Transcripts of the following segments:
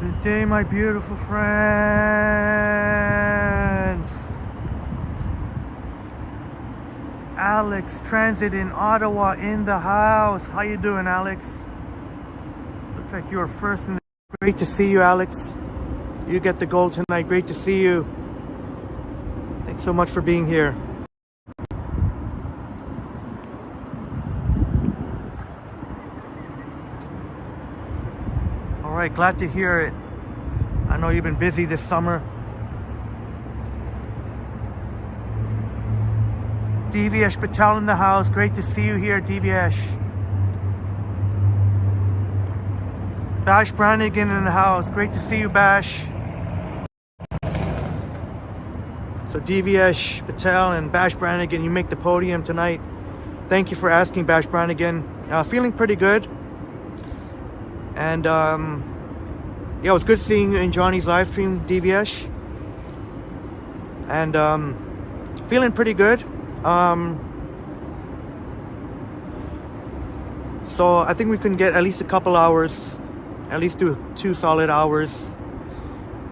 Good day, my beautiful friends. Alex, transit in Ottawa in the house. How you doing, Alex? Looks like you are first in the... Great to see you, Alex. You get the gold tonight. Great to see you. Thanks so much for being here. All right, glad to hear it. I know you've been busy this summer. DVS Patel in the house. Great to see you here, DVS. Bash Brannigan in the house. Great to see you, Bash. So DVS Patel and Bash Brannigan, you make the podium tonight. Thank you for asking, Bash Brannigan. Feeling pretty good. And yeah, it was good seeing you in Johnny's live stream, DVS. And feeling pretty good. So I think we can get at least a couple hours, at least two solid hours.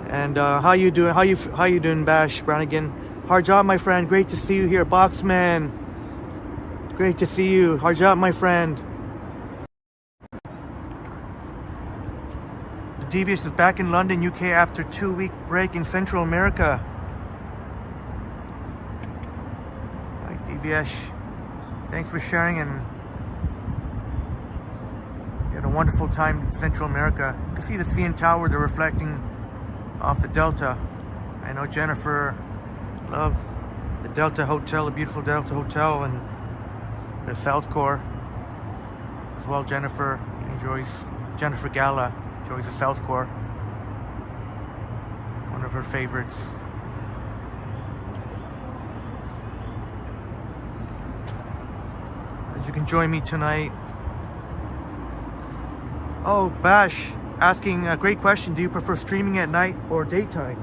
And how you doing? How you doing, Bash Brannigan? Hard job, my friend. Great to see you here, Boxman. Great to see you. Hard job, my friend. Devious is back in London, UK after 2-week break in Central America. Hi, Devious. Thanks for sharing, and you had a wonderful time in Central America. You can see the CN Tower, they're reflecting off the Delta. I know Jennifer loves the Delta Hotel, the beautiful Delta Hotel, and the South Core as well. Jennifer Gala enjoys the South Core, one of her favorites. As you can join me tonight. Oh, Bash asking a great question. Do you prefer streaming at night or daytime?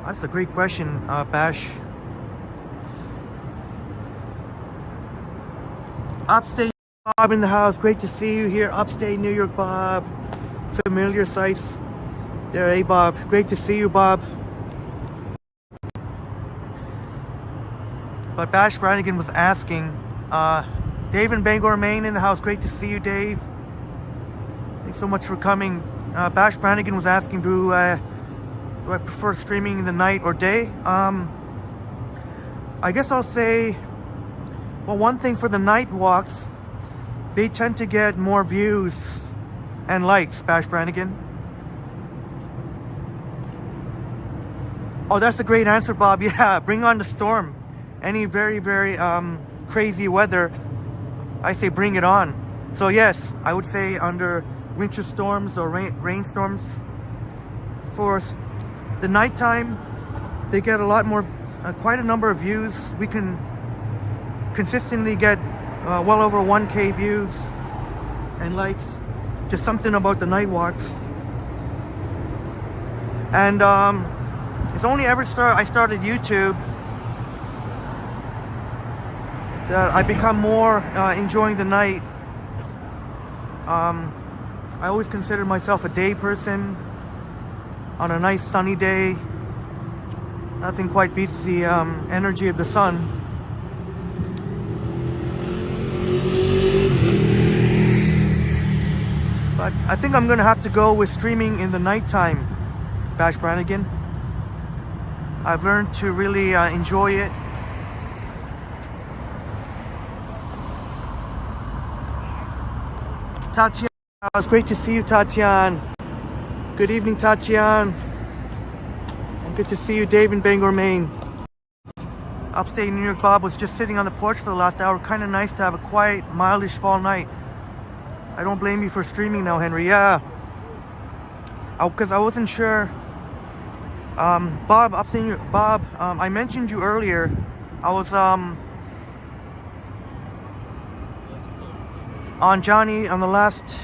That's a great question, Bash. Upstate Bob in the house. Great to see you here, upstate New York, Bob. Familiar sights there, hey Bob. Great to see you, Bob. But Bash Brannigan was asking, Dave in Bangor, Maine in the house. Great to see you, Dave. Thanks so much for coming. Bash Brannigan was asking, do I prefer streaming in the night or day? I guess I'll say, well, one thing for the night walks, they tend to get more views and likes, Bash Brannigan. Oh, that's a great answer, Bob. Yeah, bring on the storm. Any very, very crazy weather, I say bring it on. So yes, I would say under winter storms or rainstorms, for the nighttime, they get a lot more, quite a number of views. We can consistently get well over 1K views and likes. Just something about the night walks. And it's only ever I started YouTube that I become more enjoying the night. I always considered myself a day person. On a nice sunny day, nothing quite beats the energy of the sun. But I think I'm gonna have to go with streaming in the nighttime, Bash Brannigan. I've learned to really enjoy it. Tatiana, it was great to see you, Tatiana. Good evening, Tatiana. And good to see you, Dave in Bangor, Maine. Upstate New York, Bob was just sitting on the porch for the last hour. Kind of nice to have a quiet, mildish fall night. I don't blame you for streaming now, Henry. Yeah. Because I wasn't sure. Bob, upstate New York, Bob, I mentioned you earlier. I was on Johnny on the last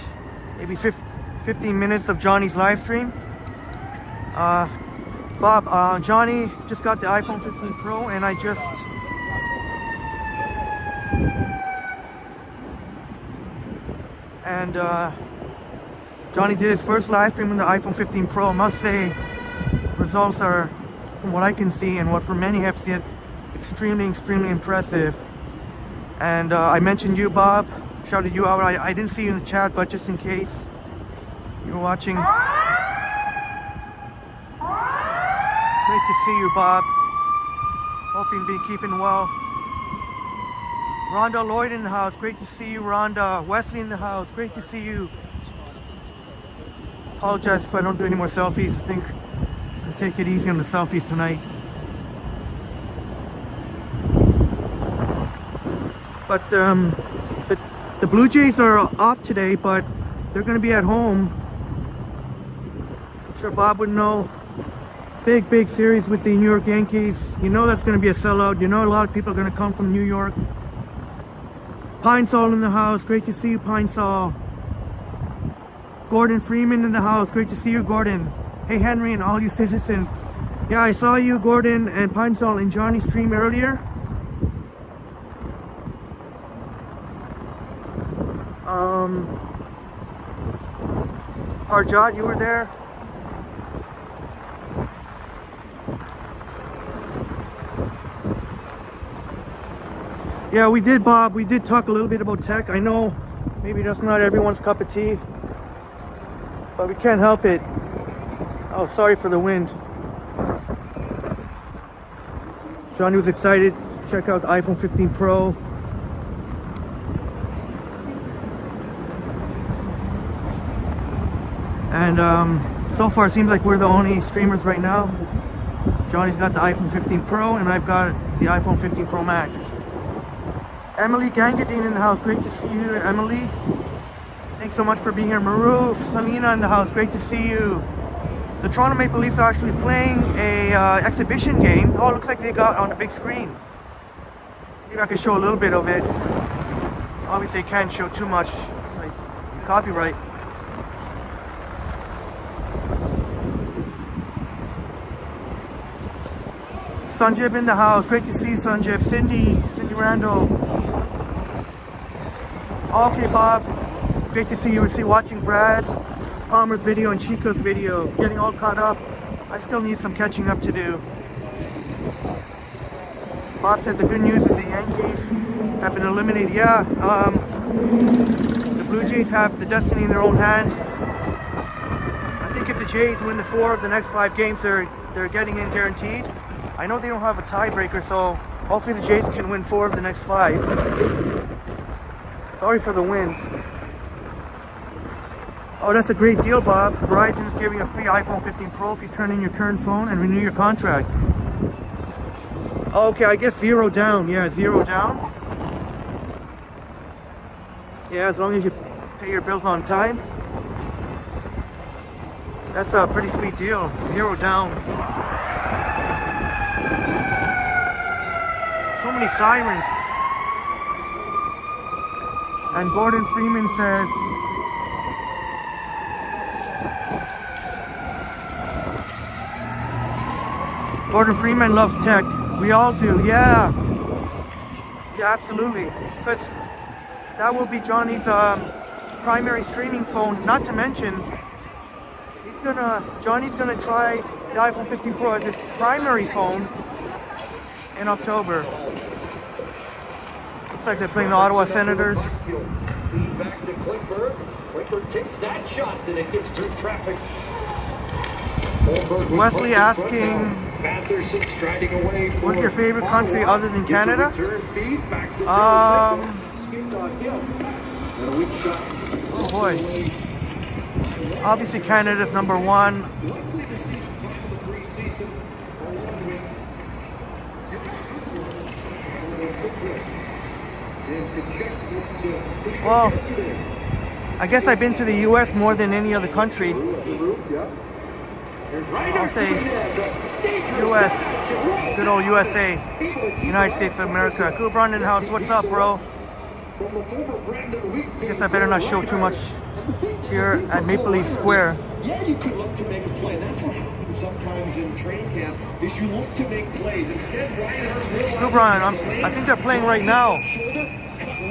maybe 15 minutes of Johnny's live stream. Bob, Johnny just got the iPhone 15 Pro, and I just Johnny did his first live stream on the iPhone 15 Pro. I must say, results are, from what I can see and what for many have seen, extremely impressive. And I mentioned you, Bob. Shouted you out. I didn't see you in the chat, but just in case you're watching. Great to see you, Bob. Hope you've been keeping well. Rhonda Lloyd in the house. Great to see you, Rhonda. Wesley in the house. Great to see you. Apologize if I don't do any more selfies. I think I'll take it easy on the selfies tonight. But the Blue Jays are off today, but they're going to be at home. I'm sure Bob would know. Big series with the New York Yankees. You know that's going to be a sellout. You know a lot of people are going to come from New York. Pine Sol in the house. Great to see you, Pine Sol. Gordon Freeman in the house. Great to see you, Gordon. Hey, Henry and all you citizens. Yeah, I saw you, Gordon and Pine Sol, in Johnny's stream earlier. Arjot, you were there. Yeah, we did, Bob. We did talk a little bit about tech. I know maybe that's not everyone's cup of tea, but we can't help it. Oh, sorry for the wind. Johnny was excited to check out the iPhone 15 Pro. And so far it seems like we're the only streamers right now. Johnny's got the iPhone 15 Pro and I've got the iPhone 15 Pro Max. Emily Gangadine in the house. Great to see you, Emily. Thanks so much for being here. Maroof, Selena in the house. Great to see you. The Toronto Maple Leafs are actually playing a exhibition game. Oh, it looks like they got on the big screen. Maybe I can show a little bit of it. Obviously, I can't show too much, like copyright. Sanjib in the house. Great to see you, Sanjib. Cindy Randall. Okay, Bob. Great to see you. We're watching Brad Palmer's video and Chico's video. Getting all caught up. I still need some catching up to do. Bob says the good news is the Yankees have been eliminated. Yeah, the Blue Jays have the destiny in their own hands. I think if the Jays win the 4 of the next 5 games, they're getting in guaranteed. I know they don't have a tiebreaker, so hopefully the Jays can win 4 of the next 5. Sorry for the wind. Oh, that's a great deal, Bob. Verizon is giving a free iPhone 15 Pro if you turn in your current phone and renew your contract. Okay, I guess 0 down. Yeah, 0 down. Yeah, as long as you pay your bills on time. That's a pretty sweet deal. 0 down. So many sirens. And Gordon Freeman says, Gordon Freeman loves tech. We all do, yeah. Yeah, absolutely. Because that will be Johnny's primary streaming phone. Not to mention, Johnny's gonna try the iPhone 15 Pro as his primary phone in October. Looks like they're playing the Ottawa Senators. Back to Klingberg. Klingberg takes that shot and it gets through traffic. Wesley asking, what's your favorite country other than Canada? Oh boy. Obviously Canada's number 1. Well, I guess I've been to the US more than any other country. I'll say US, good old USA, United States of America. Cool Brandon House, what's up, bro? I guess I better not show too much here at Maple Leaf Square. Yeah, you could look to make a play. That's what happens sometimes in training camp, is you look to make plays. Instead, Cool Brian, I think they're playing right now.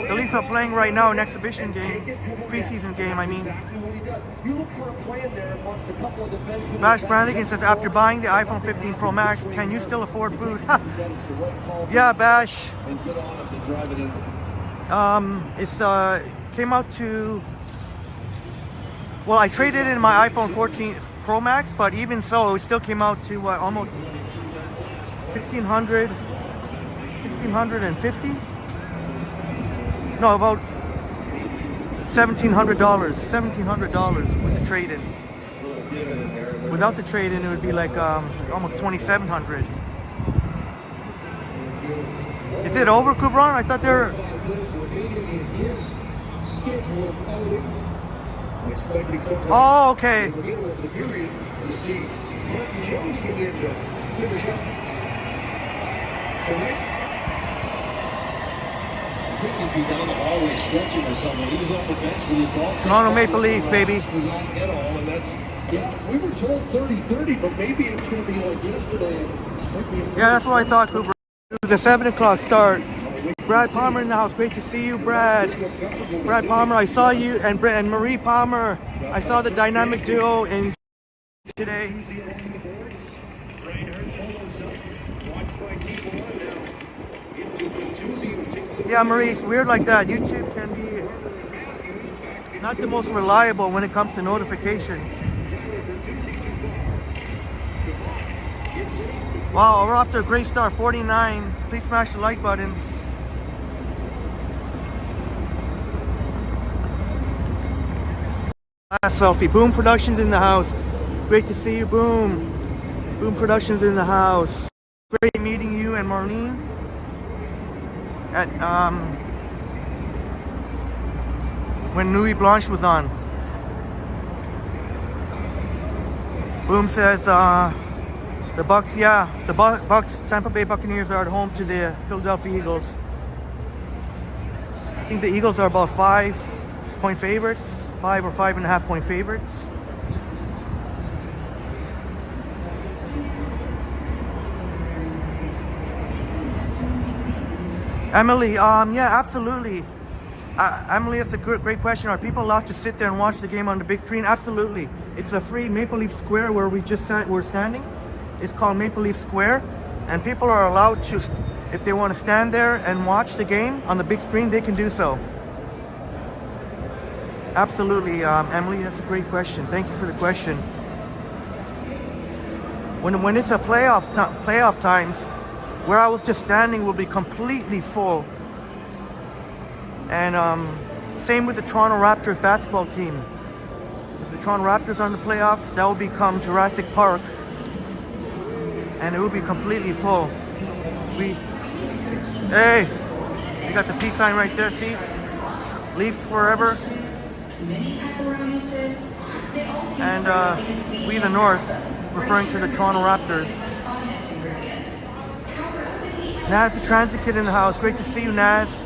The Leafs are playing right now, an exhibition game, preseason game, I mean. does. You look for a plan there amongst a couple of defensemen. Bash Brannigan says, after buying the iPhone 15 Pro Max, can you still afford food? Yeah, Bash. And get on it to drive it in. It's came out to, well, I traded in my iPhone 14 Pro Max, but even so, it still came out to almost 1,650. No, about $1,700 with the trade-in. Without the trade-in, it would be like almost 2,700. Is it over, Kubran? I thought they're. Oh, okay. Toronto Maple Leafs, baby. We were told 30-30, but maybe it's going to be like yesterday. Yeah, that's what I thought, Cooper. It was a 7 o'clock start. Brad Palmer in the house. Great to see you, Brad. Brad Palmer, I saw you, and Marie Palmer. I saw the dynamic duo in today. Yeah, Marie, it's weird like that. YouTube can be not the most reliable when it comes to notifications. Wow, we're off to a great start. 49. Please smash the like button. Last selfie. Boom Productions in the house. Great to see you, Boom. Boom Productions in the house. Great meeting you and Marlene at when Nuit Blanche was on. Boom says the Bucks, yeah, the Bucks, Tampa Bay Buccaneers are at home to the Philadelphia Eagles. I think the Eagles are about 5-point favorites, 5 or 5.5 point favorites. Emily, yeah, absolutely. Emily, that's a great question. Are people allowed to sit there and watch the game on the big screen? Absolutely. It's a free Maple Leaf Square where we're standing. It's called Maple Leaf Square, and people are allowed to, if they want to stand there and watch the game on the big screen, they can do so. Absolutely, Emily, that's a great question. Thank you for the question. When it's a playoff times, where I was just standing will be completely full. And same with the Toronto Raptors basketball team. If the Toronto Raptors are in the playoffs, that will become Jurassic Park. And it will be completely full. Hey, you got the peace sign right there, see? Leafs forever. And we the North, referring to the Toronto Raptors. Naz the Transit Kid in the house. Great to see you, Naz.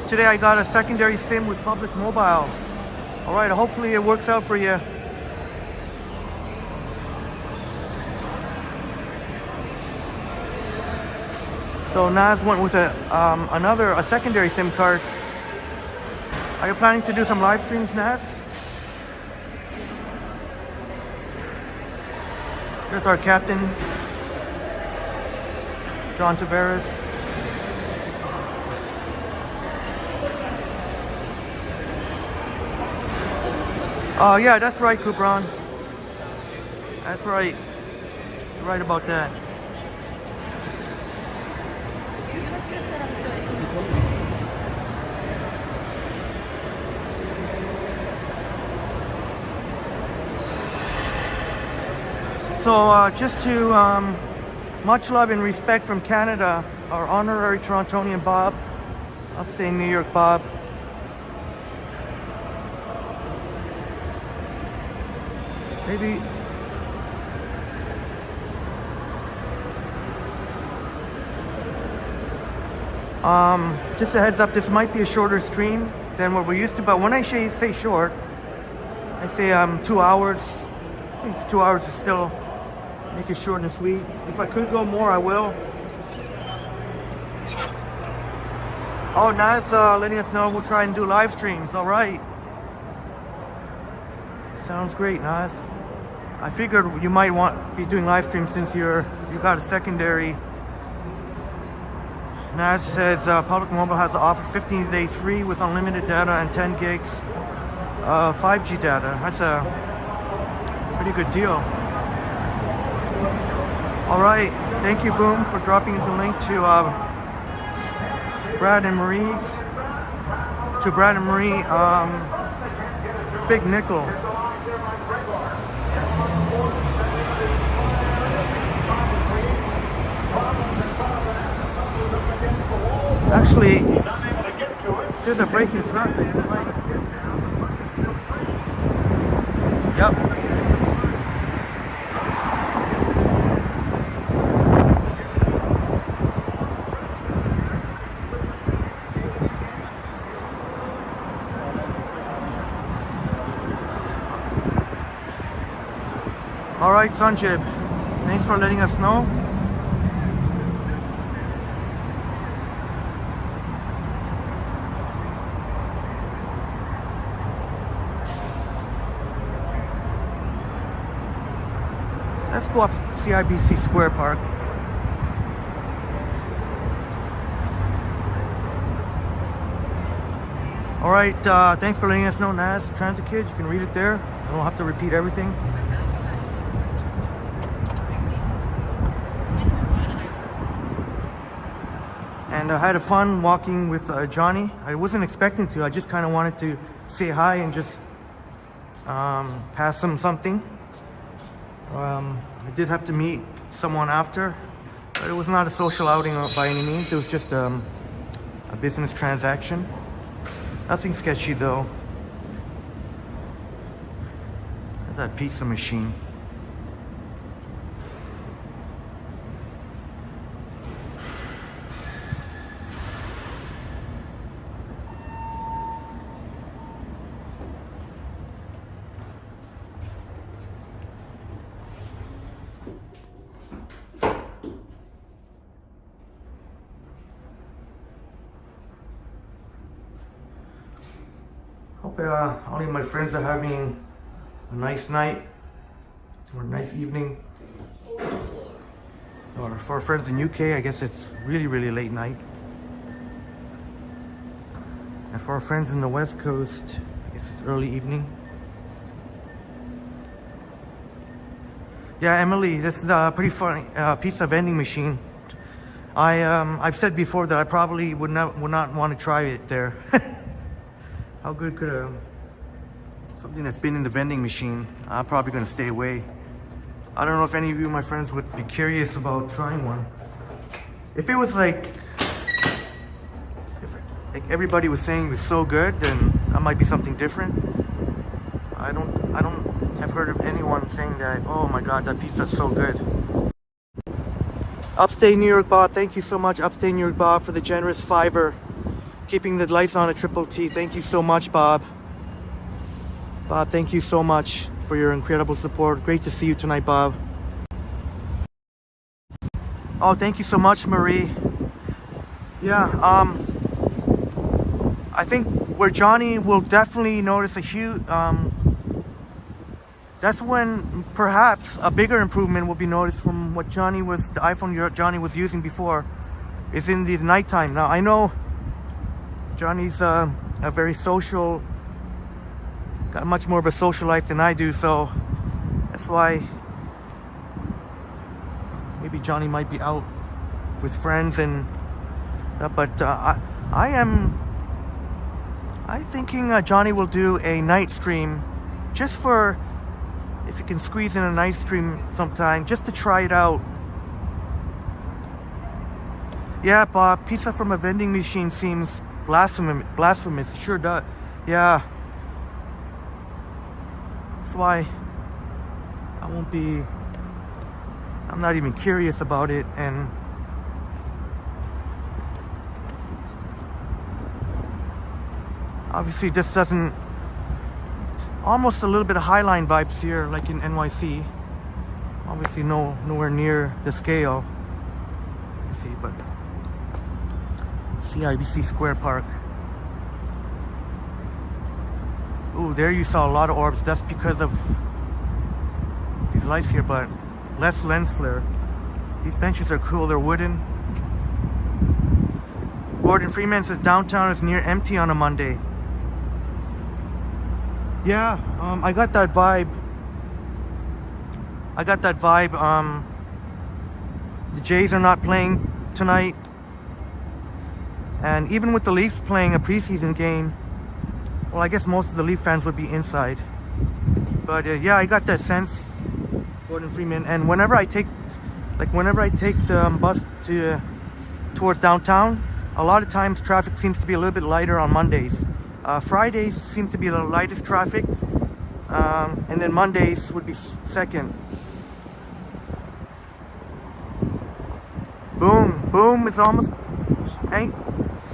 Today I got a secondary SIM with Public Mobile. Alright, hopefully it works out for you. So Naz went with a secondary SIM card. Are you planning to do some live streams, Naz? There's our captain, John Tavares. Oh yeah, that's right, Kubran. That's right. You're right about that. So just to much love and respect from Canada, our honorary Torontonian Bob, upstate New York Bob. Maybe just a heads up, this might be a shorter stream than what we're used to, but when I say short, I say 2 hours. I think it's 2 hours to still make it short and sweet. If I could go more, I will. Oh, Naz letting us know we'll try and do live streams. All right. Sounds great, Nas. I figured you might be doing live stream since you got a secondary. Nas says Public Mobile has to offer 15 days free with unlimited data and 10 gigs 5G data. That's a pretty good deal. All right, thank you, Boom, for dropping the link to Brad and Marie's. To Brad and Marie, Big Nickel. Actually, there's a break in traffic. Yep. All right, Sanjib, thanks for letting us know. Let's go up CIBC Square Park. All right, thanks for letting us know, Nas. Transit Kid, you can read it there. I don't have to repeat everything. And I had fun walking with Johnny. I wasn't expecting to. I just kind of wanted to say hi and just pass him something. I did have to meet someone after, but it was not a social outing by any means. It was just a business transaction. Nothing sketchy though. Look at that pizza machine. Hope all of my friends are having a nice night or a nice evening. Or for our friends in UK, I guess it's really, really late night. And for our friends in the West Coast, I guess it's early evening. Yeah, Emily, this is a pretty funny pizza vending machine. I've said before that I probably would not want to try it there. How good could something that's been in the vending machine? I'm probably gonna stay away. I don't know if any of you, my friends, would be curious about trying one. If it was like everybody was saying it was so good, then that might be something different. I don't have heard of anyone saying that, oh my god, that pizza's so good. Upstate New York Bob, thank you so much, Upstate New York Bob, for the generous $5. Keeping the lights on at Triple T. Thank you so much, Bob. Bob, thank you so much for your incredible support. Great to see you tonight, Bob. Oh, thank you so much, Marie. Yeah, I think where Johnny will definitely notice a huge, that's when perhaps a bigger improvement will be noticed from what the iPhone Johnny was using before, is in the nighttime. Now, I know Johnny's a very social, got much more of a social life than I do, so that's why maybe Johnny might be out with friends and that, but I'm thinking Johnny will do a night stream, just for, if you can squeeze in a night stream sometime, just to try it out. Yeah, Bob, pizza from a vending machine seems blasphemous. It sure does. Yeah. That's why I'm not even curious about it. And obviously this doesn't, almost a little bit of Highline vibes here, like in NYC. Obviously nowhere near the scale. Let's see, but CIBC Square Park. Ooh, there you saw a lot of orbs. That's because of these lights here, but less lens flare. These benches are cool. They're wooden. Gordon Freeman says downtown is near empty on a Monday. Yeah, I got that vibe. The Jays are not playing tonight. And even with the Leafs playing a preseason game, well, I guess most of the Leaf fans would be inside. But yeah, I got that sense, Gordon Freeman. And whenever I take the bus towards downtown, a lot of times traffic seems to be a little bit lighter on Mondays. Fridays seem to be the lightest traffic, and then Mondays would be second. Boom, it's almost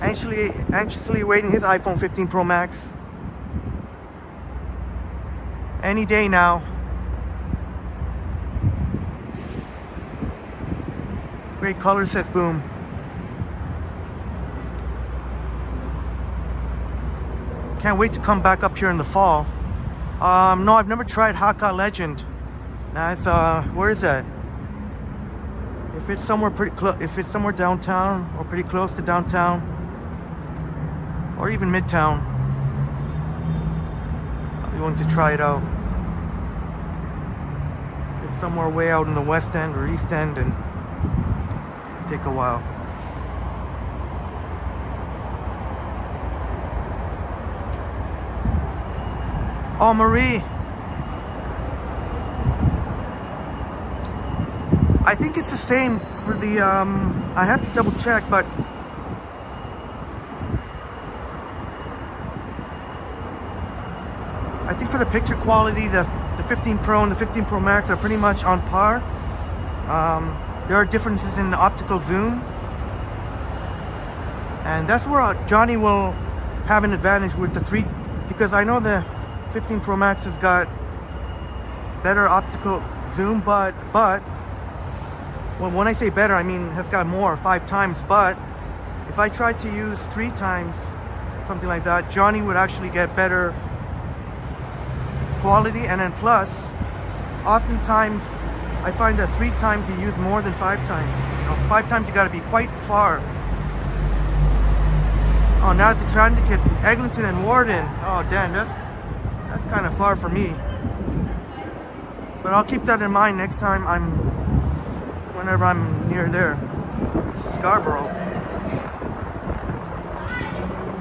anxiously awaiting his iPhone 15 Pro Max. Any day now. Great color, says Boom. Can't wait to come back up here in the fall. No, I've never tried Hakka Legend. That's where is that? If it's somewhere if it's somewhere downtown or pretty close to downtown, or even midtown, I'll be willing to try it out. If it's somewhere way out in the west end or east end, and it'll take a while. Oh, Marie. I think it's the same for the, I have to double check, but I think for the picture quality, the 15 Pro and the 15 Pro Max are pretty much on par. There are differences in the optical zoom. And that's where Johnny will have an advantage with the 3, because I know the 15 Pro Max has got better optical zoom, but well, when I say better, I mean has got more, 5 times. But if I try to use 3 times, something like that, Johnny would actually get better quality. And then plus, oftentimes I find that 3 times you use more than 5 times. You know, 5 times you got to be quite far. Oh, now it's the transit kit, Eglinton and Warden. Oh, damn, that's kind of far for me. But I'll keep that in mind next time whenever I'm near there. Scarborough.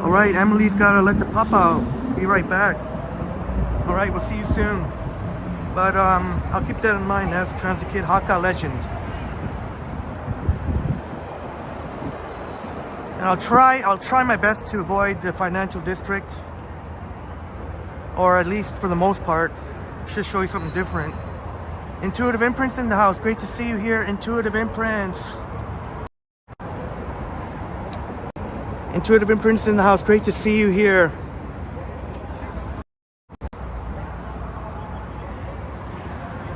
Alright, Emily's gotta let the pup out. Be right back. Alright, we'll see you soon. But I'll keep that in mind as a transit kid, Hakka Legend. And I'll try my best to avoid the financial district. Or at least for the most part. Should show you something different. Intuitive Imprints in the house. Great to see you here, Intuitive Imprints. Intuitive Imprints in the house. Great to see you here.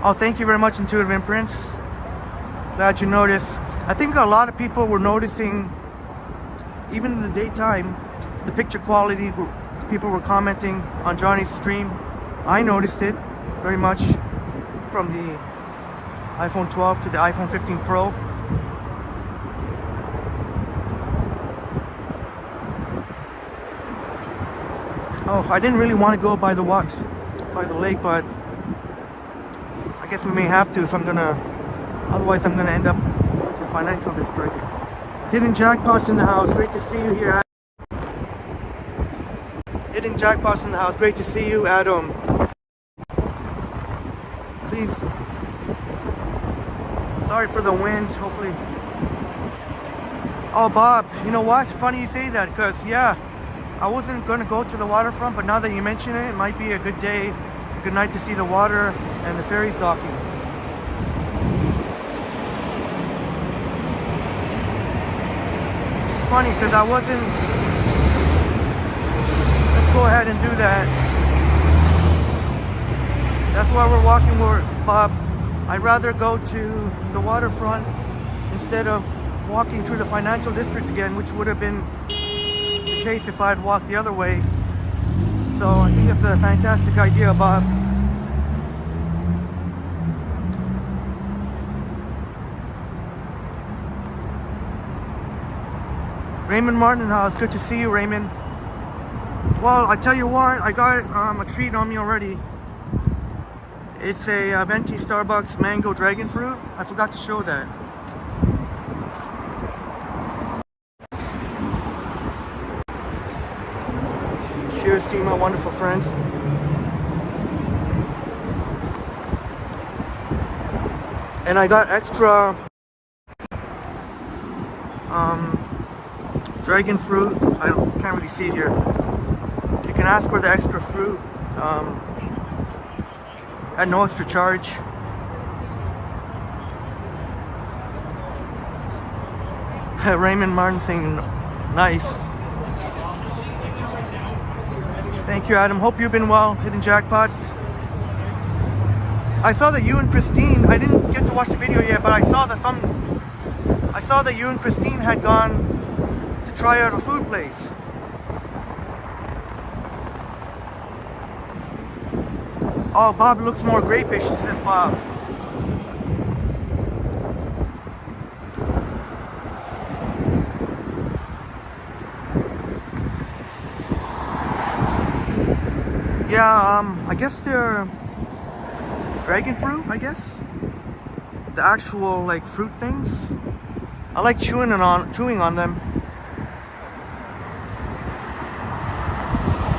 Oh, thank you very much, Intuitive Imprints. Glad you noticed. I think a lot of people were noticing, even in the daytime, the picture quality. People were commenting on Johnny's stream. I noticed it very much. From the iPhone 12 to the iPhone 15 Pro. Oh, I didn't really want to go by the lake, but I guess we may have to if I'm gonna, otherwise I'm gonna end up in the financial district. Hidden Jackpots in the house, great to see you here. Hidden Jackpots in the house, great to see you, Adam. Please. Sorry for the wind, hopefully. Oh, Bob, you know what? Funny you say that, because, yeah, I wasn't going to go to the waterfront, but now that you mention it, it might be a good day, a good night to see the water and the ferries docking. It's funny, because I wasn't... Let's go ahead and do that. That's why we're walking, Bob. I'd rather go to the waterfront instead of walking through the financial district again, which would have been the case if I'd walked the other way. So I think it's a fantastic idea, Bob. Raymond Martin House, good to see you, Raymond. Well, I tell you what, I got a treat on me already. It's a venti Starbucks mango dragon fruit. I forgot to show that. Cheers to you, my wonderful friends. And I got extra dragon fruit. I can't really see it here. You can ask for the extra fruit at no extra charge. Raymond Martin saying nice. Thank you, Adam. Hope you've been well. Hitting jackpots. I saw that you and Christine, I didn't get to watch the video yet, but I saw that you and Christine had gone to try out a food place. Oh, Bob looks more grapish, says Bob. Yeah, I guess they're dragon fruit, I guess. The actual like fruit things. I like chewing on them.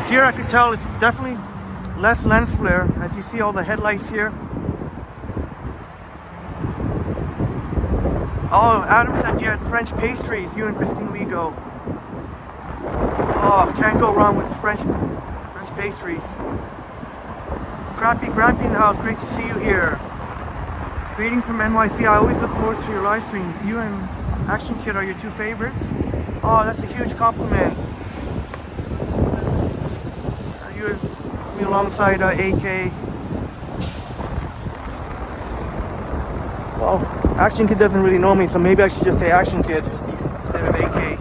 Here I could tell it's definitely less lens flare, as you see all the headlights here. Oh, Adam said you had French pastries, you and Christine Wigo. Oh, can't go wrong with French pastries. Crappy Grampy in the house, great to see you here. Greetings from NYC, I always look forward to your live streams. You and Action Kid are your two favorites. Oh, that's a huge compliment. You're alongside AK. Well, Action Kid doesn't really know me, so maybe I should just say Action Kid instead of AK.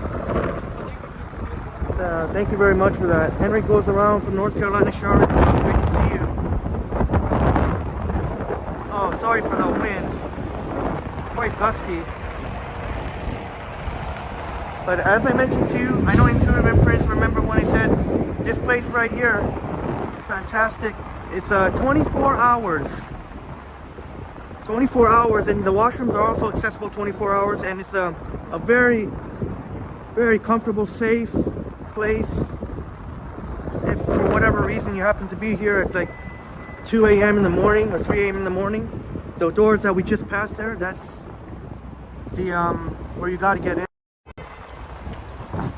Thank you very much for that. Henry goes around from North Carolina, Charlotte. Great to see you. Oh, sorry for the wind. Quite gusty. But as I mentioned to you, I know Intuitive Imprints, remember when I said this place right here, fantastic. It's 24 hours. 24 hours, and the washrooms are also accessible 24 hours, and it's a very, very comfortable, safe place. If for whatever reason you happen to be here at like 2 a.m. in the morning or 3 a.m. in the morning, the doors that we just passed there, that's the where you got to get in.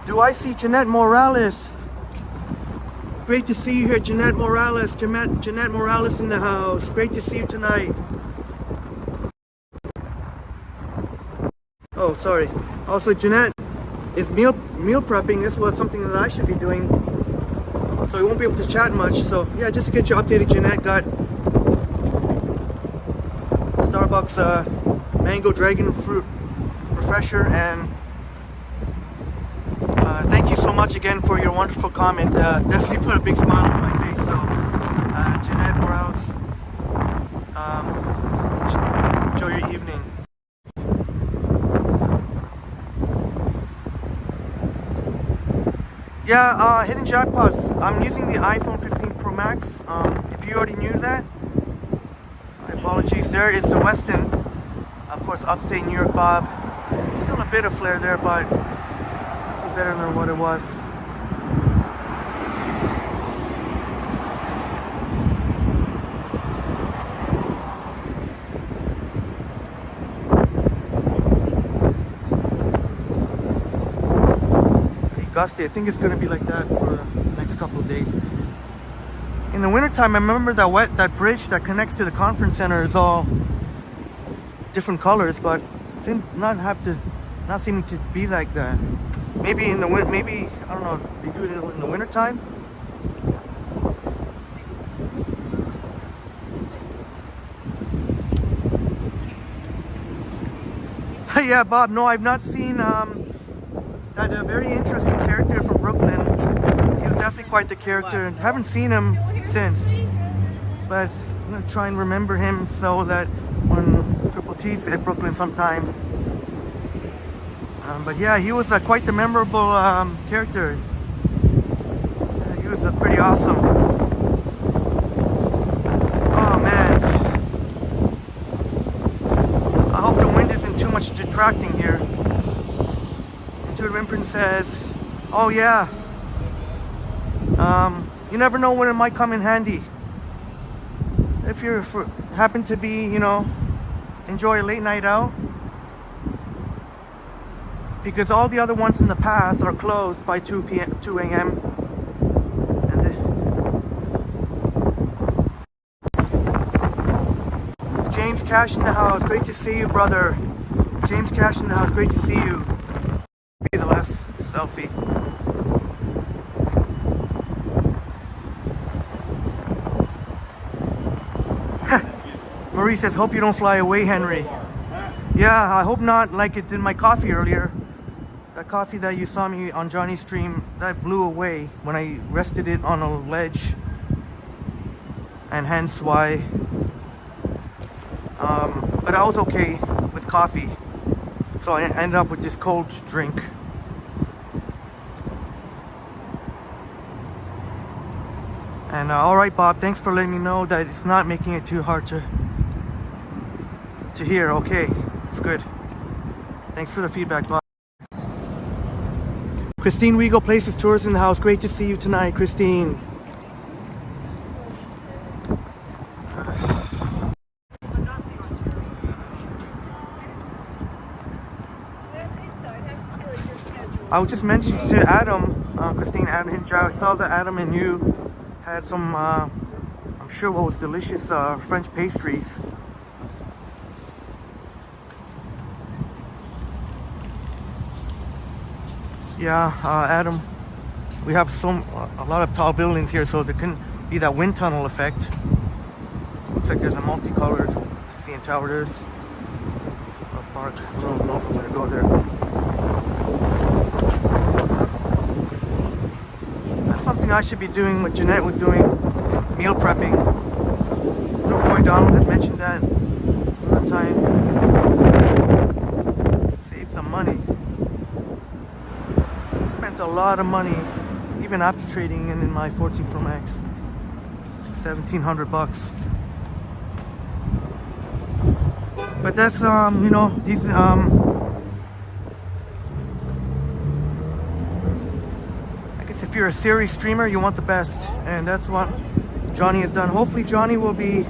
Do I see Jeanette Morales? Great to see you here, Jeanette Morales. Jeanette Morales in the house. Great to see you tonight. Oh, sorry. Also, Jeanette is meal prepping. This was something that I should be doing, so we won't be able to chat much. So yeah, just to get you updated, Jeanette got Starbucks mango dragon fruit refresher, and thank you so much again for your wonderful comment. Definitely put a big smile on my face. So Jeanette Morales, enjoy your evening. Yeah, hidden jackpots. I'm using the iPhone 15 Pro Max. If you already knew that, my apologies. There is the Westin, of course, upstate New York, Bob. Still a bit of flare there, but better than what it was. Gusty. I think it's going to be like that for the next couple of days. In the wintertime, I remember that bridge that connects to the conference center is all different colors, but it seems not seeming to be like that. Maybe in the winter, maybe I don't know. They do it in the wintertime. Yeah, Bob. No, I've not seen that very interesting character from Brooklyn. He was definitely quite quite the character. Haven't seen him since, but I'm gonna try and remember him so that when Triple T's at Brooklyn sometime. But yeah, he was quite the memorable character. He was pretty awesome. Oh man, I hope the wind isn't too much detracting here. Intuitive Imprint says, oh yeah, you never know when it might come in handy. If you happen to be, you know, enjoy a late night out, because all the other ones in the path are closed by 2 a.m. James Cash in the house, great to see you, brother. James Cash in the house, great to see you. Be the last selfie. Marie says, hope you don't fly away, Henry. Yeah, I hope not, like it did my coffee earlier. That coffee that you saw me on Johnny's stream, that blew away when I rested it on a ledge. And hence why. But I was okay with coffee. So I ended up with this cold drink. And alright, Bob, thanks for letting me know that it's not making it too hard to hear. Okay, it's good. Thanks for the feedback, Bob. Christine Weagle Places Tours in the house. Great to see you tonight, Christine. I was just mentioning to Adam, Christine, Adam Hinja, I saw that Adam and you had some, I'm sure what was delicious French pastries. Yeah, Adam, we have a lot of tall buildings here, so there can be that wind tunnel effect. Looks like there's a multicolored CN Tower. There's a park. I don't know if I'm gonna go there. That's something I should be doing. What Jeanette was doing, meal prepping. No, Roy Donald had mentioned that another time. Save some money. A lot of money, even after trading in my 14 Pro Max. $1,700 bucks. But that's you know, these I guess if you're a series streamer, you want the best, and that's what Johnny has done. Hopefully Johnny will be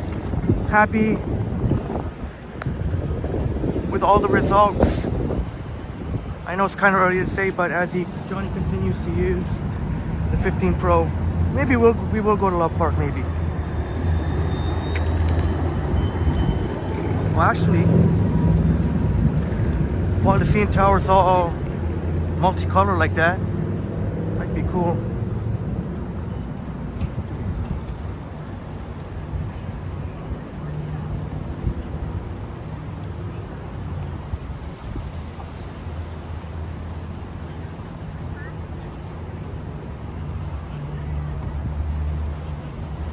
happy with all the results. I know it's kind of early to say, but as Johnny continues to use the 15 Pro, maybe we will go to Love Park, maybe. Well, actually, while the CN Tower is all multicolor like that, might be cool.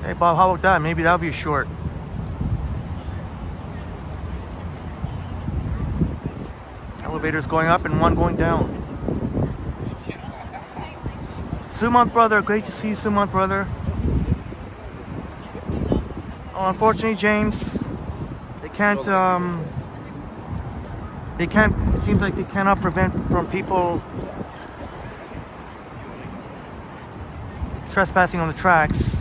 Hey Bob, how about that? Maybe that'll be a short. Elevators going up and one going down. Sumant brother, great to see you, Sumant brother. Oh, unfortunately, James, they can't. It seems like they cannot prevent from people trespassing on the tracks.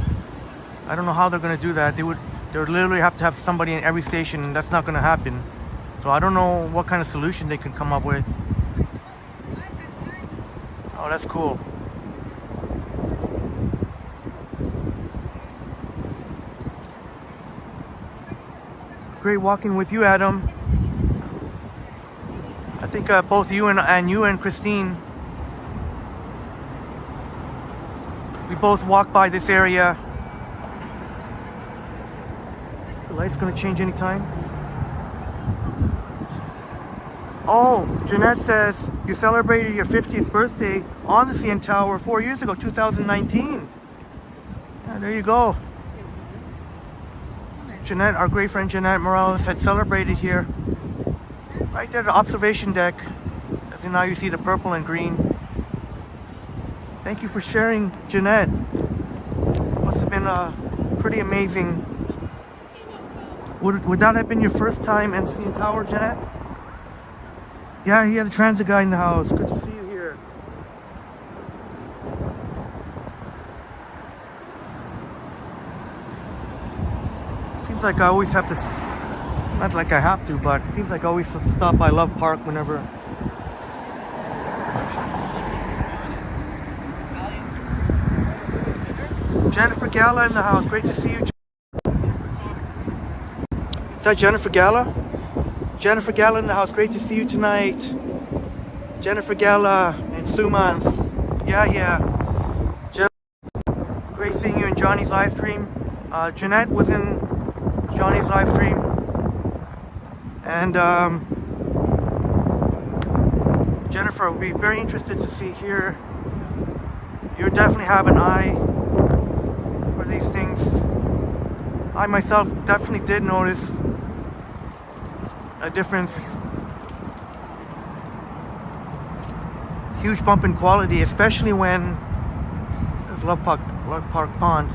I don't know how they're going to do that. They would literally have to have somebody in every station, and that's not going to happen. So I don't know what kind of solution they could come up with. Oh, that's cool. Great walking with you, Adam. I think both you and Christine, we both walk by this area. The light's gonna change anytime. Oh, Jeanette says you celebrated your 50th birthday on the CN Tower 4 years ago, 2019. There you go. Jeanette, our great friend Jeanette Morales had celebrated here. Right there, the observation deck. And now you see the purple and green. Thank you for sharing, Jeanette. Must have been pretty amazing. Would that have been your first time in seeing Tower, Jeanette? Yeah, he had a transit guy in the house. Good to see you here. Seems like I always have to, not like I have to, but it seems like I always stop by Love Park whenever. Jennifer Gala in the house. Great to see you. Is that Jennifer Gala? Jennifer Gala in the house. Great to see you tonight. Jennifer Gala and Sumant. Yeah. Great seeing you in Johnny's live stream. Jeanette was in Johnny's live stream. And Jennifer, will be very interested to see here. You definitely have an eye for these things. I myself definitely did notice a difference. Huge bump in quality, especially when there's Love Park Pond.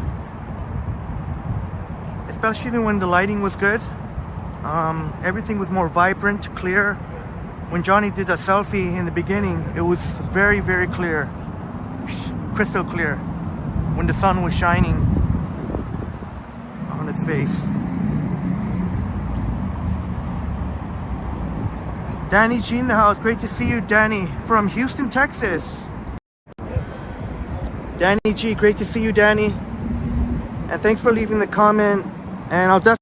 Especially when the lighting was good. Everything was more vibrant, clear. When Johnny did a selfie in the beginning, it was very, very clear. Crystal clear. When the sun was shining on his face. Danny G in the house. Great to see you, Danny, from Houston, Texas. Danny G, great to see you, Danny. And thanks for leaving the comment. And I'll definitely,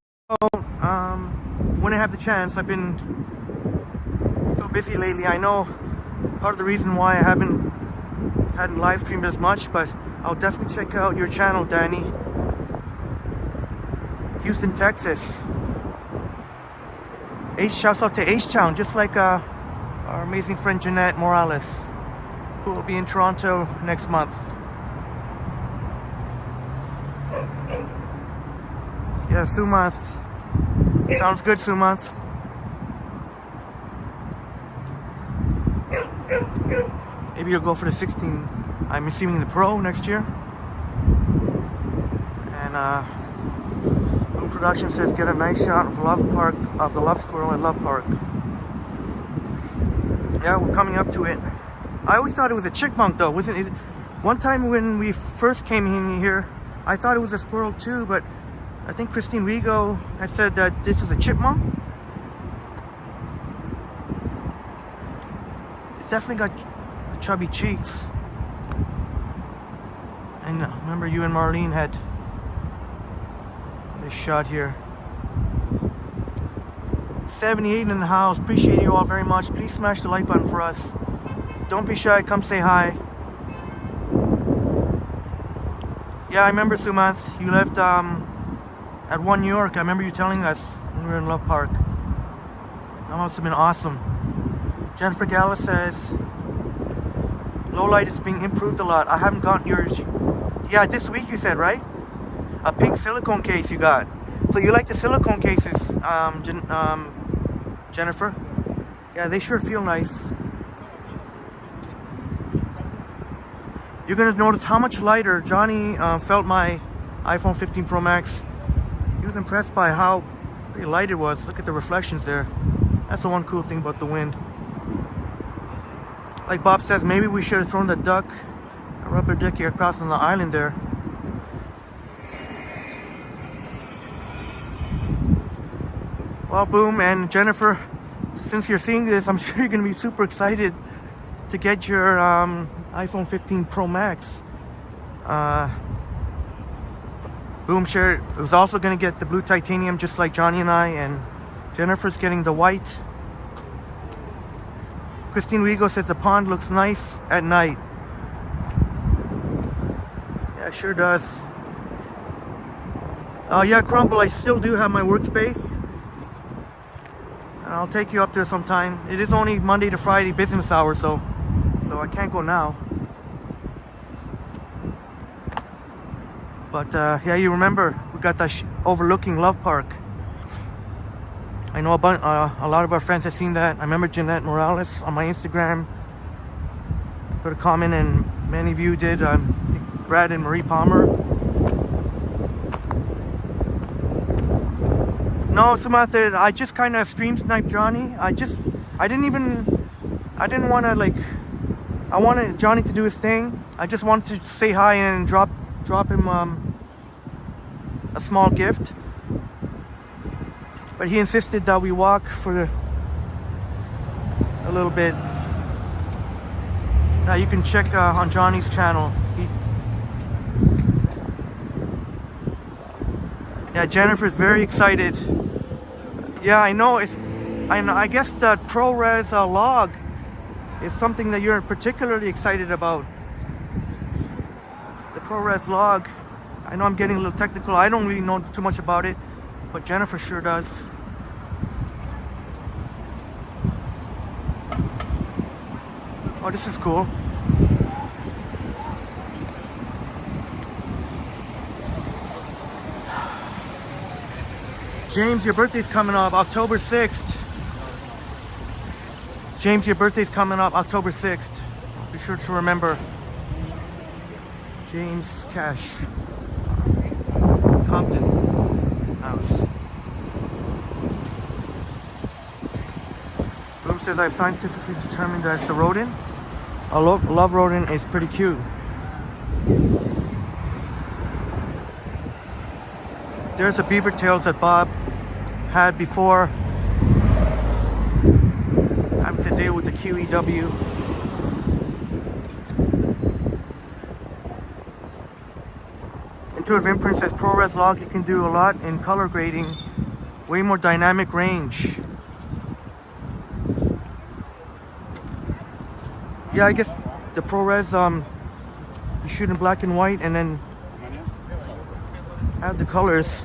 when I have the chance, I've been so busy lately. I know part of the reason why I hadn't live streamed as much, but I'll definitely check out your channel, Danny. Houston, Texas. Shouts out to H-Town, just like our amazing friend Jeanette Morales, who will be in Toronto next month. Yeah, Sumant. Sounds good, Sumant. Maybe you'll go for the 16. I'm assuming the Pro next year. And Boom Production says get a nice shot of Love Park, of the Love Squirrel at Love Park. Yeah, we're coming up to it. I always thought it was a chipmunk though, wasn't it? One time when we first came in here, I thought it was a squirrel too, but I think Christine Rigo had said that this is a chipmunk. It's definitely got chubby cheeks. And remember you and Marlene had this shot here. 78 in the house. Appreciate you all very much. Please smash the like button for us. Don't be shy. Come say hi. Yeah, I remember Sumant. You left at One New York. I remember you telling us when we were in Love Park. That must have been awesome. Jennifer Gala says low light is being improved a lot. I haven't gotten yours. Yeah, this week you said, right? A pink silicone case you got. So you like the silicone cases, Jennifer? Yeah, they sure feel nice. You're gonna notice how much lighter Johnny felt my iPhone 15 Pro Max. He was impressed by how pretty light it was. Look at the reflections there. That's the one cool thing about the wind. Like Bob says, maybe we should have thrown the duck, a rubber ducky across on the island there. Well, Boom and Jennifer, since you're seeing this, I'm sure you're going to be super excited to get your iPhone 15 Pro Max. Boom sure was also going to get the blue titanium just like Johnny and I, and Jennifer's getting the white. Christine Rigo says the pond looks nice at night. Yeah, it sure does. Yeah, Crumble, I still do have my workspace. I'll take you up there sometime. It is only Monday to Friday business hours, so I can't go now. But yeah, you remember we got that overlooking Love Park. I know a lot of our friends have seen that. I remember Jeanette Morales on my Instagram put a comment, and many of you did. Brad and Marie Palmer. No, Samantha, I just kind of stream sniped Johnny. I didn't want to like. I wanted Johnny to do his thing. I just wanted to say hi and drop him a small gift. But he insisted that we walk for a little bit. Now you can check on Johnny's channel. Yeah, Jennifer's very excited. Yeah, I know. I guess that ProRes log is something that you're particularly excited about. The ProRes log. I know I'm getting a little technical. I don't really know too much about it, but Jennifer sure does. Oh, this is cool. James, your birthday's coming up October 6th. James, your birthday's coming up October 6th. Be sure to remember. James Cash. Compton House. Bloom says I've scientifically determined that it's a rodent. A love rodent is pretty cute. There's a beaver tails that Bob had before having to deal with the QEW. Intuitive Imprint says ProRes log, you can do a lot in color grading, way more dynamic range. Yeah, I guess the ProRes you shoot in black and white and then add the colors.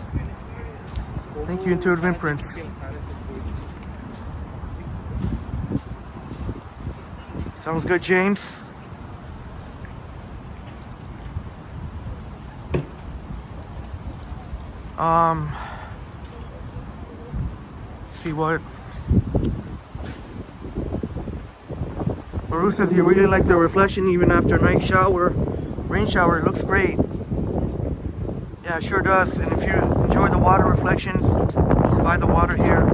Thank you, Intuitive Imprints. Sounds good, James. See what Maru says, you really like the reflection even after a night shower, rain shower. It looks great. Yeah, it sure does. And if you enjoy the water reflections, by the water here.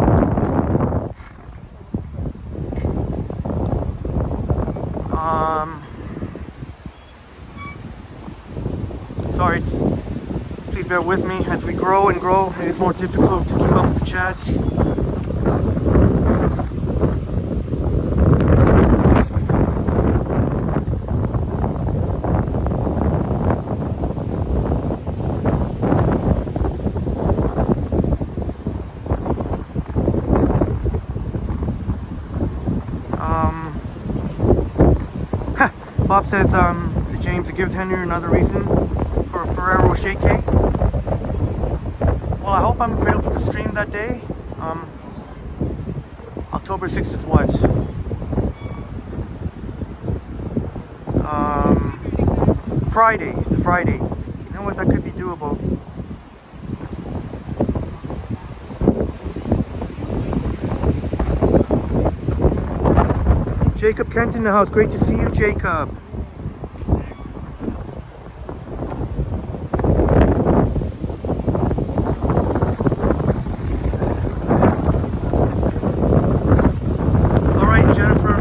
Sorry, please bear with me as we grow and grow. It is more difficult to keep up with the chats. Bob says to James, it gives Henry another reason for a Ferrero Rocher cake. Well, I hope I'm available to stream that day. October 6th is what? Friday. It's a Friday. You know what? That could be doable. Jacob Kent in the house. Great to see you, Jacob. All right, Jennifer.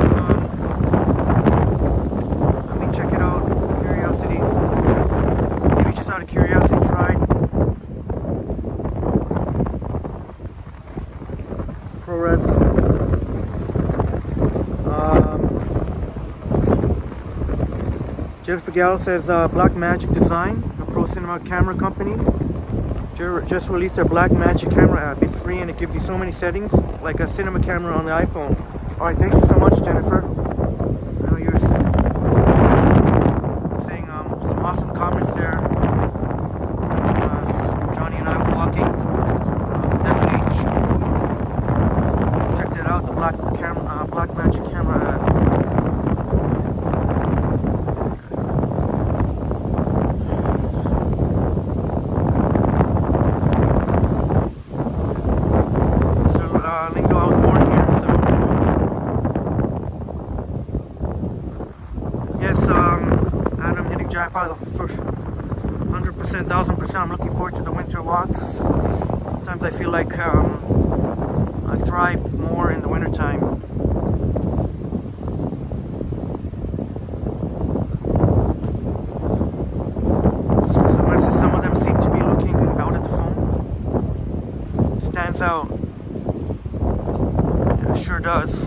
Let me check it out. Curiosity. Maybe just out of curiosity, try ProRes. Jennifer Gallo says Black Magic Design, a pro cinema camera company, just released their Black Magic camera app. It's free and it gives you so many settings, like a cinema camera on the iPhone. Alright, thank you so much, Jennifer. I know you're saying some awesome comments there. Johnny and I were walking. Definitely check that out, the Black Magic camera app. 100% I'm looking forward to the winter walks. Sometimes I feel like I thrive more in the wintertime. Some of them seem to be looking out at the phone. Stands out. Yeah, it sure does.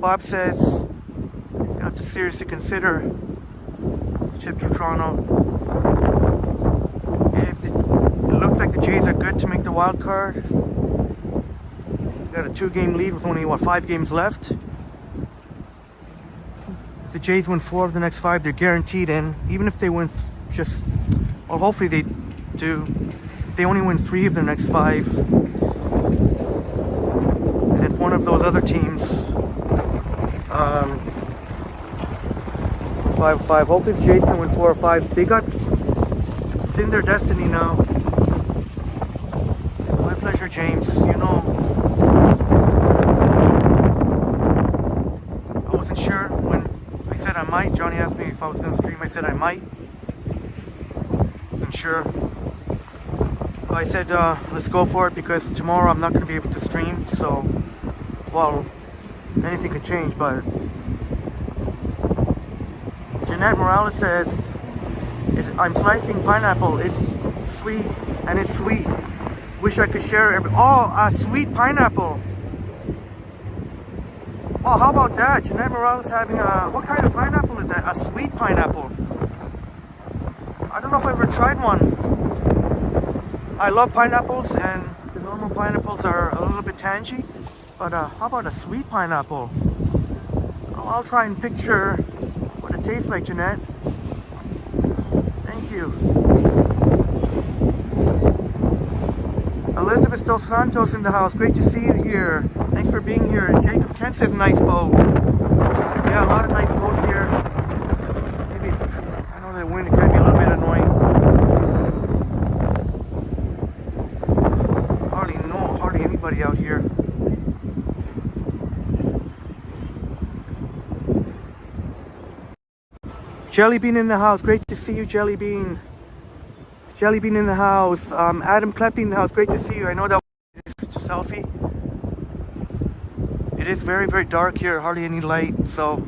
Bob says you have to seriously consider the trip to Toronto. If it looks like the Jays are good to make the wild card. Got a 2-game lead with only 5 games left. If the Jays win 4 of the next 5, they're guaranteed in. Even if they win well, hopefully they do. If they only win 3 of the next 5, and if one of those other teams 5-5. Hopefully the Jays can win 4 or 5. They got, it's in their destiny now. My pleasure, James. You know, I wasn't sure when I said I might. Johnny asked me if I was going to stream. I said I might. Wasn't sure. But I said let's go for it because tomorrow I'm not going to be able to stream. So, well, anything could change, but Jeanette Morales says, I'm slicing pineapple. It's sweet and it's sweet. Wish I could share a sweet pineapple. Oh, how about that? Jeanette Morales having what kind of pineapple is that? A sweet pineapple. I don't know if I've ever tried one. I love pineapples, and the normal pineapples are a little bit tangy. But how about a sweet pineapple? Oh, I'll try and picture what it tastes like, Jeanette. Thank you. Elizabeth Dos Santos in the house. Great to see you here. Thanks for being here. Jacob Kent says nice boat. Yeah, a lot of nice boats here. Maybe, I know the wind can be a little bit annoying. Hardly anybody out here. Jellybean in the house. Great to see you, Jellybean. Jellybean in the house. Adam Kleppy in the house. Great to see you. I know that is a selfie. It is very, very dark here. Hardly any light. So,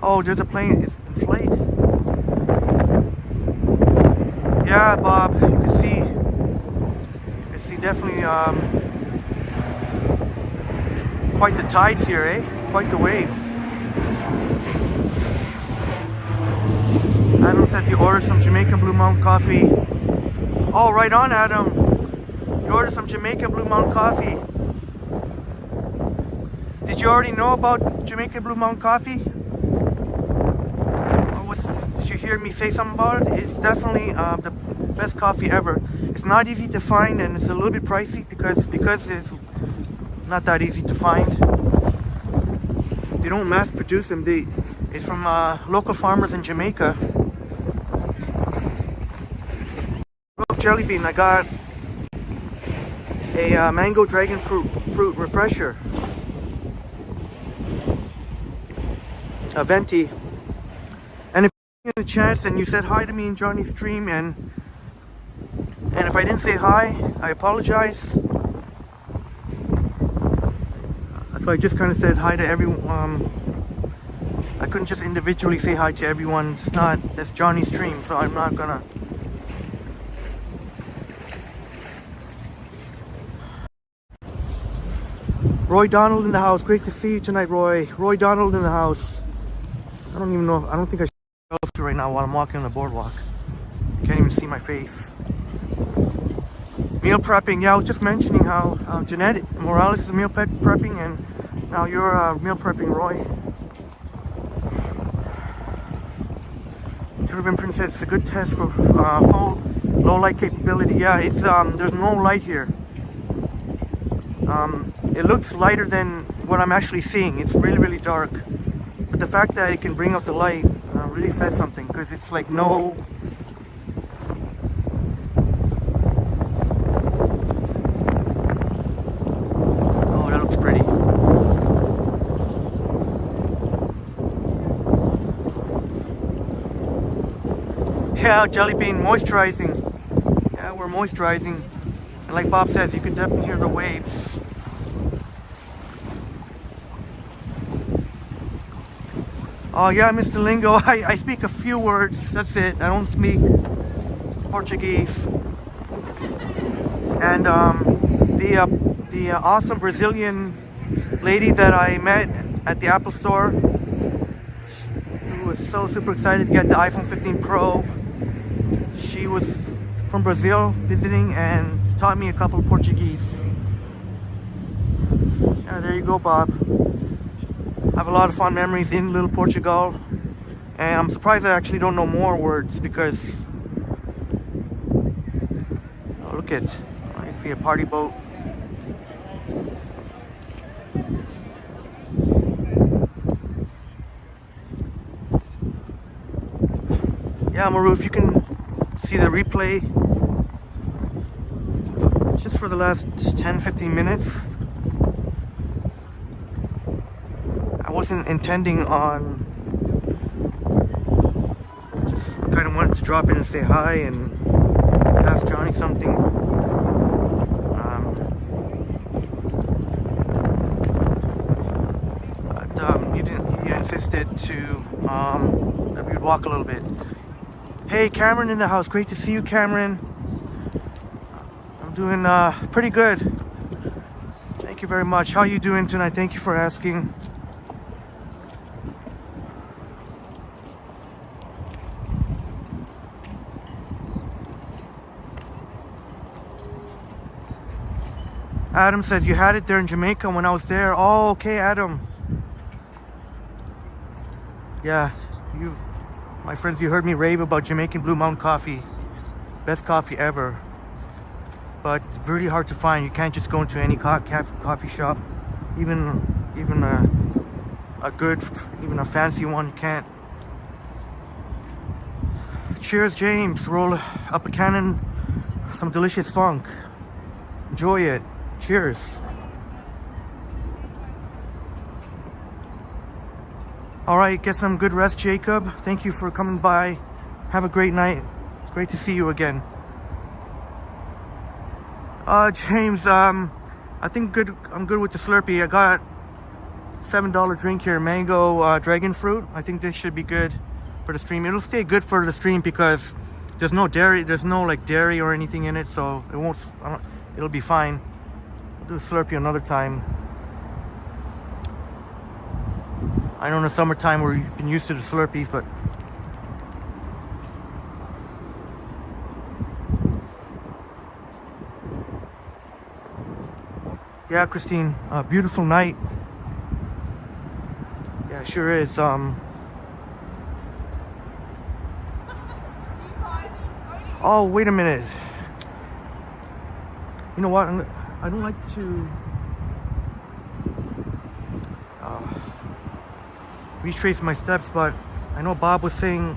oh, there's a plane. It's inflated. Yeah, Bob. You can see. You can see definitely quite the tides here, eh? Quite the waves. Adam says you ordered some Jamaican Blue Mountain coffee. Oh, right on, Adam. You ordered some Jamaican Blue Mountain coffee. Did you already know about Jamaican Blue Mountain coffee? Or did you hear me say something about it? It's definitely the best coffee ever. It's not easy to find, and it's a little bit pricey because it's not that easy to find. They don't mass produce them. It's from local farmers in Jamaica. Jellybean, I got a mango dragon fruit refresher, a venti. And if you get a chance and you said hi to me in Johnny's stream, and if I didn't say hi, I apologize. So I just kind of said hi to everyone. I couldn't just individually say hi to everyone. That's Johnny's stream, so I'm not gonna. Roy Donald in the house. Great to see you tonight, Roy. Roy Donald in the house. I don't even know. I don't think I should show you right now while I'm walking on the boardwalk. You can't even see my face. Meal prepping. Yeah, I was just mentioning how Jeanette Morales is meal prepping, and now you're meal prepping, Roy. Turban Princess, it's a good test for full low light capability. Yeah, it's there's no light here. It looks lighter than what I'm actually seeing. It's really, really dark. But the fact that it can bring out the light really says something, because it's like no... Oh, that looks pretty. Yeah, jelly bean moisturizing. Yeah, we're moisturizing. And like Bob says, you can definitely hear the waves. Oh yeah, Mr. Lingo, I speak a few words, that's it. I don't speak Portuguese. And the awesome Brazilian lady that I met at the Apple store, who was so super excited to get the iPhone 15 Pro. She was from Brazil visiting and taught me a couple of Portuguese. Yeah, there you go, Bob. I have a lot of fond memories in little Portugal, and I'm surprised I actually don't know more words, because oh, look at, I can see a party boat. Yeah, Maru, if you can see the replay just for the last 10-15 minutes. I wasn't intending on, just kind of wanted to drop in and say hi and ask Johnny something. He insisted to that we would walk a little bit. Hey, Cameron in the house. Great to see you, Cameron. I'm doing pretty good. Thank you very much. How are you doing tonight? Thank you for asking. Adam says you had it there in Jamaica when I was there. Oh, okay, Adam. Yeah, my friends, you heard me rave about Jamaican Blue Mountain coffee. Best coffee ever. But really hard to find. You can't just go into any coffee shop. Even a good, even a fancy one, you can't. Cheers, James. Roll up a cannon, some delicious funk. Enjoy it. Cheers. All right, get some good rest, Jacob. Thank you for coming by. Have a great night. Great to see you again. James, I think I'm good with the Slurpee. I got $7 drink here, mango dragon fruit. I think this should be good for the stream. It'll stay good for the stream because there's no dairy. There's no like dairy or anything in it, so it won't. It'll be fine. I'll do a Slurpee another time. I know in the summertime we've been used to the Slurpees, but yeah, Christine, beautiful night. Yeah, sure is. Oh, wait a minute. You know what? I don't like to retrace my steps, but I know Bob was saying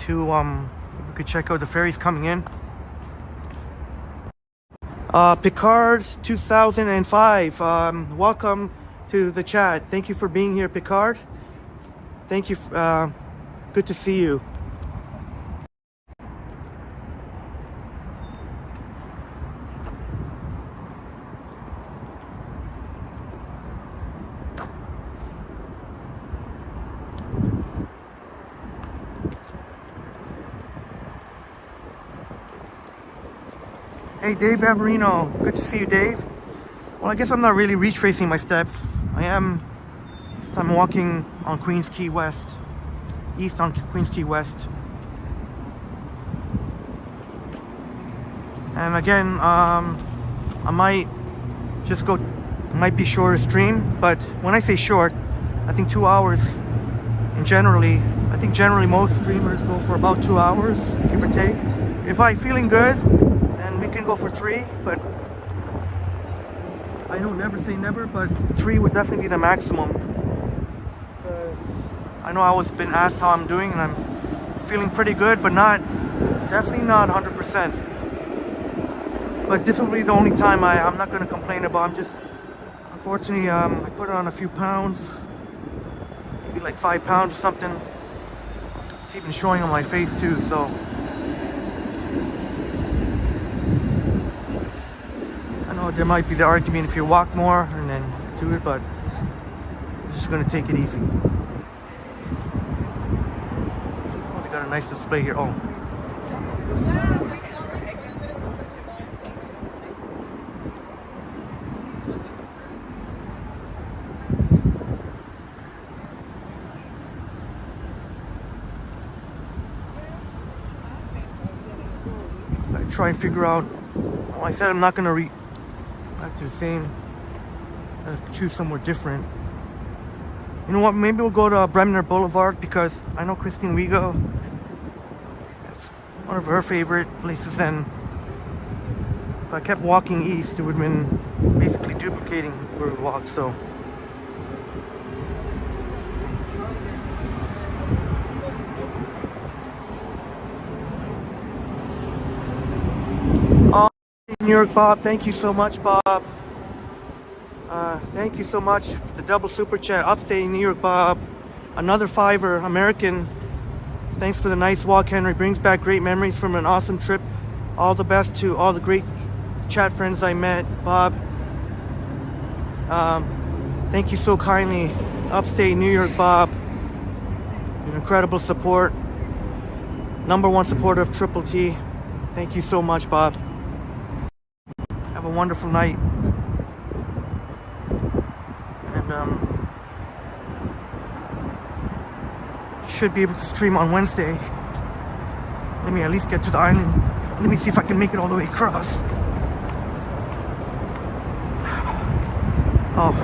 to we could check out the ferries coming in. Picard 2005, welcome to the chat. Thank you for being here, Picard. Thank you. Good to see you. Hey, Dave Averino. Good to see you, Dave. Well, I guess I'm not really retracing my steps. I'm walking on Queens Quay West. East on Queens Quay West. And again, I might just go, might be shorter stream, but when I say short, I think 2 hours. And generally most streamers go for about 2 hours, give or take. If I'm feeling good, then we can go for 3, but I don't never say never, but 3 would definitely be the maximum. Because I know I was been asked how I'm doing, and I'm feeling pretty good, but definitely not 100%. But this will be the only time I'm not going to complain about. I'm just, unfortunately, I put on a few pounds, maybe like 5 pounds or something. It's even showing on my face too, so. I know there might be the argument if you walk more and then do it, but I'm just going to take it easy. Oh, they got a nice display here. Oh. I try and figure out. Oh, I said I'm not going to back to the same. Choose somewhere different. You know what? Maybe we'll go to Bremner Boulevard, because I know Christine Wigo. That's one of her favorite places, and if I kept walking east, it would have been basically duplicating where we walked. So. Oh, New York Bob, thank you so much, Bob. Thank you so much for the double super chat. Upstate New York Bob, another $5 American. Thanks for the nice walk, Henry. Brings back great memories from an awesome trip. All the best to all the great chat friends I met, Bob. Thank you so kindly, Upstate New York Bob. Your incredible support. #1 supporter of Triple T. Thank you so much, Bob. Have a wonderful night. And should be able to stream on Wednesday. Let me at least get to the island. Let me see if I can make it all the way across. Oh.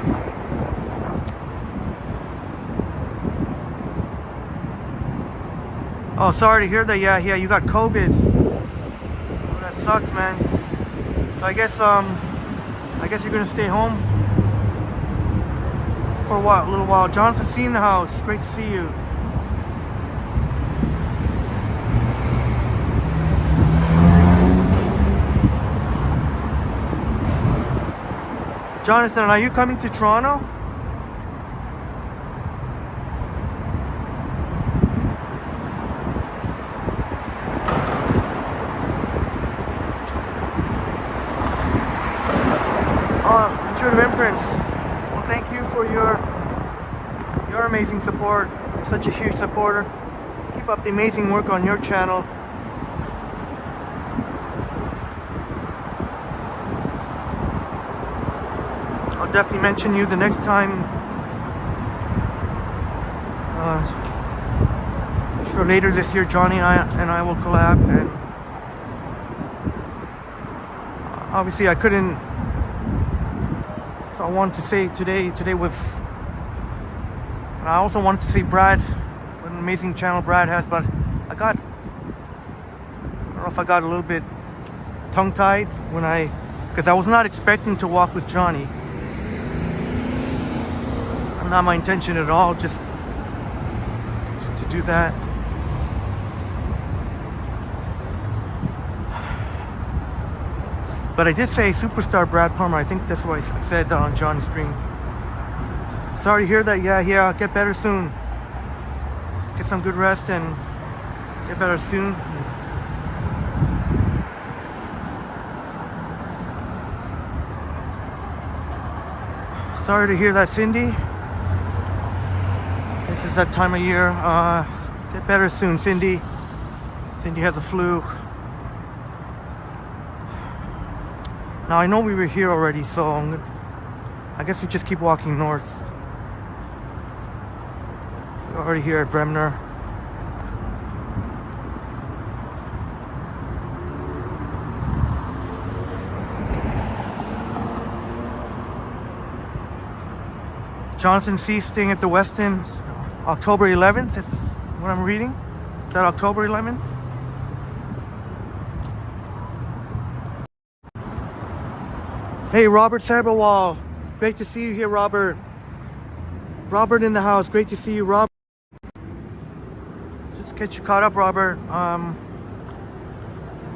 Oh, sorry to hear that. Yeah, you got COVID. Oh, that sucks, man. So I guess you're gonna stay home for a while, a little while. Jonathan's in the house. Great to see you. Jonathan, are you coming to Toronto? Intuitive Imprints. Well, thank you for your amazing support. You're such a huge supporter. Keep up the amazing work on your channel. I'll definitely mention you the next time. I'm sure later this year, Johnny and I will collab. And obviously, I couldn't. So I wanted to say today was. And I also wanted to say Brad, what an amazing channel Brad has. But I don't know if I got a little bit tongue-tied because I was not expecting to walk with Johnny. Not my intention at all, just to do that. But I did say superstar Brad Palmer. I think that's what I said on Johnny's stream. Sorry to hear that. Yeah, get better soon. Get some good rest and get better soon. Sorry to hear that, Cindy. This is that time of year. Get better soon, Cindy. Cindy has a flu. Now I know we were here already, so I guess we just keep walking north. We're already here at Bremner. Jonathan C. staying at the Westin October 11th. That's what I'm reading. Is that October 11th? Hey, Robert Saberwall. Great to see you here, Robert. Robert in the house. Great to see you, Robert. get you caught up, Robert.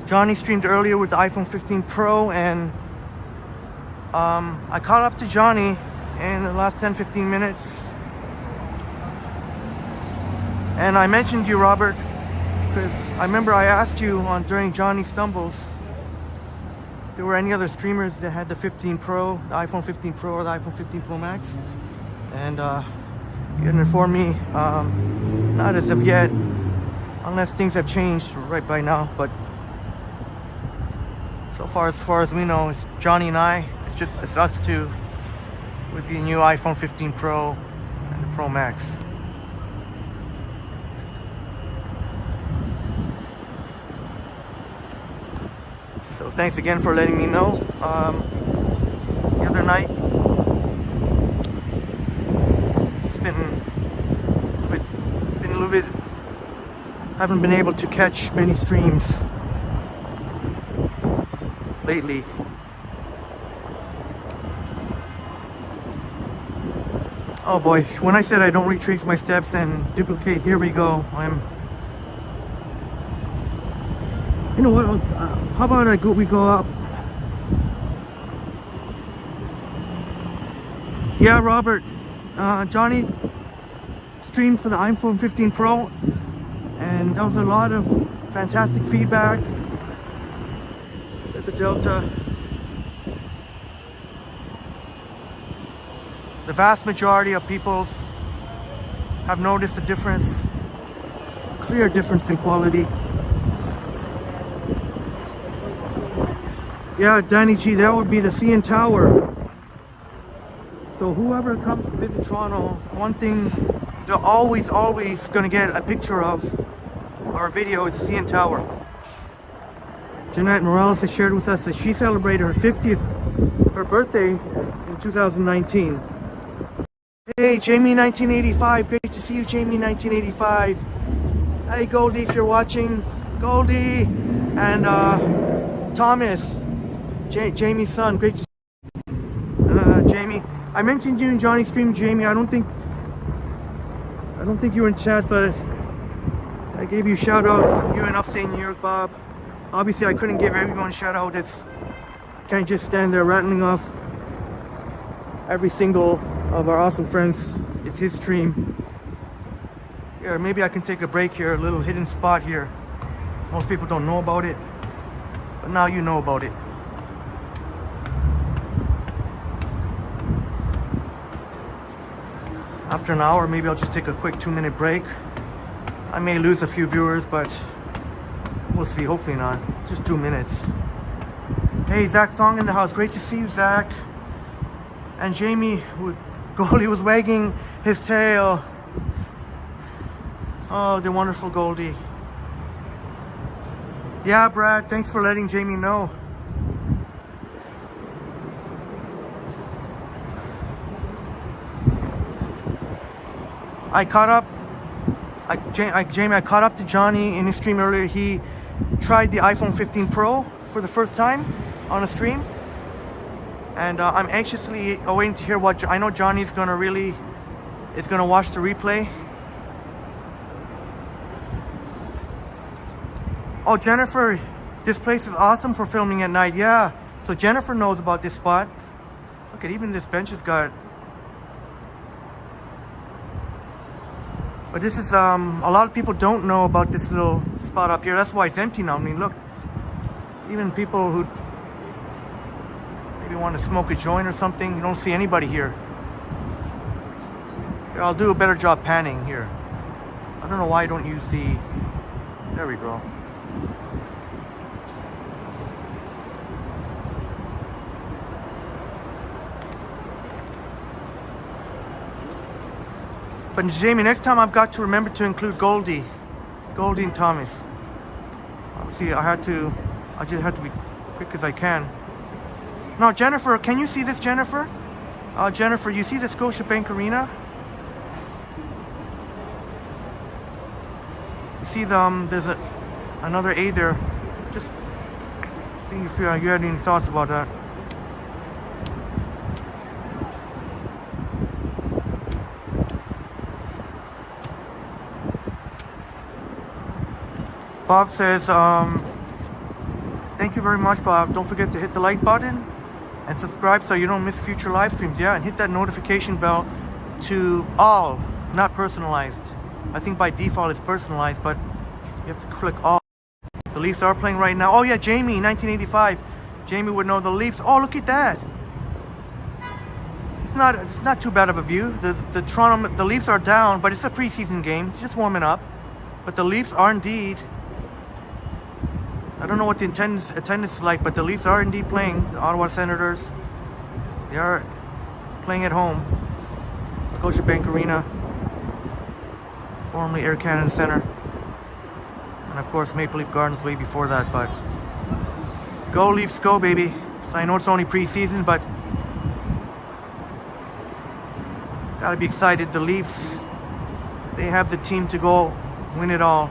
Johnny streamed earlier with the iPhone 15 Pro, and I caught up to Johnny in the last 10-15 minutes. And I mentioned you, Robert, because I remember I asked you on during Johnny Stumbles if there were any other streamers that had the 15 Pro, the iPhone 15 Pro or the iPhone 15 Pro Max. And you had informed me, not as of yet, unless things have changed right by now. But so far as we know, it's Johnny and I. It's us two with the new iPhone 15 Pro and the Pro Max. So thanks again for letting me know. The other night, it's been a little bit. Haven't been able to catch many streams lately. Oh boy! When I said I don't retrace my steps and duplicate, here we go. You know what? How about we go up? Yeah, Robert. Johnny streamed for the iPhone 15 Pro, and there was a lot of fantastic feedback. There's a Delta. The vast majority of people have noticed a difference, clear difference in quality. Yeah, Danny G, that would be the CN Tower. So whoever comes to visit Toronto, one thing they're always gonna get a picture of or a video is the CN Tower. Jeanette Morales has shared with us that she celebrated her birthday in 2019. Hey, Jamie 1985, great to see you, Jamie 1985. Hey, Goldie, if you're watching, Goldie, and Thomas, Jamie's son, great to see you. Jamie, I mentioned you in Johnny's stream, Jamie. I don't think you were in chat, but I gave you a shout out. You in upstate New York, Bob. Obviously, I couldn't give everyone a shout out. Can't just stand there rattling off every single of our awesome friends. It's his stream. Yeah, maybe I can take a break here, a little hidden spot here. Most people don't know about it, but now you know about it. After an hour, maybe I'll just take a quick 2-minute break. I may lose a few viewers, but we'll see. Hopefully not. Just 2 minutes. Hey, Zach Song in the house. Great to see you, Zach. And Jamie, Goldie was wagging his tail. Oh, the wonderful Goldie. Yeah, Brad, thanks for letting Jamie know. I caught up. Jamie, I caught up to Johnny in his stream earlier. He tried the iPhone 15 Pro for the first time on a stream. And I'm anxiously waiting to hear what I know Johnny's is gonna watch the replay. Oh, Jennifer, this place is awesome for filming at night. Yeah, so Jennifer knows about this spot. Look at even this bench has got. But this is a lot of people don't know about this little spot up here. That's why it's empty now. I mean, look, even people who maybe want to smoke a joint or something, you don't see anybody here. Here, I'll do a better job panning here. I don't know why I don't use the. There we go. But Jamie, next time I've got to remember to include Goldie and Thomas. Obviously, I just have to be quick as I can. Now, Jennifer, can you see this, Jennifer? Jennifer, you see the Scotiabank Arena? You see there's another A there. Just see if you had any thoughts about that. Bob says, thank you very much, Bob. Don't forget to hit the like button and subscribe so you don't miss future live streams. Yeah, and hit that notification bell to all, not personalized. I think by default it's personalized, but you have to click all. The Leafs are playing right now. Oh yeah, Jamie, 1985. Jamie would know the Leafs. Oh, look at that. It's not too bad of a view. The Leafs are down, but it's a preseason game. It's just warming up. But the Leafs are indeed, I don't know what the attendance is like, but the Leafs are indeed playing. The Ottawa Senators, they are playing at home. Scotiabank Arena, formerly Air Canada Centre. And of course Maple Leaf Gardens way before that, but go Leafs, go baby. So I know it's only preseason, but gotta be excited. The Leafs, they have the team to go win it all.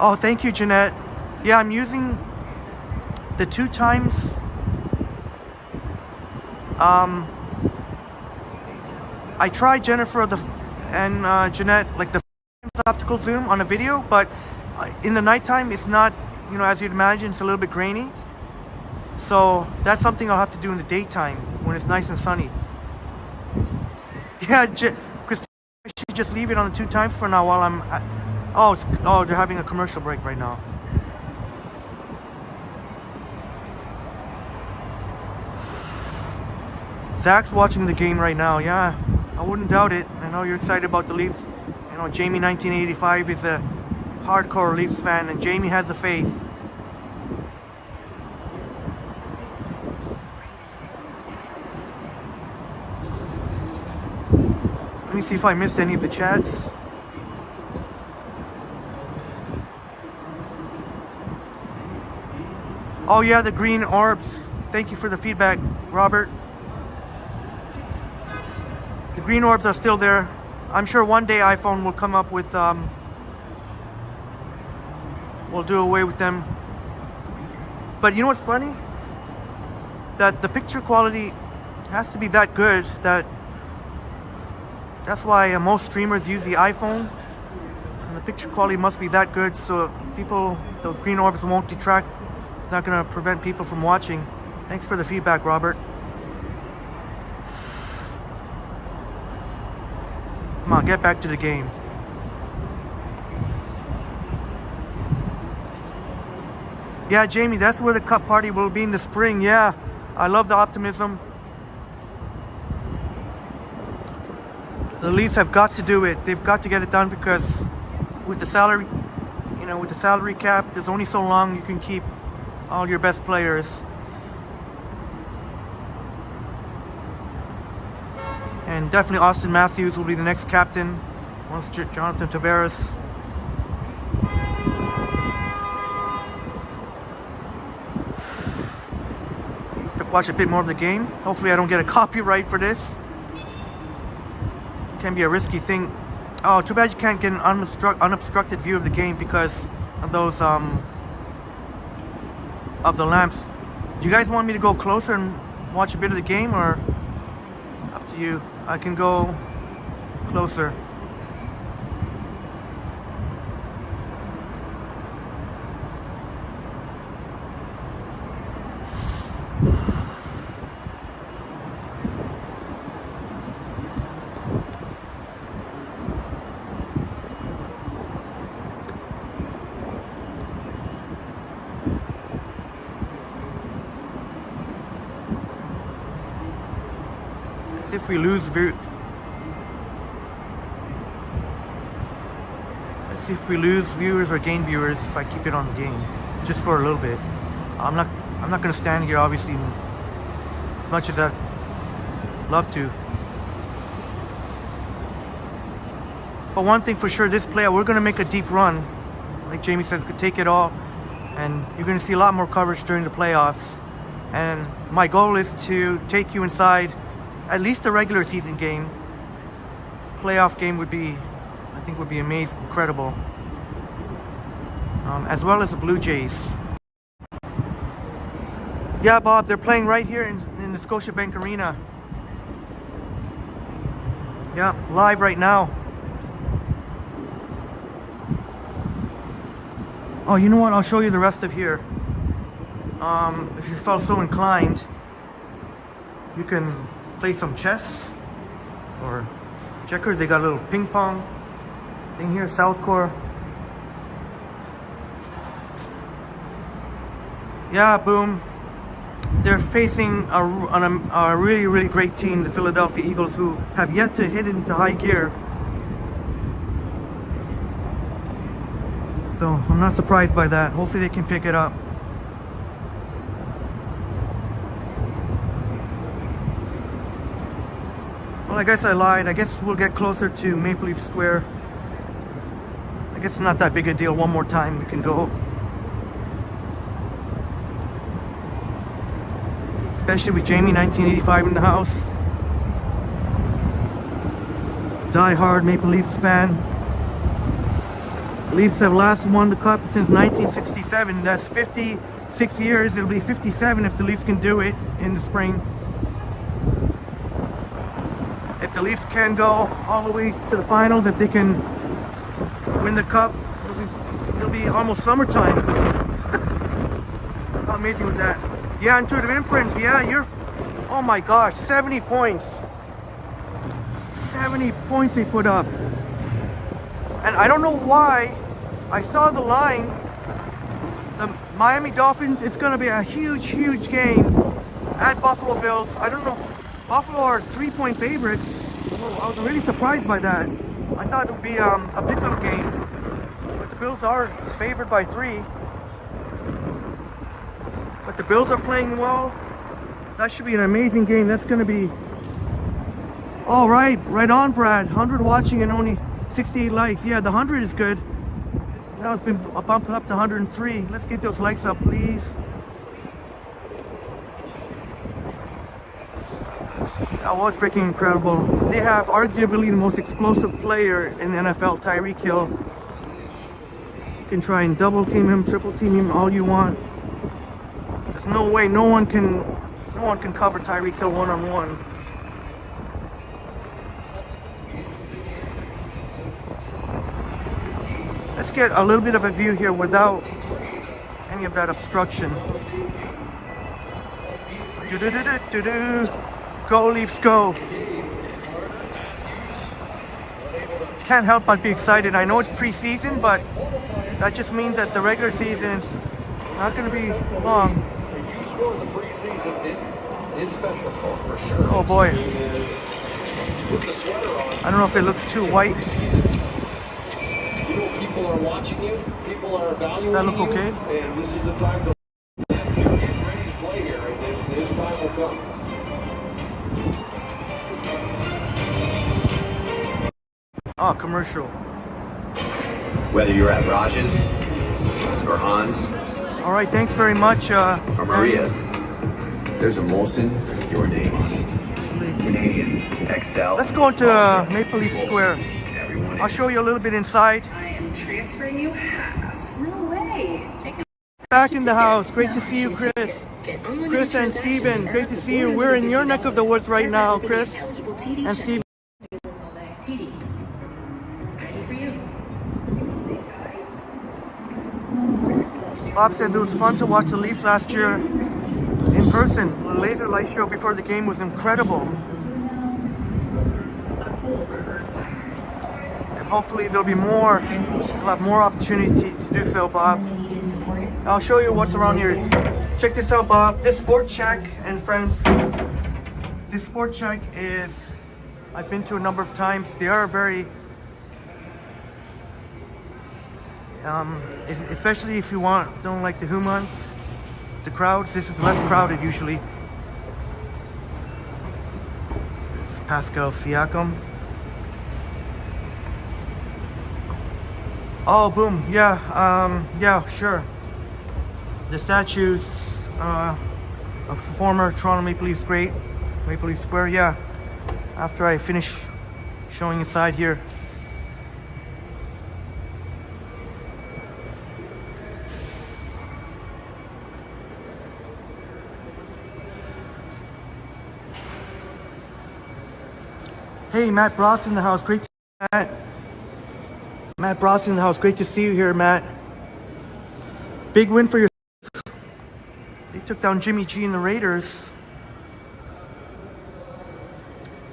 Oh, thank you, Jeanette. Yeah, I'm using the 2 times. I tried Jennifer and Jeanette, like the optical zoom on a video, but in the nighttime it's not, you know, as you'd imagine, it's a little bit grainy. So that's something I'll have to do in the daytime when it's nice and sunny. Yeah, Christine, I should just leave it on the 2 times for now while I'm oh, they're having a commercial break right now. Zach's watching the game right now. Yeah, I wouldn't doubt it. I know you're excited about the Leafs. You know, Jamie 1985 is a hardcore Leafs fan, and Jamie has the faith. Let me see if I missed any of the chats. Oh yeah, the green orbs. Thank you for the feedback, Robert. The green orbs are still there. I'm sure one day iPhone will come up with, we'll do away with them. But you know what's funny? That the picture quality has to be that good that's why most streamers use the iPhone. And the picture quality must be that good so those green orbs won't detract. It's not gonna prevent people from watching. Thanks for the feedback, Robert. Come on, get back to the game. Yeah, Jamie, that's where the cup party will be in the spring. Yeah, I love the optimism. The Leafs have got to do it. They've got to get it done because with the salary, you know, with the salary cap, there's only so long you can keep all your best players. And definitely Austin Matthews will be the next captain once Jonathan Tavares. Watch a bit more of the game. Hopefully I don't get a copyright for this. Can be a risky thing. Oh, too bad you can't get an unobstructed view of the game because of those of the lamps. Do you guys want me to go closer and watch a bit of the game, or up to you? I can go closer. If we lose let's see if we lose viewers or gain viewers if I keep it on the game just for a little bit. I'm not going to stand here obviously as much as I'd love to. But one thing for sure, this play, we're going to make a deep run. Like Jamie says, could take it all, and you're going to see a lot more coverage during the playoffs. And my goal is to take you inside at least a regular season game. Playoff game would be, I think, would be amazing, incredible. As well as the Blue Jays. Yeah, Bob, they're playing right here in the Scotiabank Arena. Yeah, live right now. Oh, you know what? I'll show you the rest of here. If you felt so inclined, you can play some chess or checkers. They got a little ping pong thing here, South Core. Yeah, boom. They're facing a really, really great team, the Philadelphia Eagles, who have yet to hit into high gear. So I'm not surprised by that. Hopefully they can pick it up. Well, I guess I lied. I guess we'll get closer to Maple Leaf Square. I guess it's not that big a deal. One more time we can go. Especially with Jamie 1985 in the house. Die-hard Maple Leafs fan. Leafs have last won the cup since 1967. That's 56 years. It'll be 57 if the Leafs can do it in the spring. If the Leafs can go all the way to the finals, if they can win the cup, it'll be almost summertime. How amazing was that? Yeah, Intuitive Imprints. Yeah, you're... Oh my gosh, 70 points. 70 points they put up. And I don't know why. I saw the line. The Miami Dolphins, it's going to be a huge, huge game at Buffalo Bills. I don't know. Buffalo are 3-point favorites. Well, I was really surprised by that. I thought it would be a pick-up game. But the Bills are favored by 3. But the Bills are playing well. That should be an amazing game. That's going to be... All right. Right on, Brad. 100 watching and only 68 likes. Yeah, the 100 is good. Now it's been bumped up to 103. Let's get those likes up, please. That was freaking incredible. They have arguably the most explosive player in the NFL, Tyreek Hill. You can try and double team him, triple team him, all you want. There's no way no one can cover Tyreek Hill one-on-one. Let's get a little bit of a view here without any of that obstruction. Go Leafs, go! Can't help but be excited. I know it's preseason, but that just means that the regular season is not going to be long. You scored the preseason in special call for sure. Oh boy. Put the sweater on. I don't know if it looks too white. You know, people are watching you. People are evaluating Does that look you, okay? and this is the time to get ready to play here, and this time will come. Oh, commercial. Whether you're at Raj's or Hans All right, thanks very much. or Maria's, there's a Molson with your name on it. Canadian, XL. Let's go into Maple Leaf Square. Everyone I'll show you a little bit inside. I am transferring you half. No way. Take it. Back in the house. Great to see you, Chris. Chris and Steven, great to see you. We're in your neck of the woods right now, Chris and Steven. TD. Ready for you. Bob says it was fun to watch the Leafs last year in person. The laser light show before the game was incredible. And hopefully there'll be more. We'll have more opportunity to do so, Bob. I'll show you what's around here. Check this out, Bob. This Sport Check and friends. This Sport Check is, I've been to a number of times. They are very, especially if you don't like the humans, the crowds. This is less crowded usually. It's Pascal Siakam. Oh, boom. Yeah, sure. The statues of former Toronto Maple Leafs great, Maple Leaf Square. Yeah. After I finish showing inside here. Hey, Hey, Matt Bross in the house. Great to see you, Matt. Matt Bross in the house. Great to see you here, Matt. Big win for your... They took down Jimmy G and the Raiders.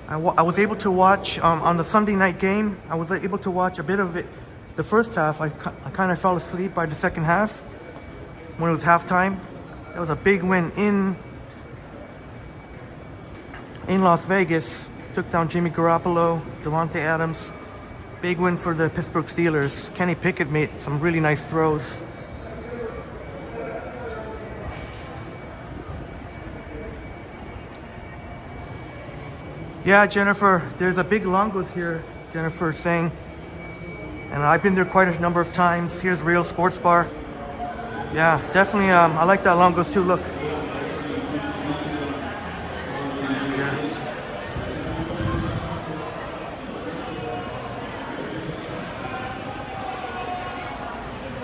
I was able to watch on the Sunday night game. I was able to watch a bit of it. The first half, I kind of fell asleep by the second half when it was halftime. That was a big win in Las Vegas. Took down Jimmy Garoppolo, Devontae Adams. Big win for the Pittsburgh Steelers. Kenny Pickett made some really nice throws. Yeah, Jennifer, there's a big Longo's here, Jennifer saying. And I've been there quite a number of times. Here's Real Sports Bar. Yeah, definitely, I like that Longo's too, look.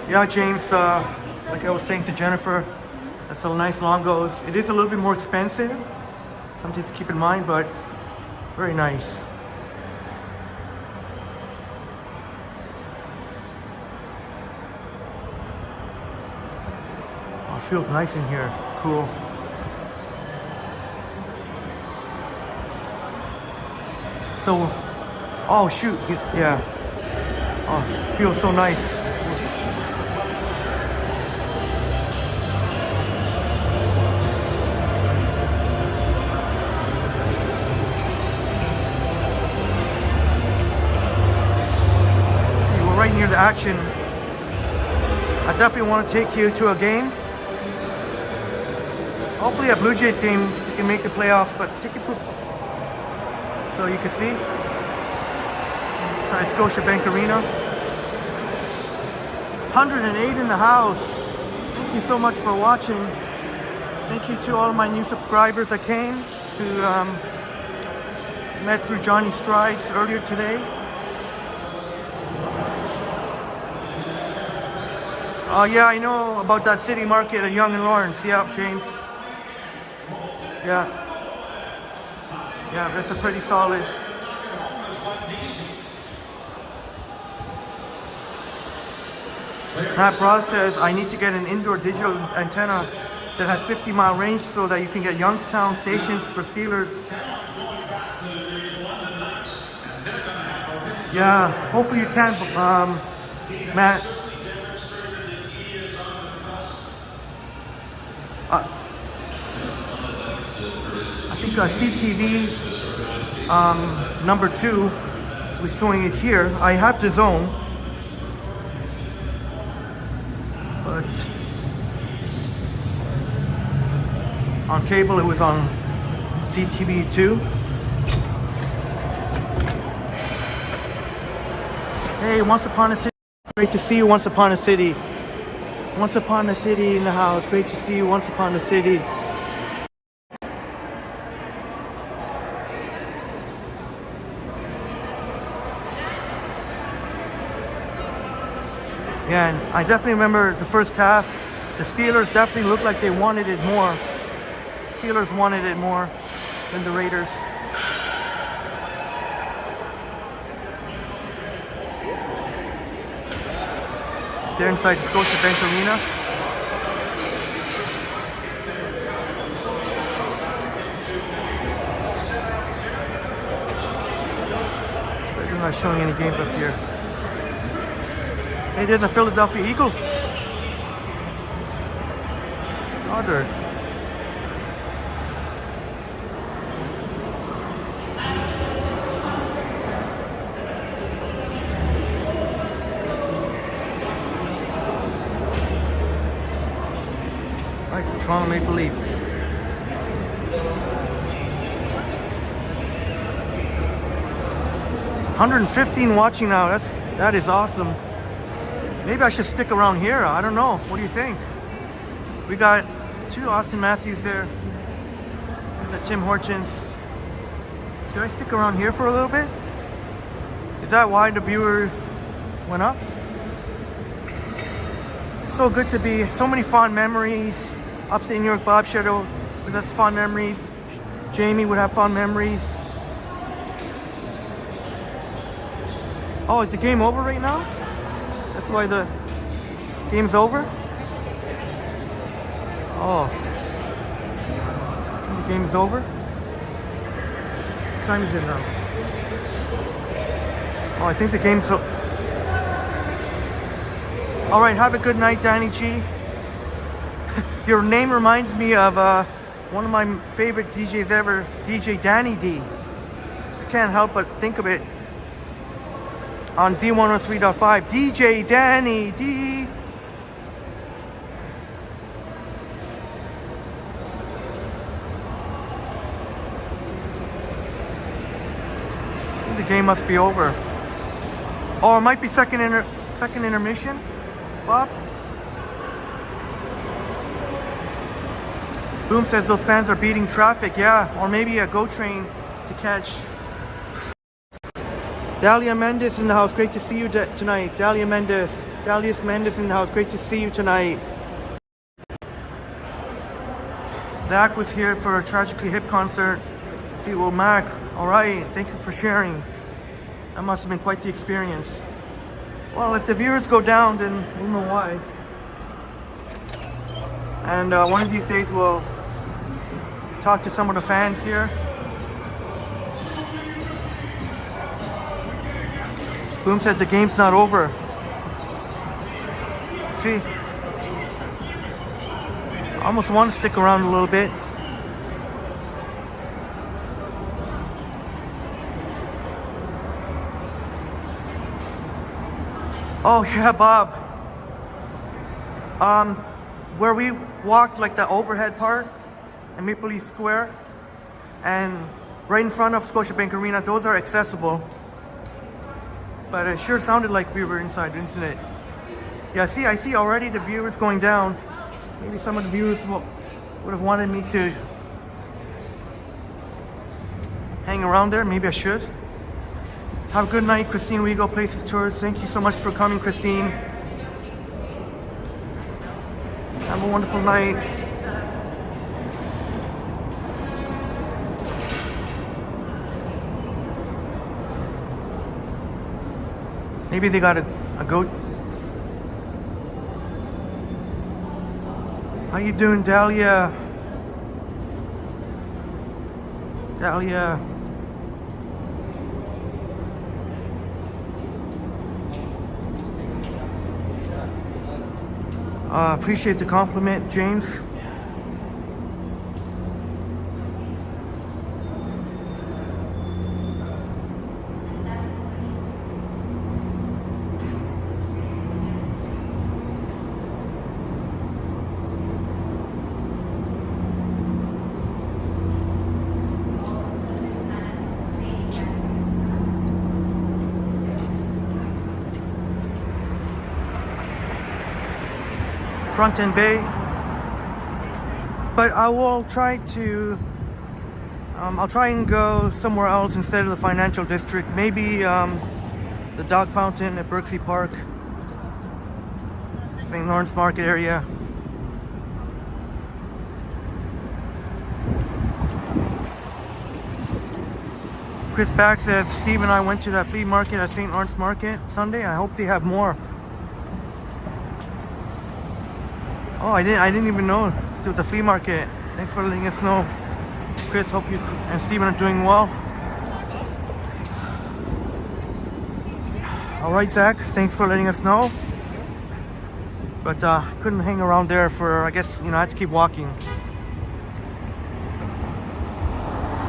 Yeah, James, like I was saying to Jennifer, that's a nice Longo's. It is a little bit more expensive, something to keep in mind, but very nice. Oh, it feels nice in here. Cool. So, oh shoot, yeah. Oh, it feels so nice. Right near the action. I definitely want to take you to a game. Hopefully a Blue Jays game you can make the playoffs, but tickets will... So you can see inside Scotiabank Arena. 108 in the house. Thank you so much for watching. Thank you to all of my new subscribers that came, who met through Johnny Strides earlier today. Oh yeah, I know about that city market at Yonge and Lawrence. Yeah, James. Yeah. Yeah, that's a pretty solid. Matt Bross says, I need to get an indoor digital antenna that has 50-mile range so that you can get Youngstown stations for Steelers. Yeah, hopefully you can, Matt. I think CTV number 2 was showing it here. I have the zone, but on cable it was on CTV 2. Hey, Once Upon a City. Great to see you, Once Upon a City. Once Upon a City in the house. Great to see you, Once Upon a City. Yeah, and I definitely remember the first half. The Steelers definitely looked like they wanted it more. Steelers wanted it more than the Raiders. They're inside the Scotiabank Arena. But they're not showing any games up here. Hey, there's a Philadelphia Eagles. Other. Like the Toronto Maple Leafs. $115 watching now. That is awesome. Maybe I should stick around here. I don't know. What do you think? We got 2 Austin Matthews there. There's a Tim Hortons. Should I stick around here for a little bit? Is that why the viewer went up? It's so good to be. So many fond memories. Upstate New York, Bob Shadow. That's fond memories. Jamie would have fond memories. Oh, is the game over right now? That's why the game's over? Oh. The game's over? What time is it now? Oh, I think the game's Alright, have a good night, Danny G. Your name reminds me of one of my favorite DJs ever, DJ Danny D. I can't help but think of it on Z103.5. DJ Danny D. I think the game must be over. Or it might be second intermission, Bob. Boom says those fans are beating traffic, yeah. Or maybe a GO train to catch. Dalia Mendes in the house, great to see you tonight. Dalia Mendes in the house, great to see you tonight. Zach was here for a Tragically Hip concert. Fleetwood Mac, alright, thank you for sharing. That must have been quite the experience. Well, if the viewers go down, then we'll know why. And one of these days we'll talk to some of the fans here. Boom said the game's not over. See, I almost want to stick around a little bit. Oh yeah, Bob. Where we walked, like the overhead part in Maple Leaf Square, and right in front of Scotiabank Arena, those are accessible. But it sure sounded like we were inside, didn't it? Yeah, see, I see already the viewers going down. Maybe some of the viewers would have wanted me to hang around there. Maybe I should. Have a good night, Christine Wego Places Tours. Thank you so much for coming, Christine. Have a wonderful night. Maybe they got a goat. How you doing, Dahlia? Dahlia. Appreciate the compliment, James. Front and Bay, but I will try to I'll try and go somewhere else instead of the financial district. Maybe the dog fountain at Berksey Park, St. Lawrence Market area. Chris Back says Steve and I went to that flea market at St. Lawrence Market Sunday. I hope they have more. Oh, I didn't even know there was a flea market. Thanks for letting us know. Chris, hope you and Steven are doing well. Alright, Zach, thanks for letting us know. But couldn't hang around there for, I guess, I had to keep walking.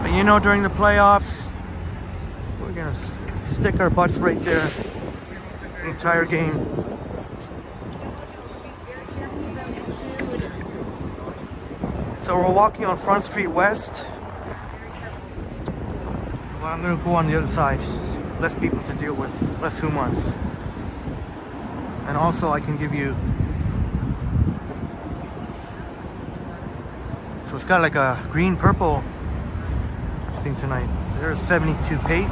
But during the playoffs, we're gonna stick our butts right there the entire game. So we're walking on Front Street West. Well, I'm gonna go on the other side. Less people to deal with, less humans. And also I can give you, so it's got like a green purple thing tonight. There's 72 Pate.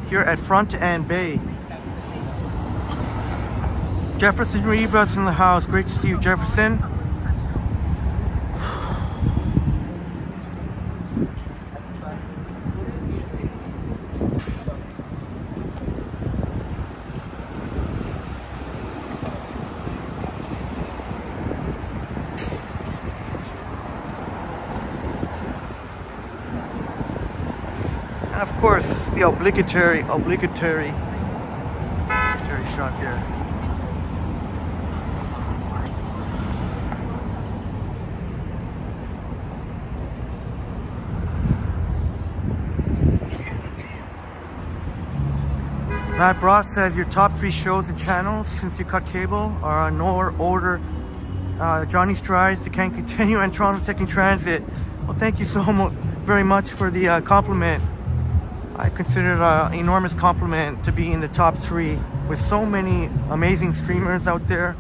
Here at Front and Bay. Jefferson Rivas in the house. Great to see you, Jefferson. Of course, the obligatory shot there. Matt Ross says your top 3 shows and channels since you cut cable are No Order, Johnny Strides, The Can't Continue, and Toronto Taking Transit. Well, thank you so very much for the compliment. I consider it an enormous compliment to be in the top 3 with so many amazing streamers out there.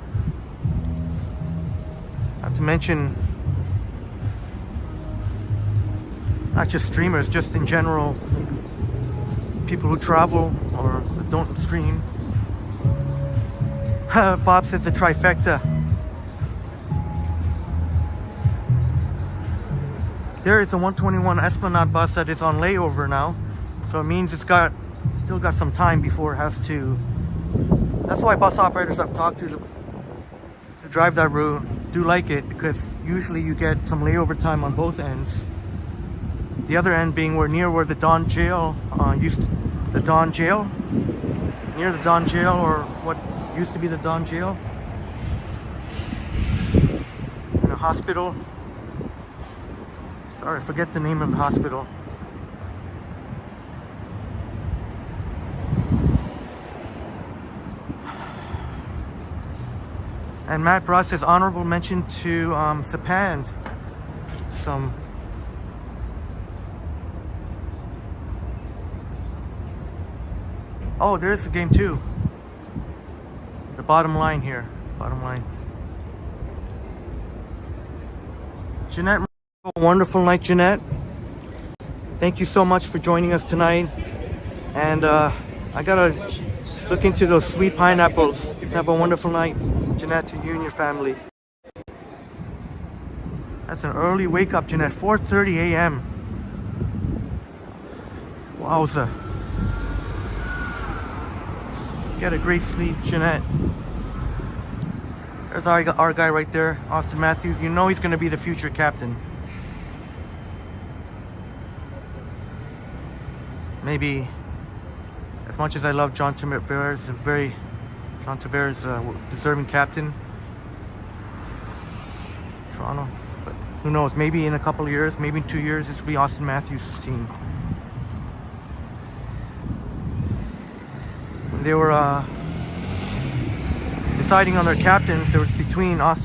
Not to mention, not just streamers, just in general, people who travel or don't stream. Bob says the trifecta. There is a 121 Esplanade bus that is on layover now, so it means it's still got some time before it has to. That's why bus operators I've talked to drive that route do like it, because usually you get some layover time on both ends. The other end being near where the Don Jail the Don Jail, near the Don Jail, or what used to be the Don Jail, in a hospital. Sorry, I forget the name of the hospital. And Matt Ross says honorable mention to Sapand. Oh, there's the game too. The bottom line here. Bottom line. Jeanette, a wonderful night, Jeanette. Thank you so much for joining us tonight. And I gotta look into those sweet pineapples. Have a wonderful night, Jeanette, to you and your family. That's an early wake up, Jeanette. 4:30 a.m. Wowza. Get a great sleep, Jeanette. There's our guy right there, Austin Matthews. You know he's going to be the future captain. Maybe, as much as I love John Tavares, John Tavares, deserving captain. Toronto, but who knows? Maybe in a couple of years, maybe in 2 years, this will be Austin Matthews' team. They were deciding on their captains. There was between John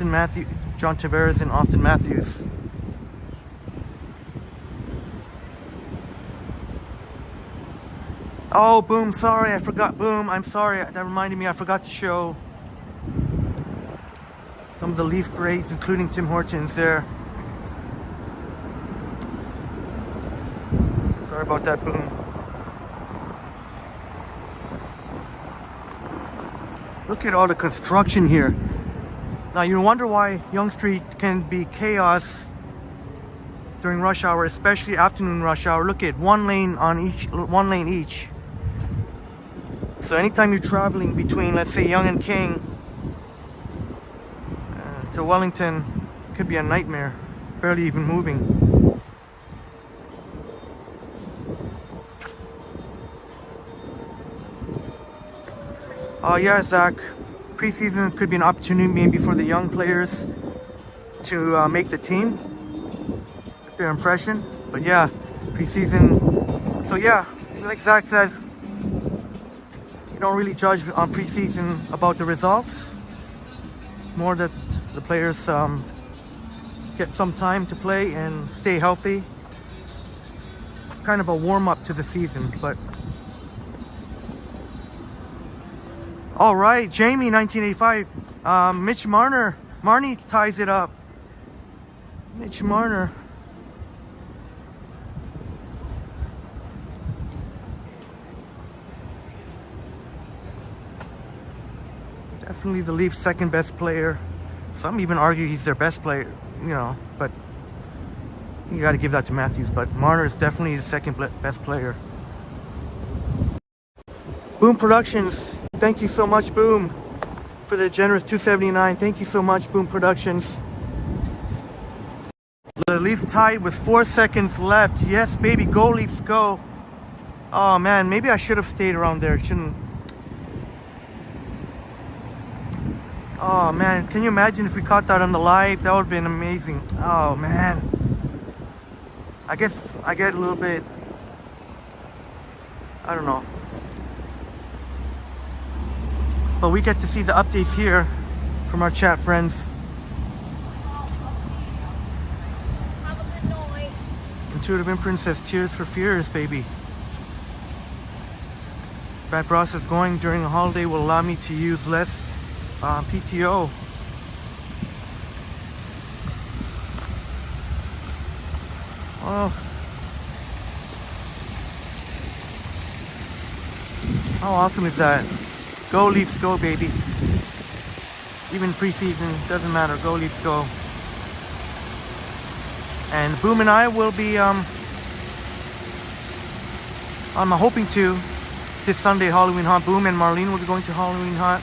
Tavares and Austin Matthews. Oh, Boom, sorry, I forgot. Boom, I'm sorry. That reminded me, I forgot to show some of the Leaf greats, including Tim Hortons there. Sorry about that, Boom. Look at all the construction here. Now you wonder why Yonge Street can be chaos during rush hour, especially afternoon rush hour. Look at one lane each. So anytime you're traveling between, let's say, Yonge and King to Wellington, it could be a nightmare, barely even moving. Yeah, Zach, preseason could be an opportunity maybe for the young players to make the team, their impression. But yeah, preseason. So yeah, like Zach says, you don't really judge on preseason about the results. It's more that the players get some time to play and stay healthy. Kind of a warm-up to the season, but. All right, Jamie, 1985. Mitch Marnie ties it up. Mitch Marner. Definitely the Leafs' second best player. Some even argue he's their best player, you know, but you got to give that to Matthews. But Marner is definitely the second best player. Boom Productions, thank you so much, Boom, for the generous $2.79. Thank you so much, Boom Productions. The Leafs tied with 4 seconds left. Yes, baby, go Leafs, go. Oh man, maybe I should have stayed around there. Shouldn't. Oh man, can you imagine if we caught that on the live? That would have been amazing. Oh man. I guess I get a little bit, I don't know. But we get to see the updates here from our chat friends. Have a good night. Intuitive Imprint says Tears for Fears, baby. Bad process going during a holiday will allow me to use less PTO. Oh, how awesome is that? Go Leafs, go, baby. Even preseason, doesn't matter. Go Leafs, go. And Boom and I will be, I'm hoping to, this Sunday, Halloween Haunt. Boom and Marlene will be going to Halloween Haunt.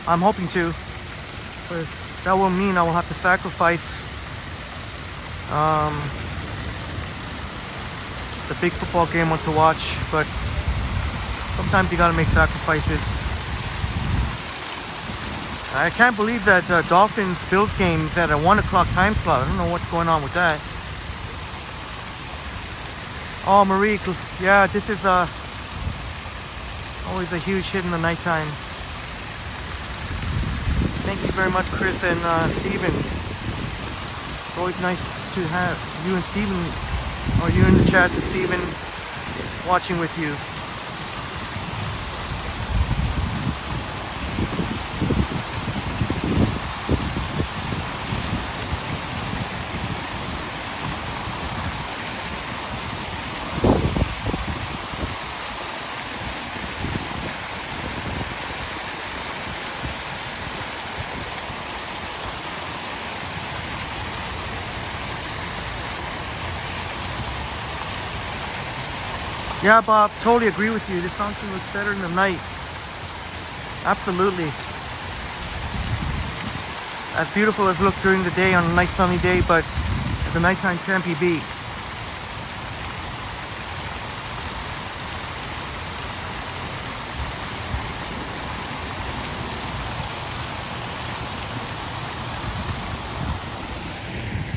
I'm hoping to, but that will mean I will have to sacrifice the big football game one to watch, but sometimes you gotta make sacrifices. I can't believe that Dolphins-Bills game is at a 1 o'clock time slot. I don't know what's going on with that. Oh, Marie, yeah, this is always a huge hit in the nighttime. Thank you very much, Chris and Steven. It's always nice to have you and Steven, or you in the chat to Steven, watching with you. Yeah, Bob, totally agree with you. This fountain looks better in the night. Absolutely. As beautiful as it looks during the day on a nice sunny day, but the nighttime can't be beat.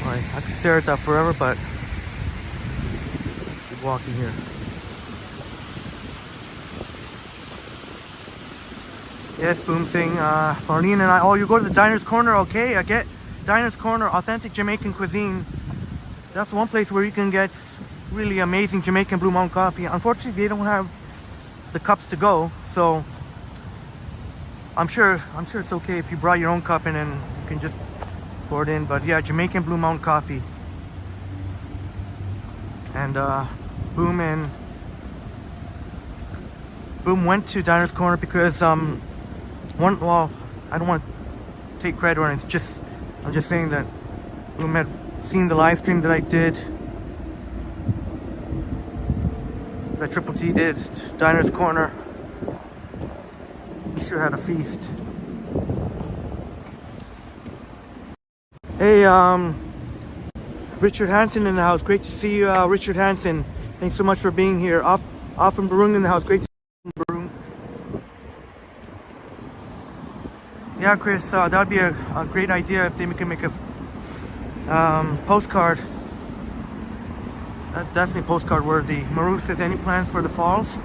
Alright, I could stare at that forever, but keep walking here. Yes, Boom Sing. Marlene and I. Oh, you go to the Diner's Corner. Okay, I get Diner's Corner, authentic Jamaican cuisine. That's one place where you can get really amazing Jamaican Blue Mountain coffee. Unfortunately, they don't have the cups to go, so I'm sure it's okay if you brought your own cup in and you can just pour it in. But yeah, Jamaican Blue Mountain coffee. And Boom went to Diner's Corner because well, I don't want to take credit or anything. I'm just saying that Boom had seen the live stream that I did, that Triple T did, Diner's Corner. He sure had a feast. Hey, Richard Hansen in the house. Great to see you, Richard Hansen. Thanks so much for being here. Off from Barung in the house. Great to see you, Barung. Yeah, Chris, that would be a great idea if they can make a postcard. That's definitely postcard worthy. Maru says, any plans for the falls?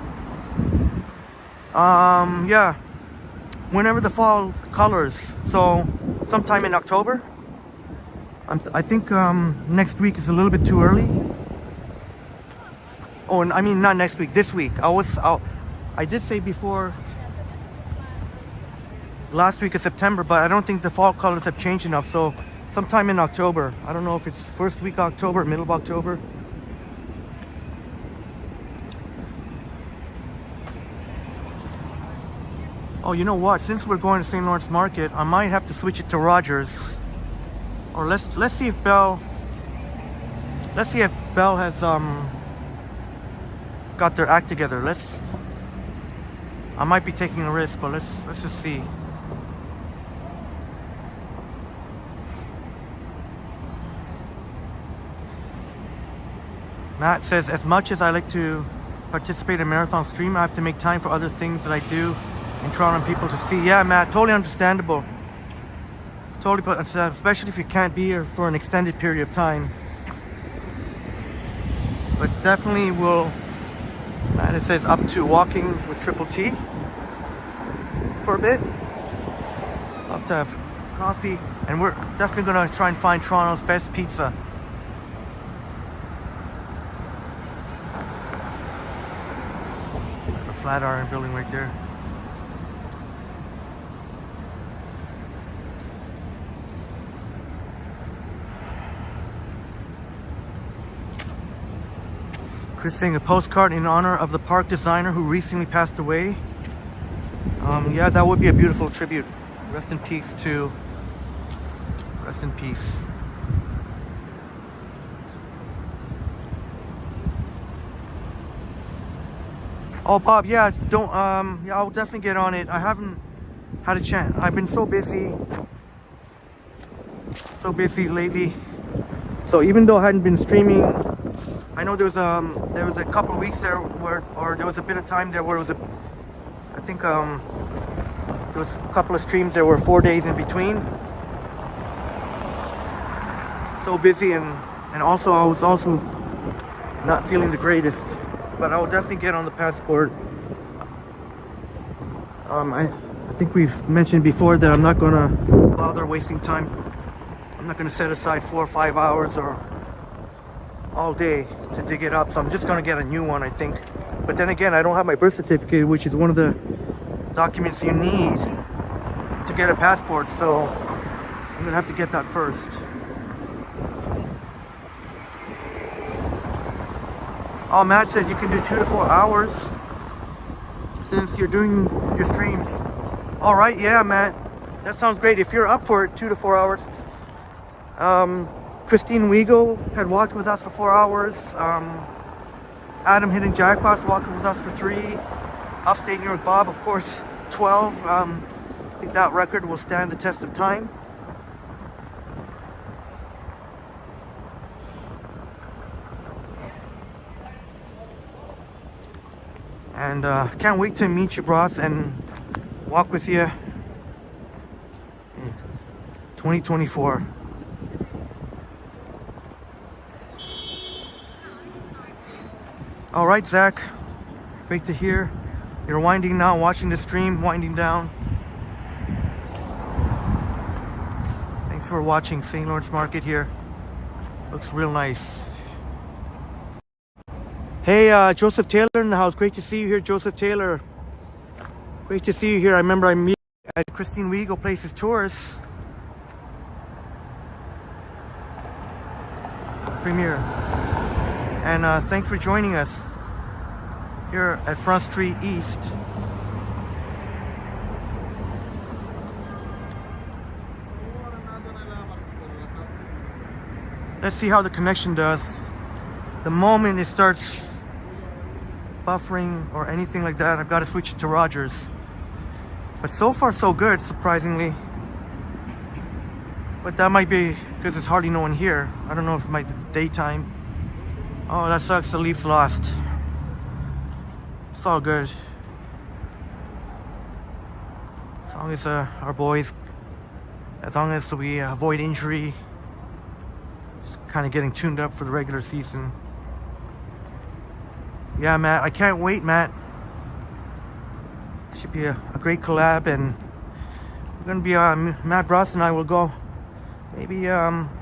Yeah, whenever the fall colors. So sometime in October. I think next week is a little bit too early. Oh, I mean not next week. This week. I did say before. Last week of September, but I don't think the fall colors have changed enough, so sometime in October. I don't know if it's first week of October, middle of October. Oh, you know what? Since we're going to St. Lawrence Market, I might have to switch it to Rogers. Or let's see if Bell has got their act together. I might be taking a risk, but let's just see. Matt says, as much as I like to participate in marathon stream. I have to make time for other things that I do in Toronto and people to see. Yeah, Matt, totally understandable. Totally understandable, especially if you can't be here for an extended period of time. But definitely will, and it says up to walking with Triple T for a bit. I'll have to have coffee, and we're definitely gonna try and find Toronto's best pizza. The Flatiron building right there. Chris saying a postcard in honor of the park designer who recently passed away. Yeah, that would be a beautiful tribute. Rest in peace to. Rest in peace. Oh, Bob, yeah, don't. Yeah, I'll definitely get on it. I haven't had a chance. I've been so busy lately. So even though I hadn't been streaming. I know there was a couple of weeks there where, or there was a bit of time there where it was I think there was a couple of streams. There were 4 days in between. So busy, and also I was also not feeling the greatest, but I will definitely get on the passport. I think we've mentioned before that I'm not gonna bother wasting time. I'm not gonna set aside 4 or 5 hours or all day to dig it up, so I'm just gonna get a new one, I think. But then again, I don't have my birth certificate, which is one of the documents you need to get a passport, so I'm gonna have to get that first. Oh, Matt says you can do 2 to 4 hours since you're doing your streams. All right, yeah, Matt, that sounds great. If you're up for it, 2 to 4 hours. Christine Wiegel had walked with us for 4 hours. Adam Hidden Jackpots walked with us for 3. Upstate New York Bob, of course, 12. I think that record will stand the test of time. And can't wait to meet you, Broth, and walk with you in 2024. All right, Zach, great to hear. You're winding now, watching the stream, winding down. Thanks for watching St. Lawrence Market here. Looks real nice. Hey, Joseph Taylor in the house. Great to see you here, Joseph Taylor. Great to see you here. I remember I met at Christine Wiegel Places Tours premiere. And thanks for joining us here at Front Street East. Let's see how the connection does. The moment it starts buffering or anything like that, I've got to switch it to Rogers. But so far so good, surprisingly. But that might be because there's hardly no one here. I don't know if it might be daytime. Oh, that sucks. The Leafs lost. It's all good. As long as our boys, as long as we avoid injury, just kind of getting tuned up for the regular season. Yeah, Matt, I can't wait, Matt. Should be a great collab, and we're gonna be Matt Bross and I will go maybe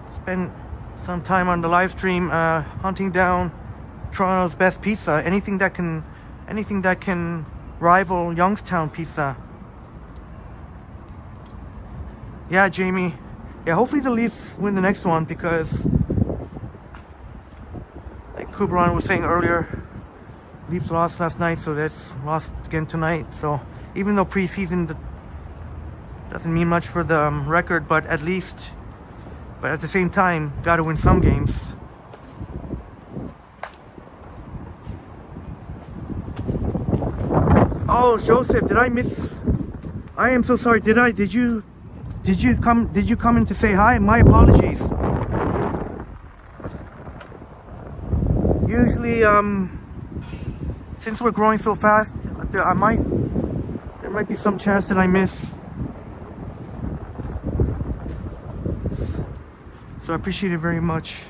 spend some time on the live stream hunting down Toronto's best pizza. Anything that can rival Youngstown pizza. Yeah, Jamie. Yeah, hopefully the Leafs win the next one, because like Kubran was saying earlier, Leafs lost last night, so that's lost again tonight. So even though preseason doesn't mean much for the record, but at the same time, got to win some games. Oh, Joseph, did I miss? I am so sorry. Did you come in to say hi? My apologies. Usually since we're growing so fast, there might be some chance that I miss. So I appreciate it very much.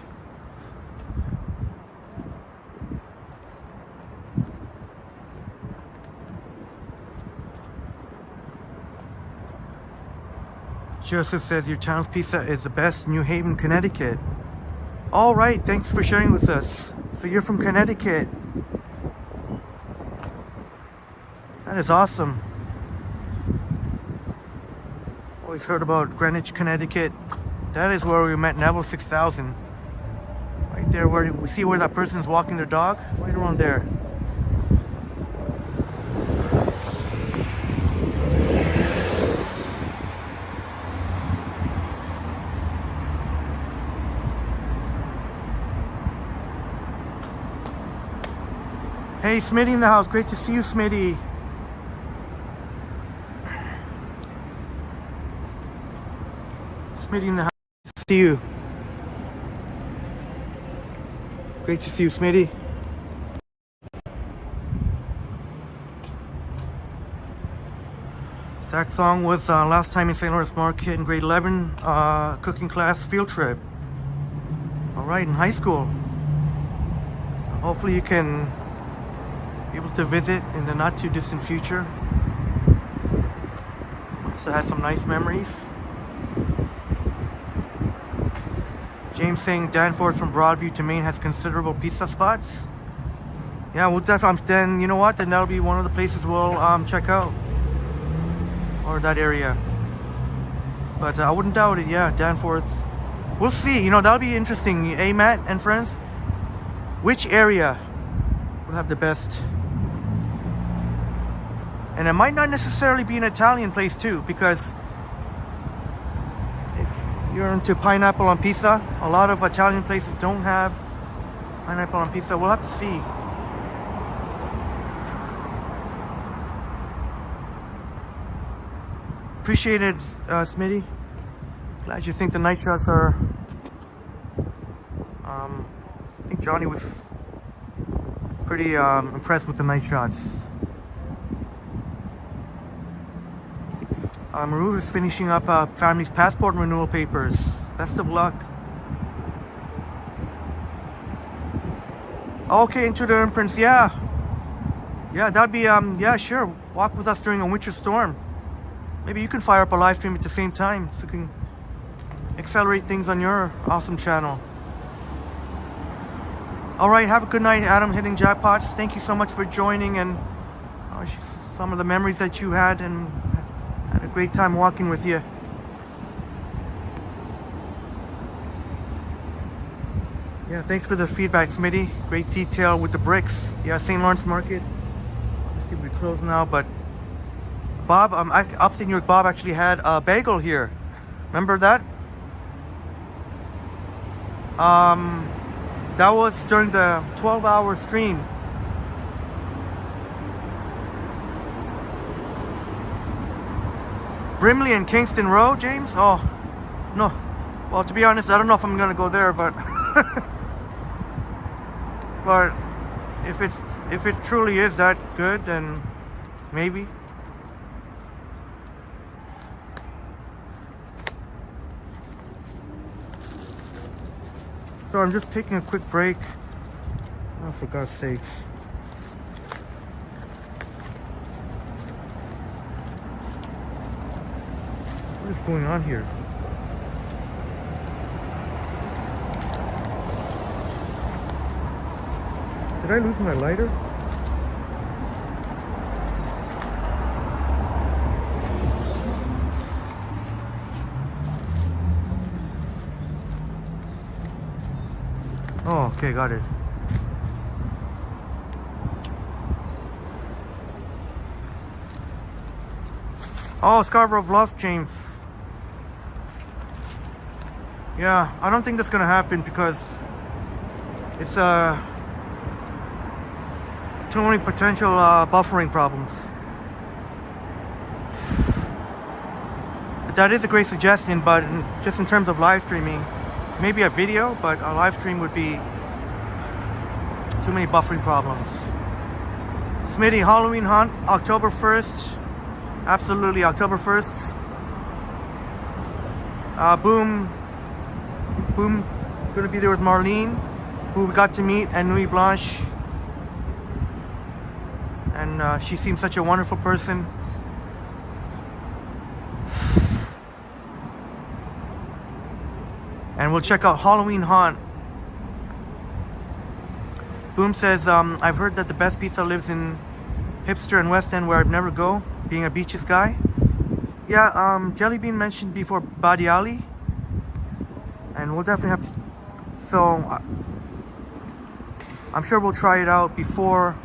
Joseph says your town's pizza is the best. New Haven, Connecticut. All right, thanks for sharing with us. So you're from Connecticut. That is awesome. Always heard about Greenwich, Connecticut. That is where we met Neville 6000. Right there where we see where that person's walking their dog. Right around there. Hey, Smitty in the house. Great to see you, Smitty. Smitty in the house. Great to see you. Great to see you, Smitty. Zach Thong was last time in St. Lawrence Market in grade 11 cooking class field trip. All right, in high school. Hopefully you can be able to visit in the not too distant future. Must have had some nice memories. James saying Danforth from Broadview to Maine has considerable pizza spots. Yeah, we'll definitely, then you know what, then that'll be one of the places we'll check out, or that area. But I wouldn't doubt it. Yeah, Danforth, we'll see. You know, that'll be interesting. Hey, Matt and friends, which area will have the best? And it might not necessarily be an Italian place too, because if you're into pineapple on pizza, a lot of Italian places don't have pineapple on pizza. We'll have to see. Appreciate it, Smitty. Glad you think the night shots are. I think Johnny was pretty impressed with the night shots. Maru is finishing up family's passport renewal papers. Best of luck. Okay, into the imprints. Yeah, that'd be yeah, sure. Walk with us during a winter storm. Maybe you can fire up a live stream at the same time, so you can accelerate things on your awesome channel. All right, have a good night, Adam hitting jackpots. Thank you so much for joining, and some of the memories that you had, and had a great time walking with you. Yeah, thanks for the feedback, Smitty. Great detail with the bricks. Yeah, St. Lawrence Market. Obviously we're closed now, but Bob, upstate New York, Bob actually had a bagel here. Remember that? That was during the 12-hour stream. Brimley and Kingston Road, James? Oh, no. Well, to be honest, I don't know if I'm gonna go there, but but if it truly is that good, then maybe. So I'm just taking a quick break. Oh, for God's sakes. What is going on here? Did I lose my lighter? Oh, okay, got it. Oh, Scarborough Bluff, James. Yeah, I don't think that's gonna happen because it's too many potential buffering problems. But that is a great suggestion, but just in terms of live streaming, maybe a video, but a live stream would be too many buffering problems. Smitty, Halloween hunt, October 1st. Absolutely, October 1st. Boom, gonna be there with Marlene, who we got to meet, and Nuit Blanche. And she seems such a wonderful person. And we'll check out Halloween Haunt. Boom says, I've heard that the best pizza lives in Hipster and West End, where I'd never go, being a beaches guy. Yeah, Jellybean mentioned before Badi Ali. And we'll definitely have to... So, I'm sure we'll try it out before...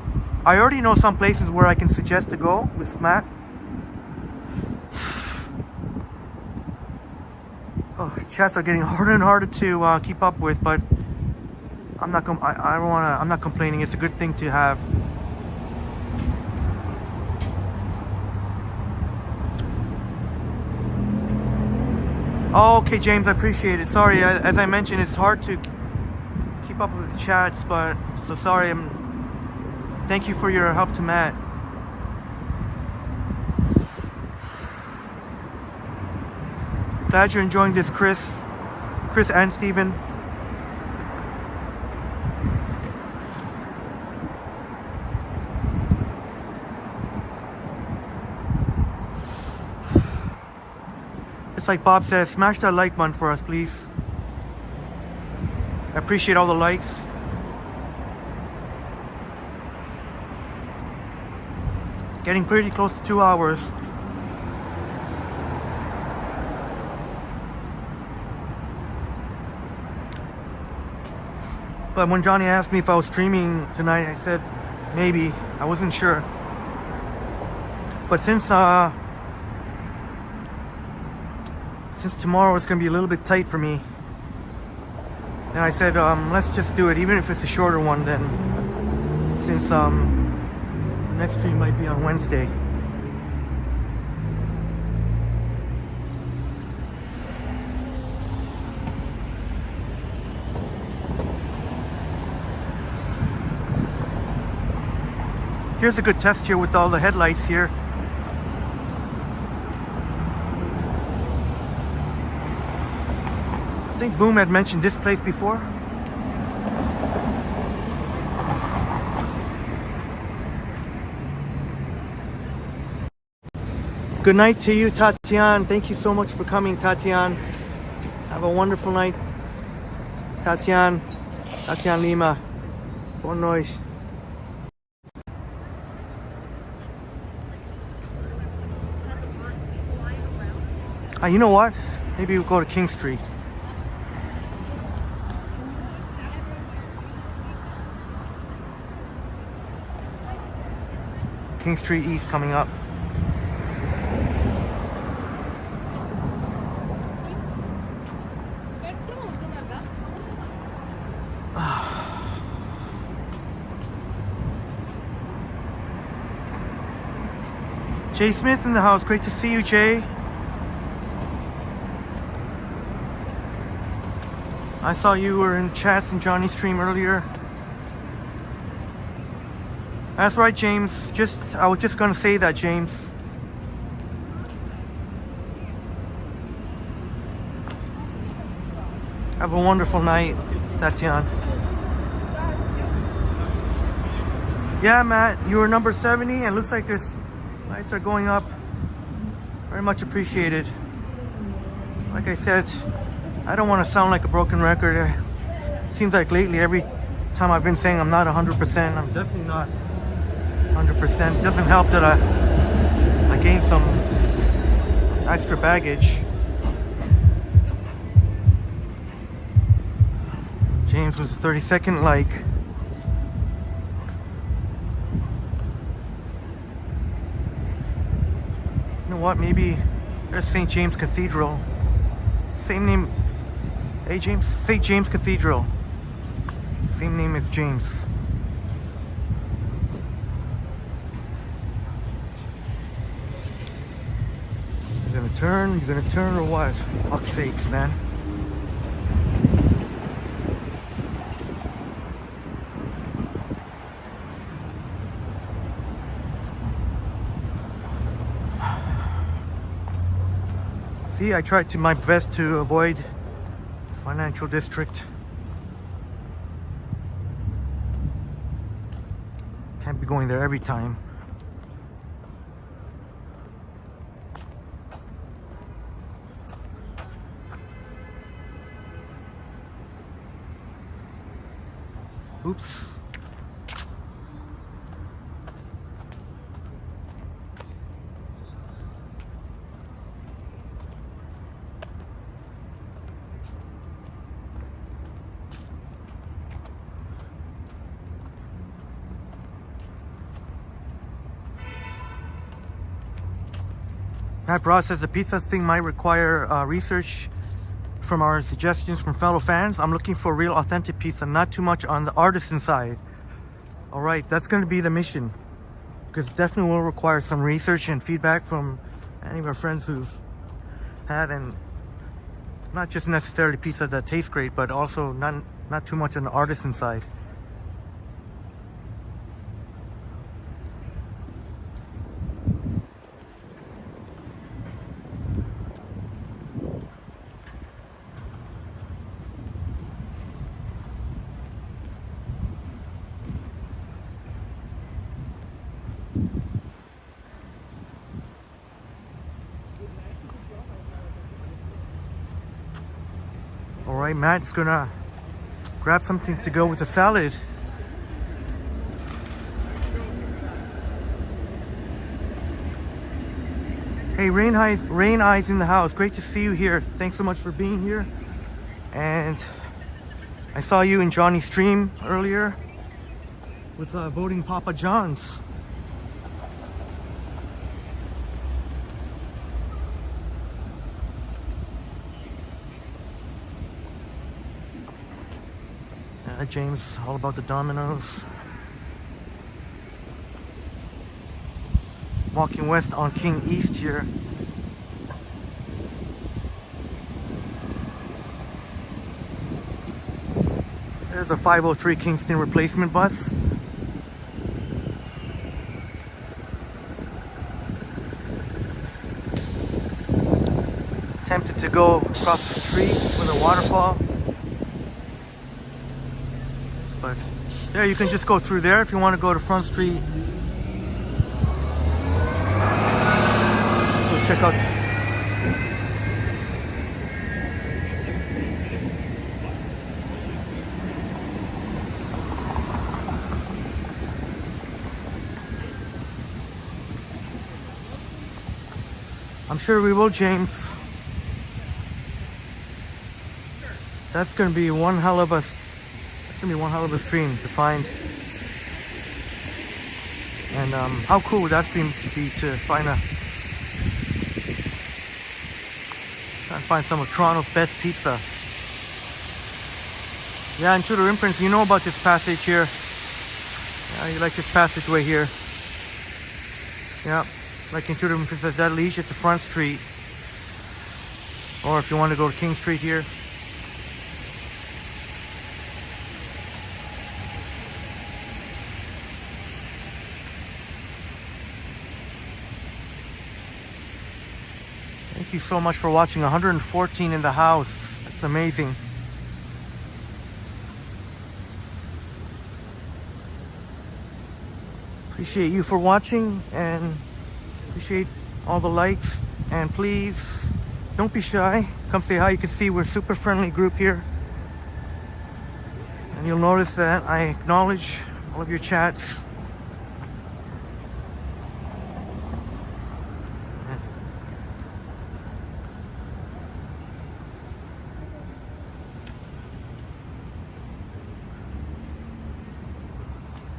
I already know some places where I can suggest to go with Matt. Oh, chats are getting harder and harder to keep up with, but I'm not. I don't want to. I'm not complaining. It's a good thing to have. Oh, okay, James, I appreciate it. Sorry, as I mentioned, it's hard to keep up with the chats, but so sorry. Thank you for your help to Matt. Glad you're enjoying this, Chris and Steven. It's like Bob says, smash that like button for us, please. I appreciate all the likes. Getting pretty close to 2 hours. But when Johnny asked me if I was streaming tonight, I said maybe. I wasn't sure. But since tomorrow is going to be a little bit tight for me, then I said let's just do it, even if it's a shorter one. Then since next stream might be on Wednesday. Here's a good test here with all the headlights here. I think Boom had mentioned this place before. Good night to you, Tatian. Thank you so much for coming, Tatian. Have a wonderful night, Tatian. Tatian Lima. Bon noise. You know what? Maybe we'll go to King Street. King Street East coming up. Jay Smith in the house. Great to see you, Jay. I saw you were in chats in Johnny's stream earlier. That's right, James. I was just gonna say that, James. Have a wonderful night, Tatiana. Yeah, Matt, you were number 70, and looks like there's lights are going up. Very much appreciated. Like I said, I don't want to sound like a broken record. Seems like lately, every time I've been saying I'm not 100%, I'm definitely not 100%. It doesn't help that I gained some extra baggage. James was the 32nd like. You know what? Maybe there's St. James Cathedral. Same name. Hey, James. St. James Cathedral. Same name as James. You're gonna turn? You're gonna turn or what? Fuck's sakes, man. See, I tried to my best to avoid financial district. Can't be going there every time. Oops. Pat Ross says the pizza thing might require research from our suggestions from fellow fans. I'm looking for real authentic pizza, not too much on the artisan side. All right, that's going to be the mission, because it definitely will require some research and feedback from any of our friends who've had, and not just necessarily pizza that tastes great, but also not too much on the artisan side. All right, Matt's gonna grab something to go with the salad. Hey, Rain Eyes in the house. Great to see you here. Thanks so much for being here. And I saw you in Johnny's stream earlier with voting Papa John's. James, all about the Dominoes. Walking west on King East here. There's a 503 Kingston replacement bus. Tempted to go across the street with a waterfall. But there, you can just go through there if you want to go to Front Street. Go check out. I'm sure we will, James. That's gonna be one hell of a stream to find. And how cool would that stream be to find some of Toronto's best pizza. Yeah, Intruder Imprints, you know about this passage here. Yeah, you like this passageway here. Yeah, like Intruder Imprints says, that leads you to Front Street. Or if you want to go to King Street here. Thank you so much for watching. 114 in the house. That's amazing. Appreciate you for watching and appreciate all the likes. And please don't be shy. Come say hi. You can see we're a super friendly group here. And you'll notice that I acknowledge all of your chats.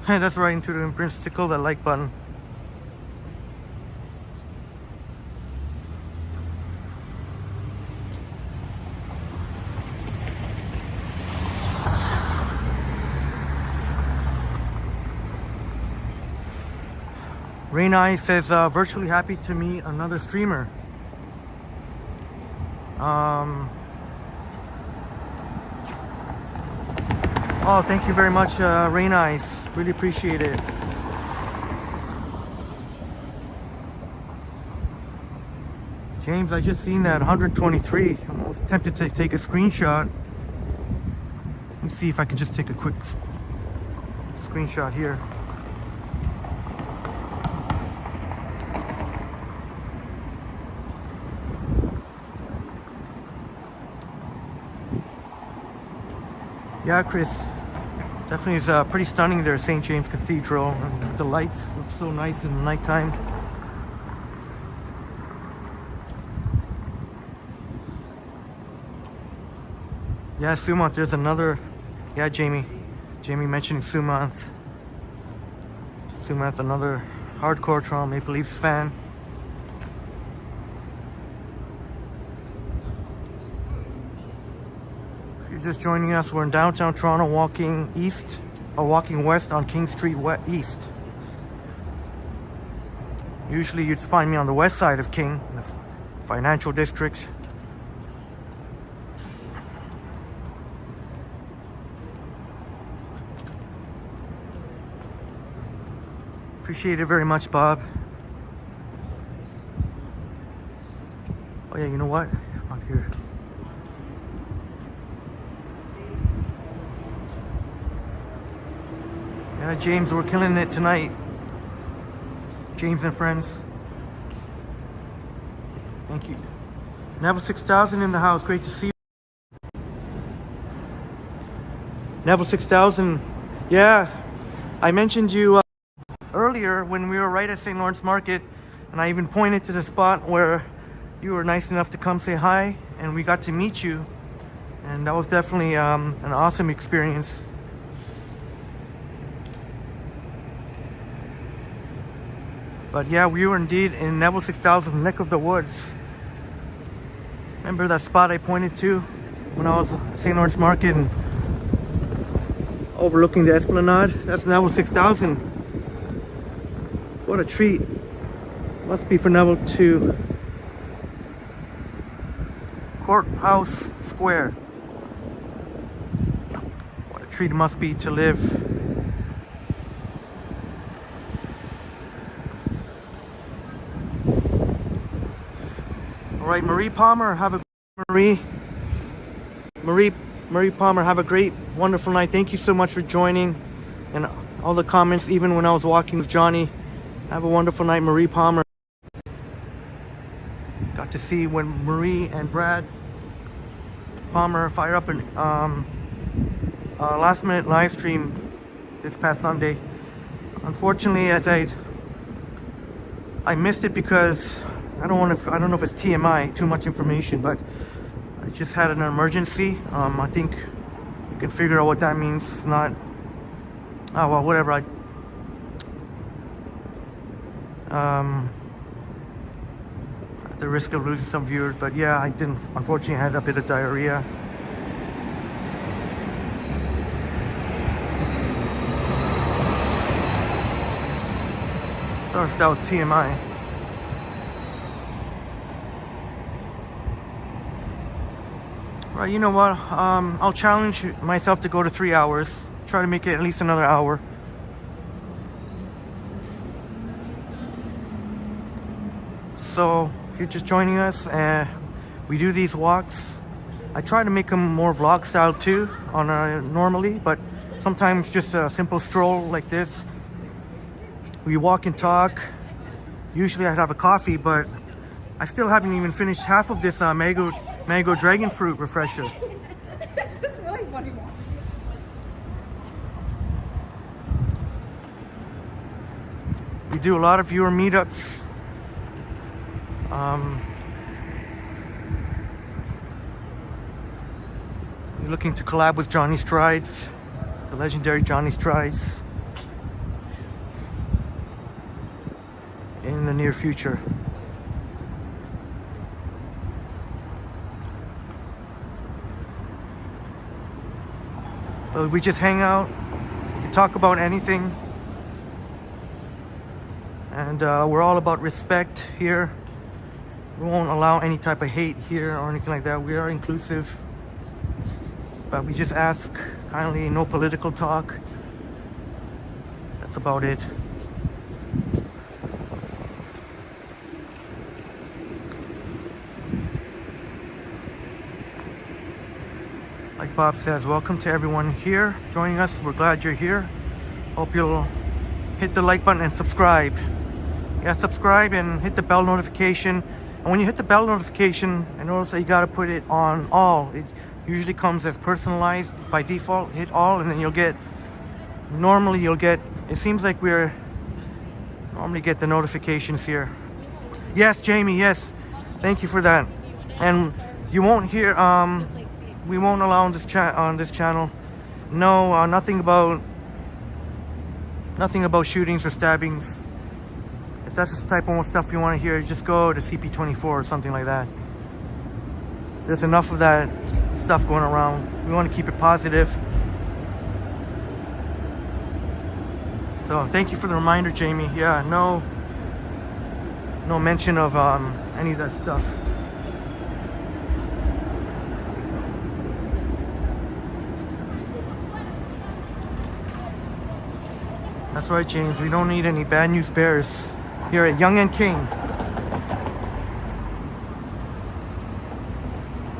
And that's right, into the Imprints, tickle that like button. Rain Eye says, virtually happy to meet another streamer. Oh, thank you very much, Rain Eyes. Really appreciate it. James, I just seen that 123. I was tempted to take a screenshot. Let me see if I can just take a quick screenshot here. Yeah, Chris, definitely is pretty stunning there, St. James Cathedral. And the lights look so nice in the nighttime. Yeah, Sumont, there's another. Yeah, Jamie mentioning Sumont. Sumont, another hardcore Toronto Maple Leafs fan. If you're just joining us, we're in downtown Toronto, walking west on King Street East. Usually you'd find me on the west side of King, the financial district. Appreciate it very much, Bob. Oh yeah, you know what? On here. Yeah, James, we're killing it tonight. James and friends. Thank you. Neville 6000 in the house. Great to see you. Neville 6000. Yeah, I mentioned you earlier when we were right at St. Lawrence Market, and I even pointed to the spot where you were nice enough to come say hi, and we got to meet you, and that was definitely an awesome experience. But yeah, we were indeed in Neville 6000's neck of the woods. Remember that spot I pointed to when I was at St. Lawrence Market and overlooking the Esplanade? That's Neville 6000. What a treat. Must be for Neville to Courthouse Square. What a treat it must be to live. All right, Marie Palmer, Marie Palmer, have a great, wonderful night. Thank you so much for joining and all the comments, even when I was walking with Johnny. Have a wonderful night, Marie Palmer. Got to see when Marie and Brad Palmer fire up an last minute live stream this past Sunday. Unfortunately, as I missed it because I don't know if it's TMI, too much information, but I just had an emergency. I think you can figure out what that means. Not, oh well, whatever. At the risk of losing some viewers, but yeah, I didn't. Unfortunately, I had a bit of diarrhea. Sorry if that was TMI. Right, you know what? I'll challenge myself to go to 3 hours. Try to make it at least another hour. So, if you're just joining us, we do these walks. I try to make them more vlog style too, normally, but sometimes just a simple stroll like this. We walk and talk. Usually I'd have a coffee, but I still haven't even finished half of this mango dragon fruit refresher. It's just really funny. We do a lot of viewer meetups. We're looking to collab with Johnny Strides, the legendary Johnny Strides, in the near future. But we just hang out, we talk about anything, and we're all about respect here. We won't allow any type of hate here or anything like that. We are inclusive, but we just ask kindly, no political talk. That's about it. Bob says, welcome to everyone here joining us. We're glad you're here. Hope you'll hit the like button and subscribe. Yeah, subscribe and hit the bell notification. And when you hit the bell notification, I notice that you got to put it on all. It usually comes as personalized by default. Hit all, and then you'll get, normally you'll get, it seems like we're normally get the notifications here. Yes, Jamie, yes. Thank you for that. And you won't hear, we won't allow on this channel, no, nothing about shootings or stabbings. If that's the type of stuff you want to hear, just go to CP24 or something like that. There's enough of that stuff going around. We want to keep it positive. So thank you for the reminder, Jamie. Yeah, no mention of any of that stuff. That's right, James. We don't need any bad news bears here at Yonge and King.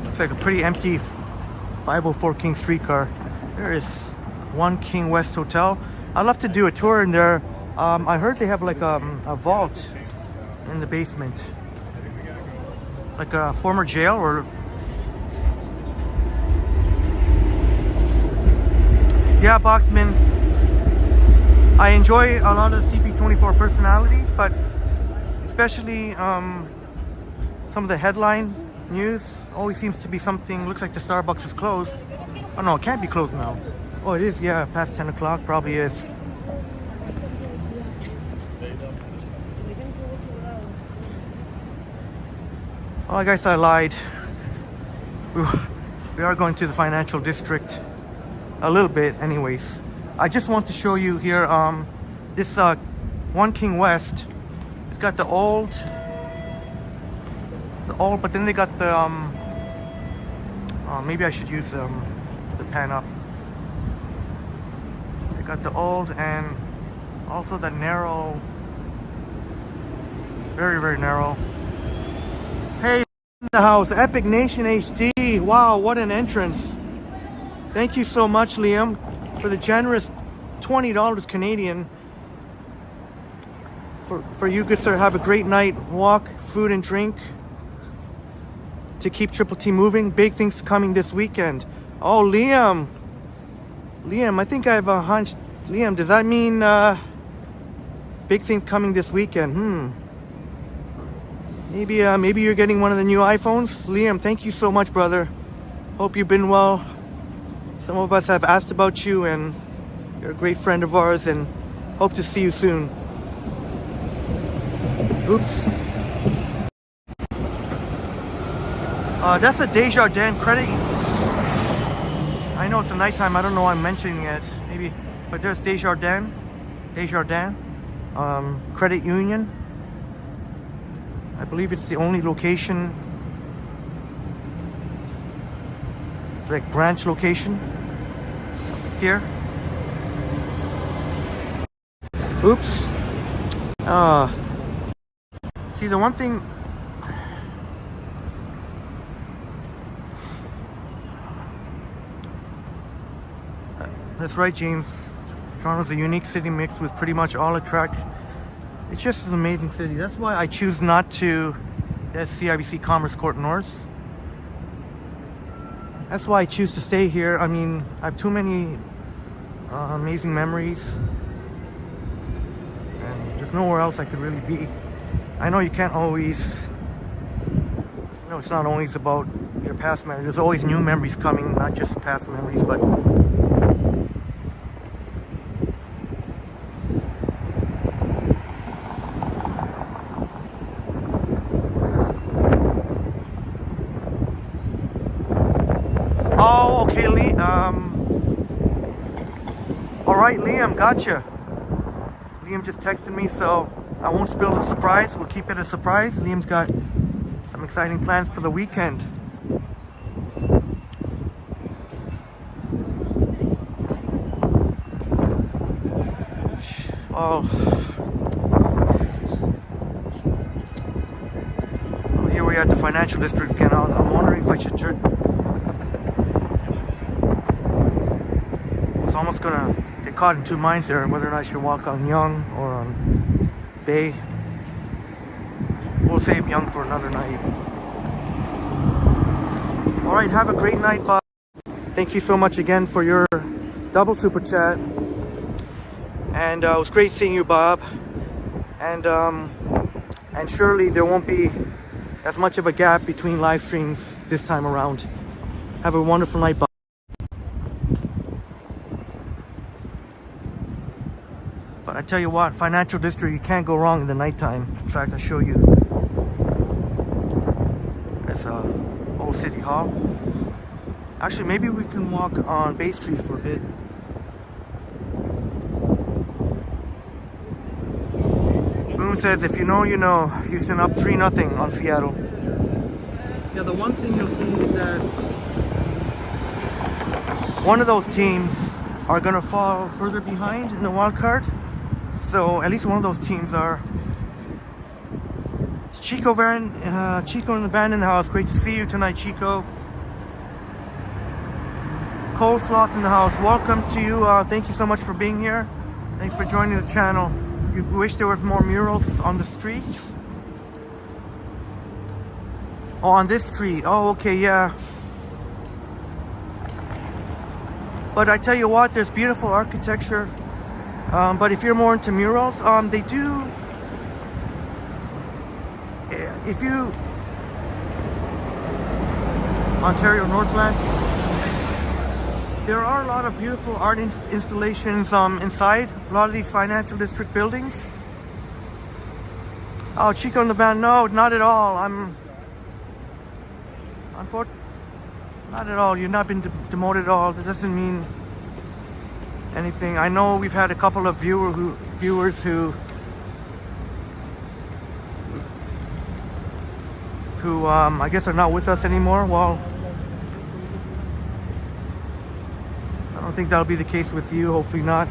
Looks like a pretty empty 504 King streetcar. There is One King West Hotel. I'd love to do a tour in there. I heard they have like a vault in the basement, like a former jail or. Yeah, Boxman. I enjoy a lot of the CP24 personalities, but especially some of the headline news always seems to be something. Looks like the Starbucks is closed. Oh no, it can't be closed now. Oh, it is. Yeah, past 10 o'clock probably is. Oh, I guess I lied. We are going to the financial district a little bit anyways. I just want to show you here this One King West. It's got the old, but then they got the maybe I should use the pan up. They got the old and also the narrow, very, very narrow. Hey, in the house, Epic Nation HD. Wow, what an entrance. Thank you so much, Liam, for the generous $20 Canadian. For you, good sir, have a great night. Walk, food and drink to keep Triple T moving. Big things coming this weekend. Oh, Liam, I think I have a hunch. Liam, does that mean big things coming this weekend? Maybe you're getting one of the new iPhones. Liam, thank you so much, brother. Hope you've been well. Some of us have asked about you, and you're a great friend of ours, and hope to see you soon. Oops. That's a Desjardins credit. I know it's a nighttime. I don't know why I'm mentioning it. Maybe, but there's Desjardins Credit Union. I believe it's the only location, like branch location here. Oops. See, the one thing, that's right, James. Toronto's a unique city mixed with pretty much all attractions. It's just an amazing city. That's why I choose not to CIBC Commerce Court North. That's why I choose to stay here. I mean, I have too many amazing memories, and there's nowhere else I could really be. I know you can't always, you know, it's not always about your past memories. There's always new memories coming, not just past memories, but oh, okay, all right, Liam, gotcha. Liam just texted me, so I won't spill the surprise. We'll keep it a surprise. Liam's got some exciting plans for the weekend. Oh, here we are at the financial district again. I'm wondering if I should turn. was gonna get caught in two minds there, whether or not I should walk on Young or on Bay. We'll save Young for another night. All right, have a great night, Bob. Thank you so much again for your double super chat. And it was great seeing you, Bob. And surely there won't be as much of a gap between live streams this time around. Have a wonderful night, Bob. But I tell you what, Financial District, you can't go wrong in the nighttime. In fact, I'll show you. It's Old City Hall. Actually, maybe we can walk on Bay Street for a bit. Boom says, if you know, you know. Houston up 3-0 on Seattle. Yeah, the one thing you'll see is that one of those teams are going to fall further behind in the wild card. So at least one of those teams are. Chico Chico in the van in the house. Great to see you tonight, Chico. Cole Sloth in the house. Welcome to you. Thank you so much for being here. Thanks for joining the channel. You wish there was more murals on the streets? Oh, on this street. Oh, okay, yeah. But I tell you what, there's beautiful architecture. But if you're more into murals, they do. If you Ontario Northland, there are a lot of beautiful art installations inside a lot of these Financial District buildings. Oh, Chico in the van, no, not at all. Not at all. You've not been demoted at all. That doesn't mean anything. I know we've had a couple of viewers who I guess are not with us anymore. Well, I don't think that'll be the case with you. Hopefully not.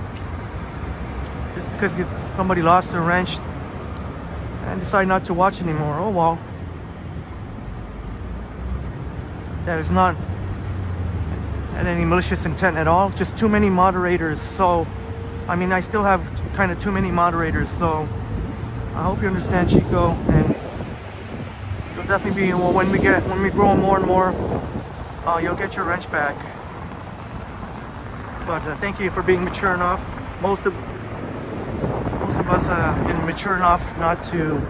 Just because somebody lost their wrench and decide not to watch anymore. Oh well. That is not had any malicious intent at all. Just too many moderators. So, I mean, I still have kind of too many moderators. So, I hope you understand, Chico. And you'll definitely be, well, when we grow more and more, you'll get your wrench back. But thank you for being mature enough. Most of us have been mature enough not to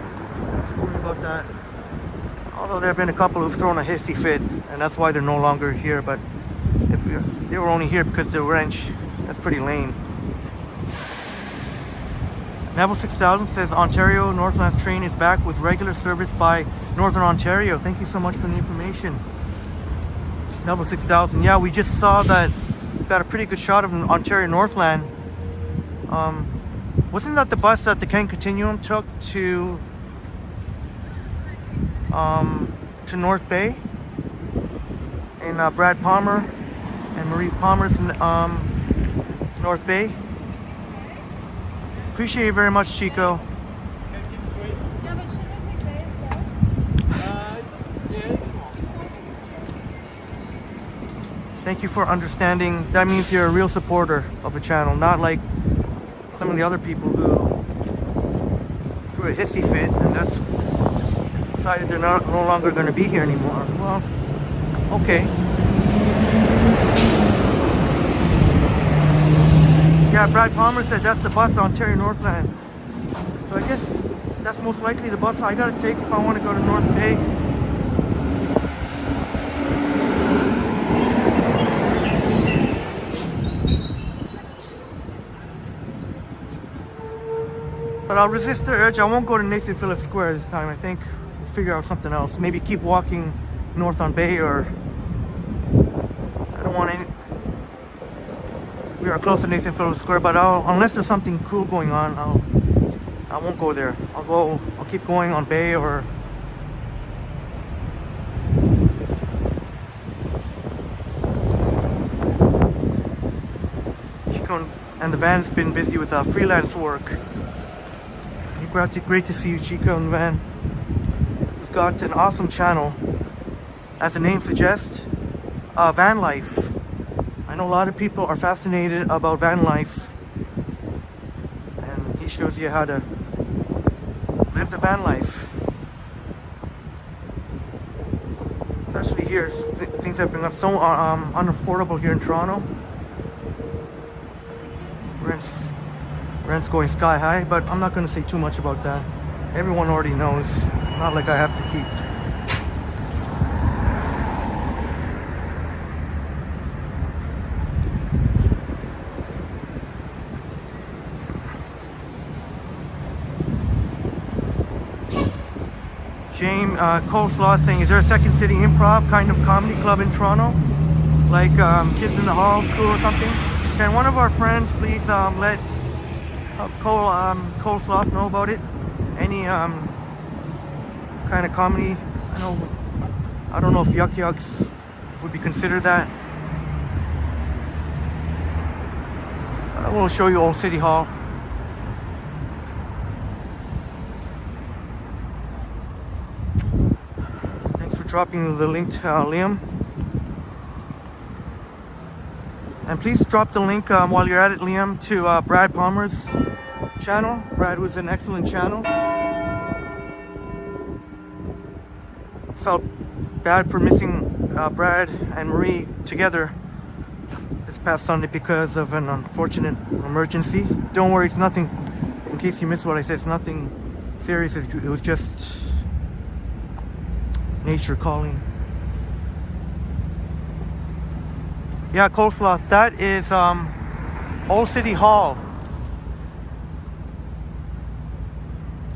worry about that. Although there have been a couple who've thrown a hissy fit, and that's why they're no longer here. But if they were only here because of the wrench, that's pretty lame. Neville 6000 says Ontario Northland train is back with regular service by Northern Ontario. Thank you so much for the information. Neville 6000. Yeah, we just saw that. Got a pretty good shot of Ontario Northland. Wasn't that the bus that the Ken Continuum took to North Bay? And Brad Palmer and Maurice Palmer's North Bay. Appreciate you very much, Chico. Yeah, but should I take that? Thank you for understanding. That means you're a real supporter of the channel, not like some of the other people who threw a hissy fit and that's decided they're no longer going to be here anymore. Well, okay. Yeah, Brad Palmer said that's the bus to Ontario Northland. So I guess that's most likely the bus I gotta take if I want to go to North Bay. But I'll resist the urge. I won't go to Nathan Phillips Square this time. I think we'll figure out something else. Maybe keep walking north on Bay, or I don't want any. We are close to Nathan Phillips Square, but unless there's something cool going on, I won't go there. I'll keep going on Bay or. Chico and the van's been busy with freelance work. Great to see you, Chico and Van. We've got an awesome channel. As the name suggests, van life. I I know a lot of people are fascinated about van life, and he shows you how to live the van life. Especially here, things have been so unaffordable here in Toronto. Rent's going sky high, but I'm not going to say too much about that. Everyone already knows. Not like I have to keep. James Coleslaw saying, is there a Second City Improv kind of comedy club in Toronto? Like Kids in the Hall School or something? Can one of our friends please let Coleslaw know about it? Any kind of comedy? I don't know if Yuck Yucks would be considered that. I will show you Old City Hall. Thanks for dropping the link to Liam. And please drop the link while you're at it, Liam, to Brad Palmer's channel. Brad was an excellent channel. Felt bad for missing Brad and Marie together this past Sunday because of an unfortunate emergency. Don't worry, it's nothing, in case you missed what I said, it's nothing serious. It was just nature calling. Yeah, Coleslaw, that is Old City Hall.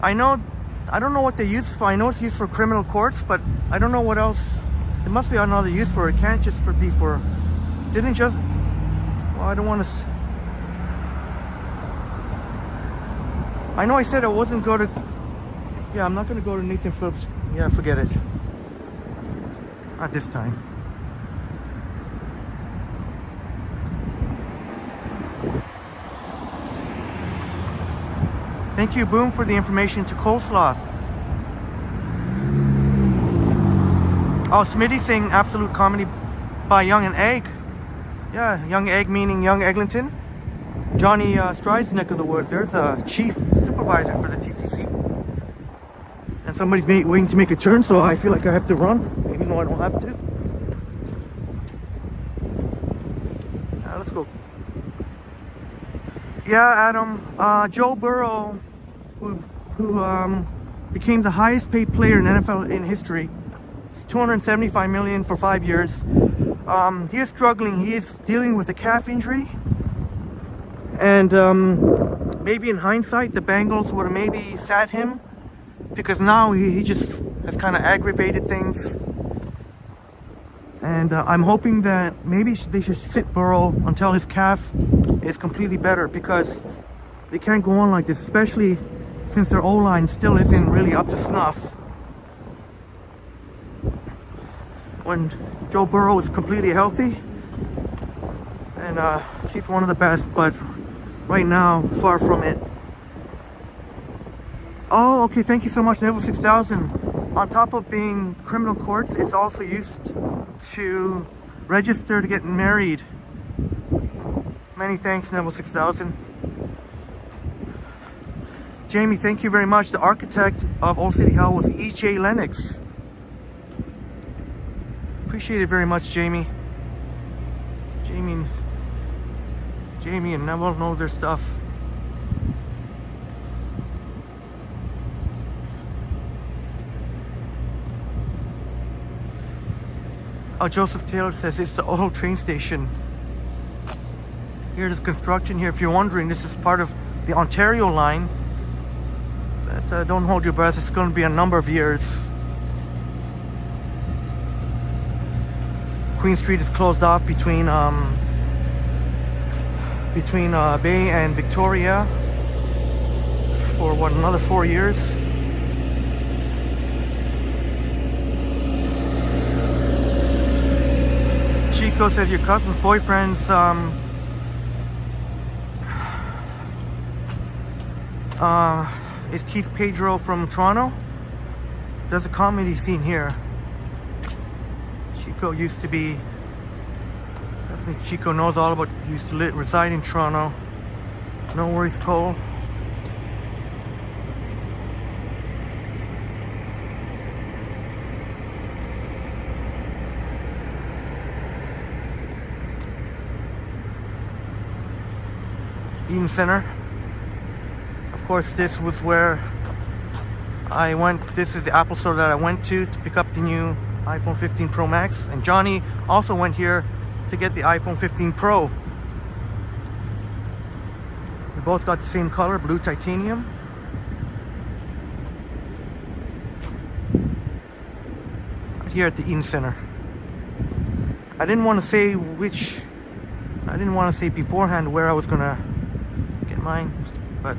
I don't know what they use it for. I know it's used for criminal courts, but I don't know what else. There must be another use for it. It can't just be for, didn't just, well, I don't want to, I know I said I wasn't going to, yeah, I'm not going to go to Nathan Phillips. Yeah, forget it. Not this time. Thank you, Boom, for the information to Coleslaw. Oh, Smitty's saying absolute comedy by Young and Egg. Yeah, Young Egg meaning Young Eglinton. Johnny Stride's neck of the woods. There's a chief supervisor for the TTC. And somebody's waiting to make a turn, so I feel like I have to run, even though I don't have to. Let's go. Yeah, Adam. Joe Burrow, who became the highest paid player in NFL in history, $275 million for 5 years. He is struggling. He is dealing with a calf injury, and maybe in hindsight, the Bengals would have maybe sat him, because now he just has kind of aggravated things. And I'm hoping that maybe they should sit Burrow until his calf is completely better, because they can't go on like this, especially since their O-line still isn't really up to snuff. When Joe Burrow is completely healthy, and he's one of the best, but right now, far from it. Oh, okay, thank you so much, Neville 6000. On top of being criminal courts, it's also used to register to get married. Many thanks, Neville 6000. Jamie, thank you very much. The architect of Old City Hall was E.J. Lennox. Appreciate it very much, Jamie. Jamie and Neville know their stuff. Oh, Joseph Taylor says it's the old train station. Here's construction here. If you're wondering, this is part of the Ontario line. But don't hold your breath. It's going to be a number of years. Queen Street is closed off between Bay and Victoria for what, another 4 years. Chico says your cousin's boyfriend's is Keith Pedro from Toronto. Does a comedy scene here. Chico used to be Definitely Chico knows all about, used to reside in Toronto. No worries, Cole. Eden Center. Of course, this was where I went. This is the Apple store that I went to pick up the new iPhone 15 Pro Max. And Johnny also went here to get the iPhone 15 Pro. We both got the same color, blue titanium. Right here at the Eden Center. I didn't want to say beforehand where I was gonna get mine, but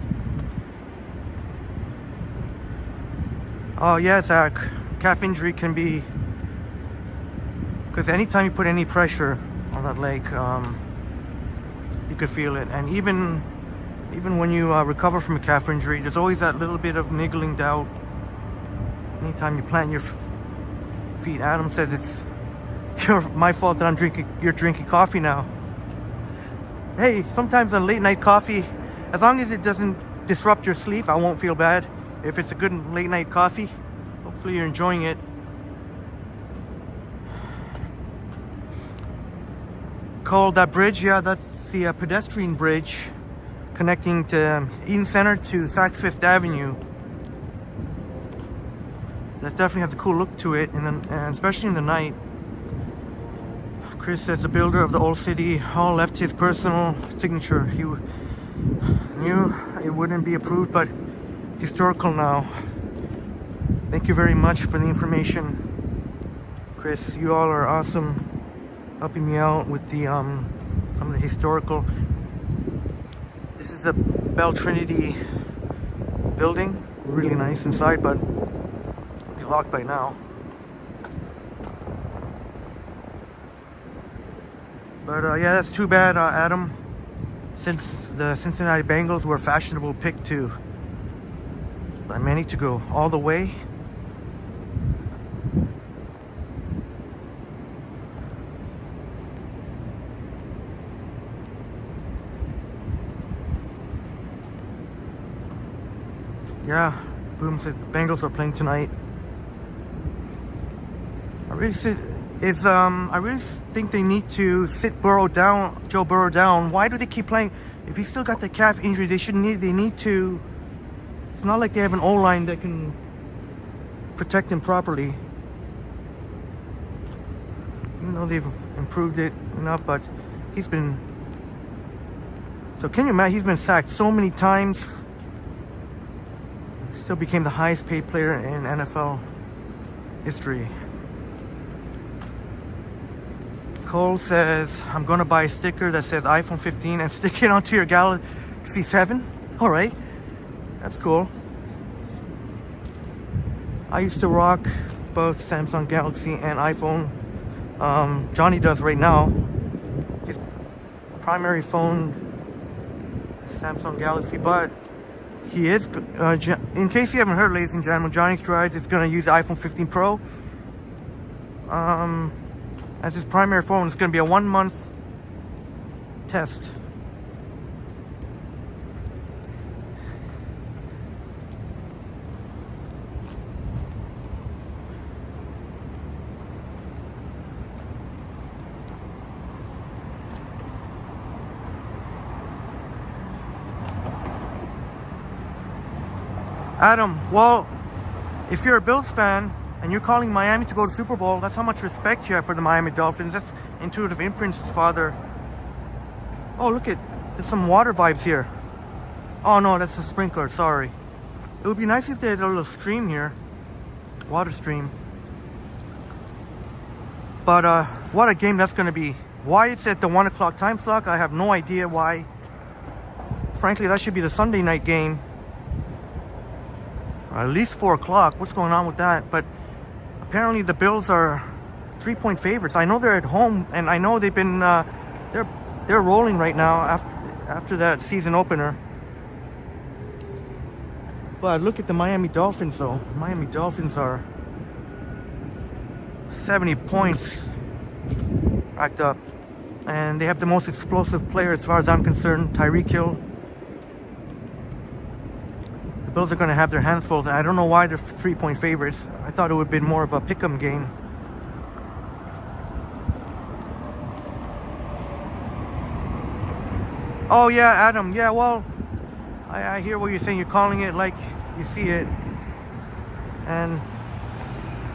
oh yeah, Zach, calf injury can be, because anytime you put any pressure on that leg, you could feel it. And even when you recover from a calf injury, there's always that little bit of niggling doubt anytime you plant your feet. Adam says it's my fault that you're drinking coffee now. Hey, sometimes a late night coffee, as long as it doesn't disrupt your sleep, I won't feel bad. If it's a good late night coffee, hopefully you're enjoying it. Cole, that bridge, yeah, that's the pedestrian bridge connecting to Eden Center to Saks Fifth Avenue. That definitely has a cool look to it, and especially in the night. Chris says the builder of the old city hall left his personal signature. He knew it wouldn't be approved, but historical now. Thank you very much for the information, Chris. You all are awesome, helping me out with the some of the historical. This is the Bell Trinity building. Really nice inside, but it'll be locked by now. But yeah, that's too bad, Adam. Since the Cincinnati Bengals were a fashionable pick to by many to go all the way. Yeah, Boom said the Bengals are playing tonight. I really think they need to sit Joe Burrow down. Why do they keep playing? If he's still got the calf injury, they need to. It's not like they have an O-line that can protect him properly. Even though they've improved it enough, but he's been. So can you imagine? He's been sacked so many times. Still became the highest paid player in NFL history. Cole says, I'm gonna buy a sticker that says iPhone 15 and stick it onto your Galaxy 7. All right, that's cool. I used to rock both Samsung Galaxy and iPhone. Johnny does right now. His primary phone is Samsung Galaxy, but he is, in case you haven't heard, ladies and gentlemen, Johnny Strides is going to use the iPhone 15 Pro as his primary phone. It's going to be a 1-month test. Adam, well, if you're a Bills fan and you're calling Miami to go to Super Bowl, that's how much respect you have for the Miami Dolphins. That's Intuitive Imprint's father. Oh, look at, there's some water vibes here. Oh no, that's a sprinkler, sorry. It would be nice if they had a little stream here. Water stream. But what a game that's going to be. Why it's at the 1 o'clock time slot, I have no idea why. Frankly, that should be the Sunday night game. At least 4 o'clock. What's going on with that? But apparently the Bills are 3-point favorites. I know they're at home, and I know they've been they're rolling right now after that season opener. But look at the Miami Dolphins, though. Miami Dolphins are 70 points racked up. And they have the most explosive player as far as I'm concerned, Tyreek Hill. The Bills are going to have their hands full, and I don't know why they're 3-point favorites. I thought it would have been more of a pick-em game. Oh yeah, Adam. Yeah, well, I hear what you're saying. You're calling it like you see it. And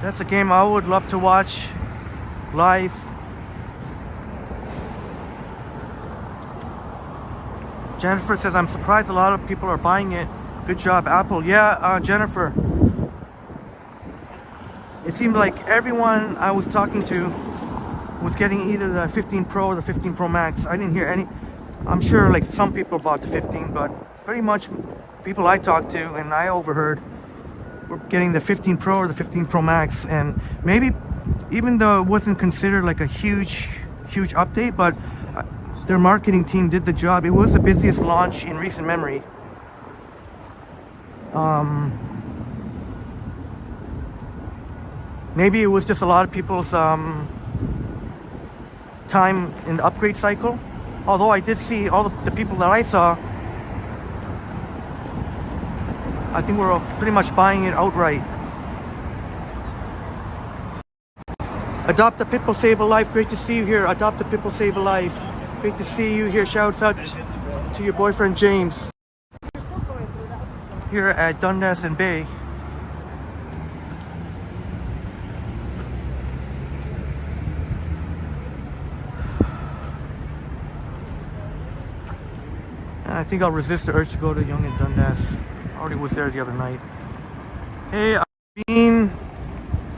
that's a game I would love to watch live. Jennifer says, I'm surprised a lot of people are buying it. Good job, Apple. Yeah, Jennifer. It seemed like everyone I was talking to was getting either the 15 Pro or the 15 Pro Max. I didn't hear any. I'm sure like some people bought the 15, but pretty much people I talked to and I overheard were getting the 15 Pro or the 15 Pro Max. And maybe even though it wasn't considered like a huge update, but their marketing team did the job. It was the busiest launch in recent memory. Maybe it was just a lot of people's time in the upgrade cycle. Although I did see all the people that I saw, I think we're pretty much buying it outright. Adopt a Pitbull Save a Life. Great to see you here. Adopt a Pitbull Save a Life. Great to see you here. Shout out to your boyfriend James here at Dundas and Bay. And I think I'll resist the urge to go to Yonge and Dundas. I already was there the other night. Hey,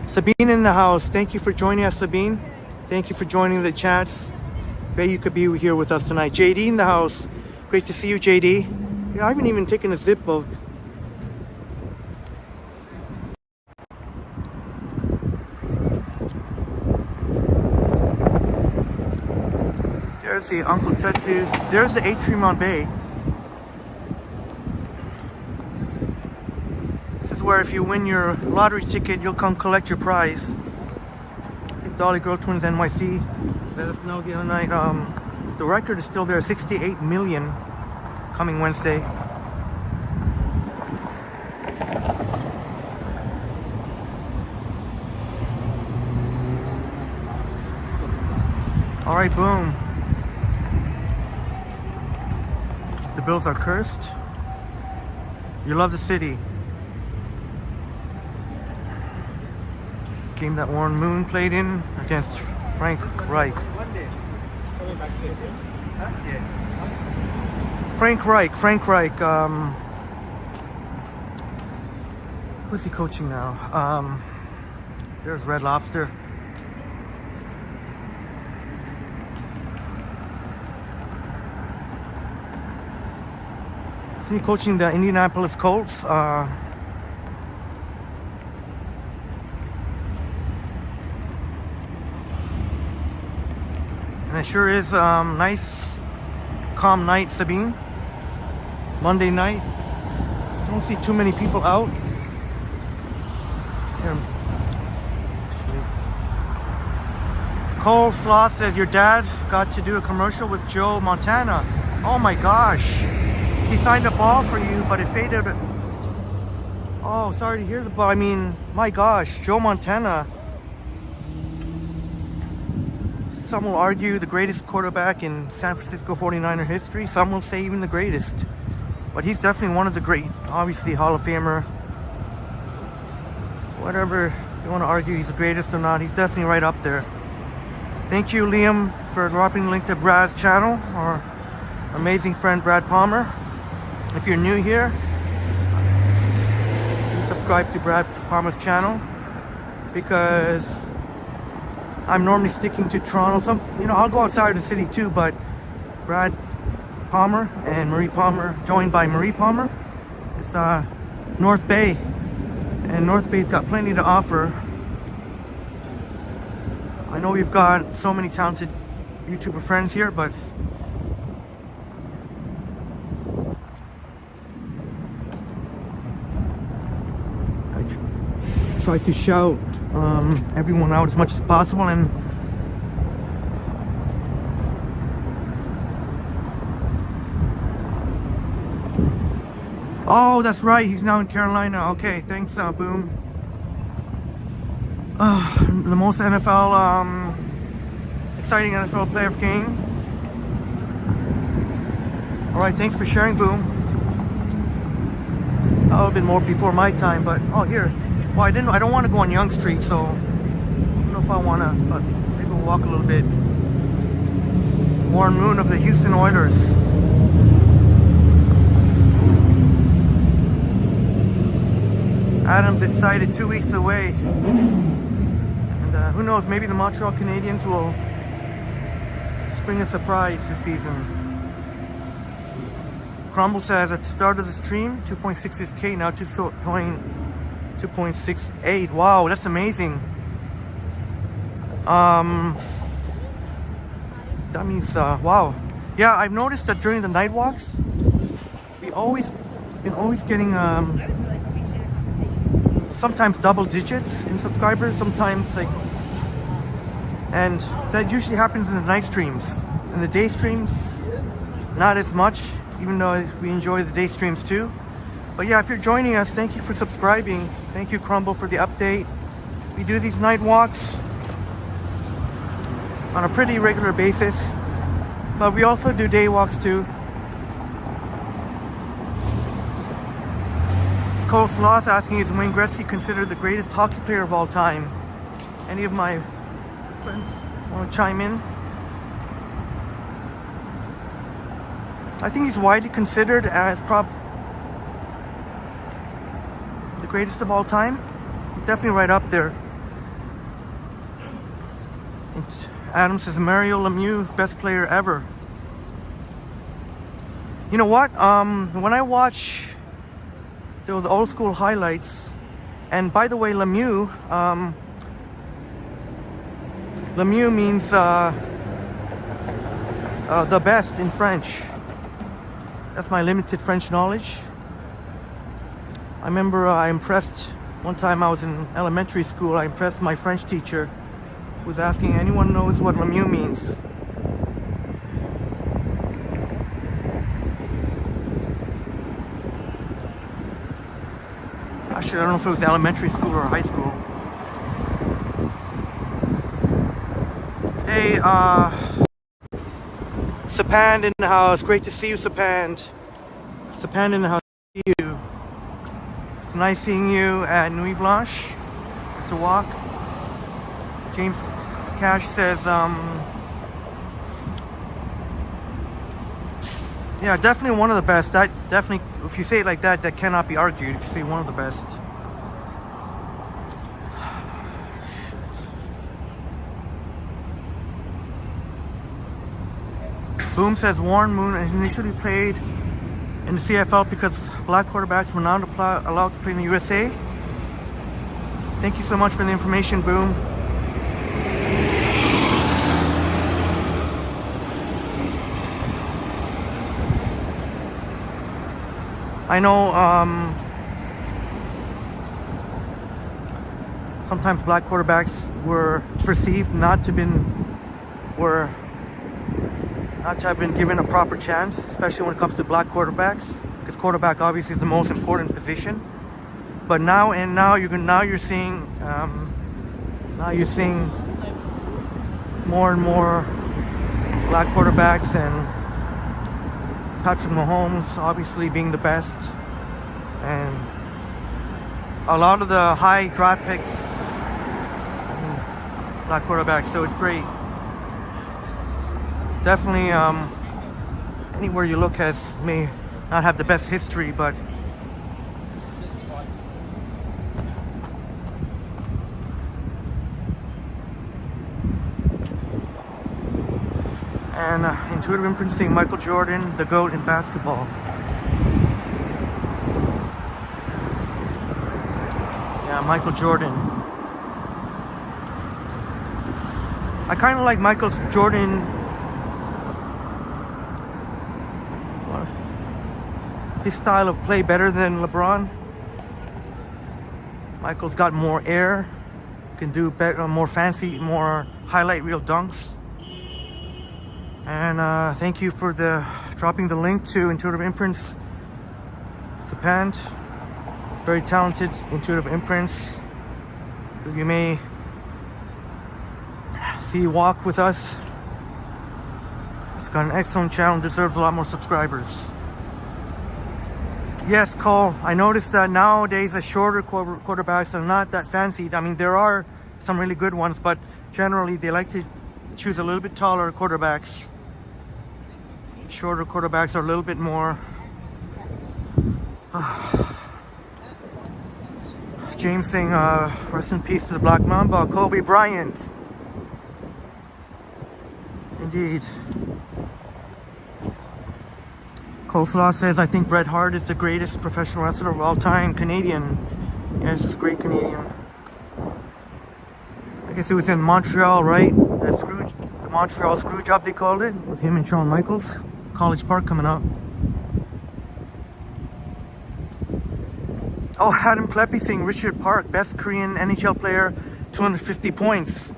Sabine in the house. Thank you for joining us, Sabine. Thank you for joining the chats. Great you could be here with us tonight. JD in the house. Great to see you, JD. Yeah, I haven't even taken a zip boat. There's the Uncle Tetsu's. There's the Atrium on Bay. This is where if you win your lottery ticket, you'll come collect your prize. Dolly Girl Twins NYC let us know the other night. The record is still there, 68 million coming Wednesday. All right, boom. The Bills are cursed. You love the city. Game that Warren Moon played in against Frank Reich. Frank Reich. Who's he coaching now? There's Red Lobster. Is he coaching the Indianapolis Colts? And it sure is nice, calm night, Sabine. Monday night. Don't see too many people out. Here. Cole Sloth says your dad got to do a commercial with Joe Montana. Oh my gosh. He signed a ball for you, but it faded. Oh, sorry to hear the ball. I mean, my gosh, Joe Montana. Some will argue the greatest quarterback in San Francisco 49er history. Some will say even the greatest. But he's definitely one of the great, obviously Hall of Famer. Whatever you want to argue he's the greatest or not, he's definitely right up there. Thank you, Liam, for dropping the link to Brad's channel, our amazing friend Brad Palmer. If you're new here, please subscribe to Brad Palmer's channel, because I'm normally sticking to Toronto. I'll go outside the city too, but Brad Palmer and Marie Palmer, joined by Marie Palmer, it's North Bay, and North Bay's got plenty to offer. I know we've got so many talented YouTuber friends here, but I try to shout everyone out as much as possible, and Oh, that's right. He's now in Carolina. Okay, thanks, Boom. The most NFL, exciting NFL player game. All right, thanks for sharing, Boom. That would have been more before my time, but oh, here. Well, I don't want to go on Young Street, so I don't know if I want to, but maybe we'll walk a little bit. Warren Moon of the Houston Oilers. Adams excited, 2 weeks away. And who knows, maybe the Montreal Canadiens will spring a surprise this season. Crumble says at the start of the stream, 2.66K, now 2.68. Wow, that's amazing. That means, wow. Yeah, I've noticed that during the night walks, been always getting sometimes double digits in subscribers, sometimes like, and that usually happens in the night streams. In the day streams, not as much, even though we enjoy the day streams too. But yeah, if you're joining us, thank you for subscribing. Thank you, Crumble, for the update. We do these night walks on a pretty regular basis, but we also do day walks too. Cole Sloth asking, is Wayne Gretzky considered the greatest hockey player of all time? Any of my friends want to chime in? I think he's widely considered as the greatest of all time. Definitely right up there. Adam says Mario Lemieux, best player ever. You know what? When I watch those old school highlights, and by the way, Lemieux means the best in French. That's my limited French knowledge. I remember I impressed, one time I was in elementary school, I impressed my French teacher, who was asking, anyone knows what Lemieux means? Actually, I don't know if it was elementary school or high school. Hey, Sapand in the house. Great to see you, Sapand. Sapand in the house. See you. It's nice seeing you at Nuit Blanche. It's a walk. James Cash says, yeah, definitely one of the best. That definitely, if you say it like that, that cannot be argued. If you say one of the best. Boom says Warren Moon initially played in the CFL because black quarterbacks were not allowed to play in the USA. Thank you so much for the information, Boom. I know sometimes black quarterbacks were perceived not to have been given a proper chance, especially when it comes to black quarterbacks, because quarterback obviously is the most important position. But now you're seeing more and more black quarterbacks, and Patrick Mahomes obviously being the best, and a lot of the high draft picks, black quarterbacks. So it's great. Definitely, anywhere you look may not have the best history, but and intuitive imprinting, Michael Jordan, the GOAT in basketball. Yeah, Michael Jordan. I kind of like Michael Jordan. His style of play better than LeBron. Michael's got more air, can do better, more fancy, more highlight reel dunks. And thank you for dropping the link to Intuitive Imprints Sapand. Very talented, intuitive imprints. You may see walk with us. It's got an excellent channel, deserves a lot more subscribers. Yes, Cole, I noticed that nowadays the shorter quarterbacks are not that fancied. I mean, there are some really good ones, but generally they like to choose a little bit taller quarterbacks. Shorter quarterbacks are a little bit more. James saying, rest in peace to the Black Mamba, Kobe Bryant. Indeed. Coleslaw says, I think Bret Hart is the greatest professional wrestler of all time. Canadian. Yes, great Canadian. I guess it was in Montreal, right? The Montreal screw job, they called it. With him and Shawn Michaels. College Park coming up. Oh, Adam Kleppy saying Richard Park, best Korean NHL player, 250 points.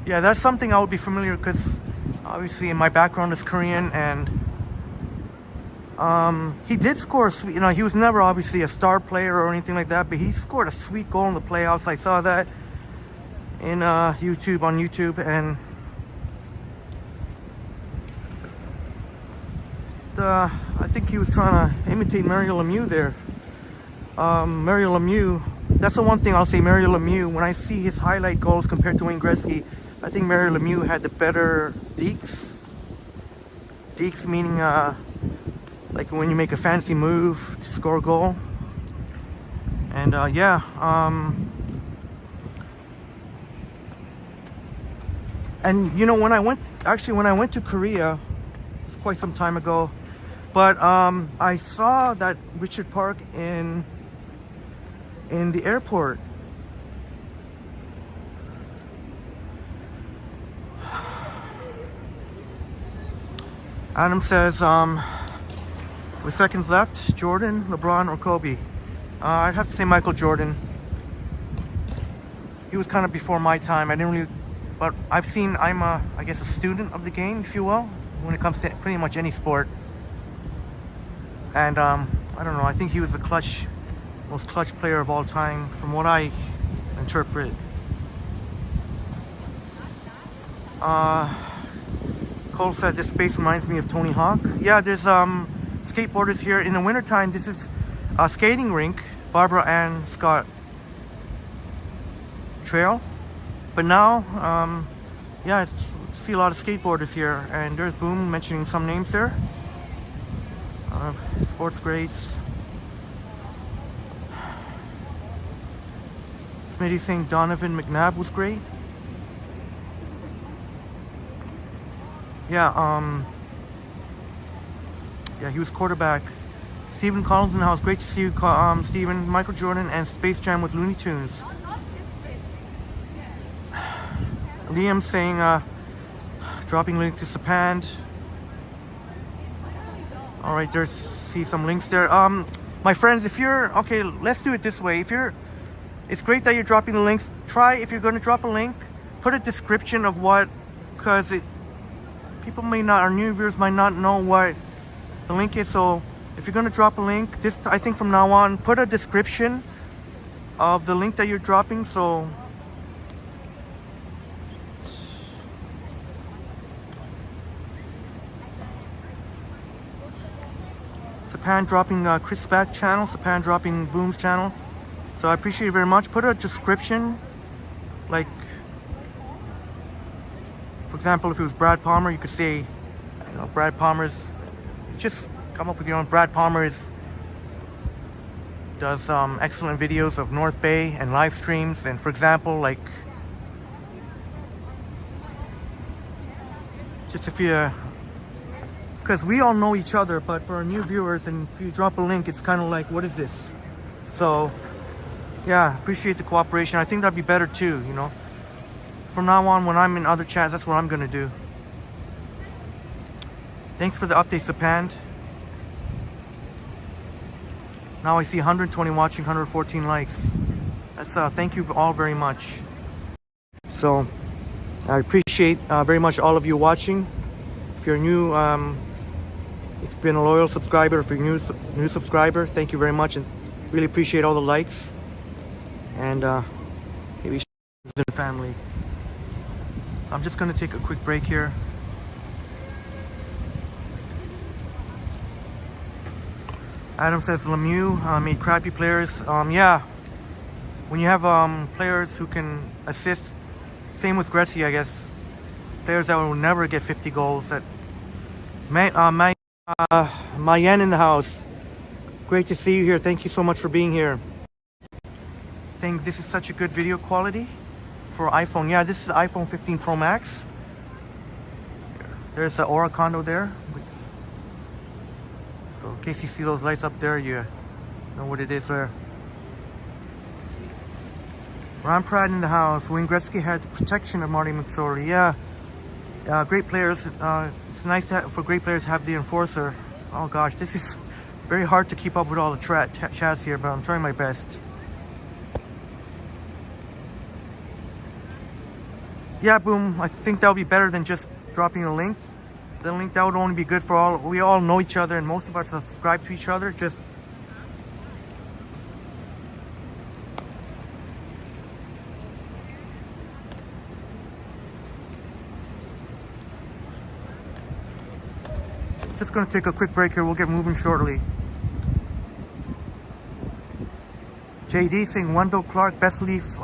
Yeah, that's something I would be familiar because obviously my background is Korean, and he did score a sweet, he was never obviously a star player or anything like that, but he scored a sweet goal in the playoffs. I saw that in YouTube, and I think he was trying to imitate Mario Lemieux there. Mario Lemieux, that's the one thing I'll say, Mario Lemieux, when I see his highlight goals compared to Wayne Gretzky, I think Mario Lemieux had the better deeks. Deeks meaning like when you make a fancy move to score a goal. And and when I went to Korea, it was quite some time ago, but I saw that Richard Park in the airport. Adam says, with seconds left, Jordan, LeBron, or Kobe? I'd have to say Michael Jordan. He was kind of before my time. I didn't really, but I'm I guess a student of the game, if you will, when it comes to pretty much any sport. And I don't know, I think he was the most clutch player of all time, from what I interpret. Cole said this space reminds me of Tony Hawk. Yeah, there's skateboarders here. In the wintertime, this is a skating rink, Barbara Ann Scott Trail. But now, I see a lot of skateboarders here. And there's Boom mentioning some names there. Sports grades. Smitty saying Donovan McNabb was great. Yeah, he was quarterback. Stephen Collins in the house. Great to see you, Stephen. Michael Jordan and Space Jam with Looney Tunes. Liam saying, dropping link to Sapand. All right, see some links there. My friends, if you're, okay, let's do it this way. It's great that you're dropping the links. Try, if you're going to drop a link, put a description of what, because people may not, our new viewers might not know what the link is. So if you're going to drop a link, I think from now on, put a description of the link that you're dropping. So Sapand dropping Chris Back channel, Sapand dropping Boom's channel. So I appreciate it very much. Put a description, like, for example, if it was Brad Palmer, you could say, Brad Palmer's, just come up with your own. Brad Palmer does excellent videos of North Bay and live streams. And for example, like, just if you, because we all know each other, but for our new viewers, and if you drop a link, it's kind of like, what is this? So yeah, appreciate the cooperation. I think that'd be better too, From now on, when I'm in other chats, that's what I'm gonna do. Thanks for the update, Sapand. Now I see 120 watching, 114 likes. That's thank you all very much. So I appreciate very much all of you watching. If you're new, if you've been a loyal subscriber, if you're new subscriber, thank you very much, and really appreciate all the likes. And maybe the family. I'm just gonna take a quick break here. Adam says Lemieux made crappy players. Yeah, when you have players who can assist, same with Gretzky, I guess. Players that will never get 50 goals. That Mayen in the house. Great to see you here. Thank you so much for being here. Saying this is such a good video quality for iPhone. Yeah, this is the iPhone 15 Pro Max. There's the Aura condo there. So in case you see those lights up there, you know what it is there. Ron Pratt in the house. Wayne Gretzky had the protection of Marty McSorley. Yeah, great players. It's nice for great players to have the enforcer. Oh gosh, this is very hard to keep up with all the chats here, but I'm trying my best. Yeah, Boom, I think that would be better than just dropping a link. The link, that would only be good for all, we all know each other and most of us subscribe to each other. Just gonna take a quick break here. We'll get moving shortly. JD saying Wendell Clark, best Leaf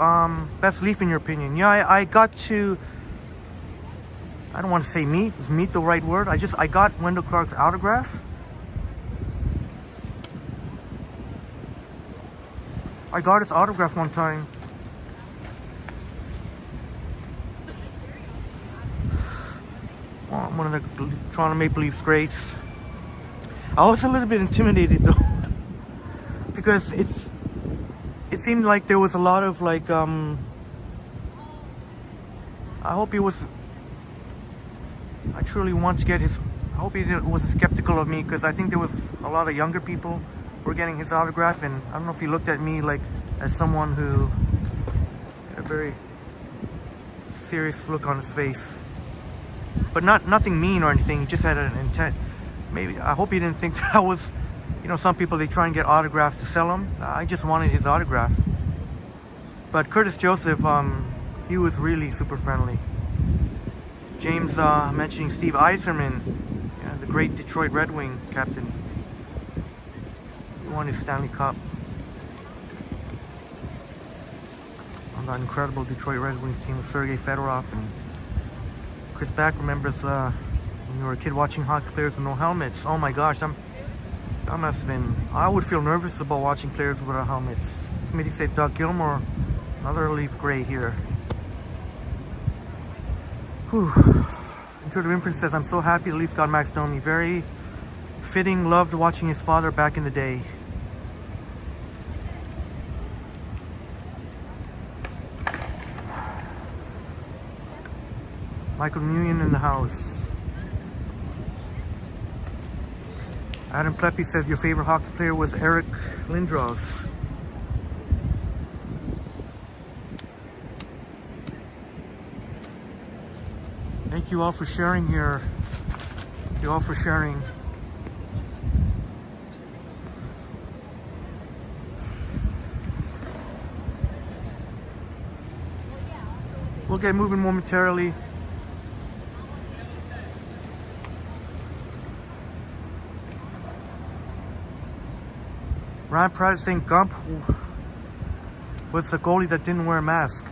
in your opinion. Yeah, I got to, I don't want to say meet. Is meet the right word? I got Wendell Clark's autograph. I got his autograph one time. One of the Toronto Maple Leafs greats. I was a little bit intimidated though, because it seemed like there was a lot of like I hope he was. I truly want to get his. I hope he wasn't skeptical of me, because I think there was a lot of younger people who were getting his autograph, and I don't know if he looked at me like as someone who had a very serious look on his face. But nothing mean or anything. He just had an intent. Maybe I hope he didn't think that I was. You know, some people, they try and get autographs to sell them. I just wanted his autograph. But Curtis Joseph, he was really super friendly. James mentioning Steve Yzerman, the great Detroit Red Wing captain. He won his Stanley Cup. On that incredible Detroit Red Wings team with Sergei Fedorov, and Chris Back remembers when you were a kid watching hockey players with no helmets. Oh my gosh, that must have been. I would feel nervous about watching players without helmets. Smitty said Doug Gilmour, another Leaf great here. Whew. Intuitive Imprint says, I'm so happy the Leafs got Max Domi. Very fitting, loved watching his father back in the day. Michael Nguyen in the house. Adam Pleppy says your favorite hockey player was Eric Lindros. Thank you all for sharing here. Thank you all for sharing. We'll get moving momentarily. Ryan Pratt saying Gump was the goalie that didn't wear a mask.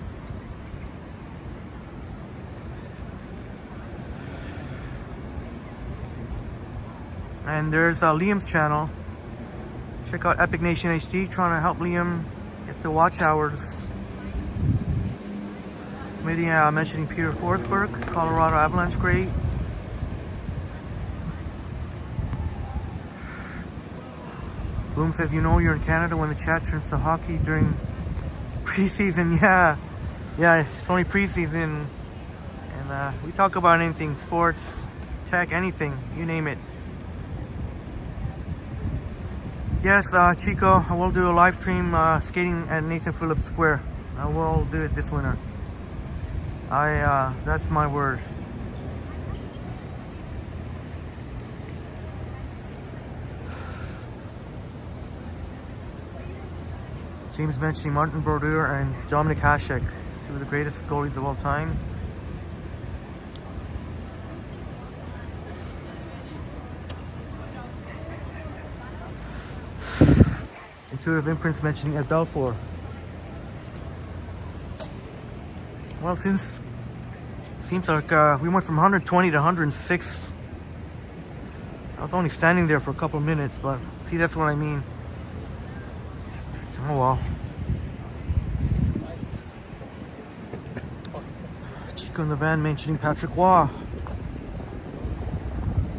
And there's Liam's channel. Check out Epic Nation HD, trying to help Liam get the watch hours. Smitty mentioning Peter Forsberg, Colorado Avalanche great. Bloom says, you know you're in Canada when the chat turns to hockey during preseason. Yeah, it's only preseason. And we talk about anything, sports, tech, anything, you name it. Yes, Chico, I will do a live stream skating at Nathan Phillips Square. I will do it this winter. That's my word. James mentioning Martin Brodeur and Dominic Hasek, two of the greatest goalies of all time. Intuitive Imprints mentioning Ed Belfour. Well, seems like we went from 120 to 106. I was only standing there for a couple of minutes, but see, that's what I mean. Oh well. Chico in the van mentioning Patrick Waugh.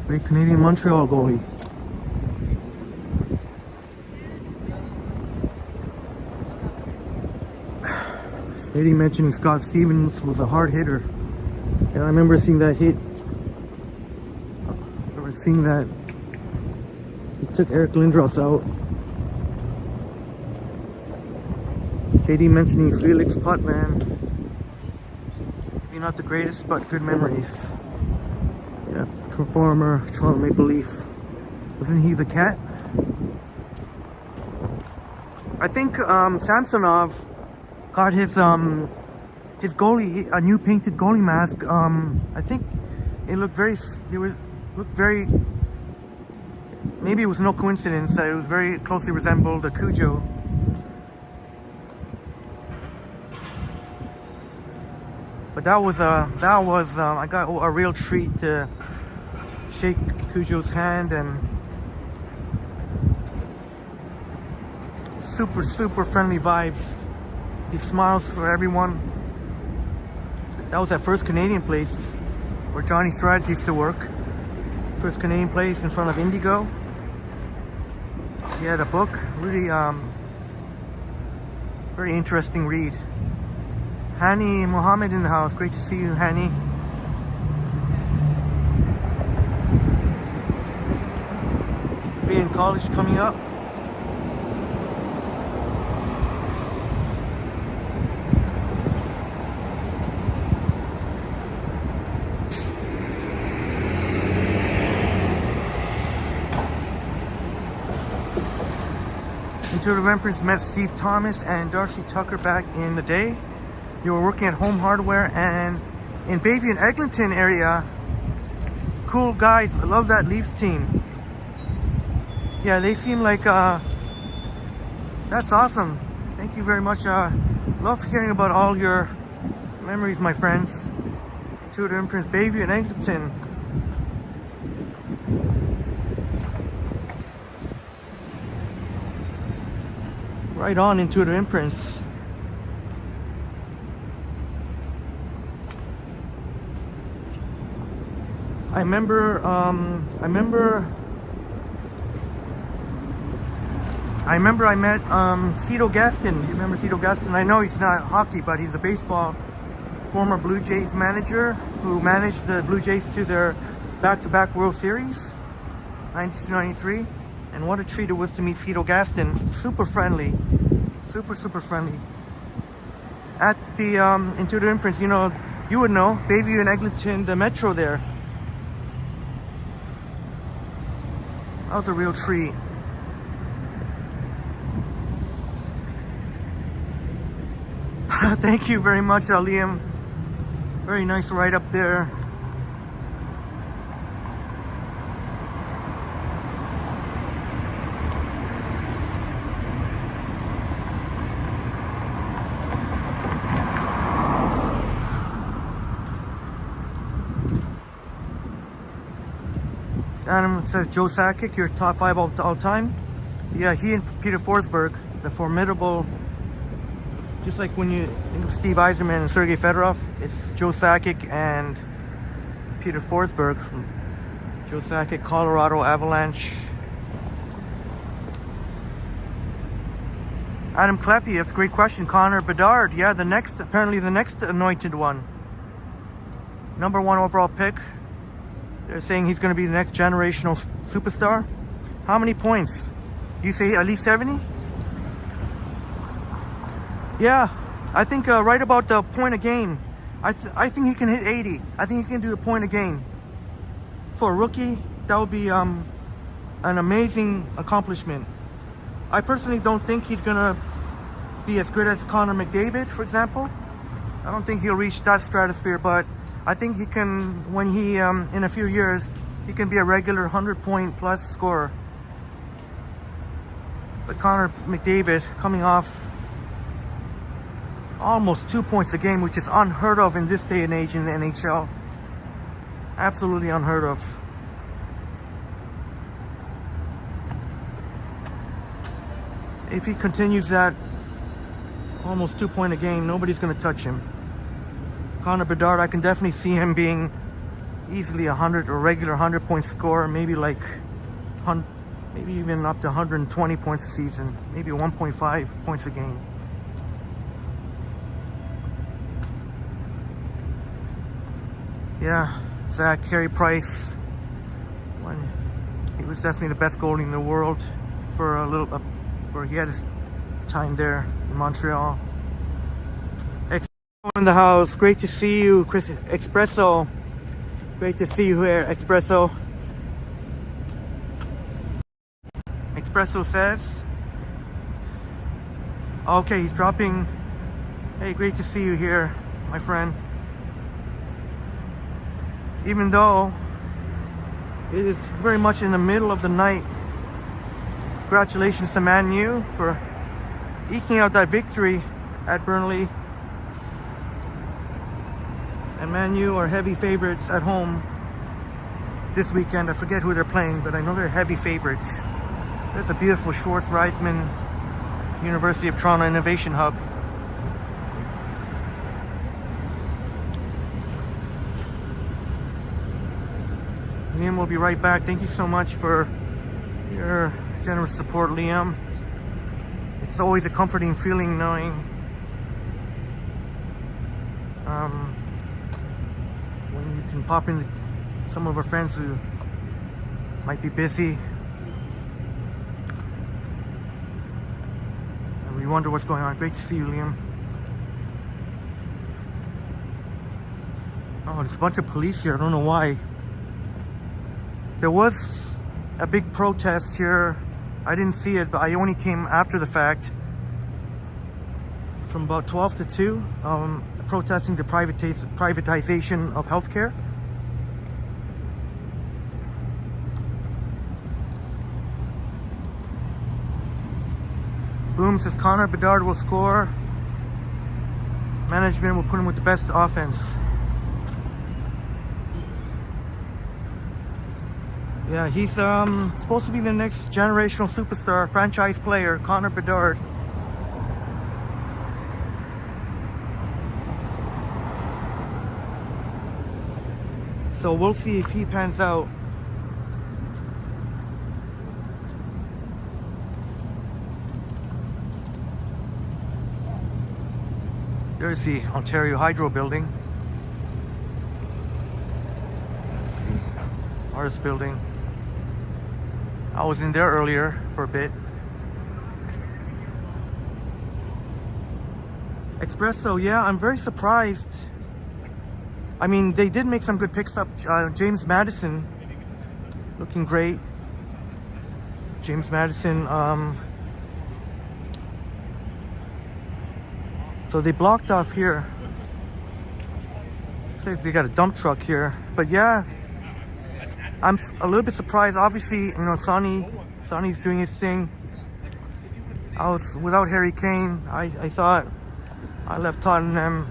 Great Canadian Montreal goalie. Lady mentioning Scott Stevens was a hard hitter. Yeah, I remember seeing that hit. I remember seeing that he took Eric Lindros out. JD mentioning Felix Potvin. Maybe not the greatest, but good memories. Yeah, former Toronto Maple Leaf. Wasn't he the cat? I think Samsonov got his goalie a new painted goalie mask. I think it looked very. Maybe it was no coincidence that it was very closely resembled a Cujo. But that was I got a real treat to shake Cujo's hand, and super friendly vibes. He smiles for everyone. That was that first Canadian place where Johnny Strides used to work. First Canadian place in front of Indigo. He had a book, really very interesting read. Hani Mohammed in the house. Great to see you, Hani. Being college coming up. Intuitive Imprints met Steve Thomas and Darcy Tucker back in the day. You were working at Home Hardware and in Bayview and Eglinton area. Cool guys. I love that Leafs team. Yeah, they seem like that's awesome. Thank you very much. Love hearing about all your memories, my friends. Intuitive Imprints, Bayview and Eglinton. Right on, Intuitive Imprints. I remember I met Cito Gaston. You remember Cito Gaston? I know he's not hockey, but he's a baseball former Blue Jays manager who managed the Blue Jays to their back-to-back World Series, 92-93. And what a treat it was to meet Cito Gaston. Super friendly, super friendly. At the Intuitive Imprints, you know, you would know, Bayview and Eglinton, the metro there. That was a real treat. Thank you very much, Liam. Very nice ride up there. Adam says Joe Sakic, your top 5 all time. Yeah, he and Peter Forsberg, the formidable. Just like when you think of Steve Yzerman and Sergei Fedorov, it's Joe Sakic and Peter Forsberg. Joe Sakic, Colorado Avalanche. Adam Kleppe, that's a great question. Connor Bedard, yeah, apparently the next anointed one. Number 1 overall pick. They're saying he's going to be the next generational superstar. How many points? You say at least 70? Yeah, I think right about the point a game. I think he can hit 80. I think he can do a point a game. For a rookie, that would be an amazing accomplishment. I personally don't think he's gonna be as good as Connor McDavid, for example. I don't think he'll reach that stratosphere, but I think he can, when he, in a few years, he can be a regular 100-point plus scorer. But Connor McDavid coming off almost 2 points a game, which is unheard of in this day and age in the NHL. Absolutely unheard of. If he continues that almost 2 point a game, nobody's going to touch him. Connor Bedard, I can definitely see him being easily a regular 100-point scorer, maybe like maybe even up to 120 points a season, maybe 1.5 points a game. Yeah, Zach, Carey Price, he was definitely the best goalie in the world for a little, he had his time there in Montreal. In the house, great to see you, Chris Espresso. Great to see you here, Espresso. Espresso says, okay, he's dropping. Hey, great to see you here, my friend. Even though it is very much in the middle of the night, congratulations to Man U for eking out that victory at Burnley. And Man U are heavy favorites at home this weekend. I forget who they're playing, but I know they're heavy favorites. There's a beautiful Schwartz Reisman University of Toronto Innovation Hub. Liam will be right back. Thank you so much for your generous support, Liam. It's always a comforting feeling knowing when you can pop in some of our friends who might be busy and we wonder what's going on. Great to see you, Liam. Oh, there's a bunch of police here. I don't know why. There was a big protest here. I didn't see it, but I only came after the fact. From about 12 to 2, protesting the privatization of healthcare. Boom says Connor Bedard will score. Management will put him with the best offense. Yeah, he's supposed to be the next generational superstar, franchise player, Connor Bedard. So we'll see if he pans out. There's the Ontario Hydro building. Let's see. Artist building. I was in there earlier for a bit. Espresso, yeah, I'm very surprised. I mean, they did make some good picks up. James Madison, looking great. James Madison, so they blocked off here. Looks like they got a dump truck here. But yeah, I'm a little bit surprised. Obviously, you know, Sonny's doing his thing. I was without Harry Kane. I thought I left Tottenham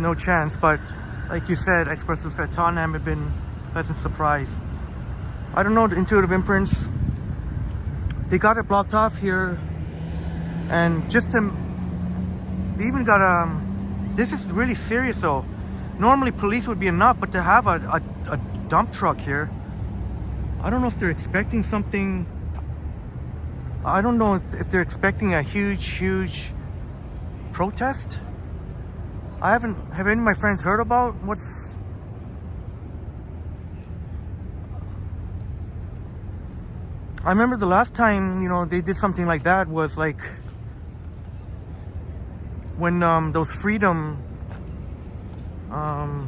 no chance, but like you said, Espresso said, Tottenham had been a pleasant surprise. I don't know the intuitive imprints. They got it blocked off here, and just to, they even got this is really serious though. Normally police would be enough, but to have a dump truck here, I don't know if they're expecting something. I don't know if they're expecting a huge protest. Have any of my friends heard about what's... I remember the last time, you know, they did something like that was like when those freedom I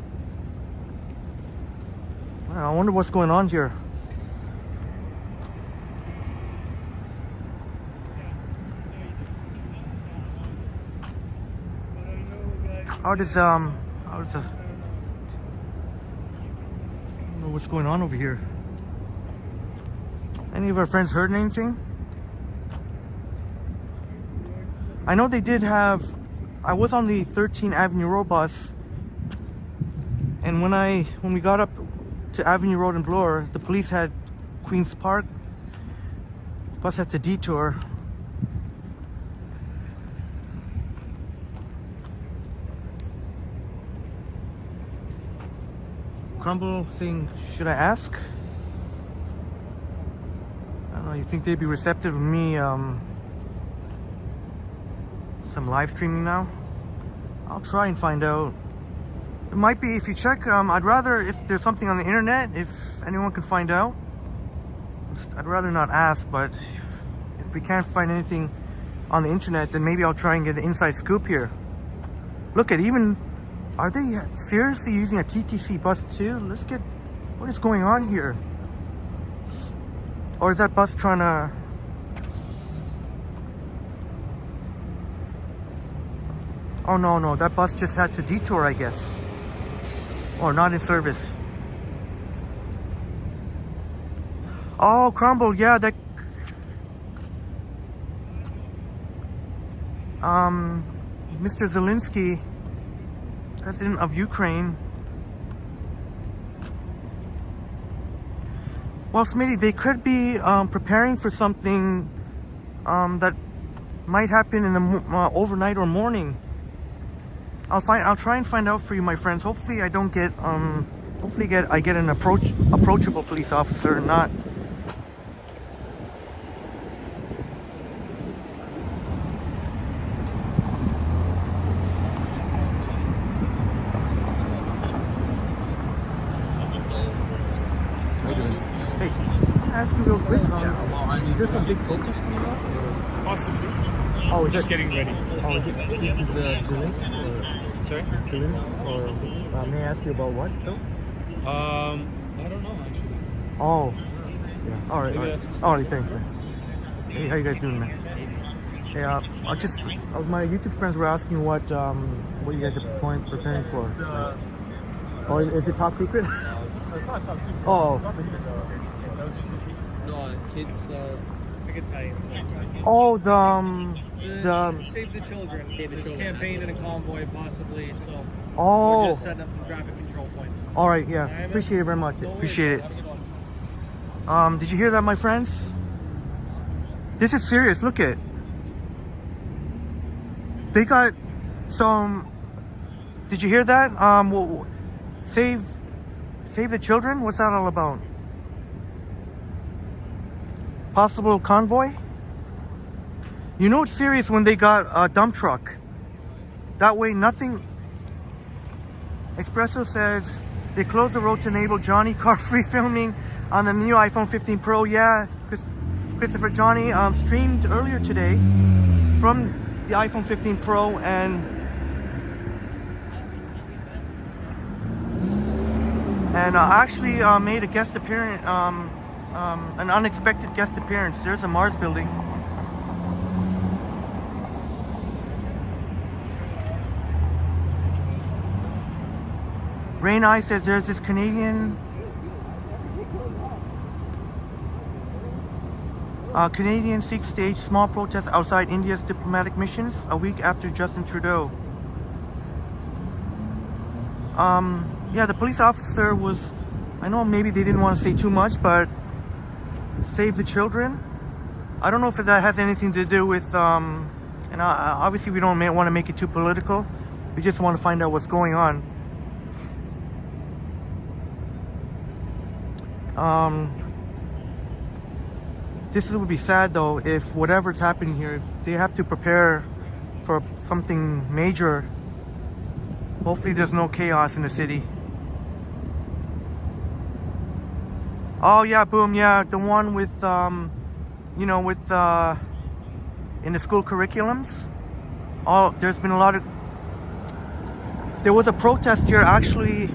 wonder what's going on here. How does the, I don't know what's going on over here. Any of our friends heard anything? I know they did have, I was on the 13th Avenue Road bus, and when we got up to Avenue Road in Bloor, the police had Queen's Park. Bus had to detour. Crumble saying, should I ask? I don't know, you think they'd be receptive of me some live streaming now? I'll try and find out. It might be, if you check, I'd rather, if there's something on the internet, if anyone can find out, I'd rather not ask, but if we can't find anything on the internet, then maybe I'll try and get an inside scoop here. Look at even, are they seriously using a TTC bus too? Let's get, what is going on here? Or is that bus trying to... Oh no, that bus just had to detour, I guess. Or not in service. Oh, Crumble, yeah, that... Mr. Zelensky, president of Ukraine. Well, Smitty, they could be preparing for something that might happen in the overnight or morning. I'll try and find out for you, my friends. Hopefully, I don't get I get an approachable police officer and not. Hey, can I ask you real quick? Is there some big focus to you? Possibly. Oh, is Just that, getting ready. oh, is it Zelensky? Sorry? Zelensky? Or may I ask you about what though? I don't know actually. Oh, yeah. All right. Maybe All right. that's- All right. Thanks, man. Hey, how you guys doing, man? Hey, my YouTube friends were asking what you guys are preparing for. Oh, is it top secret? It's not top secret. Oh. It's not the news. That was just No, kids. I can tell you. Oh, the Save the Children. Save the There's Children. a campaign and a convoy, possibly. So oh. we're just setting up some traffic control points. All right, yeah. Appreciate it very much. Appreciate it. Did you hear that, my friends? This is serious. Look at. They got some. Did you hear that? Save the children. What's that all about? Possible convoy. You know it's serious when they got a dump truck. That way, nothing. Espresso says they closed the road to enable Johnny car-free filming on the new iPhone 15 Pro. Yeah, Christopher Johnny streamed earlier today from the iPhone 15 Pro and actually made a guest appearance, an unexpected guest appearance. There's a Mars building. Rain Eye says there's this Canadian Sikh staged small protest outside India's diplomatic missions a week after Justin Trudeau. Yeah, the police officer was, I know maybe they didn't want to say too much, but save the children. I don't know if that has anything to do with, and obviously we don't want to make it too political. We just want to find out what's going on. This would be sad though if whatever's happening here, if they have to prepare for something major. Hopefully there's no chaos in the city. Oh yeah, boom, yeah, the one with you know, with in the school curriculums. Oh, there's been a lot of, there was a protest here actually.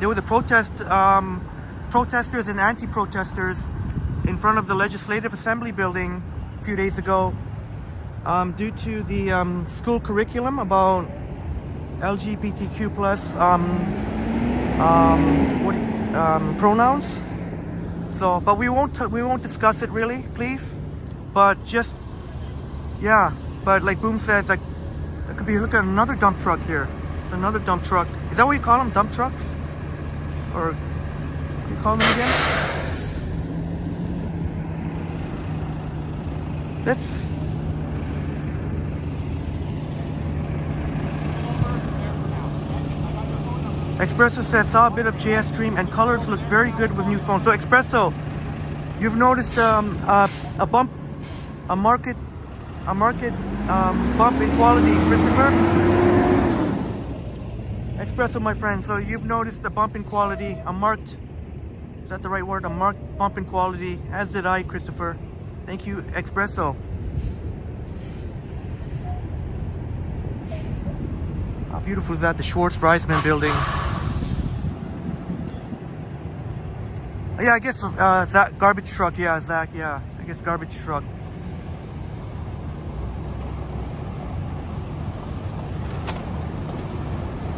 There was a protest, protesters and anti-protesters in front of the Legislative Assembly building a few days ago due to the school curriculum about LGBTQ plus pronouns. So, but we won't discuss it really, please. But just yeah. But like Boom says, like it could be. Look at another dump truck here. It's another dump truck. Is that what you call them? Dump trucks? Or what do you call them again? Let's. Espresso says, saw a bit of JS Stream and colors look very good with new phones. So Espresso, you've noticed a bump, a market bump in quality, Christopher? Espresso, my friend, so you've noticed a bump in quality, a marked, is that the right word? A marked bump in quality, as did I, Christopher. Thank you, Espresso. How beautiful is that? The Schwartz Reisman building. Yeah, I guess Zach, garbage truck. Yeah, Zach. Yeah, I guess garbage truck.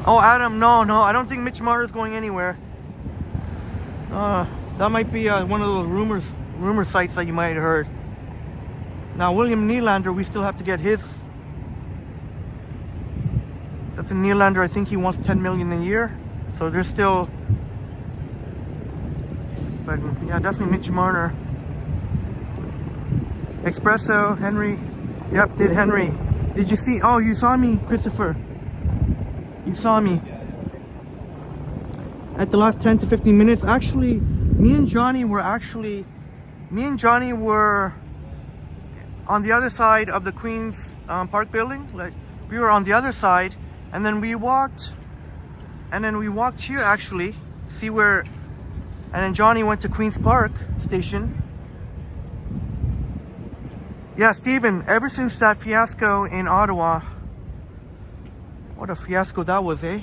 Oh, Adam, no, I don't think Mitch Marner's going anywhere. That might be one of those rumor sites that you might have heard. Now, William Nylander, we still have to get his. That's a Nylander. I think he wants $10 million a year. So there's still. But yeah, definitely Mitch Marner. Espresso, Henry. Yep, did Henry. Did you see? Oh, you saw me, Christopher. You saw me. At the last 10 to 15 minutes. Actually, me and Johnny were on the other side of the Queen's Park building. Like, we were on the other side. And then we walked here actually. See where. And then Johnny went to Queen's Park Station. Yeah, Steven, ever since that fiasco in Ottawa, what a fiasco that was, eh?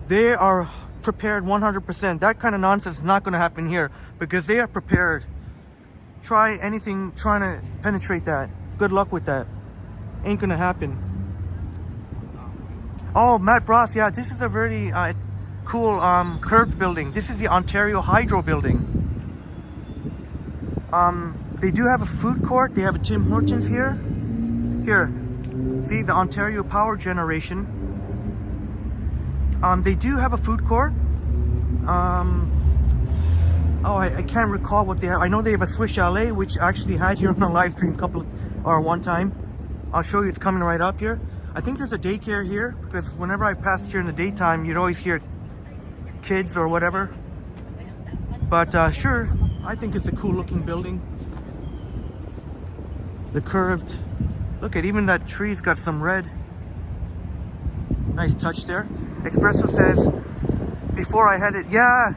They are prepared 100%. That kind of nonsense is not going to happen here because they are prepared. Try anything trying to penetrate that. Good luck with that. Ain't going to happen. Oh, Matt Bross, yeah, this is a very cool curved building. This is the Ontario Hydro building. They do have a food court. They have a Tim Hortons here. Here, see the Ontario Power Generation. They do have a food court. Oh, I can't recall what they have. I know they have a Swiss Chalet, which I actually had here on a live stream one time. I'll show you. It's coming right up here. I think there's a daycare here because whenever I passed here in the daytime, you'd always hear kids or whatever. But sure, I think it's a cool looking building. The curved, look at even that tree's got some red. Nice touch there. Espresso says, before I had it, yeah,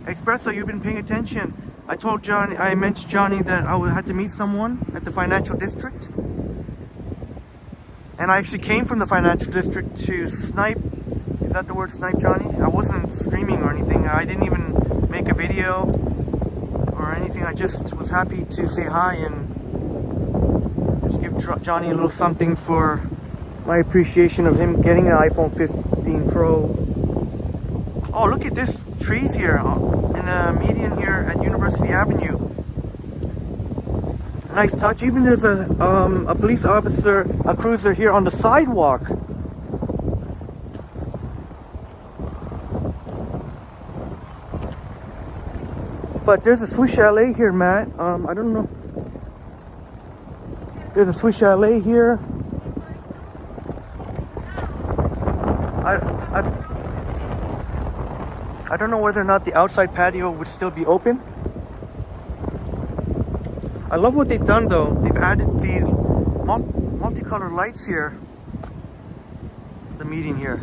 Espresso, you've been paying attention. I mentioned Johnny that I had to meet someone at the financial district. And I actually came from the financial district to snipe. Is that the word snipe, Johnny? I wasn't streaming or anything. I didn't even make a video or anything. I just was happy to say hi and just give Johnny a little something for my appreciation of him getting an iPhone 15 Pro. Oh, look at this trees here in a median here at University Avenue. Nice touch. Even there's a police officer, a cruiser here on the sidewalk. But there's a Swiss Chalet here, Matt. I don't know. There's a Swiss Chalet here. I don't know whether or not the outside patio would still be open. I love what they've done though. They've added these multicolored lights here. The meeting here.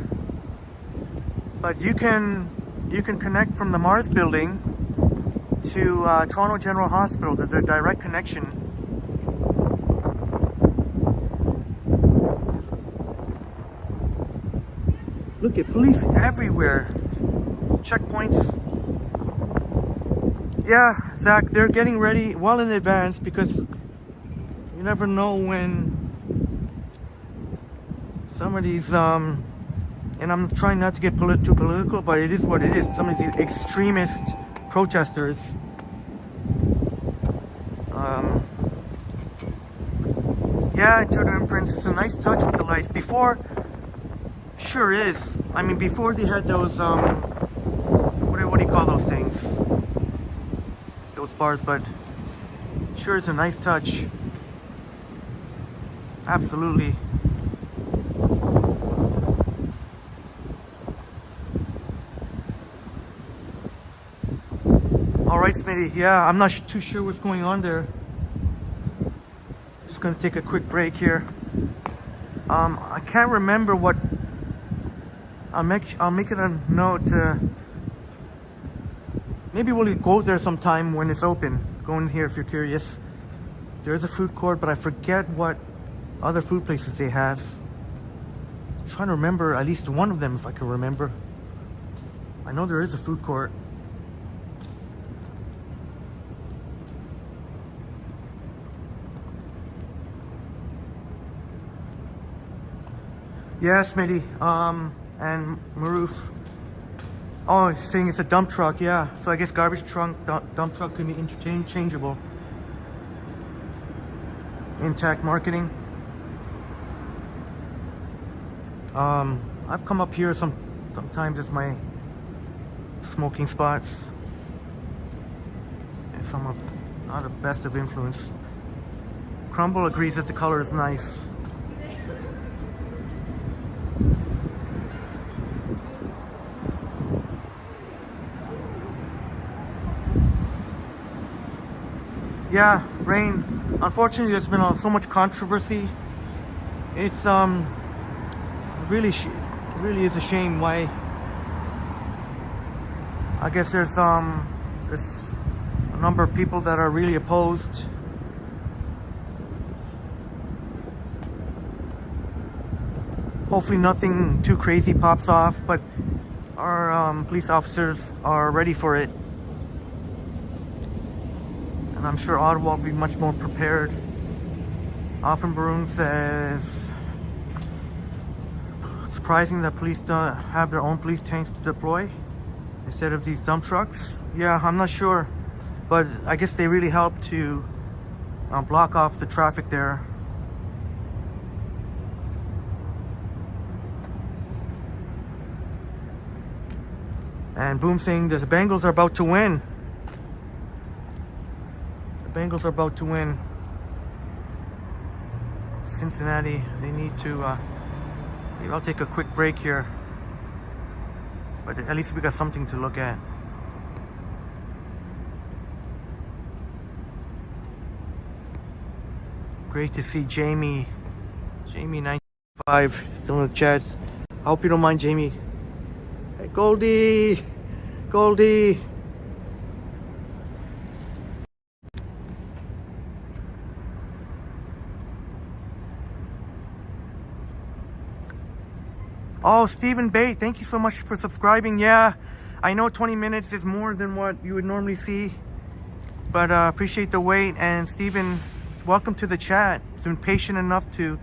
But you can connect from the Mars building to Toronto General Hospital. There's a direct connection. Look at police everywhere. Checkpoints. Yeah, Zach, they're getting ready well in advance because you never know when some of these and I'm trying not to get too political, but it is what it is. Some of these extremist protesters. Yeah, Intuitive Imprints is a nice touch with the lights. Before, sure is. I mean, before they had those, what do you call those things? Those bars, but sure is a nice touch. Absolutely. Alright, Smitty. Yeah, I'm not too sure what's going on there. Just gonna take a quick break here. I can't remember what. I'll make it a note to. Maybe we'll go there sometime when it's open. Go in here if you're curious. There is a food court, but I forget what other food places they have. I'm trying to remember at least one of them if I can remember. I know there is a food court. Yeah, Smitty, and Maroof. Oh, he's saying it's a dump truck, yeah. So I guess garbage truck, dump truck can be interchangeable. Intact marketing. I've come up here sometimes as my smoking spots. And some of, not the best of influence. Crumble agrees that the color is nice. Yeah, rain. Unfortunately, there's been so much controversy. It's really is a shame. Why? I guess there's a number of people that are really opposed. Hopefully, nothing too crazy pops off, but our police officers are ready for it. And I'm sure Ottawa will be much more prepared. Offenbrun says, surprising that police don't have their own police tanks to deploy instead of these dump trucks. Yeah, I'm not sure, but I guess they really help to block off the traffic there. And Boom saying the Bengals are about to win. Bengals are about to win. Cincinnati, they need to maybe I'll take a quick break here, but at least we got something to look at. Great to see Jamie 95 still in the chats. I hope you don't mind, Jamie. Hey, Goldie. Oh, Stephen Bate, thank you so much for subscribing. Yeah, I know 20 minutes is more than what you would normally see, but appreciate the wait. And Stephen, welcome to the chat. You've been patient enough to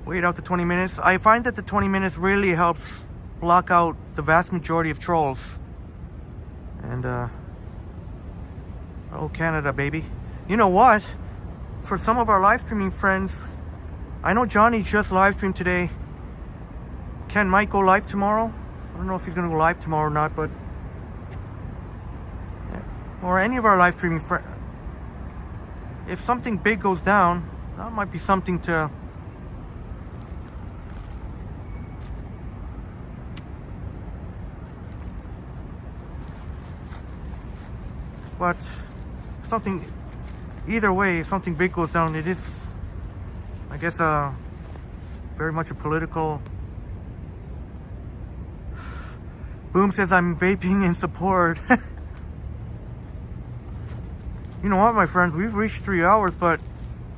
wait out the 20 minutes. I find that the 20 minutes really helps block out the vast majority of trolls. And, oh, Canada, baby. You know what? For some of our live streaming friends, I know Johnny just live streamed today. Ken might go live tomorrow. I don't know if he's gonna go live tomorrow or not, but or any of our live streaming friends. If something big goes down, that might be something to but something, either way, if something big goes down, it is, I guess, very much a political. Boom says I'm vaping in support. You know what, my friends? We've reached 3 hours, but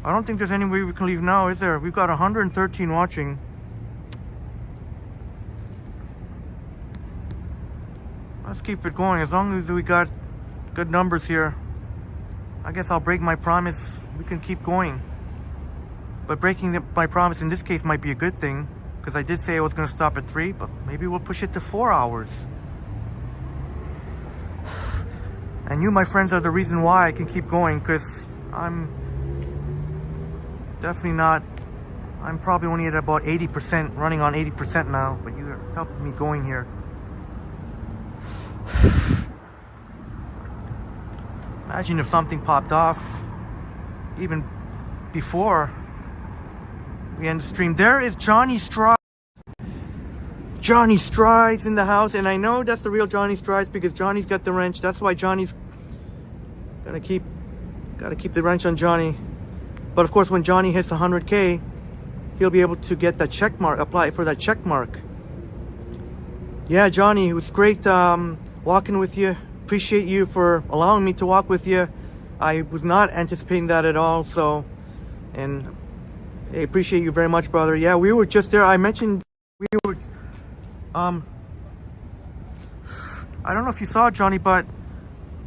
I don't think there's any way we can leave now, is there? We've got 113 watching. Let's keep it going. As long as we got good numbers here, I guess I'll break my promise. We can keep going. But breaking my promise in this case might be a good thing, because I did say I was going to stop at 3, but maybe we'll push it to 4 hours. And you, my friends, are the reason why I can keep going, because I'm definitely not, I'm probably only at about 80%, running on 80% now, but you're helping me going here. Imagine if something popped off even before we end the stream. There is Johnny Strides. Johnny Strides in the house, and I know that's the real Johnny Strides because Johnny's got the wrench. That's why Johnny's gotta keep the wrench on Johnny. But of course, when Johnny hits 100K, he'll be able to get that check mark, apply for that check mark. Yeah, Johnny, it was great walking with you. Appreciate you for allowing me to walk with you. I was not anticipating that at all. So, and I appreciate you very much, brother. Yeah, we were just there. I mentioned we were. I don't know if you saw it, Johnny, but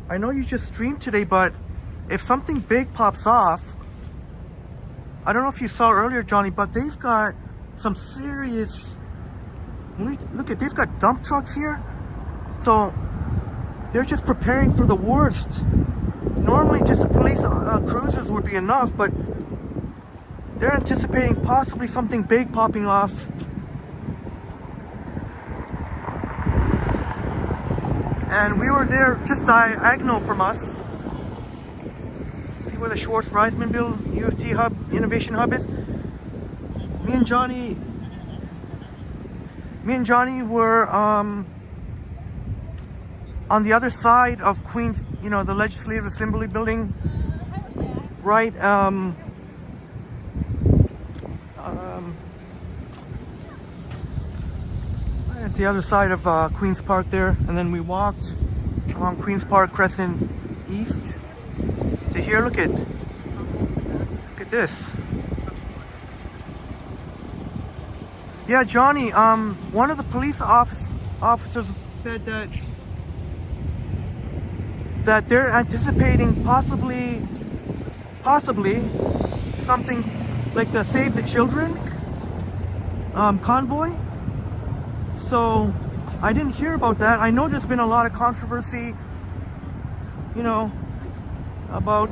I know you just streamed today. But if something big pops off, I don't know if you saw earlier, Johnny, but they've got some serious. Look at, they've got dump trucks here, so they're just preparing for the worst. Normally, just the police cruisers would be enough, but they're anticipating possibly something big popping off. And we were there just diagonal from us. See where the Schwartz Reismanville U of T hub, innovation hub is? Me and Johnny were on the other side of Queens, you know, the Legislative Assembly building, right at the other side of Queens Park there, and then we walked along Queens Park Crescent East to here. Look at this. Yeah, Johnny, one of the police officers said that they're anticipating possibly something like the Save the Children convoy. So I didn't hear about that. I know there's been a lot of controversy, you know, about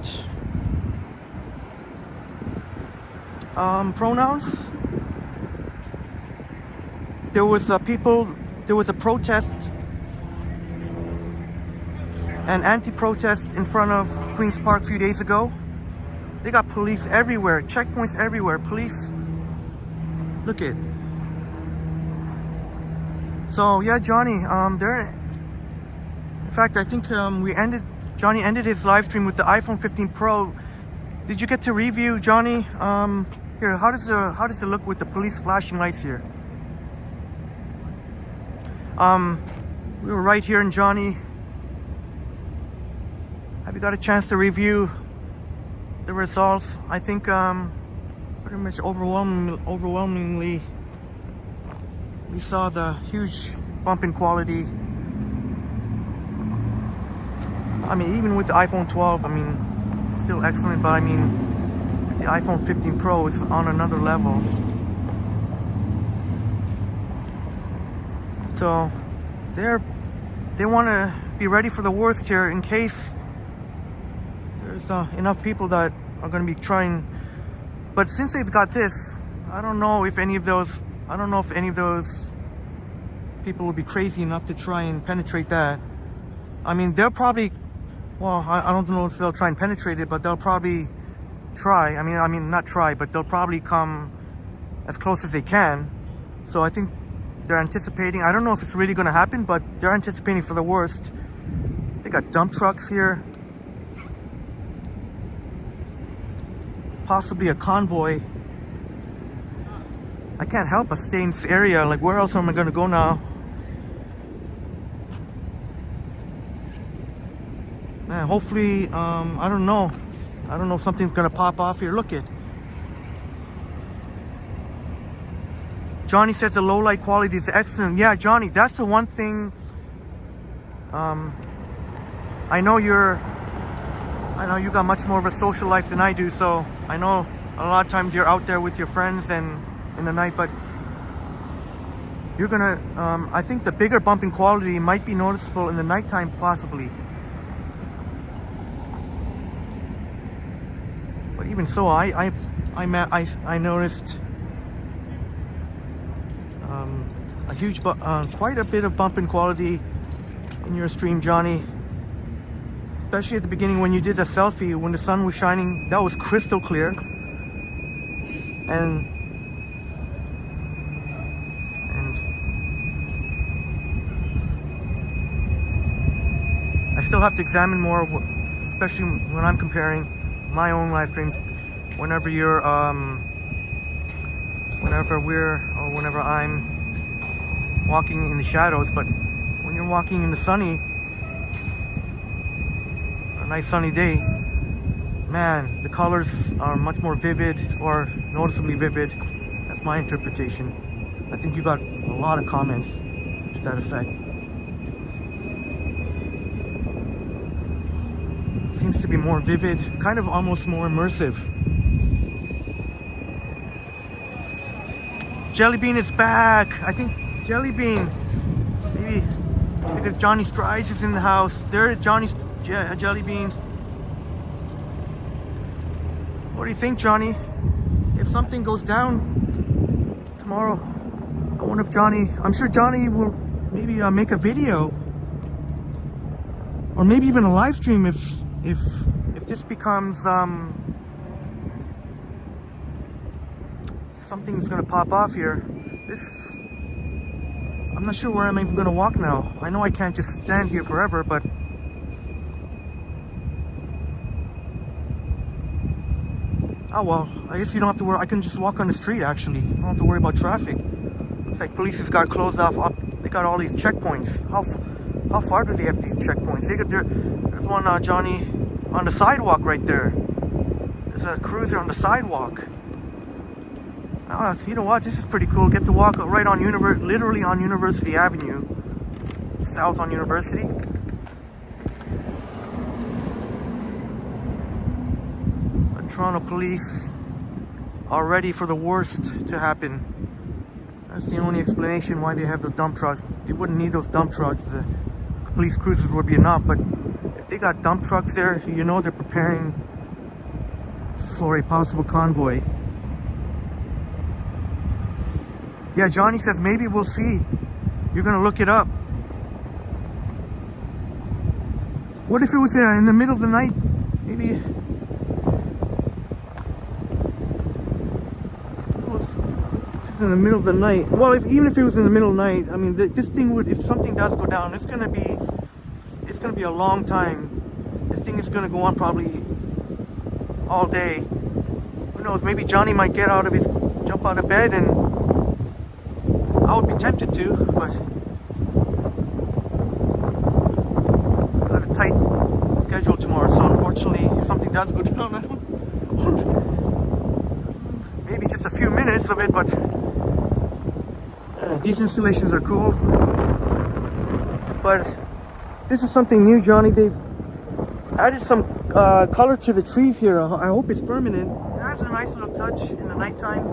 pronouns. There was a protest, an anti-protest in front of Queen's Park a few days ago. They got police everywhere, checkpoints everywhere, police. Look it. So yeah, Johnny, there. In fact, I think Johnny ended his live stream with the iPhone 15 Pro. Did you get to review, Johnny? Here, how does it look with the police flashing lights here? We were right here in Johnny. Have you got a chance to review the results? I think pretty much overwhelmingly we saw the huge bump in quality. I mean, even with the iPhone 12, I mean, it's still excellent, but I mean, the iPhone 15 Pro is on another level. So they want to be ready for the worst here in case there's enough people that are going to be trying. But since they've got this, I don't know if any of those people will be crazy enough to try and penetrate that. I mean, they'll probably, well, I don't know if they'll try and penetrate it, but they'll probably try. I mean, not try, but they'll probably come as close as they can. So I think they're anticipating. I don't know if it's really going to happen, but they're anticipating for the worst. They got dump trucks here. Possibly a convoy. I can't help but stay in this area. Like, where else am I going to go now? Man, hopefully, I don't know if something's going to pop off here. Look it. Johnny says the low light quality is excellent. Yeah, Johnny, that's the one thing. I know you got much more of a social life than I do, so I know a lot of times you're out there with your friends and in the night, but you're gonna, I think the bigger bumping quality might be noticeable in the nighttime, possibly. But even so, I noticed a huge, quite a bit of bumping quality in your stream, Johnny. Especially at the beginning when you did a selfie when the sun was shining, that was crystal clear. And I still have to examine more, especially when I'm comparing my own live streams. Whenever you're, whenever I'm walking in the shadows, but when you're walking in the sunny, a nice sunny day, man, the colors are much more vivid, or noticeably vivid. That's my interpretation. I think you got a lot of comments to that effect. Seems to be more vivid, kind of almost more immersive. Jellybean is back. I think Jellybean, maybe because Johnny Strides is in the house. There, Johnny's Jellybean. What do you think, Johnny? If something goes down tomorrow, I wonder if Johnny, I'm sure Johnny will maybe make a video, or maybe even a live stream if this becomes something's gonna pop off here. I'm not sure where I'm even gonna walk now. I know I can't just stand here forever, but oh well, I guess you don't have to worry. I can just walk on the street actually. I don't have to worry about traffic. Looks like police has got closed off. They got all these checkpoints. How far do they have these checkpoints? There's one, Johnny, on the sidewalk right there. There's a cruiser on the sidewalk. You know what? This is pretty cool. Get to walk right on literally on University Avenue, south on University. The Toronto police are ready for the worst to happen. That's the only explanation why they have the dump trucks. They wouldn't need those dump trucks. The police cruisers would be enough, but if they got dump trucks there, you know they're preparing for a possible convoy. Yeah, Johnny says maybe we'll see. You're gonna look it up. What if it was in the middle of the night? Maybe it was in the middle of the night. Well, even if it was in the middle of the night, I mean, this thing would, if something does go down, it's gonna be a long time. This thing is gonna go on probably all day. Who knows? Maybe Johnny might jump out of bed, and I would be tempted to, but got a tight schedule tomorrow, so unfortunately, if something does go down, maybe just a few minutes of it, but these installations are cool. But this is something new, Johnny. They've added some color to the trees here. I hope it's permanent. It adds a nice little touch in the nighttime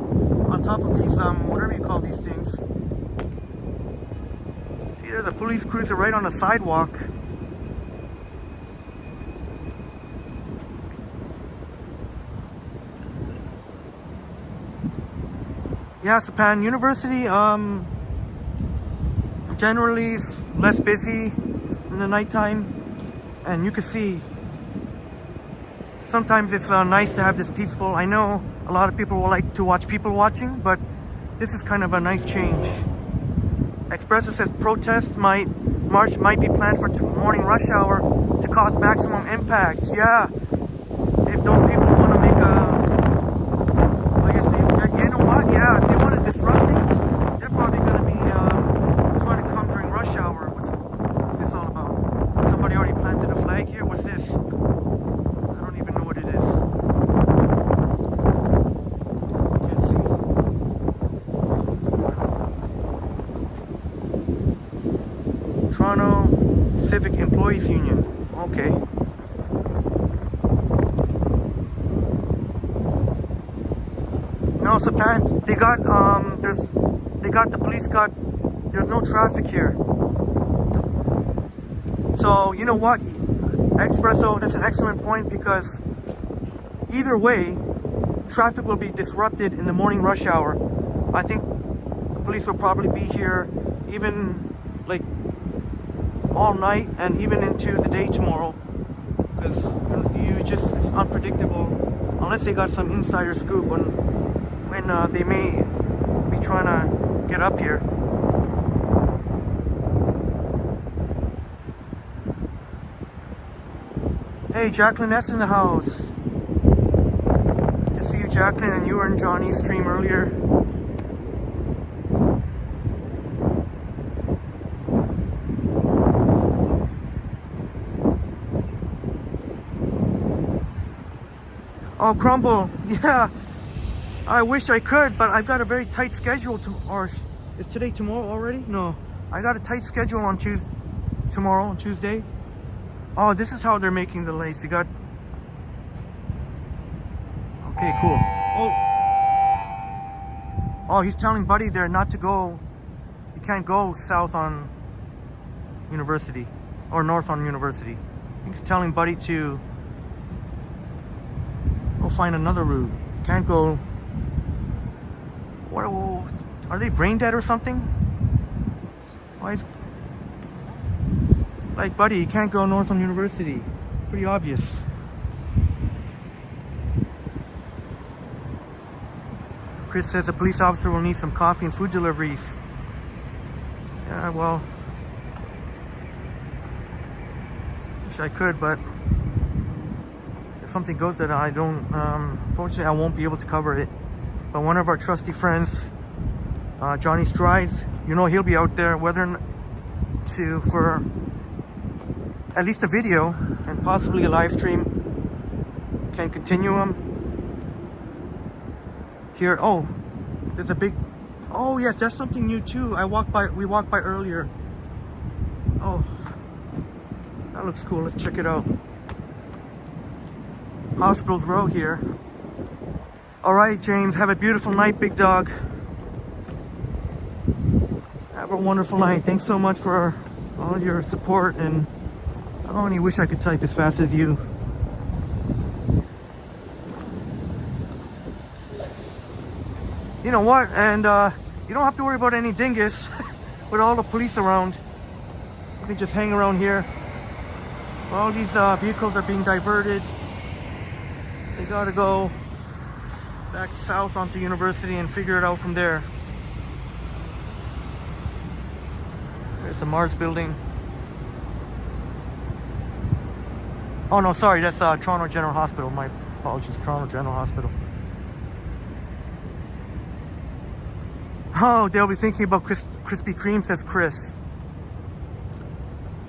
on top of these, whatever you call these things. See, there's a police cruiser right on the sidewalk. Yeah, Sapan University, generally is less busy in the nighttime, and you can see sometimes it's nice to have this peaceful. I know a lot of people will like to watch people watching, but this is kind of a nice change. Expresso says march might be planned for morning rush hour to cause maximum impact. Yeah, if those people want to make I guess you know what? Yeah, if they want to disrupt things, they're probably going to be trying to come during rush hour. What's this all about? Somebody already planted a flag here. What's this? I don't even know what it is. I can't see. Toronto Civic Employees Union. Okay. No, Sapan, they got the police got there's no traffic here. So you know what, Espresso, that's an excellent point, because either way, traffic will be disrupted in the morning rush hour. I think the police will probably be here even like all night and even into the day tomorrow, because it's unpredictable unless they got some insider scoop when they may be trying to get up here. Hey, Jacqueline S in the house. Good to see you, Jacqueline, and you were in Johnny's stream earlier. Oh, Crumble, yeah, I wish I could, but I've got a very tight schedule or is today tomorrow already? No, I got a tight schedule on tomorrow, on Tuesday. Oh, this is how they're making the lace. You got, okay, cool. Oh, he's telling Buddy there not to go, you can't go south on University, or north on University. He's telling Buddy to go find another route. Can't go. What? Are they brain dead or something? Why is, like, Buddy, you can't go north on University. Pretty obvious. Chris says a police officer will need some coffee and food deliveries. Yeah, well, wish I could, but if something goes that I don't, unfortunately I won't be able to cover it. But one of our trusty friends, Johnny Strides, you know, he'll be out there, whether for at least a video and possibly a live stream, can continue them here. Oh, there's a big, oh yes, that's something new too. We walked by earlier. Oh, that looks cool. Let's check it out. Hospitals Row here. All right, James, have a beautiful night, big dog. Have a wonderful night. Thanks so much for all your support, and I only wish I could type as fast as you. You know what? And you don't have to worry about any dingus with all the police around. You can just hang around here. All these vehicles are being diverted. They gotta go back south onto University and figure it out from there. There's a Mars building. Oh no, sorry, that's Toronto General Hospital. My apologies, Toronto General Hospital. Oh, they'll be thinking about Krispy Kreme, says Chris,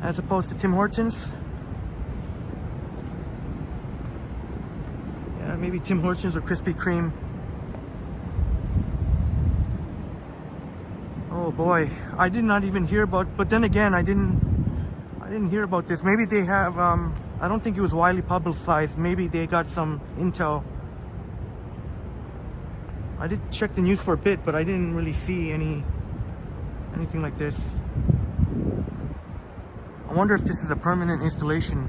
as opposed to Tim Hortons. Yeah, maybe Tim Hortons or Krispy Kreme. Oh boy, I did not even hear about. But then again, I didn't hear about this. Maybe they have. I don't think it was widely publicized. Maybe they got some intel. I did check the news for a bit, but I didn't really see anything like this. I wonder if this is a permanent installation.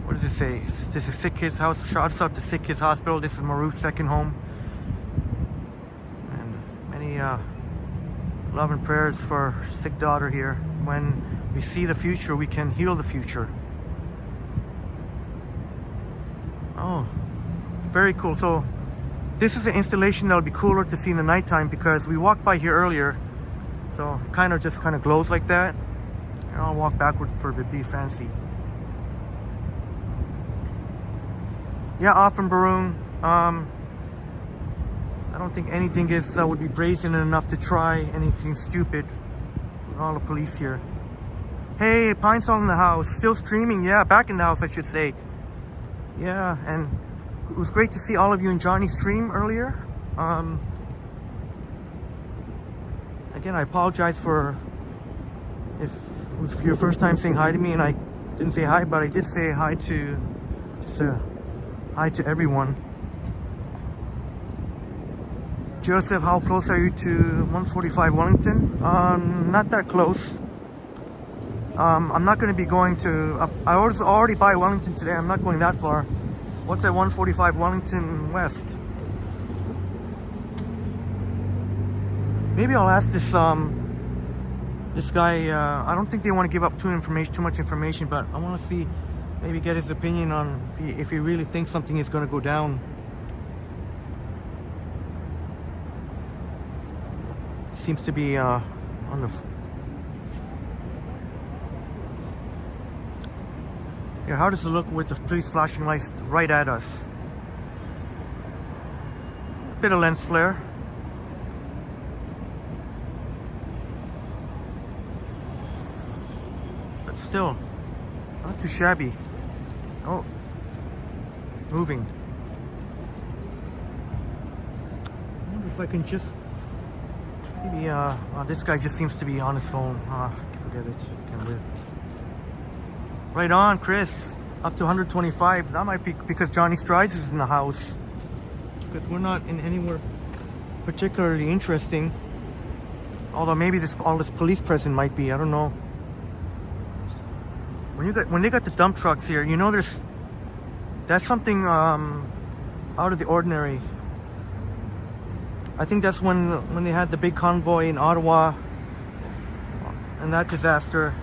What does it say? This is Sick Kids House. Shouts out to Sick Kids Hospital. This is Maruf's second home. And many love and prayers for sick daughter here. When we see the future, we can heal the future. Oh, very cool. So this is an installation that'll be cooler to see in the nighttime, because we walked by here earlier, so kind of glows like that. And I'll walk backward for it to be fancy. Yeah, off from Baroon. I don't think anything would be brazen enough to try anything stupid with all the police here. Hey, Pine Song in the house, still streaming. Yeah, back in the house, I should say. Yeah, and it was great to see all of you in Johnny's stream earlier. Again, I apologize for if it was your first time saying hi to me and I didn't say hi, but I did say hi to hi to everyone. Joseph, how close are you to 145 Wellington? Not that close. I'm not going to be going to... I was already by Wellington today. I'm not going that far. What's that 145 Wellington West? Maybe I'll ask this this guy. I don't think they want to give up too much information, but I want to see, maybe get his opinion on if he really thinks something is going to go down. Seems to be on the... Yeah, how does it look with the police flashing lights right at us? A bit of lens flare. But still, not too shabby. Oh, moving. I wonder if I can just... Maybe, this guy just seems to be on his phone. Forget it. Can't live. Right on, Chris. Up to 125. That might be because Johnny Strides is in the house. Because we're not in anywhere particularly interesting. Although maybe all this police presence might be. I don't know. When they got the dump trucks here, you know, that's something out of the ordinary. I think that's when they had the big convoy in Ottawa and that disaster.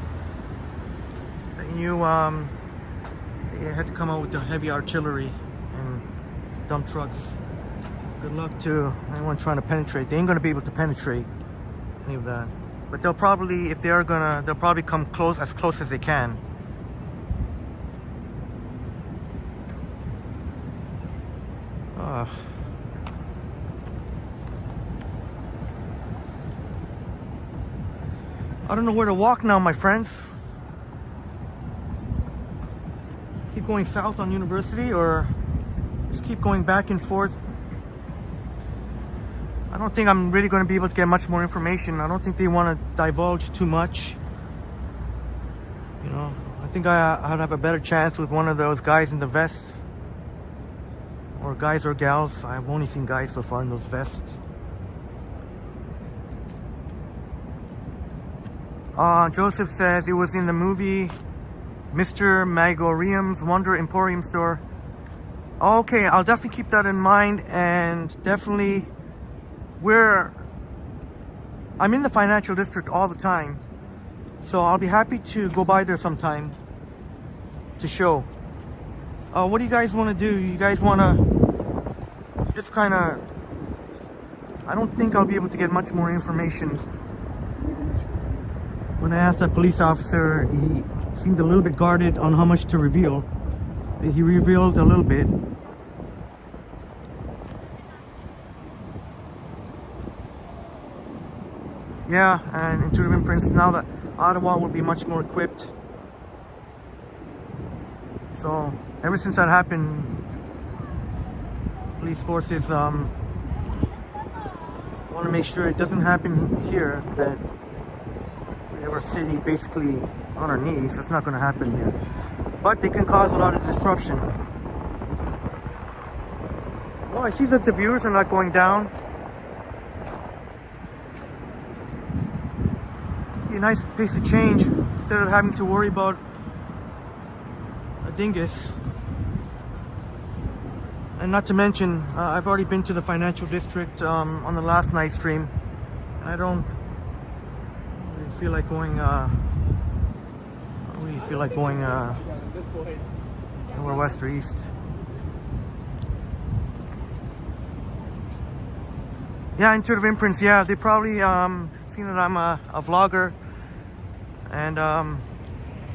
You had to come out with the heavy artillery and dump trucks. Good luck to anyone trying to penetrate. They ain't gonna be able to penetrate any of that. But they'll probably, if they are gonna, they'll probably come as close as they can. I don't know where to walk now, my friends. Keep going south on University or just keep going back and forth. I don't think I'm really going to be able to get much more information. I don't think they want to divulge too much. You know, I think I'd have a better chance with one of those guys in the vests. Or guys or gals. I've only seen guys so far in those vests. Joseph says it was in the movie Mr. Magorium's Wonder Emporium store. Okay, I'll definitely keep that in mind, and definitely I'm in the financial district all the time, so I'll be happy to go by there sometime to show. What do you guys want to do? You guys want to just kind of... I don't think I'll be able to get much more information. When I asked that police officer, he seemed a little bit guarded on how much to reveal. He revealed a little bit. Yeah, and intuitive imprints, now that Ottawa will be much more equipped. So, ever since that happened, police forces want to make sure it doesn't happen here, that our city basically on our knees. That's not going to happen here, but they can cause a lot of disruption. Well, I see that the viewers are not going down. Be a nice place to change instead of having to worry about a dingus. And not to mention, I've already been to the financial district on the last night stream. I don't feel like going nowhere west or east. Yeah, intuitive imprints. Yeah, they probably seen that I'm a vlogger, and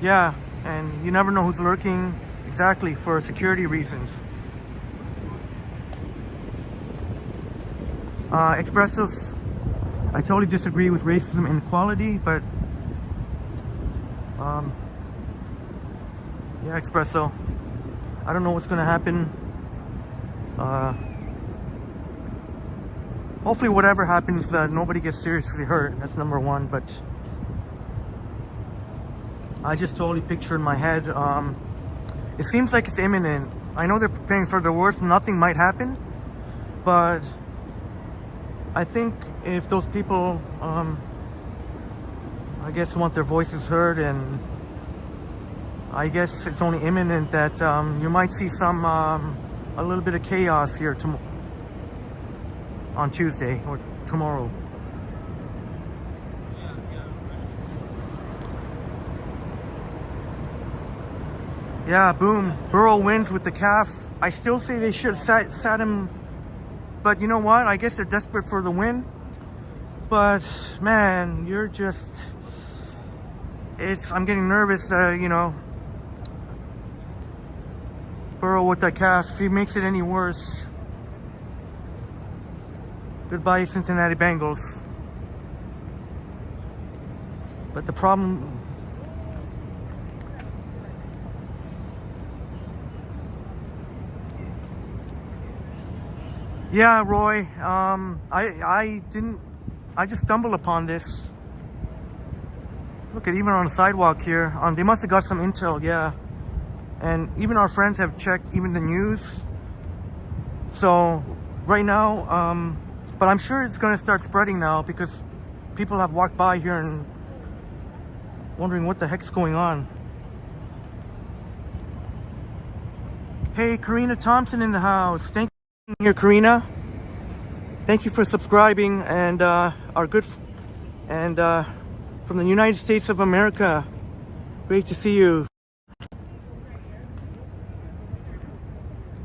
yeah, and you never know who's lurking exactly for security reasons. Expressos. I totally disagree with racism and equality, but yeah, Espresso. I don't know what's gonna happen. Hopefully whatever happens, nobody gets seriously hurt. That's number one, but I just totally picture in my head, it seems like it's imminent. I know they're preparing for the worst. Nothing might happen, but I think if those people, I guess, want their voices heard, and I guess it's only imminent that you might see some, a little bit of chaos here on Tuesday or tomorrow. Yeah, boom. Burrow wins with the calf. I still say they should have sat him, but you know what? I guess they're desperate for the win. But man, you're just, I'm getting nervous, you know. Burrow with that calf, if he makes it any worse, goodbye Cincinnati Bengals. But the problem, yeah, Roy, I just stumbled upon this. Look at, even on the sidewalk here, they must have got some intel, yeah. And even our friends have checked even the news. So right now, but I'm sure it's going to start spreading now because people have walked by here and wondering what the heck's going on. Hey, Karina Thompson in the house. Thank you for being here, Karina. Thank you for subscribing, and our good from the United States of America. Great to see you.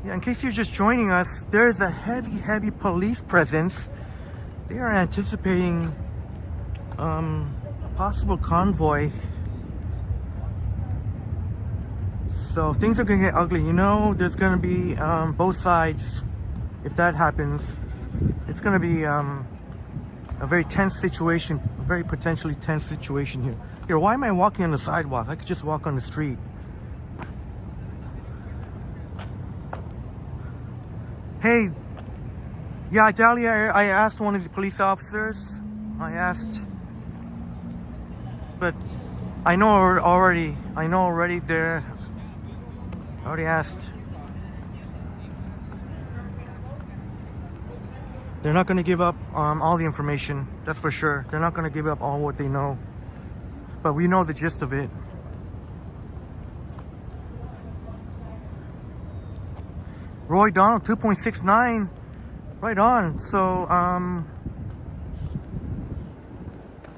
Yeah, in case you're just joining us, there's a heavy police presence. They are anticipating a possible convoy. So things are gonna get ugly. You know, there's gonna be both sides. If that happens, it's gonna be a very tense situation, a very potentially tense situation here. Here, why am I walking on the sidewalk? I could just walk on the street. Hey, yeah, Dahlia, I asked one of the police officers. But I know already there. I already asked. They're not going to give up all the information, that's for sure. They're not going to give up all what they know. But we know the gist of it. Roy Donald, 2.69. Right on. So,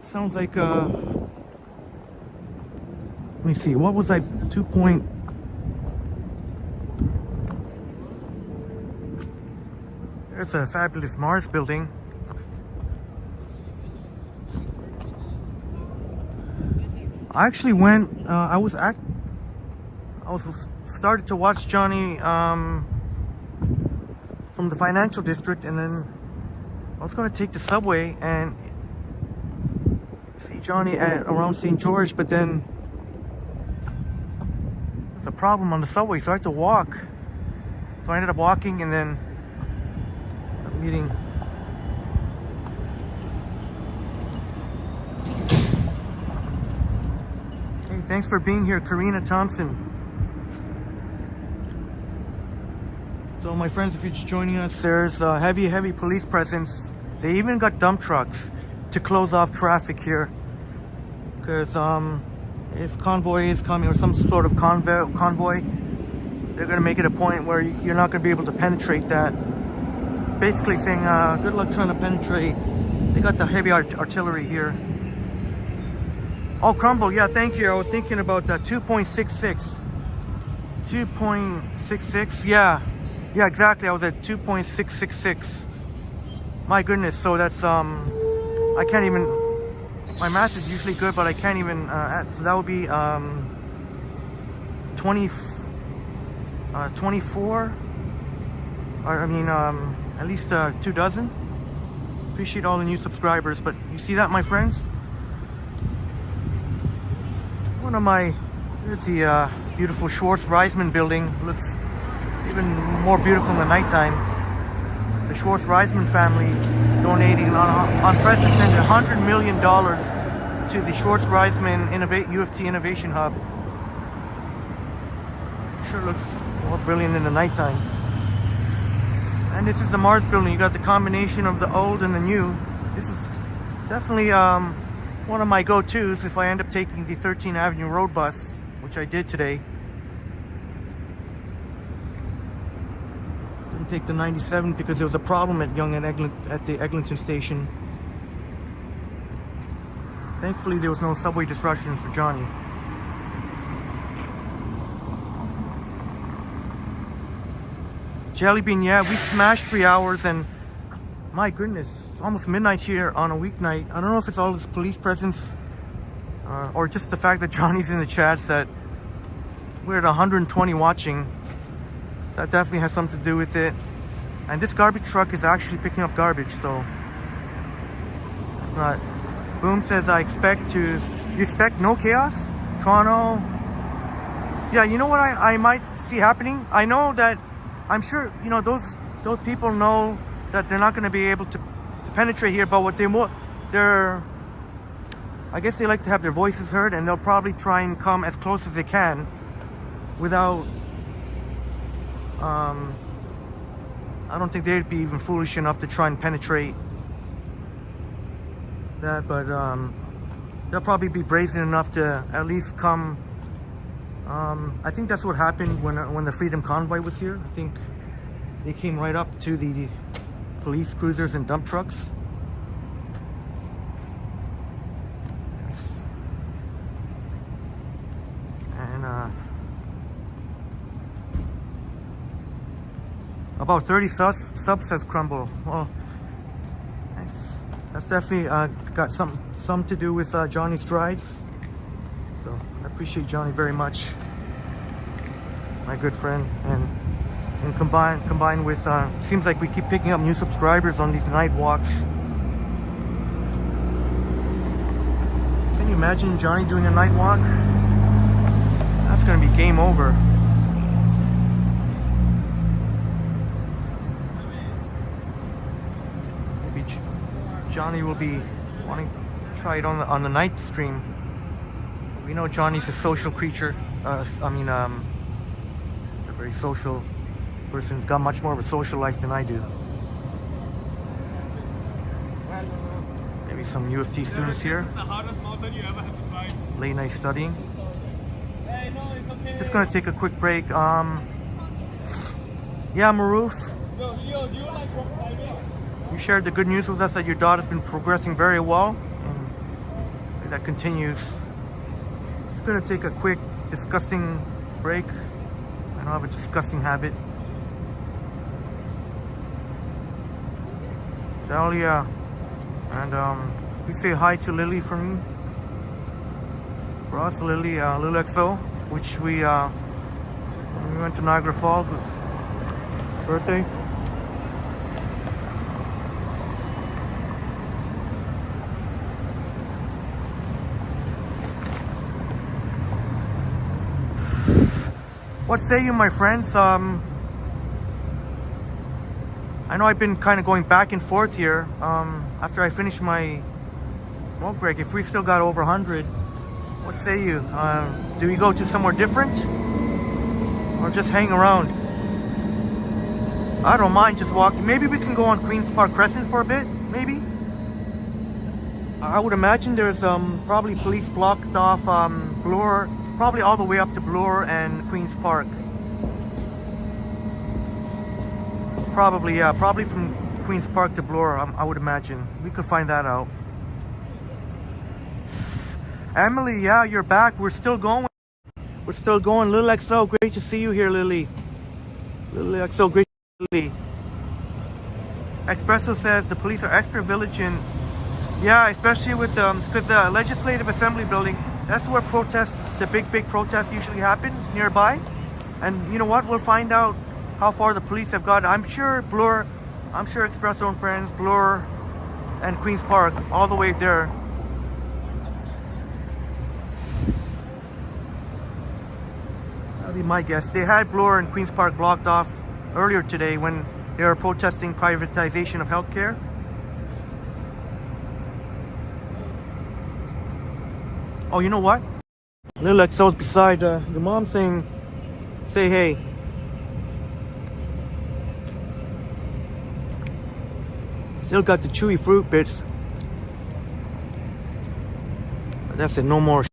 sounds like, let me see, what was I, There's a fabulous Mars building. I actually went, I was started to watch Johnny, from the financial district, and then I was going to take the subway and see Johnny around St. George, but then there's a problem on the subway, so I had to walk. So I ended up walking, and then meeting. Hey, thanks for being here, Karina Thompson. So my friends, if you're just joining us, there's a heavy police presence. They even got dump trucks to close off traffic here. Because if convoy is coming, or some sort of convoy, they're going to make it a point where you're not going to be able to penetrate that. Basically saying, good luck trying to penetrate. They got the heavy artillery here. Oh, crumble, yeah, thank you. I was thinking about that, 2.66. 2.66, yeah. Yeah, exactly. I was at 2.666. My goodness. So that's I can't even. My math is usually good, but I can't even. So that would be 24. Or I mean, at least 2 dozen. Appreciate all the new subscribers. But you see that, my friends? One of my. Here's the beautiful Schwartz Reisman building. Looks even more beautiful in the nighttime. The Schwartz Reisman family donating an unprecedented $100 million to the Schwartz Reisman UFT Innovation Hub. Sure looks more brilliant in the nighttime. And this is the Mars building. You got the combination of the old and the new. This is definitely one of my go-tos if I end up taking the 13th Avenue Road bus, which I did today. Didn't take the 97 because there was a problem at at the Eglinton station. Thankfully, there was no subway disruptions for Johnny. Jelly Bean, yeah, we smashed 3 hours, and my goodness, it's almost midnight here on a weeknight. I don't know if it's all this police presence or just the fact that Johnny's in the chats that we're at 120 watching. That definitely has something to do with it. And this garbage truck is actually picking up garbage, so it's not. Boom says, you expect no chaos? Toronto. Yeah, you know what I might see happening? I know that, I'm sure, you know, those people know that they're not going to be able to penetrate here, but what I guess they like to have their voices heard, and they'll probably try and come as close as they can without, I don't think they'd be even foolish enough to try and penetrate that, but they'll probably be brazen enough to at least come. I think that's what happened when the Freedom Convoy was here. I think they came right up to the police cruisers and dump trucks. And about 30 subs says Crumble. Well, nice. That's definitely got some to do with Johnny's strides. So I appreciate Johnny very much, my good friend, and combined with seems like we keep picking up new subscribers on these night walks. Can you imagine Johnny doing a night walk? That's gonna be game over. Maybe Johnny will be wanting to try it on the night stream. We know Johnny's a social creature. A very social person. He's got much more of a social life than I do. Maybe some U of T students here. Late night studying. Just gonna take a quick break. Yeah, Maroof. You shared the good news with us that your daughter's been progressing very well, and that continues. Just gonna take a quick discussing break. I don't have a disgusting habit. Dahlia, and you say hi to Lily for me. For us, Lily, Lil XO, which we when we went to Niagara Falls, was her birthday. What say you, my friends? I know I've been kind of going back and forth here. After I finish my smoke break, if we still got over 100, what say you? Do we go to somewhere different? Or just hang around? I don't mind just walking. Maybe we can go on Queen's Park Crescent for a bit, maybe? I would imagine there's probably police blocked off Bloor, probably all the way up to Bloor and Queen's Park. Probably, yeah, probably from Queen's Park to Bloor, I would imagine. We could find that out. Emily, yeah, you're back. We're still going. We're still going. Lil XO, great to see you here, Lily. Lil XO, great to see you, Lily. Espresso says the police are extra vigilant. Yeah, especially with because the Legislative Assembly building, that's where protests, the big protests usually happen nearby. And you know what? We'll find out how far the police have got. I'm sure Espresso and Friends, Bloor and Queen's Park, all the way there. That'll be my guess. They had Bloor and Queen's Park blocked off earlier today when they were protesting privatization of healthcare. Oh, you know what? Lil XO's beside your mom saying, say hey. Still got the chewy fruit bits. But that's it, no more.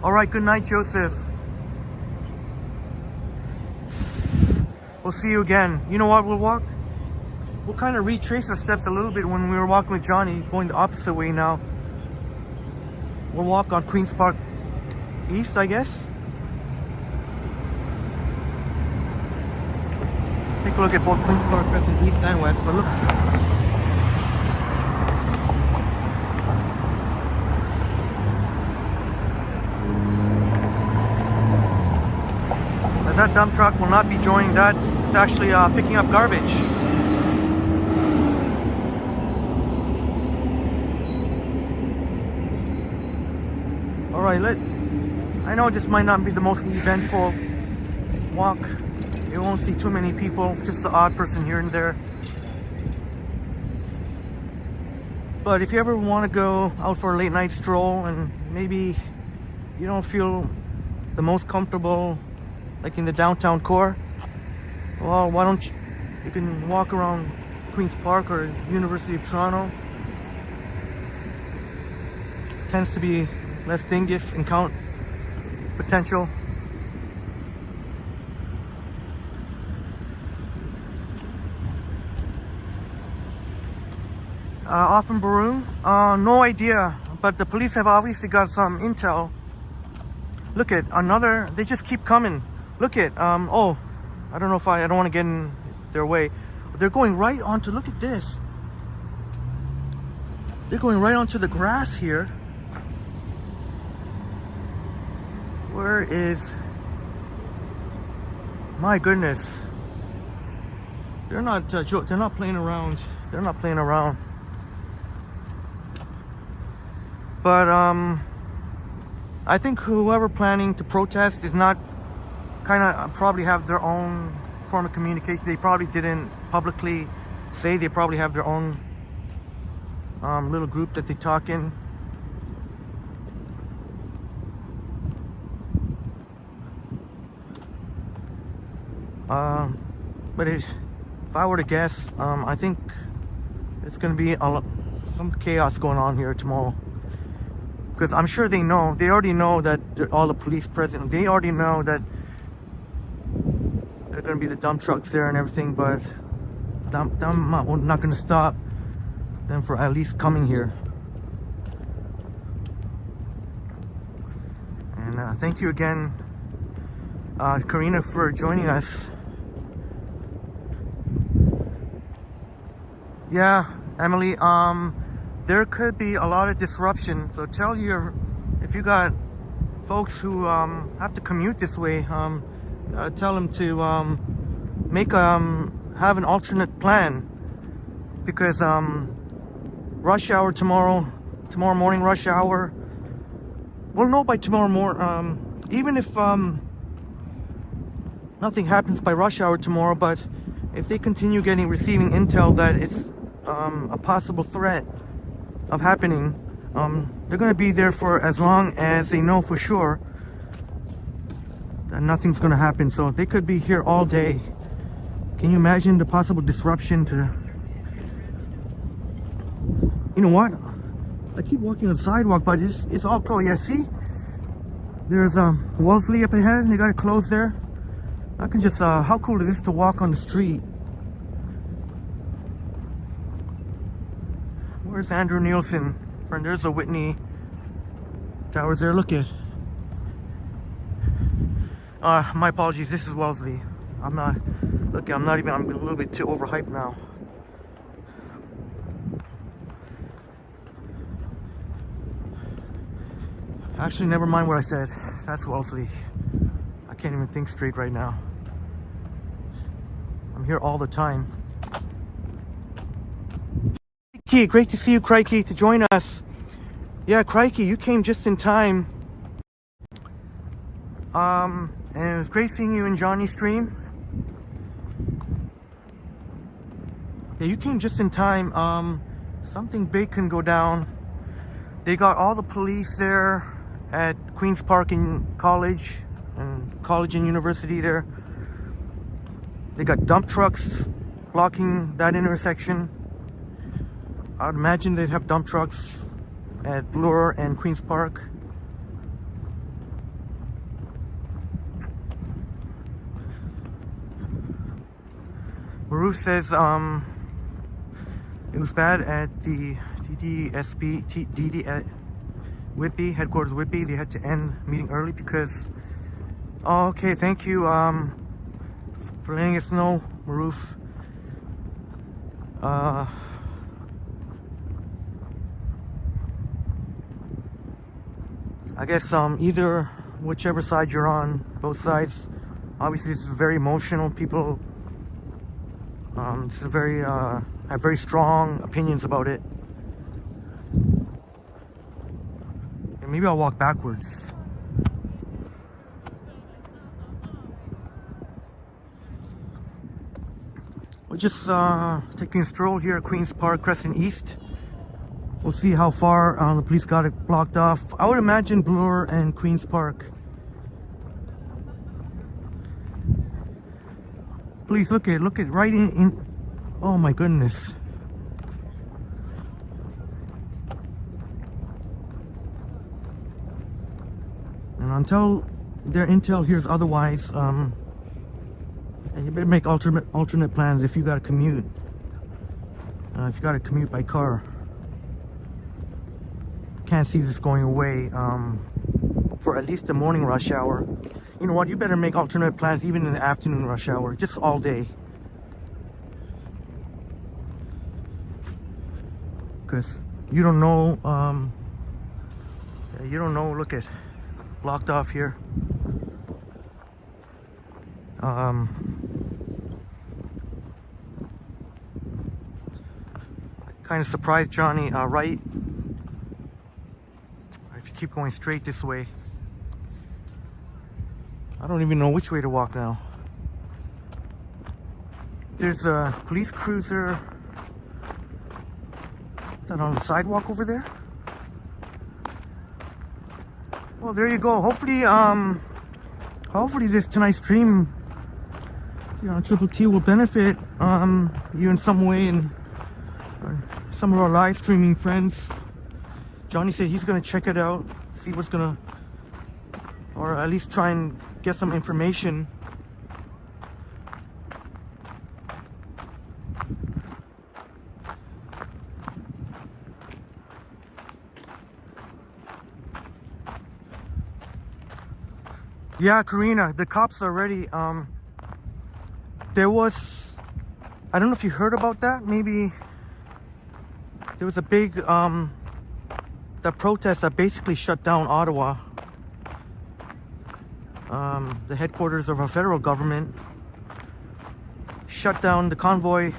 Alright, good night, Joseph. We'll see you again. You know what, we'll kind of retrace our steps a little bit when we were walking with Johnny, going the opposite way now. We'll walk on Queen's Park East, I guess. Take a look at both Queen's Park Crescent East and West, but look. That dump truck will not be joining that. It's actually picking up garbage. Alright, I know this might not be the most eventful walk. You won't see too many people, just the odd person here and there. But if you ever want to go out for a late night stroll and maybe you don't feel the most comfortable like in the downtown core, well, why don't you can walk around Queen's Park or University of Toronto. Tends to be less dingus and count potential. Off in Baroon, no idea, but the police have obviously got some intel. Look at another, they just keep coming. Look at, oh, I don't know if I don't want to get in their way. They're going right onto, look at this. They're going right onto the grass here. Where is, my goodness. They're not playing around. They're not playing around. But I think whoever planning to protest is not kind of probably have their own form of communication. They probably didn't publicly say. They probably have their own little group that they talk in. But if I were to guess, I think it's going to be some chaos going on here tomorrow. Because I'm sure they already know that all the police present. They already know that there are going to be the dump trucks there and everything, but I'm not going to stop them for at least coming here. And thank you again, Karina, for joining us. Yeah, Emily, there could be a lot of disruption, so if you got folks who have to commute this way, tell them to have an alternate plan, because rush hour tomorrow morning, rush hour, we'll know by tomorrow morning, even if nothing happens by rush hour tomorrow. But if they continue receiving intel that it's a possible threat of happening, they're going to be there for as long as they know for sure that nothing's going to happen. So they could be here all day. Can you imagine the possible disruption to, you know what, I keep walking on the sidewalk, but it's all closed. Yeah, see, there's Wellesley up ahead. They got it closed there. I can just how cool is this to walk on the street? Where's Andrew Nielsen? Friend, there's a Whitney Towers there. Look at. My apologies. This is Wellesley. I'm a little bit too overhyped now. Actually, never mind what I said. That's Wellesley. I can't even think straight right now. I'm here all the time. Crikey, great to see you, Crikey, to join us. Yeah, Crikey, you came just in time. And it was great seeing you in Johnny's stream. Yeah, you came just in time. Something big can go down. They got all the police there at Queen's Park and College and University there. They got dump trucks blocking that intersection. I would imagine they'd have dump trucks at Bloor and Queens Park. Maruf says it was bad at the Whitby, headquarters Whitby. They had to end meeting early because... Oh, okay, thank you for letting us know, Maruf. I guess either, whichever side you're on, both sides. Obviously, this is very emotional. People, this is very have very strong opinions about it. And maybe I'll walk backwards. We're just taking a stroll here at Queens Park, Crescent East. We'll see how far the police got it blocked off. I would imagine Bloor and Queens Park. Please look at right in. Oh my goodness. And until their intel hears otherwise, you better make alternate plans if you got to commute. If you got to commute by car. Can't see this going away for at least the morning rush hour. You know what? You better make alternate plans even in the afternoon rush hour, just all day. Because you don't know. You don't know. Look at blocked off here. Kind of surprised Johnny right. If you keep going straight this way, I don't even know which way to walk now. There's a police cruiser. Is that on the sidewalk over there? Well, there you go. Hopefully this tonight's stream, you know, Triple T will benefit you in some way, and some of our live streaming friends. Johnny said he's gonna check it out, see what's gonna, or at least try and get some information. Yeah, Karina, the cops are ready. There was, I don't know if you heard about that. Maybe there was a big the protest that basically shut down Ottawa, the headquarters of our federal government. Shut down the convoy.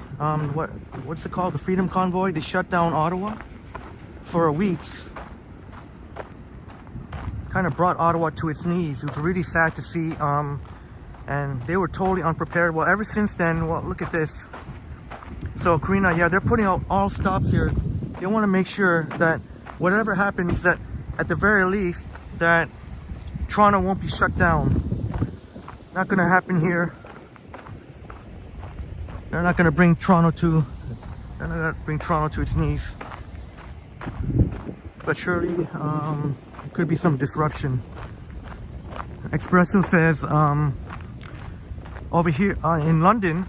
What's it called? The Freedom Convoy. They shut down Ottawa for weeks. Kind of brought Ottawa to its knees. It was really sad to see, and they were totally unprepared. Well, ever since then, well, look at this. So Karina, yeah, they're putting out all stops here. They want to make sure that whatever happens, that at the very least that Toronto won't be shut down. Not going to happen here. They're not going to bring Toronto to its knees. But surely could be some disruption. Espresso says over here in London,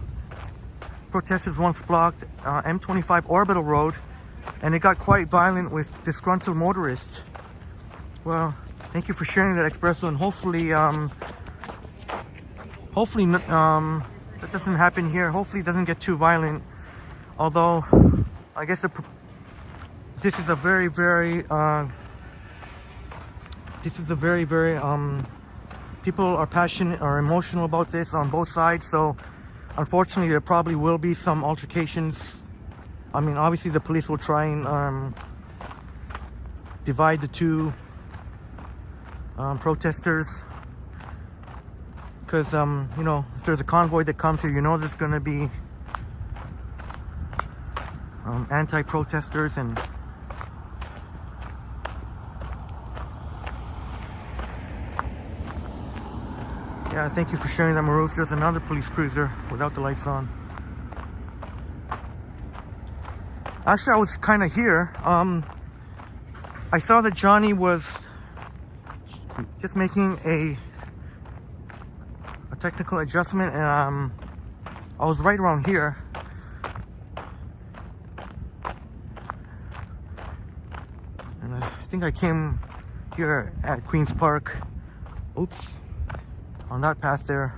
protesters once blocked M25 Orbital Road, and it got quite violent with disgruntled motorists. Well, thank you for sharing that, Espresso, and hopefully that doesn't happen here. Hopefully it doesn't get too violent, although I guess this is a very people are passionate or emotional about this on both sides, so unfortunately there probably will be some altercations. I mean, obviously the police will try and divide the two protesters, because you know, if there's a convoy that comes here, you know there's going to be anti-protesters. And yeah, thank you for sharing that, Maruf. There's another police cruiser without the lights on. Actually, I was kind of here. I saw that Johnny was just making a technical adjustment, and I was right around here. And I think I came here at Queen's Park. Oops, on that path there.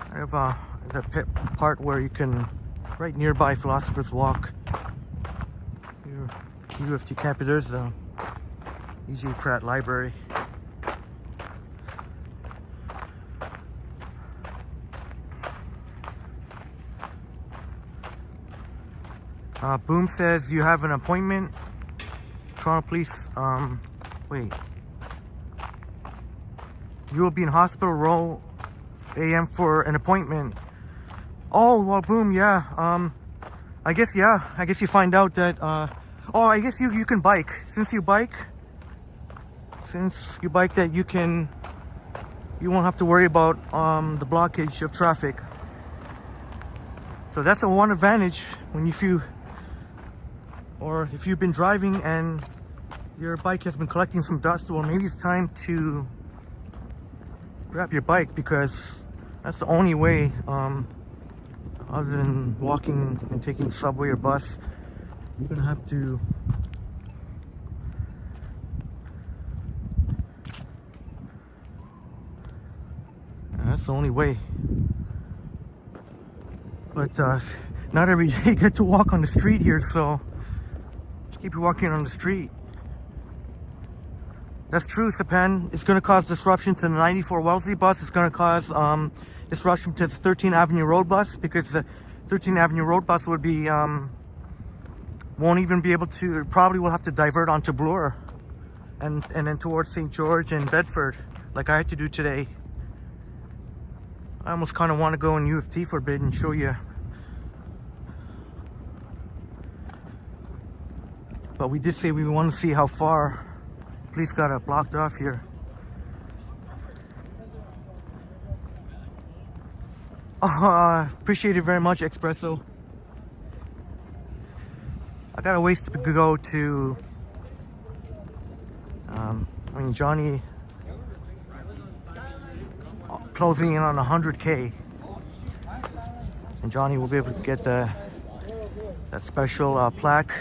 I have the part where you can, right nearby Philosopher's Walk. Here, UFT campus. There's the E.J. Pratt Library. Boom says you have an appointment. Toronto Police. Wait. You will be in Hospital Row AM for an appointment. Oh, well, Boom, yeah. I guess you find out that, oh, I guess you can bike. Since you bike that you won't have to worry about, the blockage of traffic. So that's a one advantage when if you've been driving and your bike has been collecting some dust, well, maybe it's time to grab your bike, because that's the only way, other than walking and taking subway or bus, you're gonna have to that's the only way. But not every day you get to walk on the street here, so just keep walking on the street. That's true, Sapan. It's going to cause disruption to the 94 Wellesley bus. It's going to cause disruption to the 13th Avenue Road bus, because the 13th Avenue Road bus would be won't even be able to, probably will have to divert onto Bloor and then towards St. George and Bedford, like I had to do today. I almost kind of want to go in U of T for a bit and show you. But we did say we want to see how far. Police got it blocked off here. Oh, appreciate it very much, Espresso. I got a ways to go to, Johnny closing in on 100K. And Johnny will be able to get that special plaque.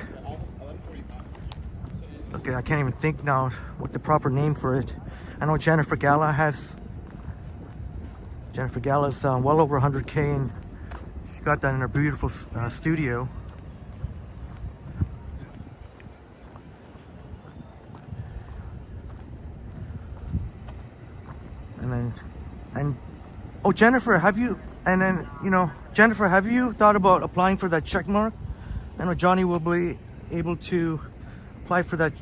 Okay, I can't even think now what the proper name for it. I know Jennifer Gala has. Jennifer Gala's well over 100K, and she got that in her beautiful studio. Oh, Jennifer, have you? And then Jennifer, have you thought about applying for that check mark? I know Johnny will be able to apply for that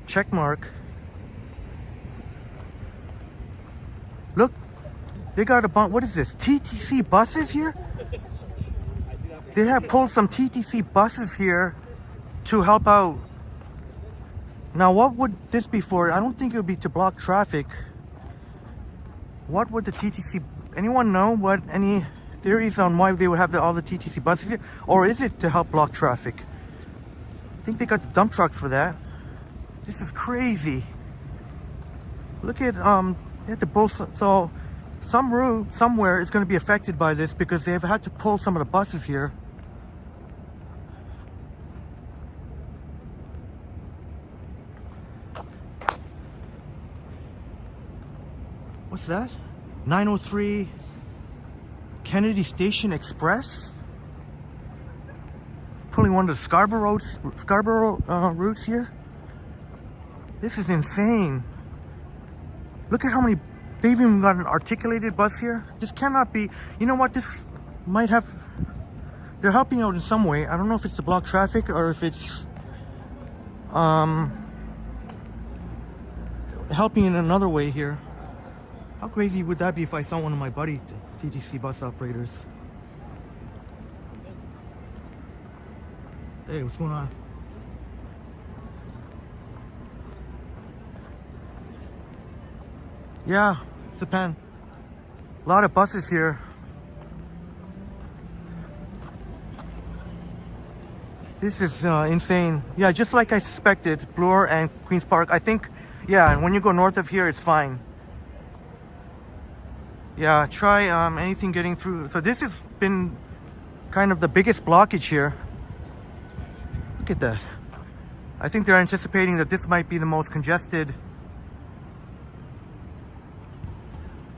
check mark. Look, they got a bunch. What is this? TTC buses here? They have pulled some TTC buses here to help out. Now, what would this be for? I don't think it would be to block traffic. What would the TTC? Anyone know what? Any theories on why they would have all the TTC buses here? Or is it to help block traffic? I think they got the dump trucks for that. This is crazy. Look at the both. So some route somewhere is going to be affected by this, because they've had to pull some of the buses here. What's that? 903 Kennedy Station Express. Pulling one of the Scarborough routes here. This is insane. Look at how many. They've even got an articulated bus here. This cannot be. You know what? This might have. They're helping out in some way. I don't know if it's to block traffic or if it's helping in another way here. How crazy would that be if I saw one of my buddy TTC bus operators? Hey, what's going on? Yeah, it's a pen. A lot of buses here. This is insane. Yeah, just like I suspected, Bloor and Queen's Park. I think, yeah, when you go north of here, it's fine. Yeah, try anything getting through. So this has been kind of the biggest blockage here. Look at that. I think they're anticipating that this might be the most congested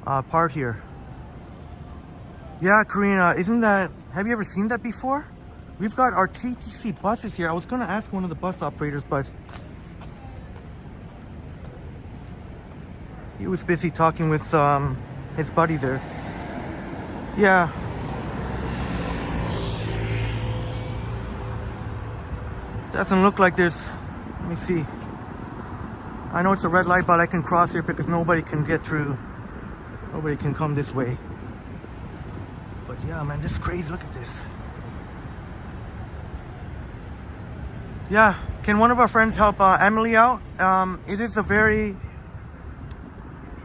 part here. Yeah, Karina, isn't that, have you ever seen that before? We've got our TTC buses here. I was gonna ask one of the bus operators, but he was busy talking with his buddy there. Yeah. Doesn't look like there's, let me see. I know it's a red light, but I can cross here because nobody can get through. Nobody can come this way. But yeah, man, this is crazy. Look at this. Yeah, can one of our friends help Emily out? It is a very,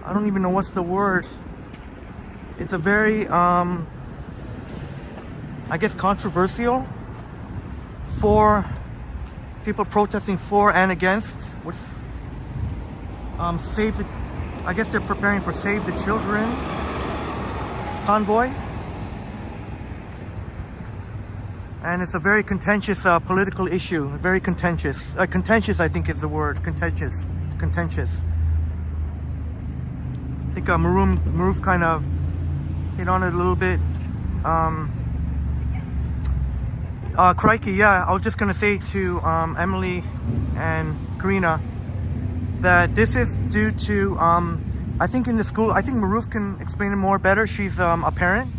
I don't even know what's the word. It's a very, I guess, controversial for people protesting for and against. What's Save the, I guess they're preparing for Save the Children convoy. And it's a very contentious political issue. Very contentious. Contentious, I think, is the word. Contentious. Contentious. I think Maroof kind of hit on it a little bit. Crikey, yeah. I was just going to say to Emily and Karina that this is due to, I think in the school, I think Maroof can explain it more better. She's a parent,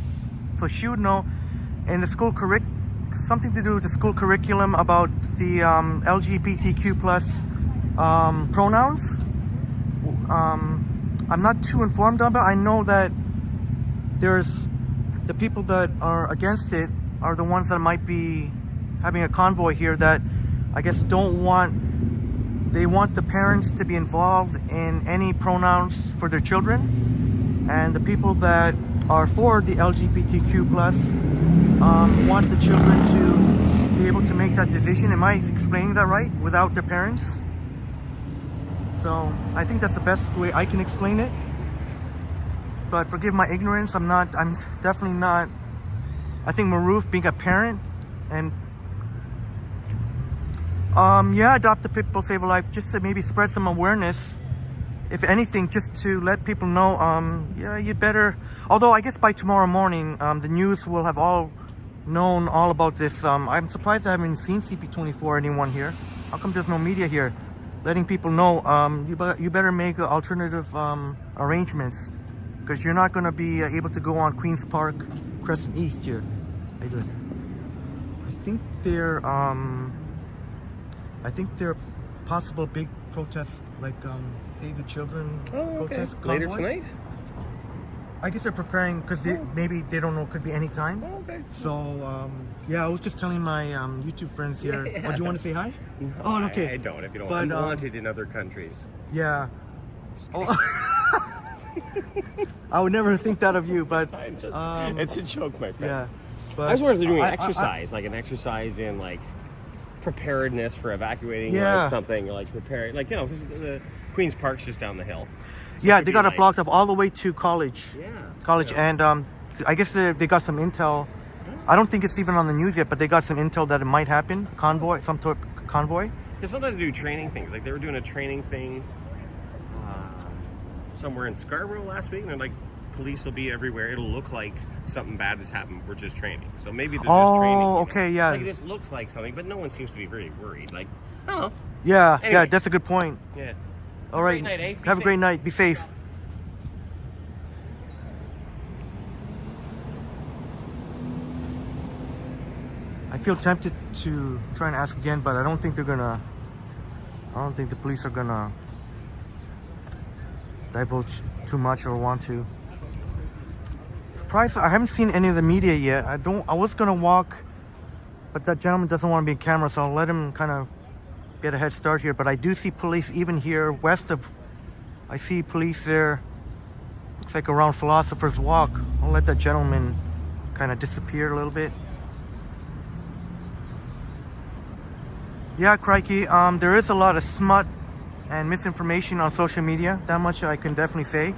so she would know. In the school something to do with the school curriculum about the LGBTQ plus pronouns. I'm not too informed about it. I know that there's the people that are against it are the ones that might be having a convoy here that I guess they want the parents to be involved in any pronouns for their children, and the people that are for the LGBTQ plus want the children to be able to make that decision. Am I explaining that right? Without their parents? So I think that's the best way I can explain it. But forgive my ignorance. I'm definitely not. I think Maroof being a parent and yeah, Adopt a Pit Bull Save a Life, just to maybe spread some awareness. If anything, just to let people know, yeah, you better, although I guess by tomorrow morning, the news will have all known all about this. I'm surprised I haven't seen CP24 anyone here. How come there's no media here letting people know, you better make alternative arrangements, because you're not going to be able to go on Queen's Park, Crescent East here. I think they're possible big protests, like Save the Children protest convoy. Later tonight? I guess they're preparing because maybe they don't know, it could be any time. Oh, okay. So yeah, I was just telling my YouTube friends here. Yeah. Oh, do you want to say hi? No, oh, okay. I don't. If you don't, but, I'm wanted in other countries. Yeah. Oh. I would never think that of you, but I'm just, it's a joke, my friend. Yeah. But I was wondering if they're doing exercise, like an exercise in like preparedness for evacuating like something, like preparing, like, you know, because the Queen's Park's just down the hill. So yeah, they got it blocked up all the way to College. Yeah. College, and I guess they got some intel. I don't think it's even on the news yet, but they got some intel that it might happen. Convoy, some sort of convoy. Yeah, sometimes they do training things. Like they were doing a training thing somewhere in Scarborough last week, and they're like, police will be everywhere. It'll look like something bad has happened. We're just training. So maybe they're just training. Oh, okay, yeah. Like it just looks like something, but no one seems to be very worried. Like, I don't know. Yeah, Anyway. yeah, that's a good point. Yeah. All right. Great night, eh? Have a great night. Be safe. I feel tempted to try and ask again, but I don't think the police are gonna divulge too much or want to. Surprised I haven't seen any of the media yet. I was gonna walk, but that gentleman doesn't want to be in camera, so I'll let him kind of get a head start here. But I do see police even here west of, I see police there Looks like around Philosopher's Walk. I'll let that gentleman kind of disappear a little bit. Yeah, crikey, there is a lot of smut and misinformation on social media. That much I can definitely say.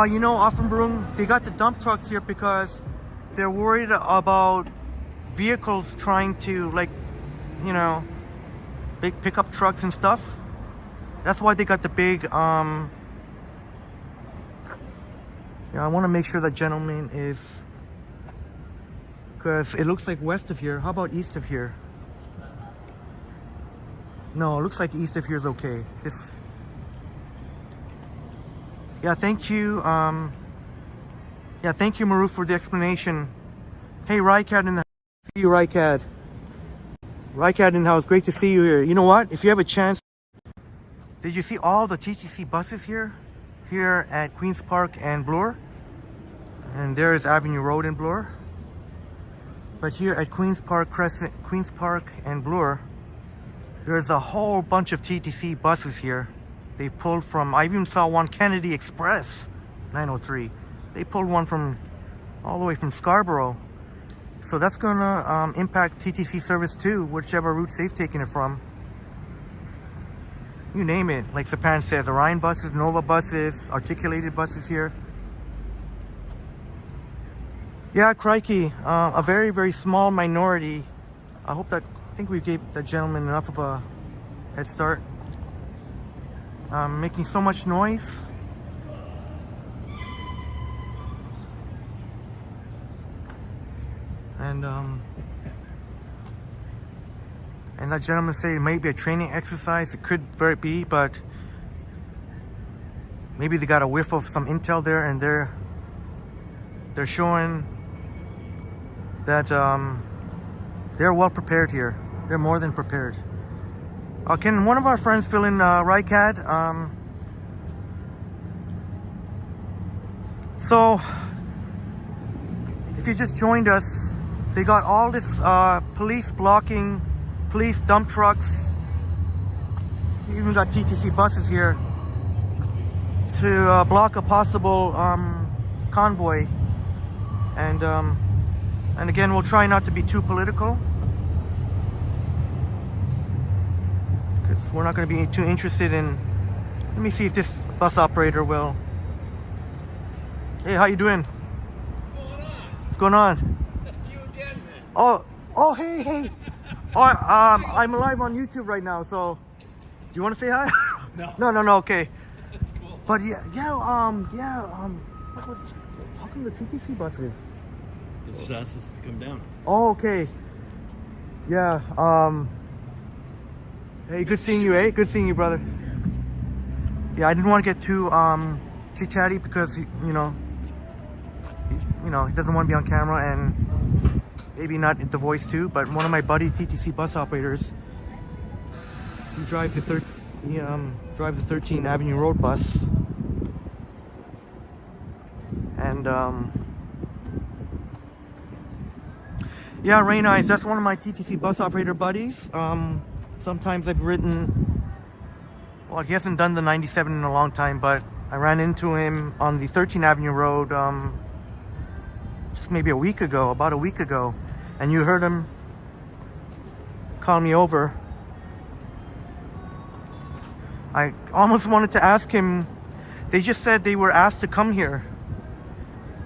You know, Offenbrunn, they got the dump trucks here because they're worried about vehicles trying to, like, you know, big pickup trucks and stuff. That's why they got the big, yeah, I want to make sure that gentleman is, because it looks like west of here. How about east of here? No, it looks like east of here is okay. This, yeah, thank you. Yeah, thank you, Maru, for the explanation. Hey, Rycad in the house. See you, Rycad. Rycad in the house. Great to see you here. You know what? If you have a chance, did you see all the TTC buses here? Here at Queen's Park and Bloor. And there is Avenue Road in Bloor. But here at Queen's Park and Bloor, there's a whole bunch of TTC buses here. They pulled from, I even saw one Kennedy Express 903. They pulled one from all the way from Scarborough. So that's gonna impact TTC service too, whichever route they've taken it from. You name it, like Sapan says, Orion buses, Nova buses, articulated buses here. Yeah, crikey, a very, very small minority. I think we gave that gentleman enough of a head start. Making so much noise. And that gentleman said it may be a training exercise. It could very be, but maybe they got a whiff of some intel there, and they're showing that they're well prepared here. They're more than prepared. Can one of our friends fill in Rycad? So, if you just joined us, they got all this police blocking, police dump trucks. You even got TTC buses here to block a possible convoy. And again, we'll try not to be too political, because we're not going to be too interested in. Let me see if this bus operator will. Hey, how you doing? What's going on? You again, man. Oh, hey. Oh, I'm live on YouTube right now, so do you want to say hi? No, okay. That's cool. But how come the TTC buses? This just asked us to come down. Oh, okay. Yeah, hey, good seeing you, eh? Good seeing you, brother. Yeah, I didn't want to get too chit-chatty because, you know, he doesn't want to be on camera, and maybe not the voice too, but one of my buddy TTC bus operators, he drives the 13 Avenue Road bus. And yeah, Ray Nice, that's one of my TTC bus operator buddies. Sometimes I've ridden, well, he hasn't done the 97 in a long time, but I ran into him on the 13 Avenue Road just maybe about a week ago, and you heard him call me over. I almost wanted to ask him, they just said they were asked to come here,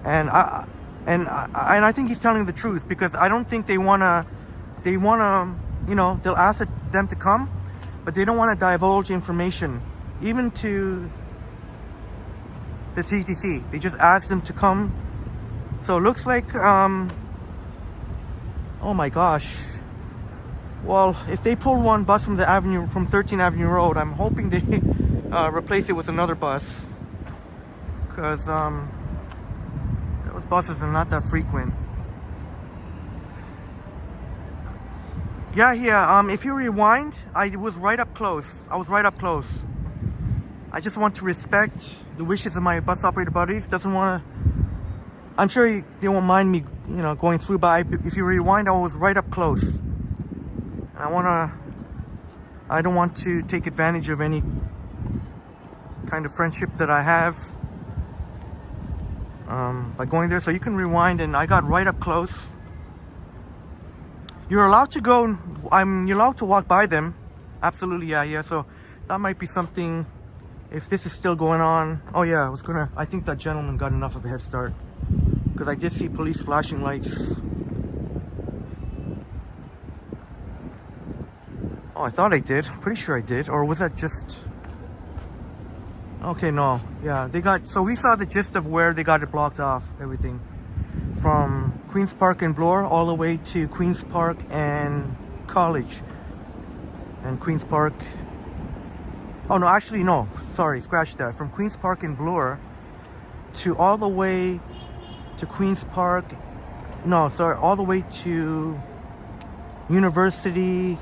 and I think he's telling the truth, because I don't think they wanna, they'll ask them to come, but they don't want to divulge information, even to the TTC. They just asked them to come. So it looks like, oh my gosh. Well, if they pull one bus from 13 Avenue Road, I'm hoping they replace it with another bus, because those buses are not that frequent. Yeah, if you rewind, I was right up close. I just want to respect the wishes of my bus operator buddies. I'm sure they won't mind me, going through, but if you rewind, I was right up close. And I want to I don't want to take advantage of any kind of friendship that I have by going there. So you can rewind, and I got right up close. You're allowed to go, you're allowed to walk by them. Absolutely, yeah. So that might be something, if this is still going on. Oh yeah, I think that gentleman got enough of a head start, because I did see police flashing lights. Oh, I thought I did. Pretty sure I did. Or was that just... Okay, no. Yeah, so we saw the gist of where they got it blocked off, everything. From Queen's Park and Bloor all the way to Queen's Park and College. And Queen's Park... Oh, no, actually, no. Sorry, scratch that. From Queen's Park and Bloor to all the way to Queen's Park... No, sorry, all the way to University...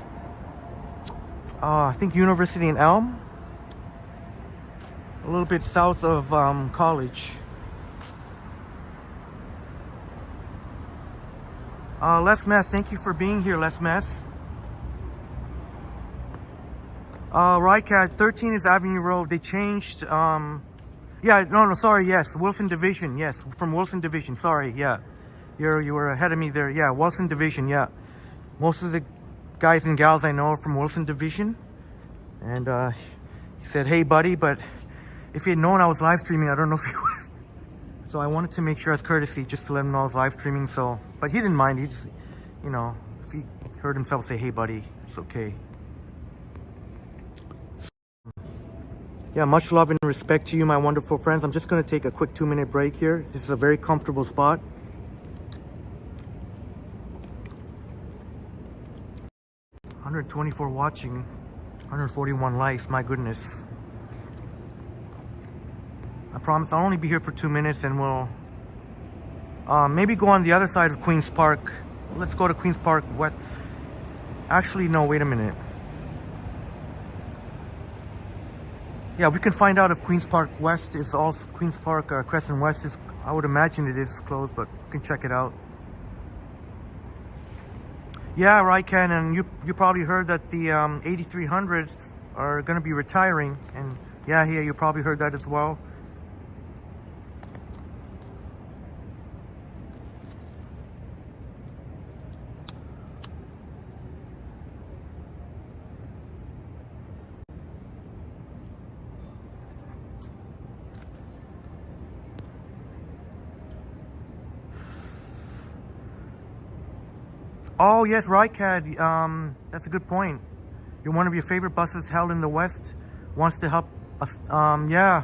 I think University and Elm. A little bit south of College. Les Mess, thank you for being here, Les Mess. Right, Cat, 13 is Avenue Road. They changed, yeah, no, sorry, yes, Wilson Division, yes, from Wilson Division, sorry, yeah. You were ahead of me there, yeah, Wilson Division, yeah. Most of the guys and gals I know are from Wilson Division. And he said, hey, buddy, but if he had known I was live streaming, I don't know if he would. So I wanted to make sure as courtesy just to let him know I was live streaming. So, but he didn't mind. He just, you know, if he heard himself say, hey, buddy, it's okay. Yeah, much love and respect to you, my wonderful friends. I'm just going to take a quick 2-minute break here. This is a very comfortable spot. $124 watching, 141 likes, my goodness. I promise I'll only be here for 2 minutes, and we'll maybe go on the other side of Queen's Park. Let's go to Queen's Park West. Actually, no, wait a minute. Yeah, we can find out if Queen's Park West is also, Queen's Park Crescent West is, I would imagine it is closed, but we can check it out. Yeah, right, Ken, and you probably heard that the 8300s are going to be retiring, and yeah, you probably heard that as well. Oh, yes, right, Cad. That's a good point. One of your favorite buses held in the West wants to help us. Yeah.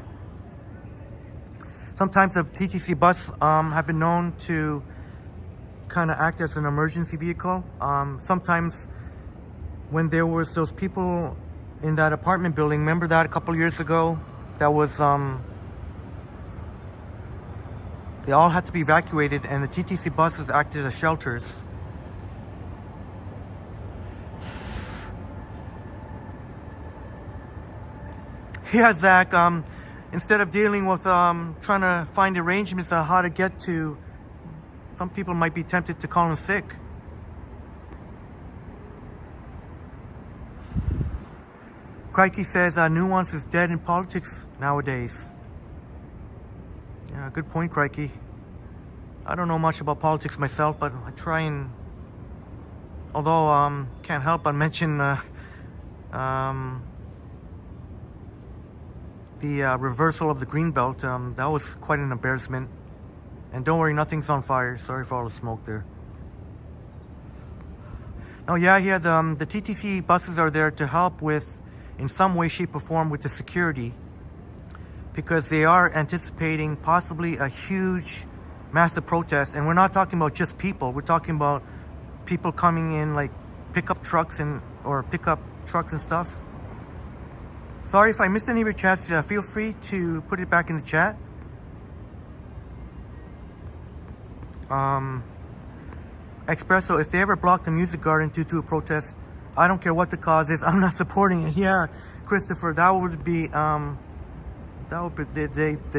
Sometimes the TTC bus have been known to kind of act as an emergency vehicle. Sometimes when there was those people in that apartment building, remember that a couple years ago? That was, they all had to be evacuated, and the TTC buses acted as shelters. Yeah, Zach, instead of dealing with trying to find arrangements on how to get to, some people might be tempted to call in sick. Crikey says nuance is dead in politics nowadays. Yeah, good point, Crikey. I don't know much about politics myself, but I try and, although can't help but mention the reversal of the Greenbelt. That was quite an embarrassment. And don't worry, nothing's on fire. Sorry for all the smoke there. Oh yeah, the TTC buses are there to help with, in some way, shape, or form, with the security, because they are anticipating possibly a huge, massive protest. And we're not talking about just people. We're talking about people coming in like pickup trucks and stuff. Sorry if I missed any of your chats. Feel free to put it back in the chat. Espresso, if they ever block the music garden due to a protest, I don't care what the cause is, I'm not supporting it. Yeah, Christopher, that would be the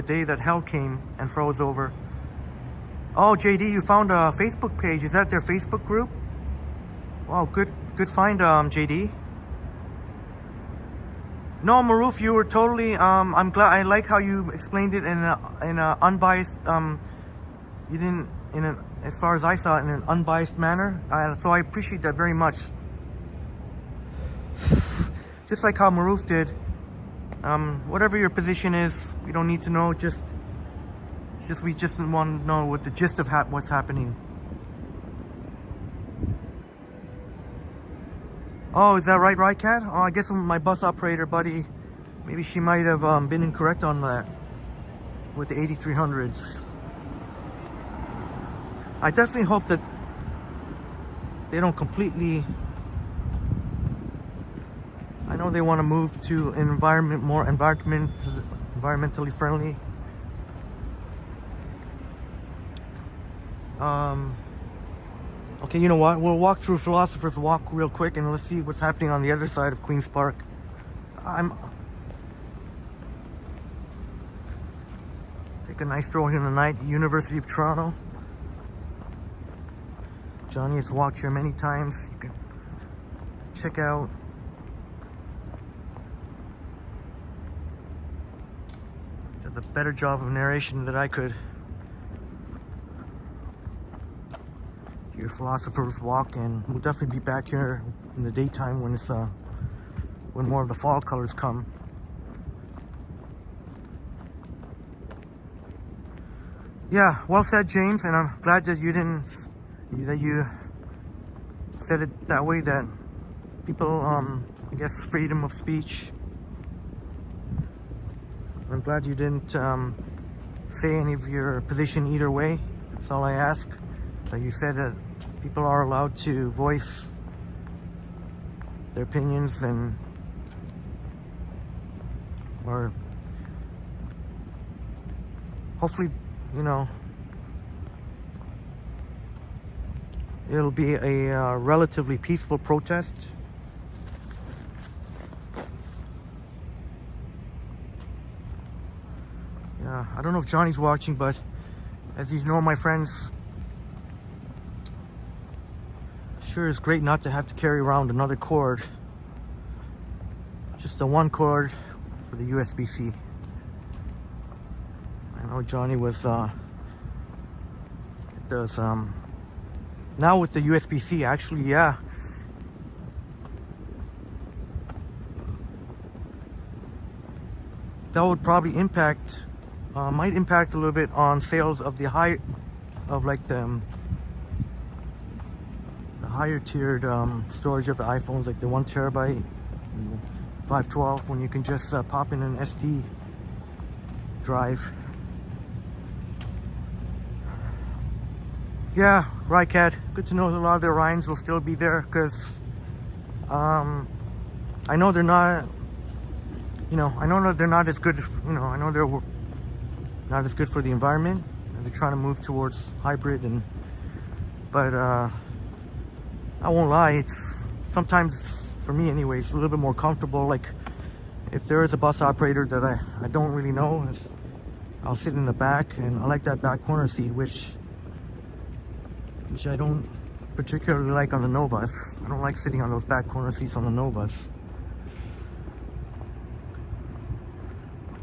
day that hell came and froze over. Oh, JD, you found a Facebook page. Is that their Facebook group? Wow, good find, JD. No, Maroof, you were totally. I'm glad. I like how you explained it in a unbiased. You didn't as far as I saw it, in an unbiased manner. So I appreciate that very much. Just like how Maroof did. Whatever your position is, we don't need to know. We just want to know what the gist of what's happening. Oh, is that right, Kat? Oh, I guess my bus operator buddy, maybe she might have been incorrect on that with the 8300s. I definitely hope that they don't completely. I know they want to move to an environment more environmentally friendly. Okay, you know what? We'll walk through Philosopher's Walk real quick and let's see what's happening on the other side of Queen's Park. Take a nice stroll here tonight. University of Toronto. Johnny has walked here many times. You can check out. Does a better job of narration than I could. Your Philosopher's Walk, and we'll definitely be back here in the daytime when it's when more of the fall colors come. Yeah, well said, James, and I'm glad that you said it that way, that people I guess freedom of speech. I'm glad you didn't say any of your position either way. That's all I ask. But you said that people are allowed to voice their opinions or hopefully, you know, it'll be a relatively peaceful protest. Yeah, I don't know if Johnny's watching, but as you know, my friends, sure is great not to have to carry around another cord. Just the one cord for the USB-C. I know Johnny was now with the USB-C, actually, yeah. That would probably might impact a little bit on sales of the higher tiered storage of the iPhones, like the 1 terabyte, 512, when you can just pop in an SD drive. Yeah, right, Kat. Good to know that a lot of the Orions will still be there, because I know they're not, I know that they're not as good, I know they're not as good for the environment. They're trying to move towards hybrid, but I won't lie, it's sometimes, for me anyways, a little bit more comfortable. Like, if there is a bus operator that I don't really know, I'll sit in the back, and I like that back corner seat, which I don't particularly like on the Novas. I don't like sitting on those back corner seats on the Novas.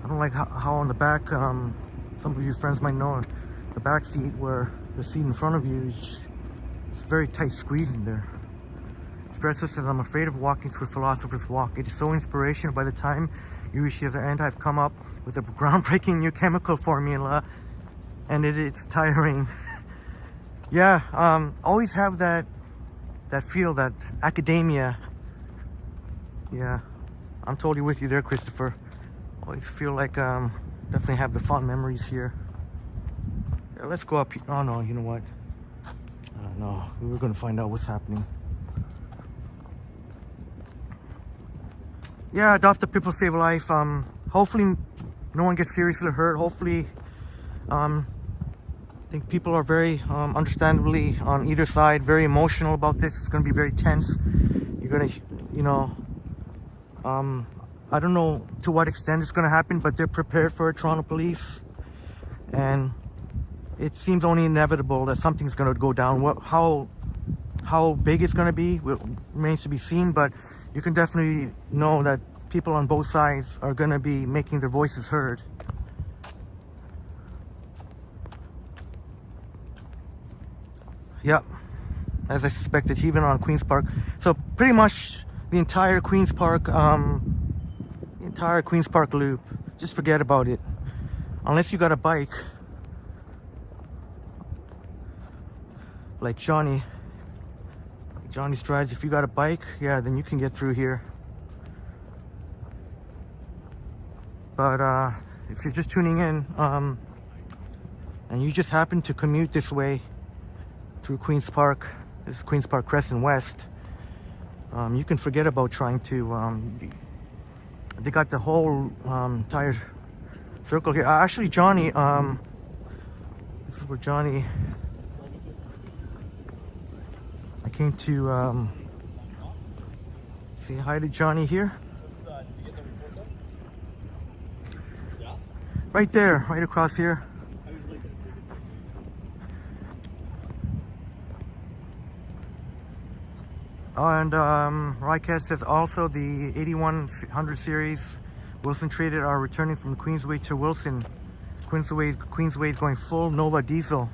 I don't like how on the back, some of you friends might know, the back seat, where the seat in front of you, it's very tight squeeze in there. Espresso says, I'm afraid of walking through Philosopher's Walk. It is so inspirational. By the time you reach the other end, I've come up with a groundbreaking new chemical formula, and it's tiring. Yeah, always have that feel, that academia. Yeah, I'm totally with you there, Christopher. Always feel like definitely have the fond memories here. Yeah, let's go up here. Oh no, you know what? No, we were gonna find out what's happening. Yeah, adopt a people, save a life. Hopefully no one gets seriously hurt. Hopefully, I think people are very understandably on either side very emotional about this. It's going to be very tense. You're going to, I don't know to what extent it's going to happen, but they're prepared for it, Toronto police, and it seems only inevitable that something's going to go down. How big it's going to be remains to be seen, but you can definitely know that people on both sides are gonna be making their voices heard. Yep, as I suspected, even on Queen's Park. So pretty much the entire Queen's Park loop, just forget about it. Unless you got a bike, like Johnny strides. If you got a bike, yeah, then you can get through here. But if you're just tuning in, and you just happen to commute this way through Queen's Park, this is Queen's Park Crescent West, you can forget about trying to, they got the whole entire circle here. Actually, Johnny, this is where Johnny, I came to say hi to Johnny here. Right there, right across here. And Rycat says also the 8100 series Wilson traded are returning from Queensway to Wilson. Queensway is going full Nova diesel.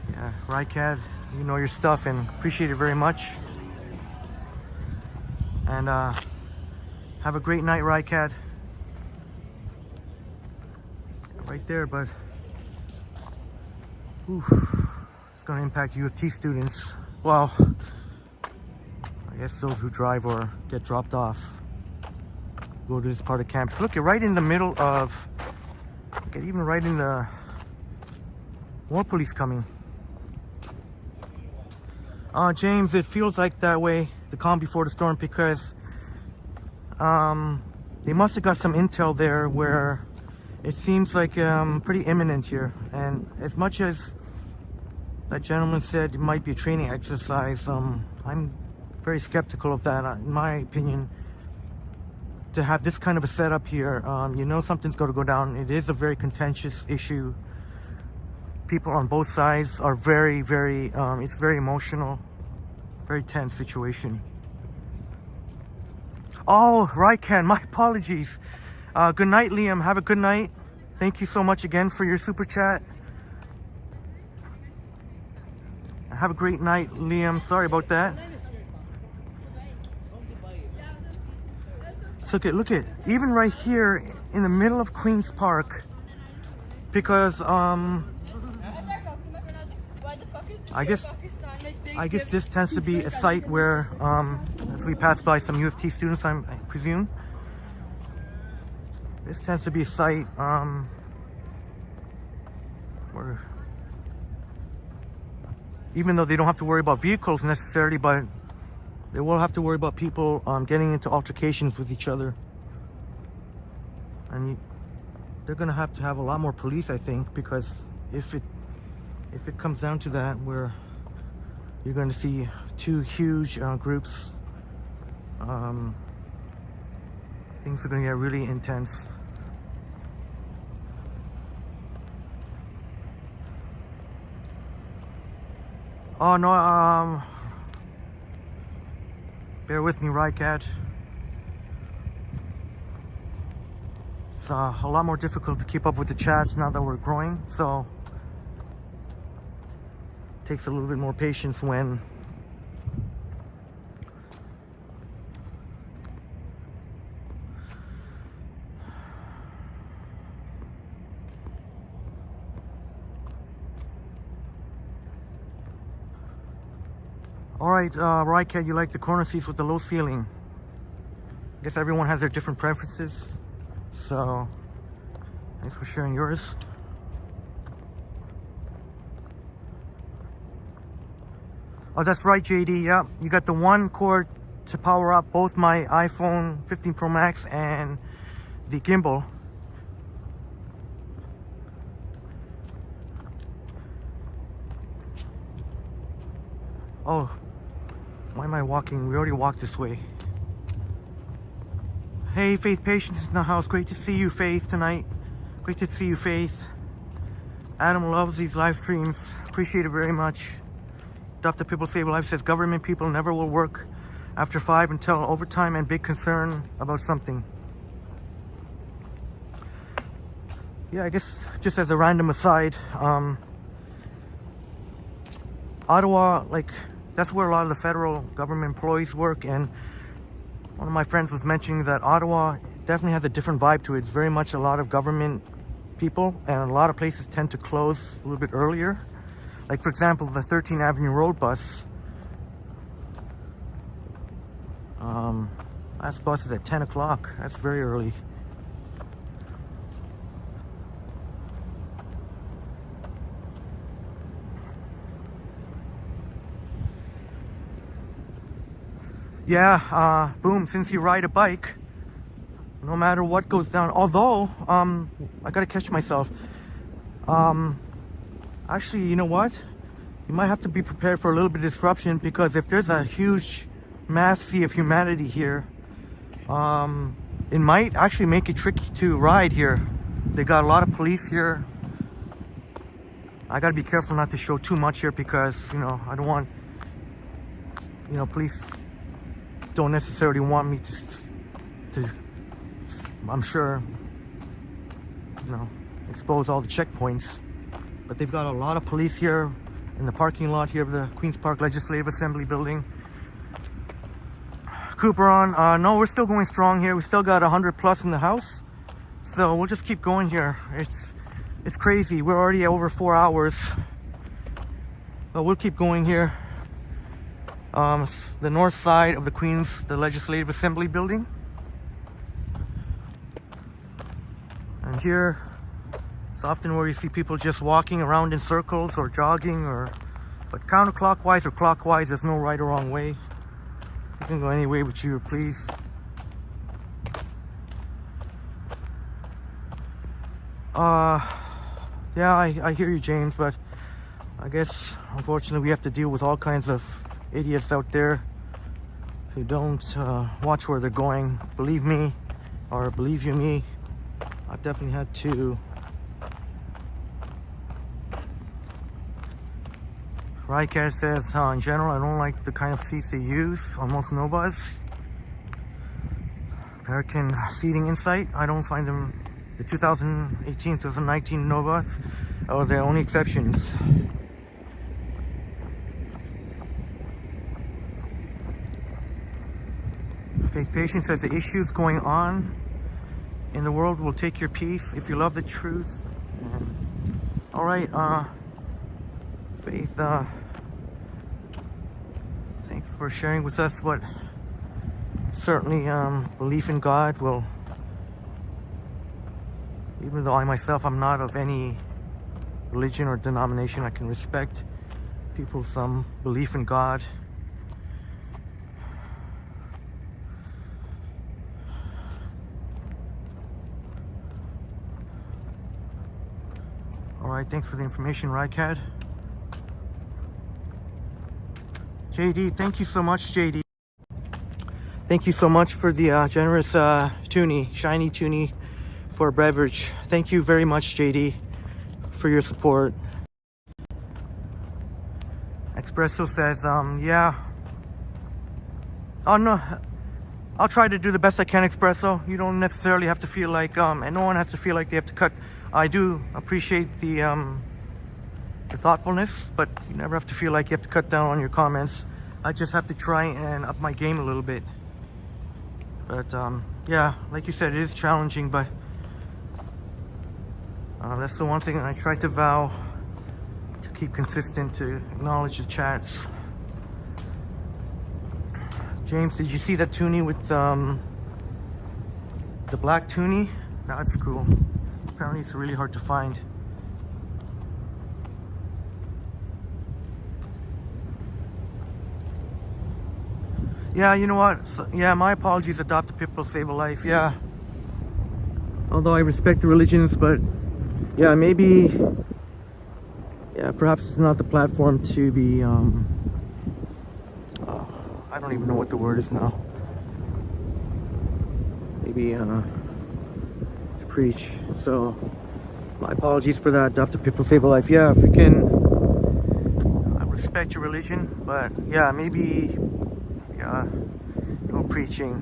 Yeah, Rycat, you know your stuff, and appreciate it very much. And have a great night, Rycat. Right there, but oof, it's going to impact U of T students. Well, I guess those who drive or get dropped off go to this part of campus. Look, you're right in the middle of, look at, even right in the, more police coming. James, it feels like that way, the calm before the storm, because they must have got some intel there where it seems like pretty imminent here. And as much as that gentleman said it might be a training exercise, I'm very skeptical of that. In my opinion, to have this kind of a setup here, you know something's going to go down. It is a very contentious issue. People on both sides are very, very, it's very emotional, very tense situation. Oh, Rycan, my apologies. Good night, Liam. Have a good night. Thank you so much again for your super chat. Have a great night, Liam. Sorry about that. So look at, even right here in the middle of Queen's Park, because I guess this tends to be a site where, as we pass by some U of T students, I presume, this tends to be a site where, even though they don't have to worry about vehicles necessarily, but they will have to worry about people getting into altercations with each other. And they're gonna have to have a lot more police, I think, because if it comes down to that, where you're going to see two huge groups, things are going to get really intense. Oh no, bear with me, Rycat. It's a lot more difficult to keep up with the chats now that we're growing, so it takes a little bit more patience when Alright, Rycat, you like the corner seats with the low ceiling. I guess everyone has their different preferences, so thanks for sharing yours. Oh, that's right, JD. Yeah, you got the one cord to power up both my iPhone 15 Pro Max and the gimbal. Oh, why am I walking? We already walked this way. Hey, Faith Patience in the house. Great to see you, Faith, tonight. Great to see you, Faith. Adam loves these live streams. Appreciate it very much. Dr. People Save Lives says government people never will work after 5 until overtime and big concern about something. Yeah, I guess just as a random aside, Ottawa, like, that's where a lot of the federal government employees work, and one of my friends was mentioning that Ottawa definitely has a different vibe to it. It's very much a lot of government people, and a lot of places tend to close a little bit earlier. Like, for example, the 13th Avenue Road bus. Last bus is at 10 o'clock. That's very early. Yeah, boom, since you ride a bike, no matter what goes down, although, I gotta catch myself. Actually, you know what? You might have to be prepared for a little bit of disruption, because if there's a huge mass sea of humanity here, it might actually make it tricky to ride here. They got a lot of police here. I gotta be careful not to show too much here, because, you know, I don't want, you know, police don't necessarily want me to I'm sure, you know, expose all the checkpoints. But they've got a lot of police here in the parking lot here of the Queen's Park Legislative Assembly building. Cooper on, no, we're still going strong here. We still got 100 plus in the house, so we'll just keep going here. It's crazy. We're already over 4 hours, but we'll keep going here. The north side of the Legislative Assembly building. And here, it's often where you see people just walking around in circles or jogging, but counterclockwise or clockwise, there's no right or wrong way. You can go any way which you please. Yeah, I hear you, James, but I guess unfortunately we have to deal with all kinds of idiots out there who don't watch where they're going. Believe me, or believe you me, I've definitely had to. Rycat says, in general, I don't like the kind of seats they use on most Novas. American Seating Insight, I don't find them, the 2018, 2019 Novas are the only exceptions. Face Patient says, the issues going on in the world will take your peace if you love the truth. All right, Faith, thanks for sharing with us what certainly belief in God will, even though I myself, I'm not of any religion or denomination, I can respect people's belief in God. Alright, thanks for the information, Rycat. JD, thank you so much, JD. Thank you so much for the generous shiny toonie for a beverage. Thank you very much, JD, for your support. Espresso says, yeah. Oh no, I'll try to do the best I can, Espresso. You don't necessarily have to feel like, and no one has to feel like they have to cut. I do appreciate the thoughtfulness, but you never have to feel like you have to cut down on your comments. I just have to try and up my game a little bit. But yeah, like you said, it is challenging, but that's the one thing I try to vow to keep consistent, to acknowledge the chats. James, did you see that toonie with the black toonie? That's cool. Apparently it's really hard to find. Yeah, you know what? So, yeah, my apologies. Adopted people save a life. Yeah. Although I respect the religions, but yeah, maybe. Yeah, perhaps it's not the platform to be. I don't even know what the word is now. Maybe to preach. So my apologies for that. Adopted people save a life. Yeah, if we can. I respect your religion, but yeah, maybe. Yeah, preaching.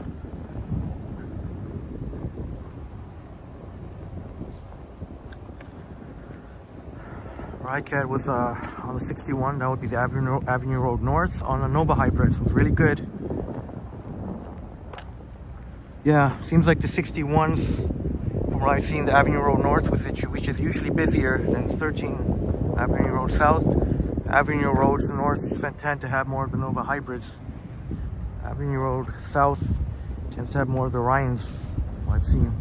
Cat was on the 61. That would be the Avenue Road North on the Nova Hybrids. It was really good. Yeah, seems like the 61s, from what I've seen, the Avenue Road North, which is usually busier than 13 Avenue Road South. Avenue Roads North tend to have more of the Nova Hybrids. Avenue Road South tends to have more of the Ryans, I've seen.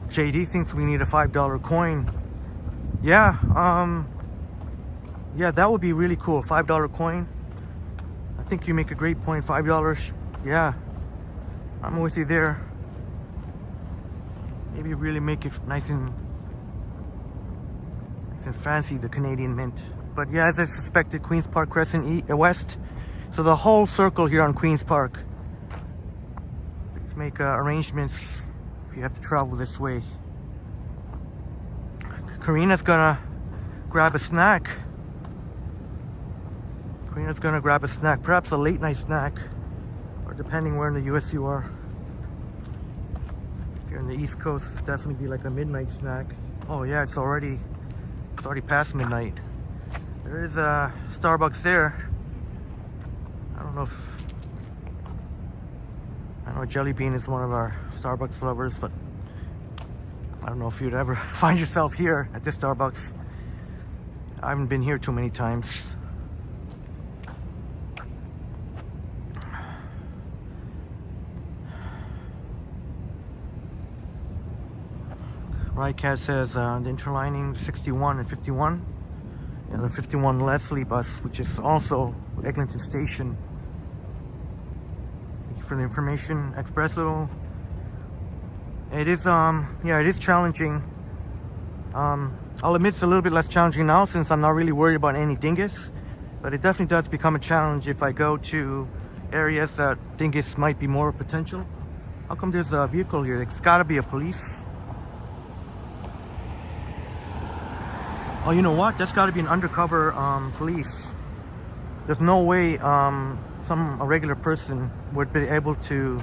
JD thinks we need a $5 coin. Yeah, yeah, that would be really cool. $5 coin. I think you make a great point. $5. Yeah, I'm with you there. Maybe really make it nice and fancy, the Canadian Mint. But yeah, as I suspected, Queen's Park Crescent West. So the whole circle here on Queen's Park. Let's make arrangements if you have to travel this way. Karina's gonna grab a snack. Karina's gonna grab a snack, perhaps a late night snack, or depending where in the US you are. If you're in the East Coast, it's definitely be like a midnight snack. Oh yeah, it's already past midnight. There is a Starbucks there. I don't know if, I know Jelly Bean is one of our Starbucks lovers, but I don't know if you'd ever find yourself here at this Starbucks. I haven't been here too many times. Cat says the interlining 61 and 51. And the 51 Leslie bus, which is also Eglinton Station. Thank you for the information, Espresso. It is, yeah, it is challenging. I'll admit it's a little bit less challenging now since I'm not really worried about any dingus. But it definitely does become a challenge if I go to areas that dingus might be more potential. How come there's a vehicle here? It's gotta be a police. Oh, you know what? That's got to be an undercover police. There's no way a regular person would be able to.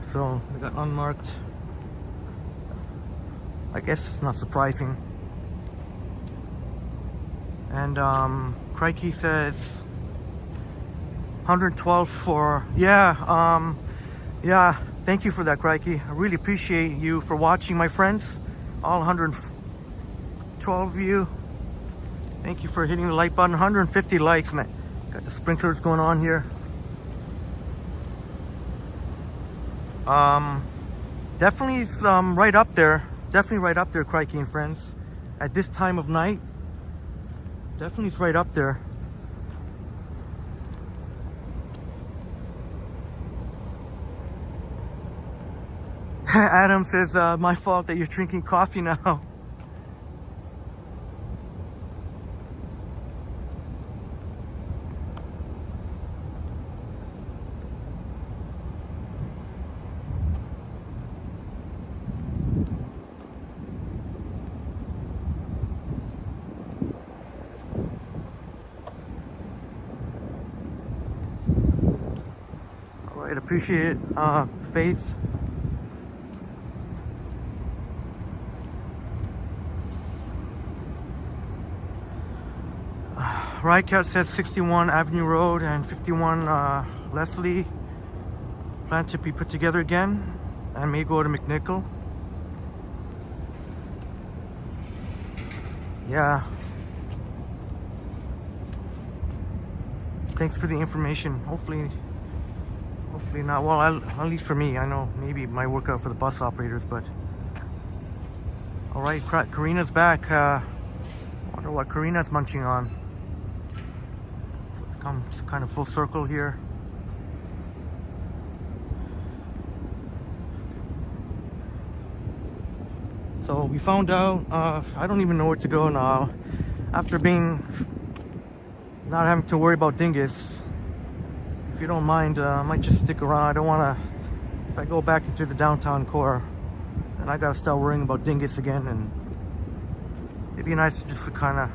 So we got unmarked. I guess it's not surprising. And Crikey says 112 for, yeah, yeah. Thank you for that, Crikey. I really appreciate you for watching, my friends. All 112 of you. Thank you for hitting the like button. 150 likes, man. Got the sprinklers going on here. Definitely right up there. Definitely right up there, Crikey and friends. At this time of night, definitely it's right up there. Adam says, my fault that you're drinking coffee now. All right, appreciate it, Faith. Cat says 61 Avenue Road and 51 Leslie plan to be put together again and may go to McNichol. Yeah. Thanks for the information. Hopefully not. Well, at least for me. I know maybe it might work out for the bus operators, but all right. Karina's back. Wonder what Karina's munching on. Comes kind of full circle here. So we found out, I don't even know where to go now. After not having to worry about dingus. If you don't mind, I might just stick around. I don't want to, if I go back into the downtown core, then I got to start worrying about dingus again. And it'd be nice just to kind of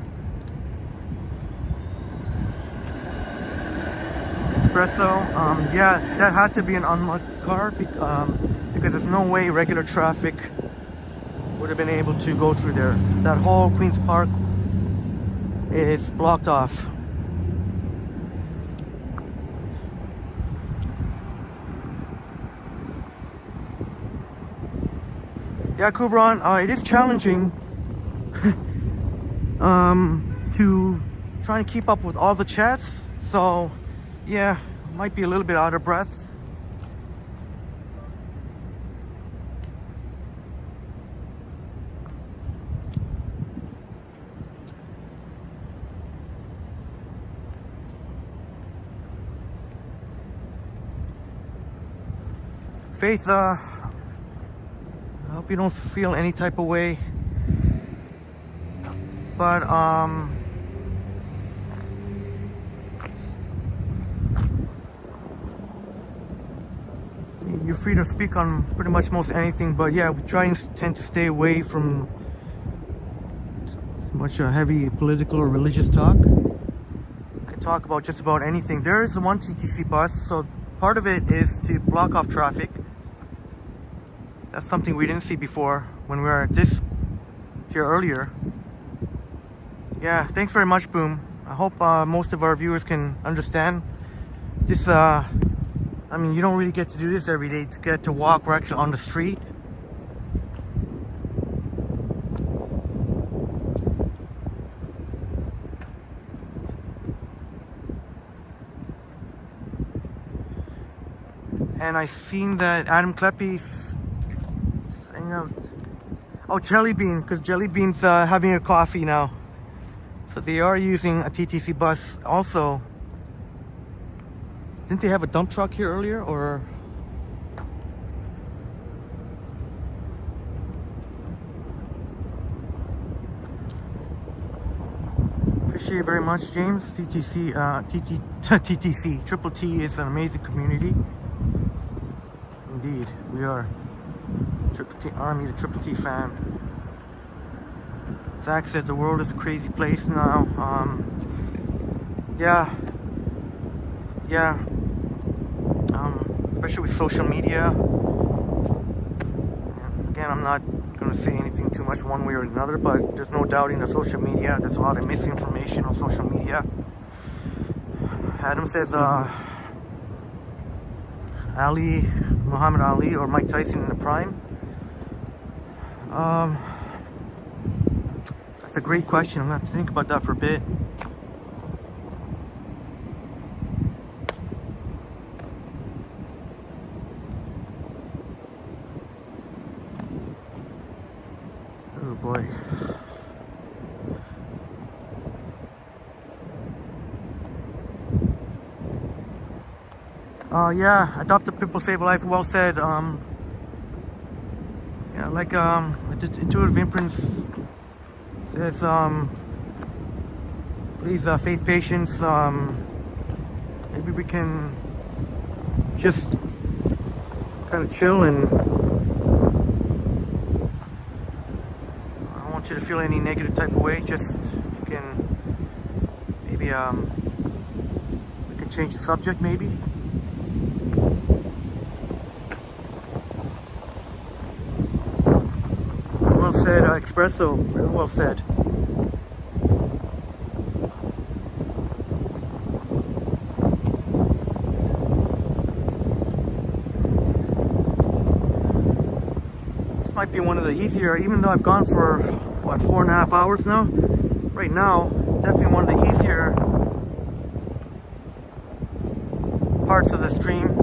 Espresso. Yeah, that had to be an unlocked car because there's no way regular traffic would have been able to go through there. That whole Queen's Park is blocked off. Yeah, Kubran, it is challenging to try and keep up with all the chats. So, yeah, might be a little bit out of breath. Faith, I hope you don't feel any type of way, but you're free to speak on pretty much most anything. But yeah, we tend to stay away from much heavy political or religious talk. We can talk about just about anything. There is one TTC bus, so part of it is to block off traffic. That's something we didn't see before when we were here earlier. Yeah, thanks very much, Boom. I hope most of our viewers can understand this. I mean, you don't really get to do this every day, to get to walk. We're actually on the street. And I seen that Adam Kleppy's saying, oh, Jelly Bean, because Jelly Bean's having a coffee now. So they are using a TTC bus also. Didn't they have a dump truck here earlier, or? Appreciate it very much, James. TTC, Triple T is an amazing community. Indeed, we are Triple T Army, the Triple T fam. Zach says the world is a crazy place now. Yeah. Especially with social media. And again, I'm not going to say anything too much one way or another, but there's no doubting that social media, there's a lot of misinformation on social media. Adam says, Muhammad Ali or Mike Tyson in the prime. That's a great question. I'm gonna have to think about that for a bit. Oh boy. Yeah, adopted people save a life. Well said. Yeah, like Intuitive Imprints says, please, faith patience. Maybe we can just kind of chill, and I don't want you to feel any negative type of way. Just if you can, maybe we can change the subject, maybe. Well said, Espresso. Very well said. This might be one of the easier, even though I've gone for, what, 4.5 hours now? Right now, definitely one of the easier parts of the stream.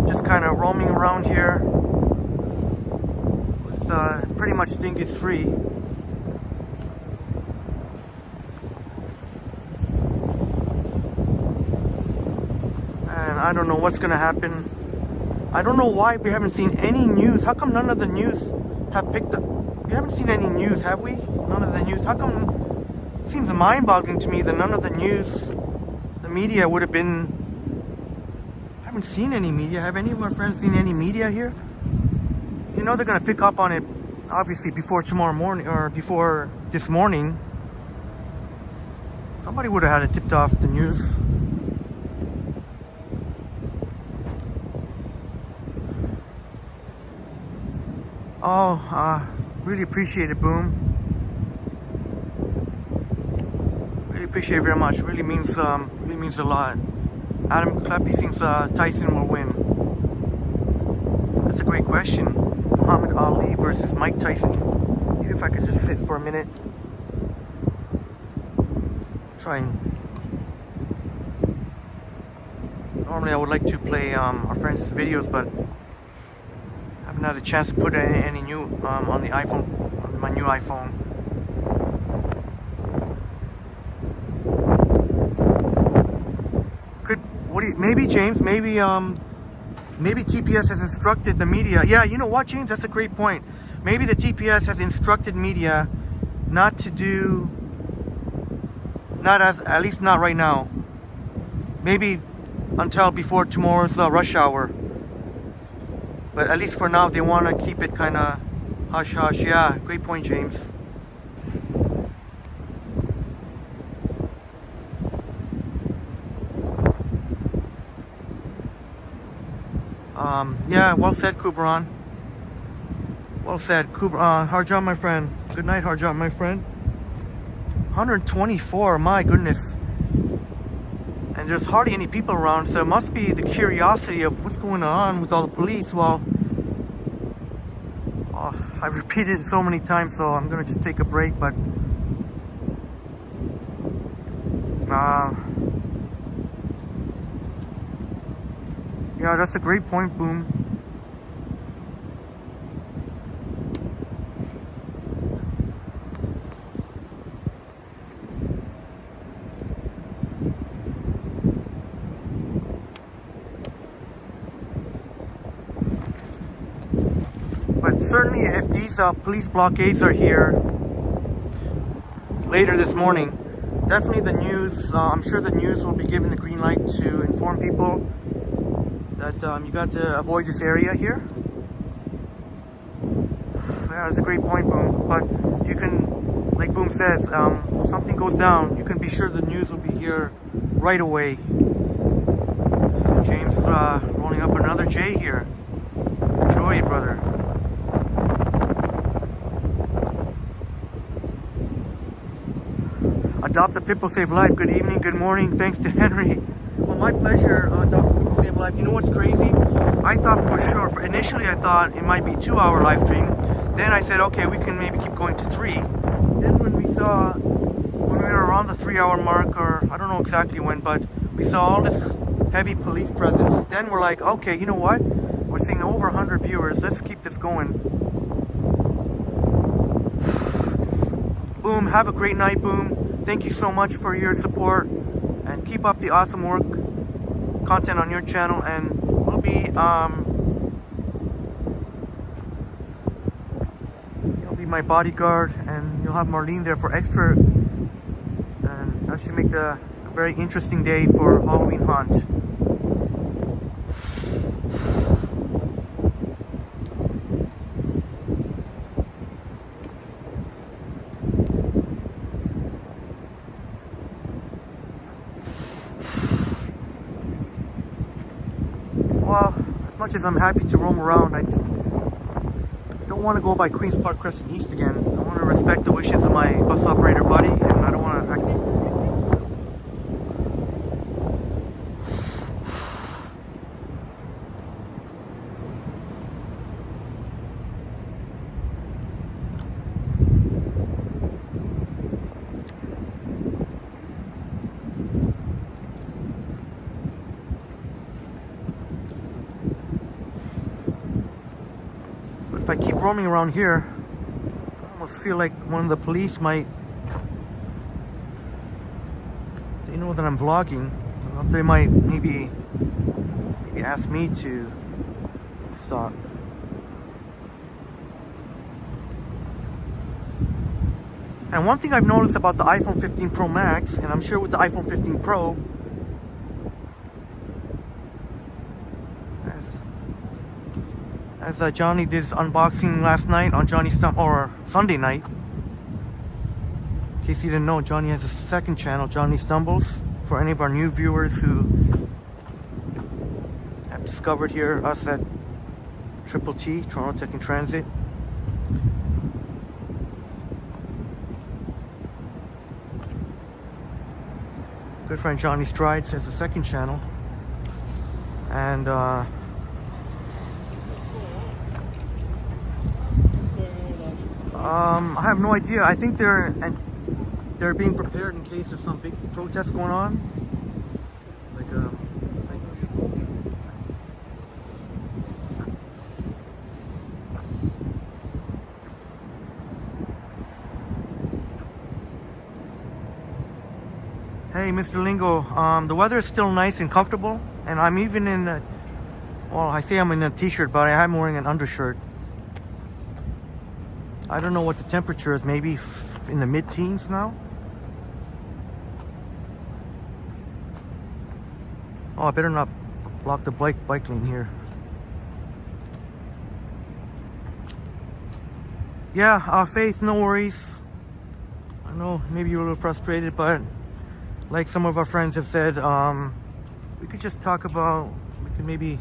Just kind of roaming around here. Pretty much think it's free. And I don't know what's gonna happen. I don't know why we haven't seen any news. How come none of the news have picked up? We haven't seen any news, have we? None of the news. How come? It seems mind-boggling to me that none of the news, the media would have been. I haven't seen any media. Have any of my friends seen any media here? You know they're gonna pick up on it, obviously, before tomorrow morning or before this morning. Somebody would have had it tipped off the news. Oh, really appreciate it, Boom. Really appreciate it very much. Really means a lot. Adam Kleppy thinks Tyson will win. That's a great question. Muhammad Ali versus Mike Tyson. Maybe if I could just sit for a minute. Try and... Normally I would like to play our friends' videos, but I haven't had a chance to put any new on the iPhone, on my new iPhone. Maybe James, maybe TPS has instructed the media. Yeah, you know what, James, that's a great point. Maybe the TPS has instructed media not to do, at least not right now. Maybe until before tomorrow's rush hour. But at least for now, they want to keep it kind of hush hush. Yeah, great point, James. Yeah, well said, Kubran. Well said, Harjan, my friend. Good night, Harjan, my friend. 124, my goodness. And there's hardly any people around, so it must be the curiosity of what's going on with all the police. Well, I've repeated it so many times, so I'm gonna just take a break, but yeah, that's a great point, Boom. But certainly if these police blockades are here later this morning, definitely the news, I'm sure the news will be given the green light to inform people that you got to avoid this area here. Yeah, that's a great point, Boom. But you can, like Boom says, something goes down, you can be sure the news will be here right away. So James rolling up another J here. Enjoy it, brother. Adopt a Pitbull Save Life. Good evening, good morning. Thanks to Henry. Well, my pleasure, Adopt a Pitbull Save Life. You know what's crazy? I thought for sure, initially I thought it might be 2-hour live stream. Then I said, okay, we can maybe keep going to 3. Then when we were around the 3-hour mark, or I don't know exactly when, but we saw all this heavy police presence. Then we're like, okay, you know what? We're seeing over 100 viewers. Let's keep this going. Boom. Have a great night, Boom. Thank you so much for your support, and keep up the awesome work, content on your channel, and we'll be you'll be my bodyguard, and you'll have Marlene there for extra, and that should make a very interesting day for Halloween hunt. Well, as much as I'm happy to roam around, I don't want to go by Queen's Park Crescent East again. I want to respect the wishes of my bus operator buddy, and I don't want to if I keep roaming around here, I almost feel like one of the police might, they know that I'm vlogging. I don't know if they might maybe ask me to stop. And one thing I've noticed about the iPhone 15 Pro Max, and I'm sure with the iPhone 15 Pro, as Johnny did his unboxing last night on Sunday night. In case you didn't know, Johnny has a second channel, Johnny Stumbles. For any of our new viewers who have discovered us at Triple T, Toronto Tech and Transit. Good friend Johnny Strides has a second channel. And What's going on with that? I have no idea. I think they're being prepared in case there's some big protest going on. Hey, Mr. Lingo, the weather is still nice and comfortable, and I'm even in a, well, I say I'm in a t-shirt, but I am wearing an undershirt. I don't know what the temperature is, maybe in the mid-teens now. Oh, I better not block the bike lane here. Yeah, Faith, no worries. I know maybe you're a little frustrated, but like some of our friends have said, we could just talk about, we could maybe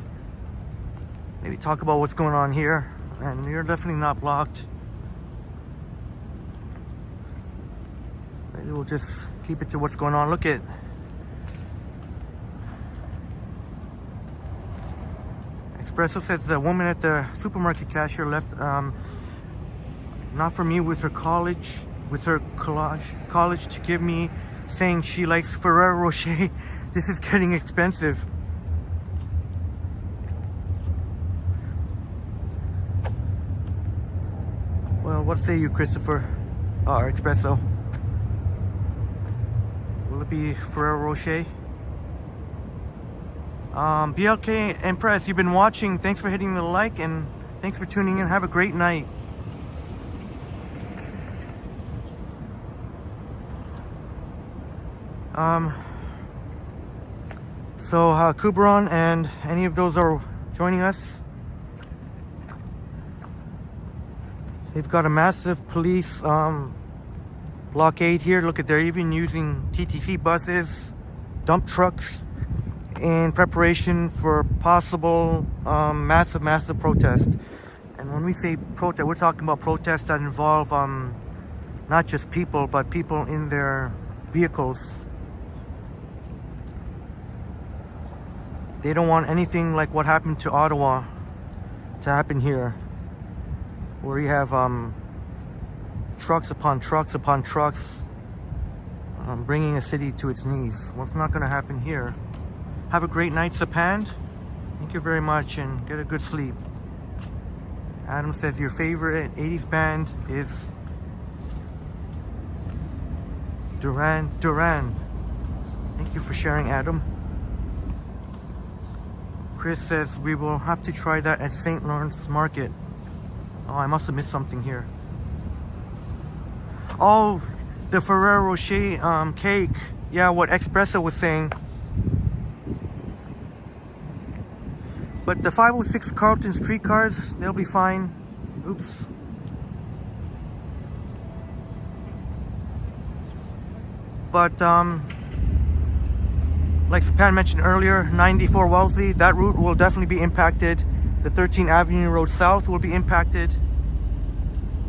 talk about what's going on here, and you're definitely not blocked. Maybe we'll just keep it to what's going on. Look at Espresso says the woman at the supermarket cashier left, not for me, with her college to give me, saying she likes Ferrero Rocher. This is getting expensive. Well, what say you, Christopher? Or Espresso? Will it be Ferrero Rocher? BLK Empress, you've been watching. Thanks for hitting the like, and thanks for tuning in. Have a great night. So Kubron and any of those are joining us. They've got a massive police blockade here. Look at, they're even using TTC buses, dump trucks in preparation for possible massive protest. And when we say protest, we're talking about protests that involve not just people, but people in their vehicles. They don't want anything like what happened to Ottawa to happen here, where you have trucks upon trucks upon trucks bringing a city to its knees. Well, it's not going to happen here. Have a great night, Sapand. Thank you very much, and get a good sleep. Adam says your favorite 80s band is Duran Duran. Thank you for sharing, Adam. Chris says we will have to try that at St. Lawrence Market. Oh, I must have missed something here. Oh, the Ferrero Rocher cake. Yeah, what Espresso was saying. But the 506 Carlton streetcars, they'll be fine. Oops. But like Sapan mentioned earlier, 94 Wellesley, that route will definitely be impacted. The 13th Avenue Road South will be impacted.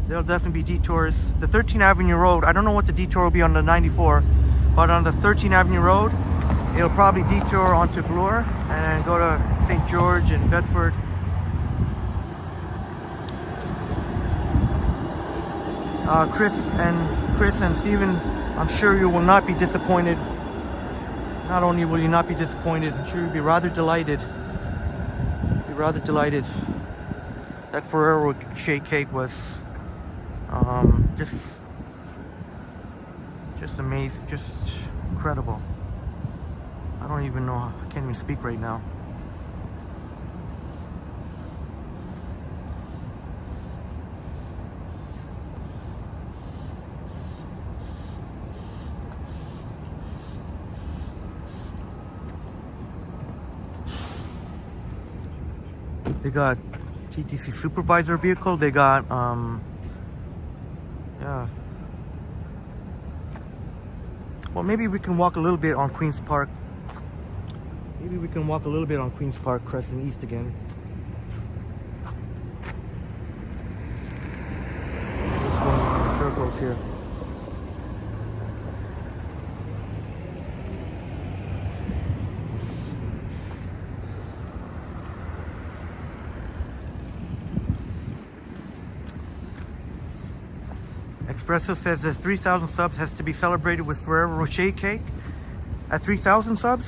There'll definitely be detours. The 13th Avenue Road, I don't know what the detour will be on the 94, but on the 13th Avenue Road, it'll probably detour onto Bloor and go to St. George and Bedford. Chris and Stephen, I'm sure you will not be disappointed. Not only will you not be disappointed, I'm sure you'll be rather delighted. That Ferrero Rocher cake was just amazing, just incredible. I don't even know, I can't even speak right now. They got TTC supervisor vehicle. They got yeah. Well, maybe we can walk a little bit on Queen's Park. Maybe we can walk a little bit on Queen's Park, Crescent East again. Just going in circles here. Espresso says that 3,000 subs has to be celebrated with Ferrero Rocher cake. At 3,000 subs,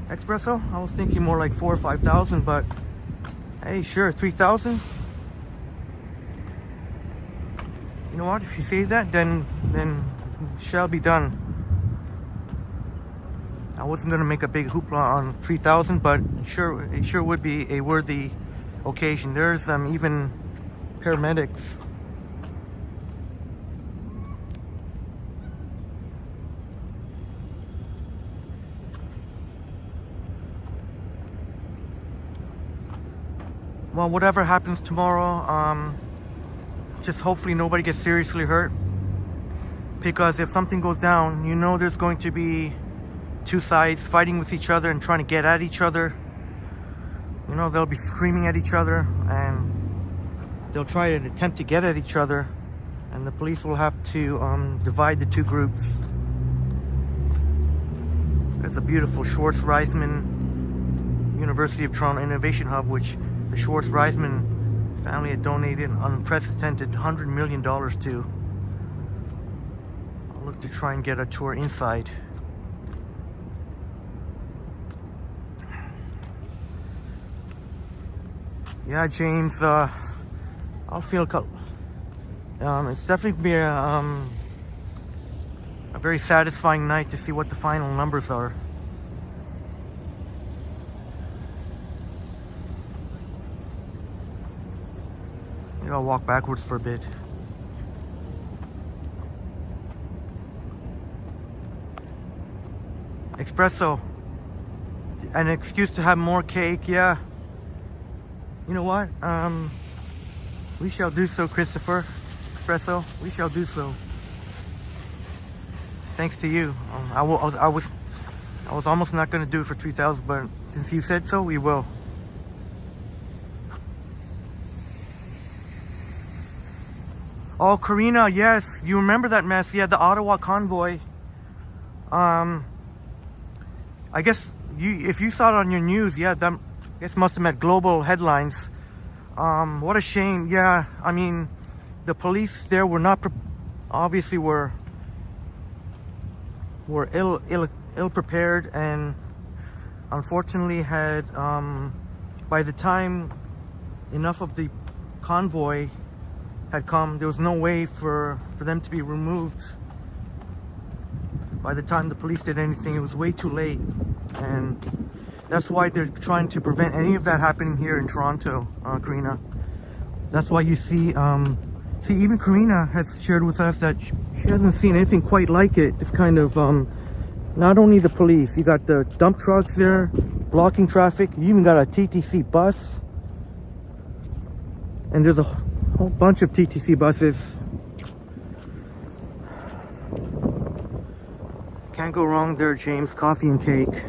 Espresso? I was thinking more like 4,000 or 5,000, but hey, sure, 3,000. You know what? If you say that, then it shall be done. I wasn't gonna make a big hoopla on 3,000, but it sure would be a worthy occasion. There's even paramedics. Well, whatever happens tomorrow, just hopefully nobody gets seriously hurt. Because if something goes down, you know there's going to be two sides fighting with each other and trying to get at each other. You know, they'll be screaming at each other and they'll try to attempt to get at each other. And the police will have to divide the two groups. There's a beautiful Schwartz-Reisman University of Toronto Innovation Hub, which the Schwartz-Reisman family had donated an unprecedented $100 million to. I'll look to try and get a tour inside. Yeah, James, I'll feel it's definitely be a very satisfying night to see what the final numbers are. Maybe I'll walk backwards for a bit. Espresso. An excuse to have more cake, yeah. You know what? We shall do so, Christopher. Espresso, we shall do so. Thanks to you. I was almost not going to do it for 3,000, but since you said so, we will. Oh, Karina, yes, you remember that mess? Yeah, the Ottawa Convoy. I guess if you saw it on your news, yeah, that I guess must have met global headlines. What a shame. Yeah, I mean, the police there were not obviously were ill prepared, and unfortunately had by the time enough of the convoy had come, there was no way for them to be removed. By the time the police did anything, it was way too late, and that's why they're trying to prevent any of that happening here in Toronto, Karina. That's why you see, even Karina has shared with us that she hasn't seen anything quite like it. This kind of, not only the police, you got the dump trucks there blocking traffic, you even got a TTC bus, and there's a whole bunch of TTC buses. Can't go wrong there, James. Coffee and cake.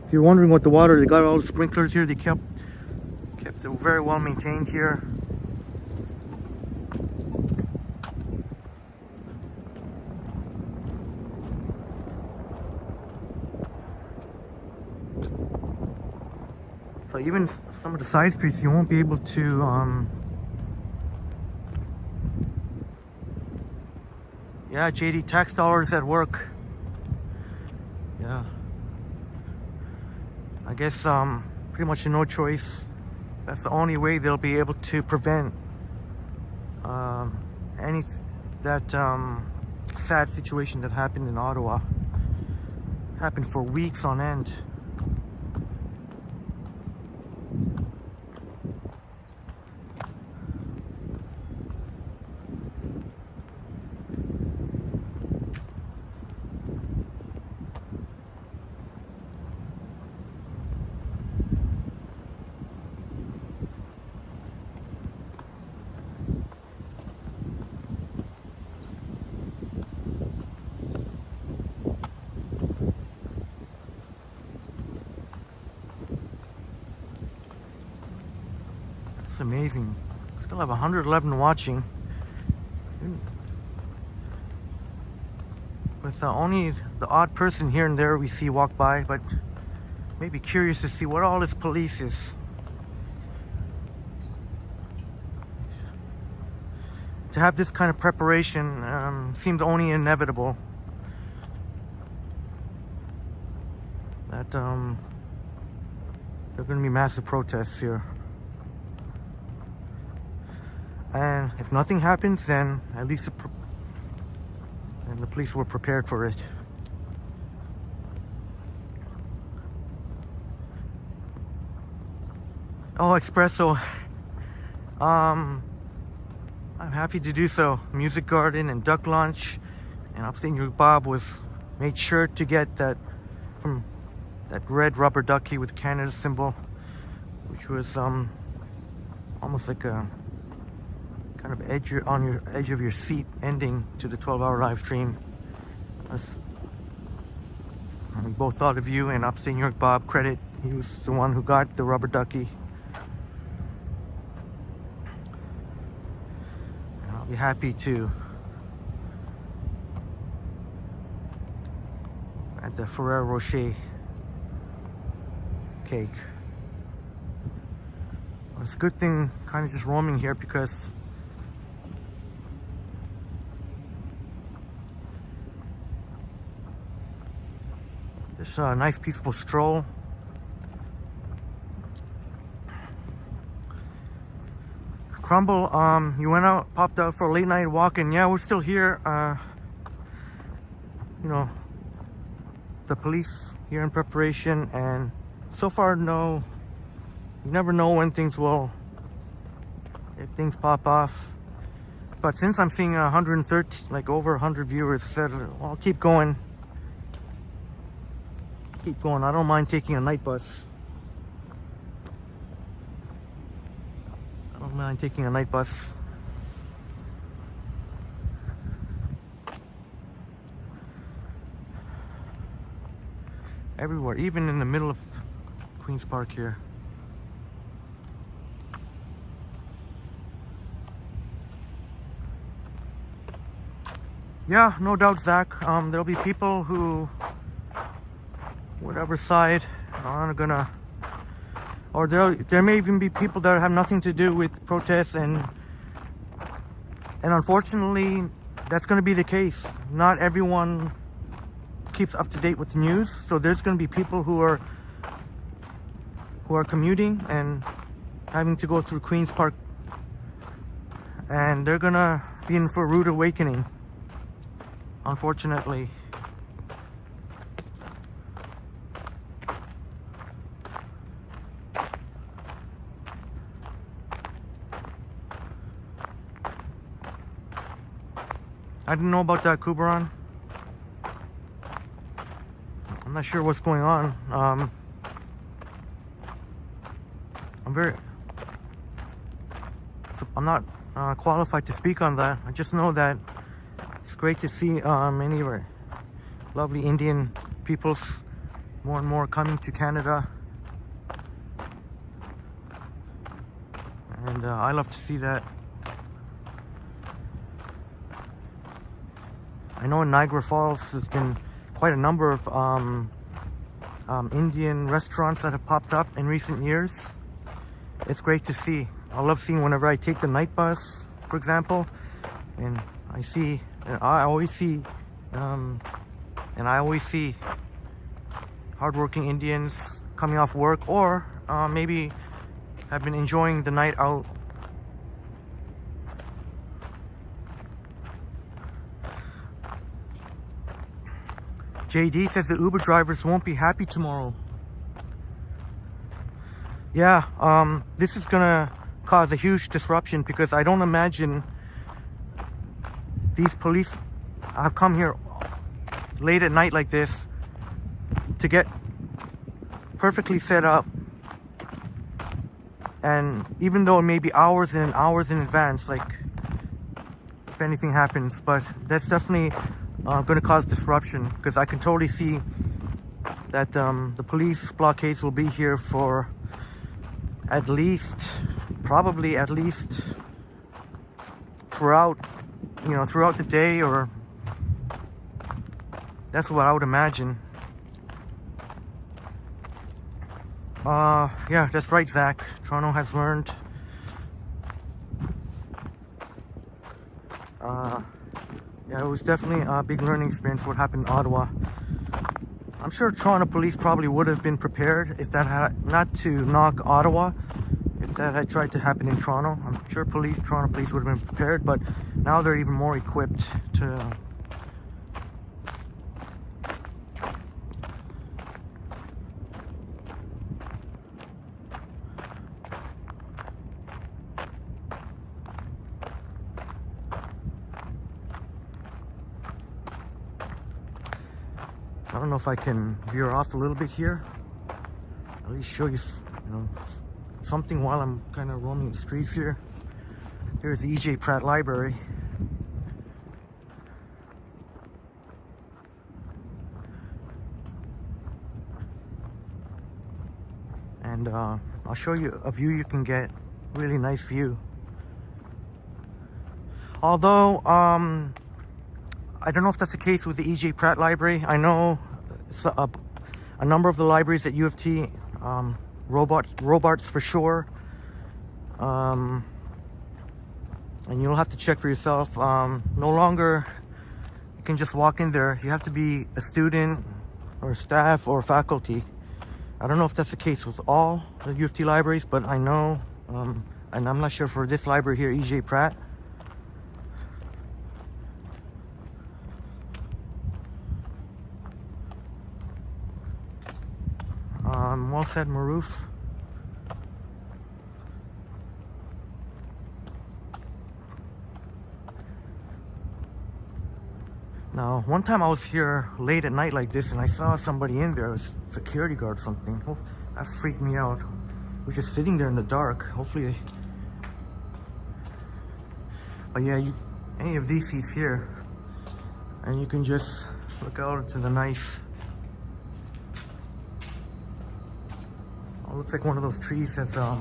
If you're wondering what the water, they got all the sprinklers here. They kept it very well maintained here. So even some of the side streets, you won't be able to. Yeah, JD, tax dollars at work. Yeah. I guess pretty much no choice. That's the only way they'll be able to prevent that sad situation that happened in Ottawa. Happened for weeks on end. It's amazing. Still have 111 watching. With only the odd person here and there we see walk by, but maybe curious to see what all this police is. to have this kind of preparation seems only inevitable. That there are going to be massive protests here. And if nothing happens, then at least the police were prepared for it. Oh, espresso. I'm happy to do so. Music Garden and Duck Lunch and Upstate New York Bob made sure to get that from that red rubber ducky with Canada symbol, which was almost like a kind of on your edge of your seat ending to the 12-hour live stream. We both thought of you, and Upstate New York Bob, credit, he was the one who got the rubber ducky. And I'll be happy to at the Ferrero Rocher cake. Well, it's a good thing kind of just roaming here, because it's a nice peaceful stroll. Crumble, you went out, popped out for a late night walk, and yeah, we're still here. You know, the police here in preparation, and so far, no, you never know when things will, if things pop off. But since I'm seeing 130, like over 100 viewers, I said, well, I'll keep going. Keep going. I don't mind taking a night bus. I don't mind taking a night bus. Everywhere, even in the middle of Queen's Park here. Yeah, no doubt, Zach. There'll be people who, whatever side, are gonna, or there may even be people that have nothing to do with protests, and unfortunately, that's going to be the case. Not everyone keeps up to date with the news, so there's going to be people who are commuting and having to go through Queen's Park, and they're gonna be in for a rude awakening, unfortunately. I didn't know about that, Kubaran. I'm not sure what's going on. I'm not qualified to speak on that. I just know that it's great to see many of our lovely Indian peoples more and more coming to Canada. And I love to see that. I know in Niagara Falls there's been quite a number of Indian restaurants that have popped up in recent years. It's great to see. I love seeing whenever I take the night bus, for example, and I always see hardworking Indians coming off work, or maybe have been enjoying the night out. JD says the Uber drivers won't be happy tomorrow. Yeah, this is gonna cause a huge disruption, because I don't imagine these police have come here late at night like this to get perfectly set up, and even though it may be hours and hours in advance, like if anything happens, but that's definitely going to cause disruption, because I can totally see that the police blockades will be here for probably at least throughout the day, or that's what I would imagine. Yeah, that's right, Zach. Toronto has learned Yeah, it was definitely a big learning experience what happened in Ottawa. I'm sure Toronto police probably would have been prepared if that had, not to knock Ottawa, if that had tried to happen in Toronto. I'm sure Toronto police would have been prepared, but now they're even more equipped to... I don't know if I can veer off a little bit here. At least show you, you know, something while I'm kind of roaming the streets here. Here's the E.J. Pratt Library. And I'll show you a view you can get. Really nice view. Although, I don't know if that's the case with the E.J. Pratt Library. I know a number of the libraries at U of T, robots for sure. And you'll have to check for yourself. No longer you can just walk in there. You have to be a student or staff or faculty. I don't know if that's the case with all the U of T libraries, but I know, and I'm not sure for this library here, E.J. Pratt. Well said, Maroof. Now, one time I was here late at night like this and I saw somebody in there, a security guard or something. Oh, that freaked me out. We're just sitting there in the dark. Hopefully, but yeah, any of these seats here, and you can just look out into the nice... Oh, looks like one of those trees has, oh,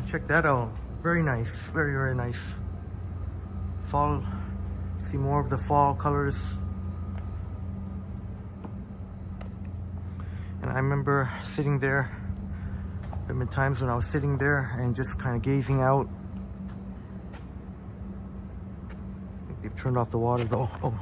check that out. Very nice, very, very nice. Fall, see more of the fall colors. And I remember sitting there. There have been times when I was sitting there and just kind of gazing out. I think they've turned off the water though. Oh.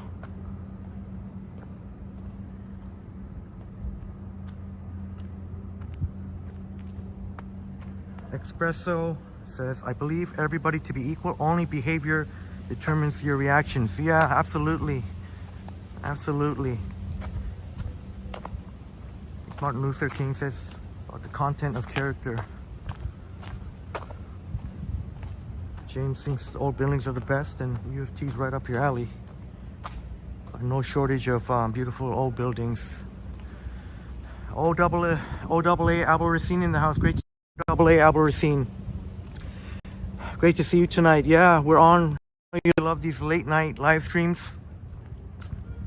Espresso says, I believe everybody to be equal, only behavior determines your reactions. Yeah, absolutely. Absolutely. Martin Luther King says about the content of character. James thinks old buildings are the best, and U of T's right up your alley. No shortage of beautiful old buildings. OAA Abel Racine in the house. Great to AA Abel Racine. Great to see you tonight. Yeah, we're on. You love these late night live streams.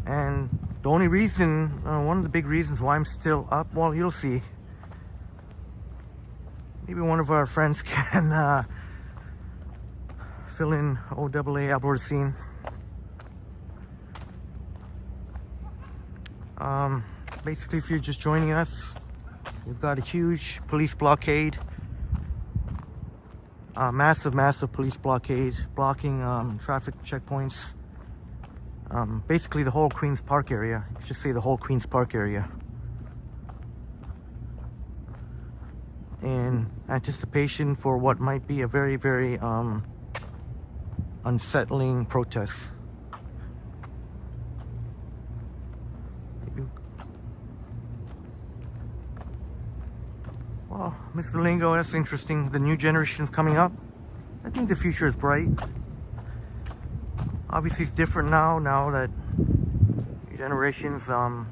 And the only reason, one of the big reasons why I'm still up, well, you'll see. Maybe one of our friends can fill in OAA Abel Racine. Basically, if you're just joining us, we've got a huge police blockade. Massive police blockade, blocking traffic checkpoints. Basically the whole Queen's Park area. You should say the whole Queen's Park area. In anticipation for what might be a very, very unsettling protest. Well, Mr. Lingo, that's interesting. The new generation's coming up. I think the future is bright. Obviously, it's different now that generations on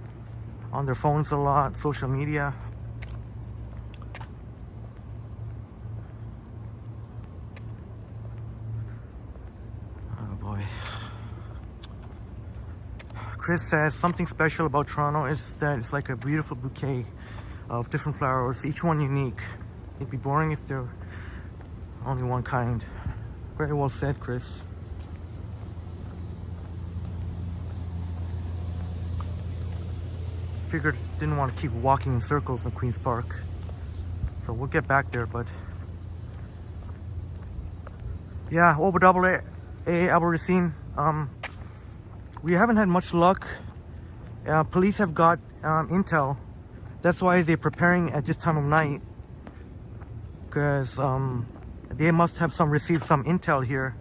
their phones a lot, social media. Oh boy. Chris says something special about Toronto is that it's like a beautiful bouquet of different flowers, each one unique. It'd be boring if there were only one kind. Very well said, Chris. Figured didn't want to keep walking in circles in Queen's Park, so we'll get back there. But yeah, Hey, Albertine. We haven't had much luck. Police have got intel. That's why they're preparing at this time of night. Because they must have received some intel here.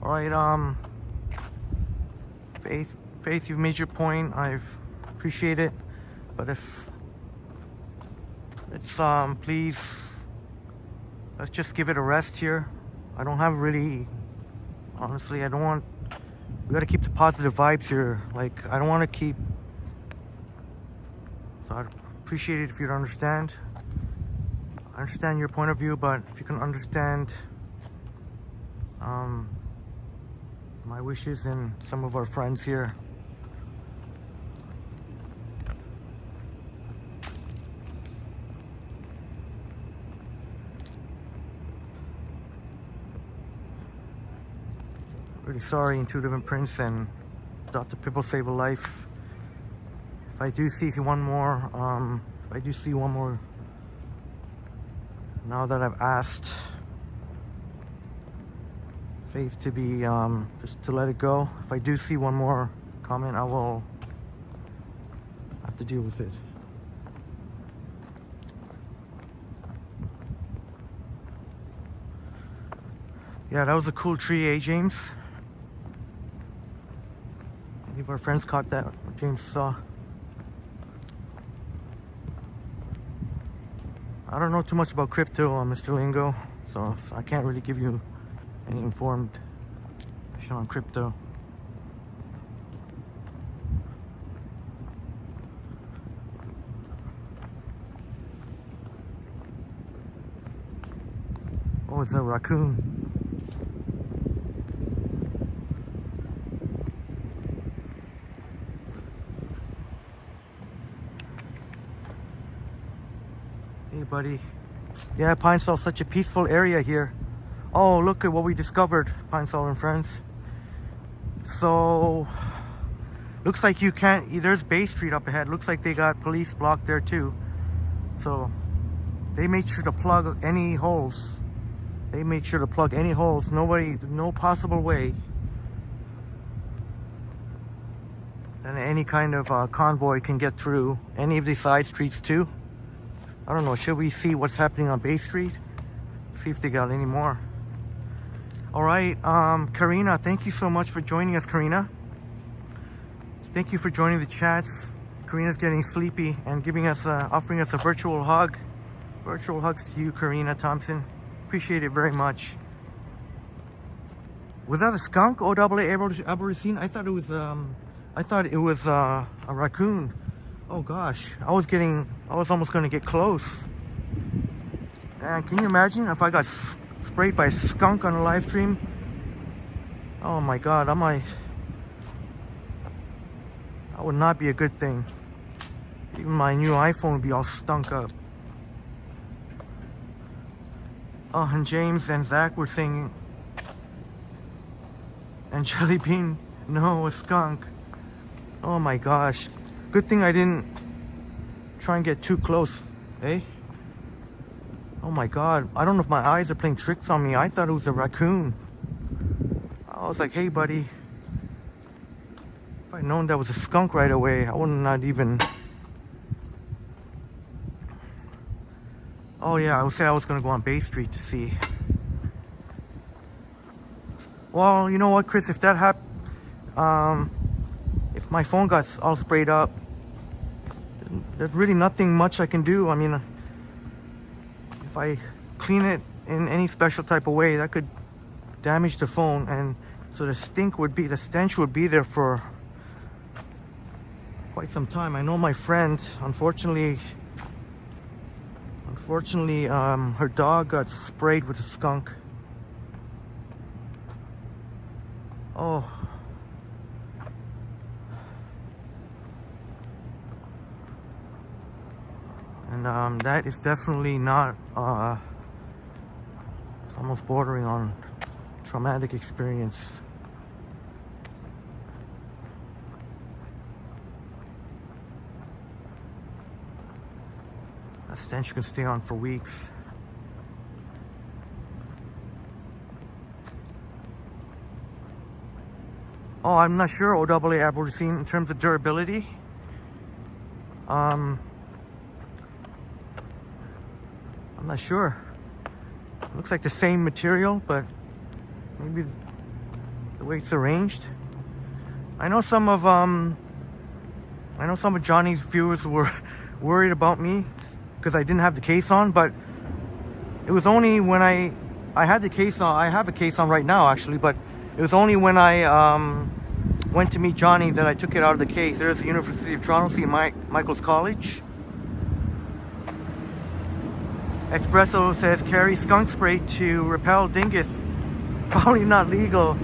All right, Faith, you've made your point. I've appreciate it, but if it's please, let's just give it a rest here. I don't have really, honestly, I don't want. We got to keep the positive vibes here. Like, I don't want to keep. So I'd appreciate it if you'd understand. I understand your point of view, but if you can understand my wishes and some of our friends here. Really sorry, Intuitive and Prince and Dr. Pibble Save a Life. If I do see one more, now that I've asked Faith to be, just to let it go. If I do see one more comment, I will have to deal with it. Yeah, that was a cool tree, eh, James? Any of our friends caught that? What James saw. I don't know too much about crypto, Mr. Lingo, so I can't really give you any informed information on crypto. Oh, it's a raccoon. Hey, buddy. Yeah, Pine Sol, such a peaceful area here. Oh, look at what we discovered, Pine Sol and friends. So, looks like you can't, there's Bay Street up ahead. Looks like they got police blocked there too. So, they made sure to plug any holes. Nobody, no possible way that any kind of convoy can get through any of these side streets too. I don't know, should we see what's happening on Bay Street? See if they got any more. All right, Karina, thank you so much for joining us, Karina. Thank you for joining the chats. Karina's getting sleepy and giving us, offering us a virtual hug. Virtual hugs to you, Karina Thompson. Appreciate it very much. Was that a skunk? O-double-A Albertine? I thought it was a raccoon. Oh gosh, I was almost gonna get close. And can you imagine if I got sprayed by a skunk on a live stream? Oh my god, that would not be a good thing. Even my new iPhone would be all stunk up. Oh, and James and Zach were saying, and Jelly Bean, no, a skunk. Oh my gosh. Good thing I didn't try and get too close, eh? Oh my god, I don't know if my eyes are playing tricks on me. I thought it was a raccoon. I was like, hey buddy. If I'd known that was a skunk right away, I would not even... Oh yeah, I would say I was gonna go on Bay Street to see. Well, you know what, Chris, if that happened, if my phone got all sprayed up, there's really nothing much I can do. I mean, if I clean it in any special type of way, that could damage the phone, and so the stench would be there for quite some time. I know my friend, unfortunately, her dog got sprayed with a skunk. Oh. And that is definitely not, it's almost bordering on traumatic experience. That stench can stay on for weeks. Oh, I'm not sure OAA Aberdeen in terms of durability. I'm not sure. Looks like the same material, but maybe the way it's arranged. I know some of Johnny's viewers were worried about me because I didn't have the case on, but it was only when I had the case on. I have a case on right now, actually, but it was only when I went to meet Johnny that I took it out of the case. There's the University of Toronto, St. Michael's College. Espresso says carry skunk spray to repel dingus. Probably not legal.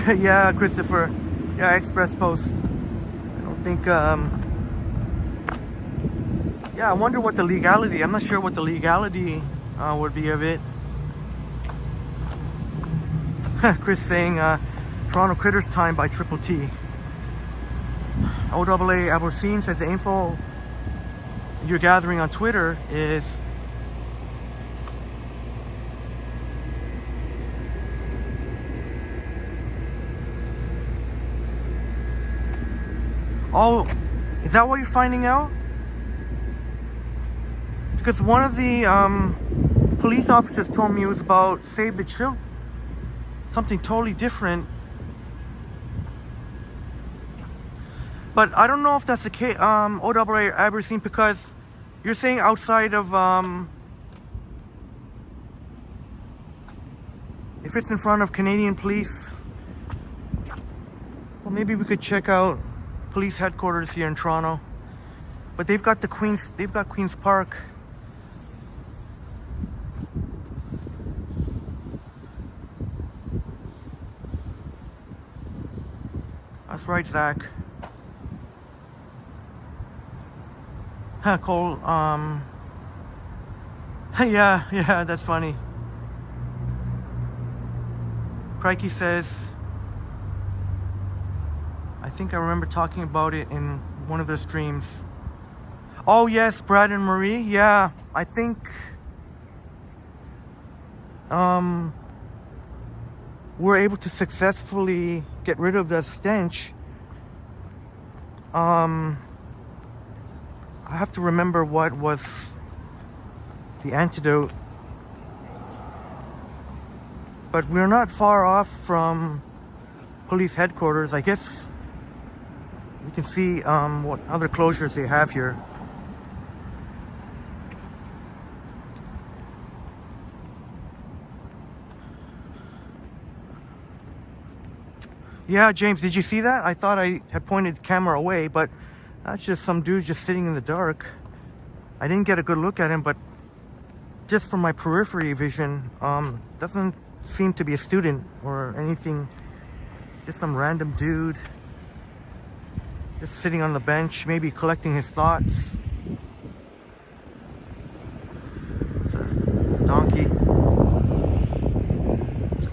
Yeah, Christopher. Yeah, Express Post. I don't think. Yeah, I wonder what the legality. I'm not sure what the legality would be of it. Chris saying Toronto Critters Time by Triple T. OAA Aberdeen says the info you're gathering on Twitter is oh, is that what you're finding out? Because one of the police officers told me it was about Save the Children. Something totally different. But I don't know if that's the case, OAA Aberdeen, because you're saying outside of, if it's in front of Canadian police, well, maybe we could check out police headquarters here in Toronto. But they've got Queen's Park. That's right, Zach. Cole, yeah, that's funny. Crikey says, I think I remember talking about it in one of their streams. Oh yes, Brad and Marie, yeah, I think we're able to successfully get rid of the stench. I have to remember what was the antidote. But we're not far off from police headquarters. I guess we can see what other closures they have here. Yeah, James, did you see that? I thought I had pointed the camera away, but that's just some dude just sitting in the dark. I didn't get a good look at him, but just from my periphery vision, doesn't seem to be a student or anything. Just some random dude just sitting on the bench, maybe collecting his thoughts. It's a donkey.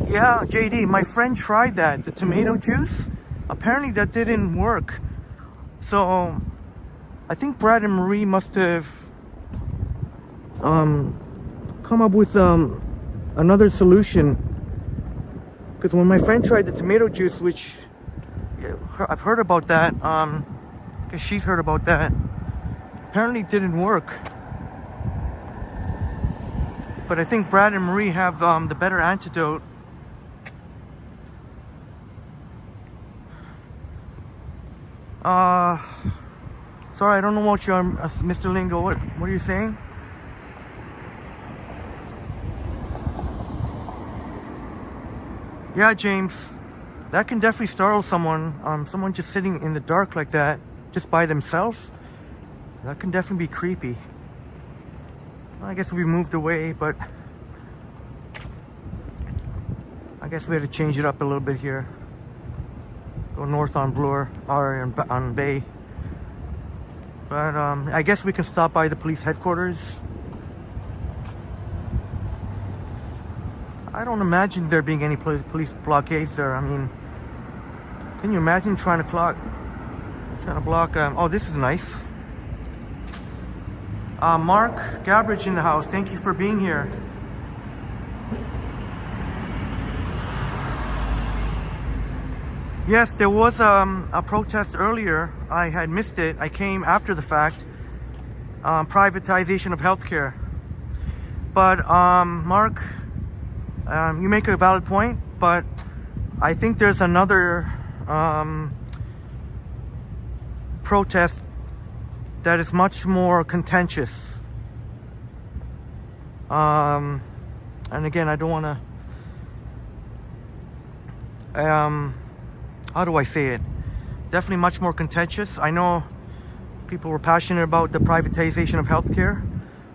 Yeah, JD, my friend tried that, the tomato juice. Apparently that didn't work. So I think Brad and Marie must have come up with another solution. Because when my friend tried the tomato juice, which I've heard about that, because she's heard about that, apparently it didn't work. But I think Brad and Marie have the better antidote. Sorry, I don't know what you're, Mr. Lingo. What are you saying? Yeah, James, that can definitely startle someone. Someone just sitting in the dark like that, just by themselves. That can definitely be creepy. Well, I guess we moved away, but I guess we had to change it up a little bit here. Go north on Bloor, or on Bay. But I guess we can stop by the police headquarters. I don't imagine there being any police blockades there. I mean, can you imagine trying to block? Oh, this is nice. Mark Gabbridge in the house. Thank you for being here. Yes, there was a protest earlier. I had missed it. I came after the fact. Privatization of healthcare. But Mark, you make a valid point, but I think there's another protest that is much more contentious. And again, I don't want to how do I say it? Definitely much more contentious. I know people were passionate about the privatization of healthcare,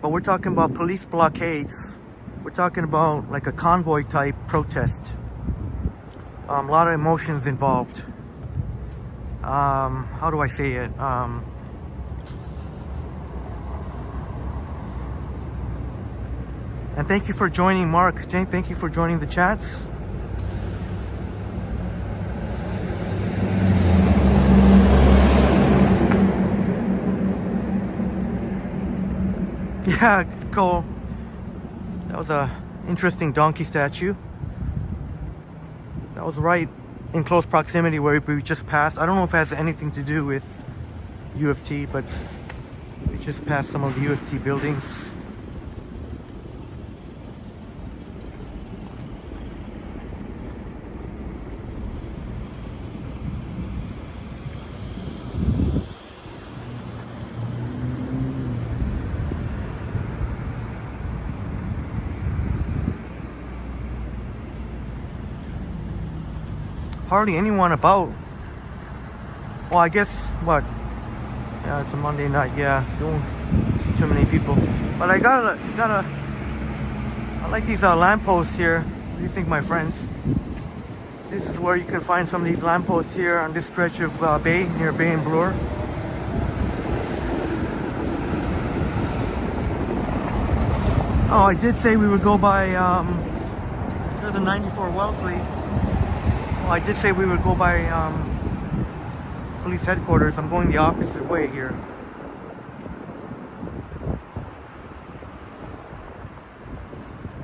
but we're talking about police blockades. We're talking about like a convoy type protest. A lot of emotions involved. How do I say it? And thank you for joining, Mark. Jane, thank you for joining the chats. Yeah, Cole. That was a interesting donkey statue. That was right in close proximity where we just passed. I don't know if it has anything to do with U of T, but we just passed some of the U of T buildings. Hardly anyone about. Well, I guess what? Yeah, it's a Monday night. Yeah, don't see too many people. But I gotta. I like these lampposts here. What do you think, my friends? This is where you can find some of these lampposts here on this stretch of bay near Bay and Bloor. Oh, I did say we would go by the 94 Wellesley. Well, I did say we would go by police headquarters. I'm going the opposite way here.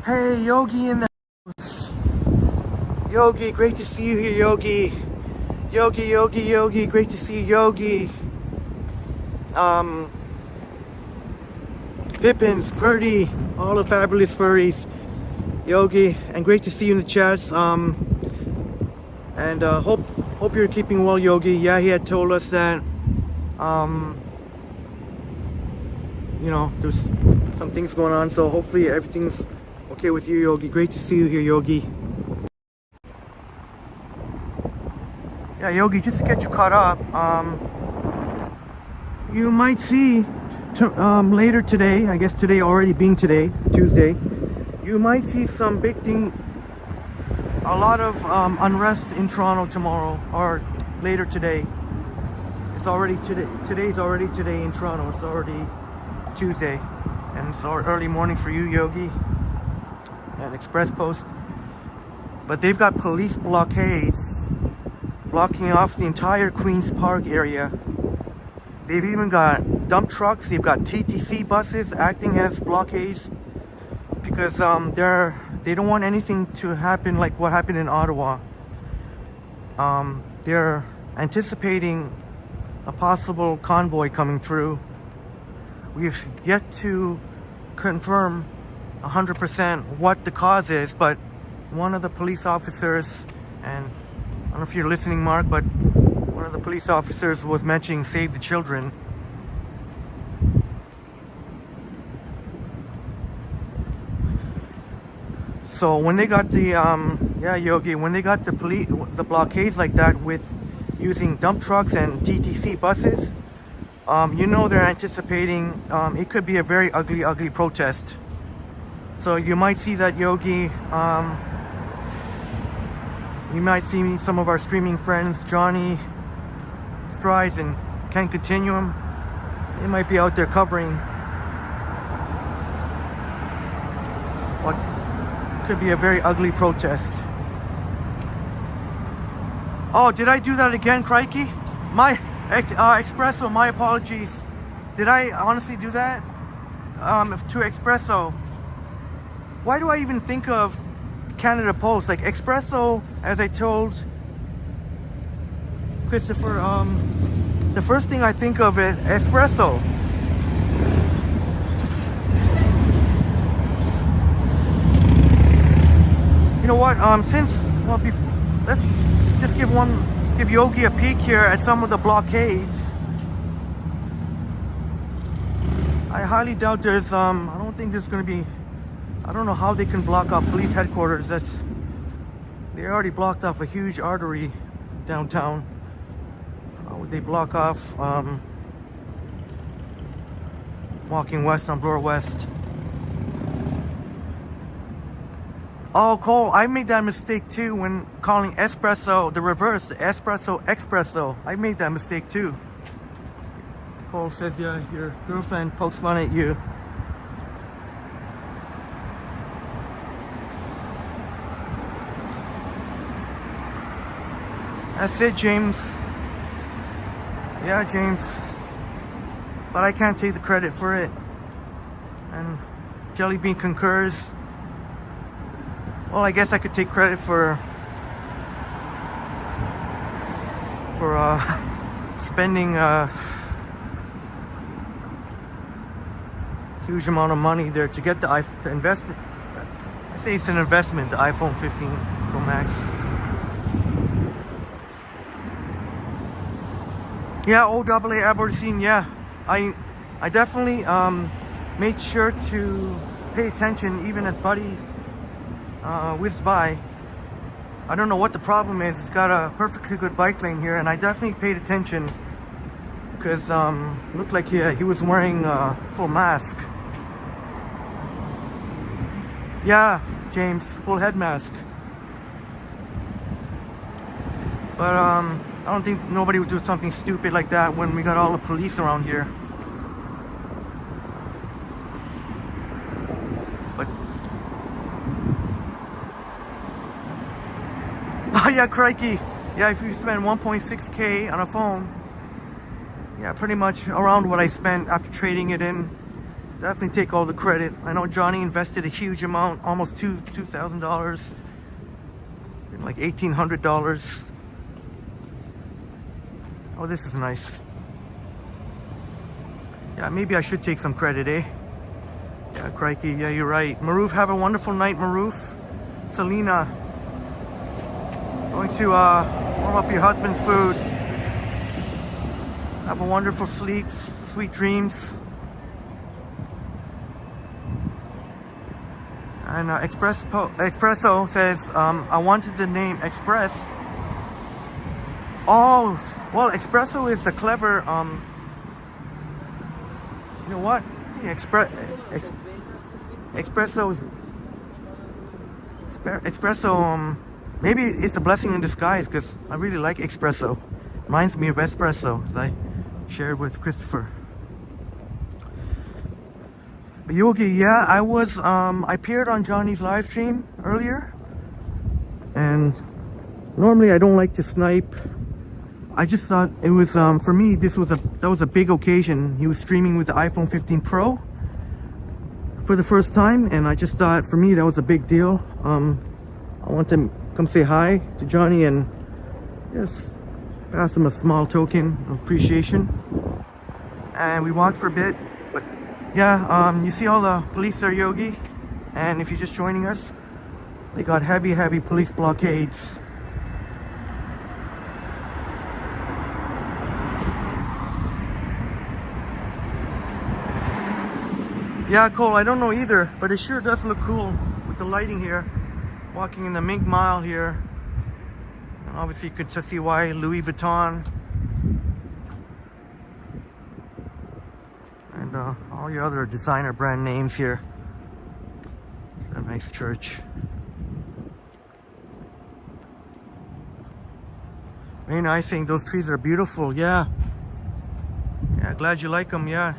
Hey, Yogi in the house. Yogi, great to see you here, Yogi. Yogi, great to see you, Yogi. Pippins, Purdy, all the fabulous furries. Yogi, and great to see you in the chats. And hope you're keeping well, Yogi. Yeah, he had told us that you know, there's some things going on, so hopefully everything's okay with you, Yogi. Great to see you here, Yogi. Yeah, Yogi, just to get you caught up, you might see later today, I guess today already being today, Tuesday, you might see some big thing. A lot of unrest in Toronto tomorrow or later today. It's already today. Today's already today in Toronto. It's already Tuesday, and it's early morning for you, Yogi, and Express Post. But they've got police blockades blocking off the entire Queen's Park area. They've even got dump trucks. They've got TTC buses acting as blockades because they don't want anything to happen like what happened in Ottawa. They're anticipating a possible convoy coming through. We've yet to confirm 100% what the cause is, but one of the police officers, and I don't know if you're listening, Mark, but one of the police officers was mentioning Save the Children. So when they got the yeah, Yogi, when they got the blockades like that with using dump trucks and TTC buses, you know they're anticipating it could be a very ugly protest. So you might see that, Yogi. You might see some of our streaming friends, Johnny Strides and Ken Continuum, They might be out there covering what could be a very ugly protest. Oh, did I do that again, crikey? My espresso, my apologies. Did I honestly do that? To espresso. Why do I even think of Canada Post? Like espresso, as I told Christopher, the first thing I think of is espresso. You know what? Let's just give Yogi a peek here at some of the blockades. I highly doubt there's I don't think there's gonna be, I don't know how they can block off police headquarters. They already blocked off a huge artery downtown. How would they block off walking west on Bloor West? Oh, Cole, I made that mistake too when calling espresso the reverse, espresso. I made that mistake too. Cole says, yeah, your girlfriend pokes fun at you. That's it, James. Yeah, James. But I can't take the credit for it. And Jellybean concurs. Well, I guess I could take credit for spending a huge amount of money there to get the iPhone, to invest. I say it's an investment, the iPhone 15 Pro Max. Yeah, OAA Aberdeen. Yeah, I definitely made sure to pay attention even as Buddy whizzed by. I don't know what the problem is. It's got a perfectly good bike lane here, and I definitely paid attention because it looked like he was wearing a full mask. Yeah, James, full head mask. But I don't think nobody would do something stupid like that when we got all the police around here. But oh yeah, crikey. Yeah, if you spend 1.6K on a phone, yeah, pretty much around what I spent after trading it in. Definitely take all the credit. I know Johnny invested a huge amount, almost $2,000, like $1,800. Oh, this is nice. Yeah, maybe I should take some credit, eh? Yeah, crikey. Yeah, you're right. Maroof, have a wonderful night, Maroof. Selena, going to warm up your husband's food. Have a wonderful sleep, sweet dreams. And Espresso says, I wanted the name Express. Oh, well, Espresso is a clever, you know what? Espresso, maybe it's a blessing in disguise because I really like espresso. Reminds me of espresso, as I shared with Christopher. But Yogi, yeah, I appeared on Johnny's live stream earlier, and normally I don't like to snipe. I just thought it was, for me, that was a big occasion. He was streaming with the iPhone 15 Pro for the first time, and I just thought, for me, that was a big deal. I want to come say hi to Johnny and just pass him a small token of appreciation. And we walked for a bit, but yeah, you see all the police there, Yogi? And if you're just joining us, they got heavy police blockades. Yeah, Cole, I don't know either, but it sure does look cool with the lighting here. Walking in the Mink Mile here. And obviously you could just see why Louis Vuitton. And all your other designer brand names here. It's a nice church. Very nice, saying those trees are beautiful, yeah. Yeah, glad you like them. Yeah,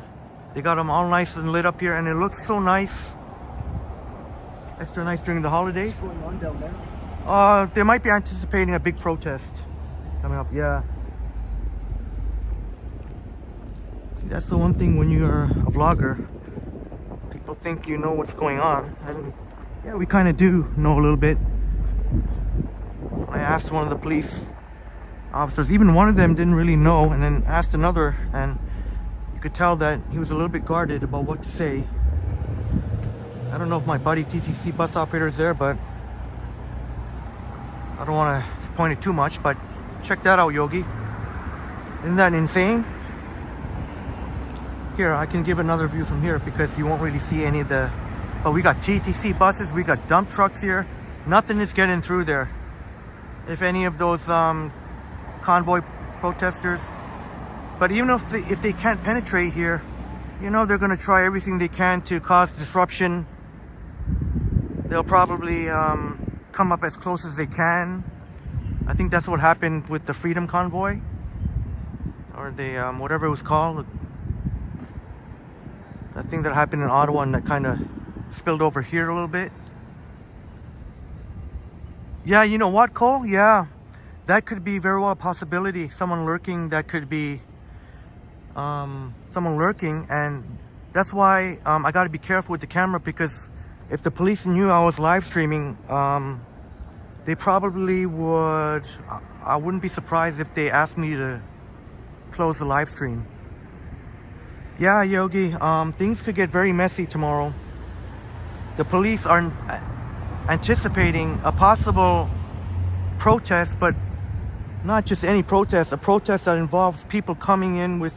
they got them all nice and lit up here, and it looks so nice. Extra nice during the holidays. What's going on down there? They might be anticipating a big protest coming up. Yeah. See, that's the one thing when you're a vlogger. People think you know what's going on, and yeah, we kind of do know a little bit. I asked one of the police officers, even one of them didn't really know, and then asked another, and you could tell that he was a little bit guarded about what to say. I don't know if my buddy TTC bus operator is there, but I don't want to point it too much, but check that out, Yogi. Isn't that insane? Here, I can give another view from here because you won't really see any of the... But we got TTC buses, we got dump trucks here. Nothing is getting through there. If any of those convoy protesters... But even if they can't penetrate here, you know they're going to try everything they can to cause disruption. They'll probably come up as close as they can. I think that's what happened with the Freedom Convoy, or the whatever it was called. That thing that happened in Ottawa and that kind of spilled over here a little bit. Yeah, you know what, Cole? Yeah, that could be very well a possibility. Someone lurking, that could be someone lurking, and that's why I got to be careful with the camera, because if the police knew I was live streaming, they probably would... I wouldn't be surprised if they asked me to close the live stream. Yeah, Yogi, things could get very messy tomorrow. The police are anticipating a possible protest, but not just any protest, a protest that involves people coming in with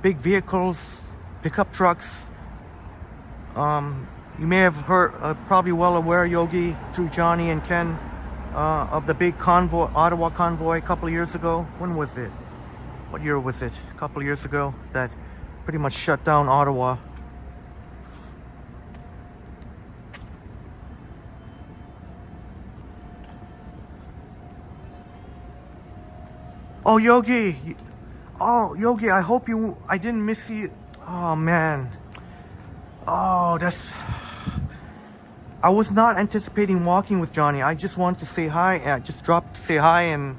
big vehicles, pickup trucks. You may have heard, probably well aware, Yogi, through Johnny and Ken, of the big convoy, Ottawa convoy a couple of years ago. When was it? What year was it? A couple of years ago, that pretty much shut down Ottawa. Oh, Yogi. Oh, Yogi, I hope I didn't miss you. Oh, man. Oh, I was not anticipating walking with Johnny. I just wanted to say hi, and I just dropped to say hi,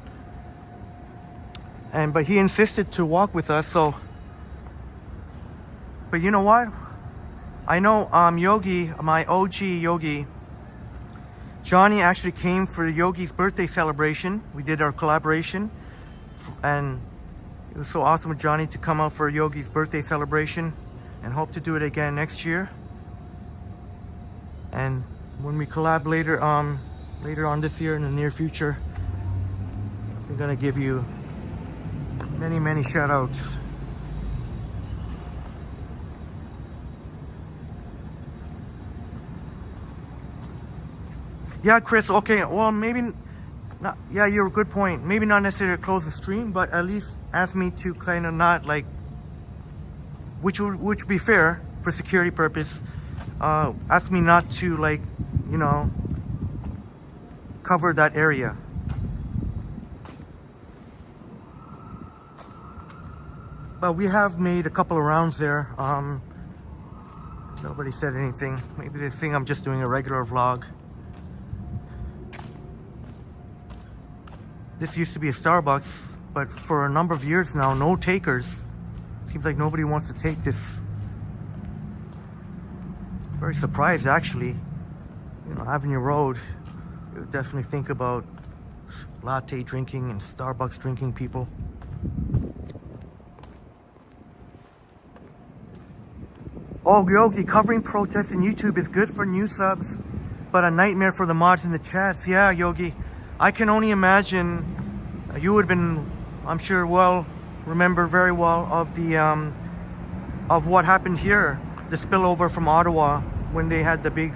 but he insisted to walk with us, so. But you know what? I know Yogi, my OG Yogi, Johnny actually came for Yogi's birthday celebration. We did our collaboration, and it was so awesome with Johnny to come out for Yogi's birthday celebration, and hope to do it again next year. And when we collab later on this year, in the near future, we're gonna give you many shout outs. Yeah, Chris, okay, well, maybe not. Yeah, you're a good point. Maybe not necessarily close the stream, but at least ask me to kind of not, like, which would be fair for security purpose. Ask me not to, like, you know, cover that area. But we have made a couple of rounds there. Nobody said anything. Maybe they think I'm just doing a regular vlog. This used to be a Starbucks, but for a number of years now, no takers. Seems like nobody wants to take this. Very surprised, actually. You know, Avenue Road, you would definitely think about latte drinking and Starbucks drinking people. Oh, Yogi, covering protests in YouTube is good for new subs, but a nightmare for the mods in the chats. Yeah, Yogi, I can only imagine. You would have been, I'm sure, remember very well of the of what happened here, the spillover from Ottawa when they had the big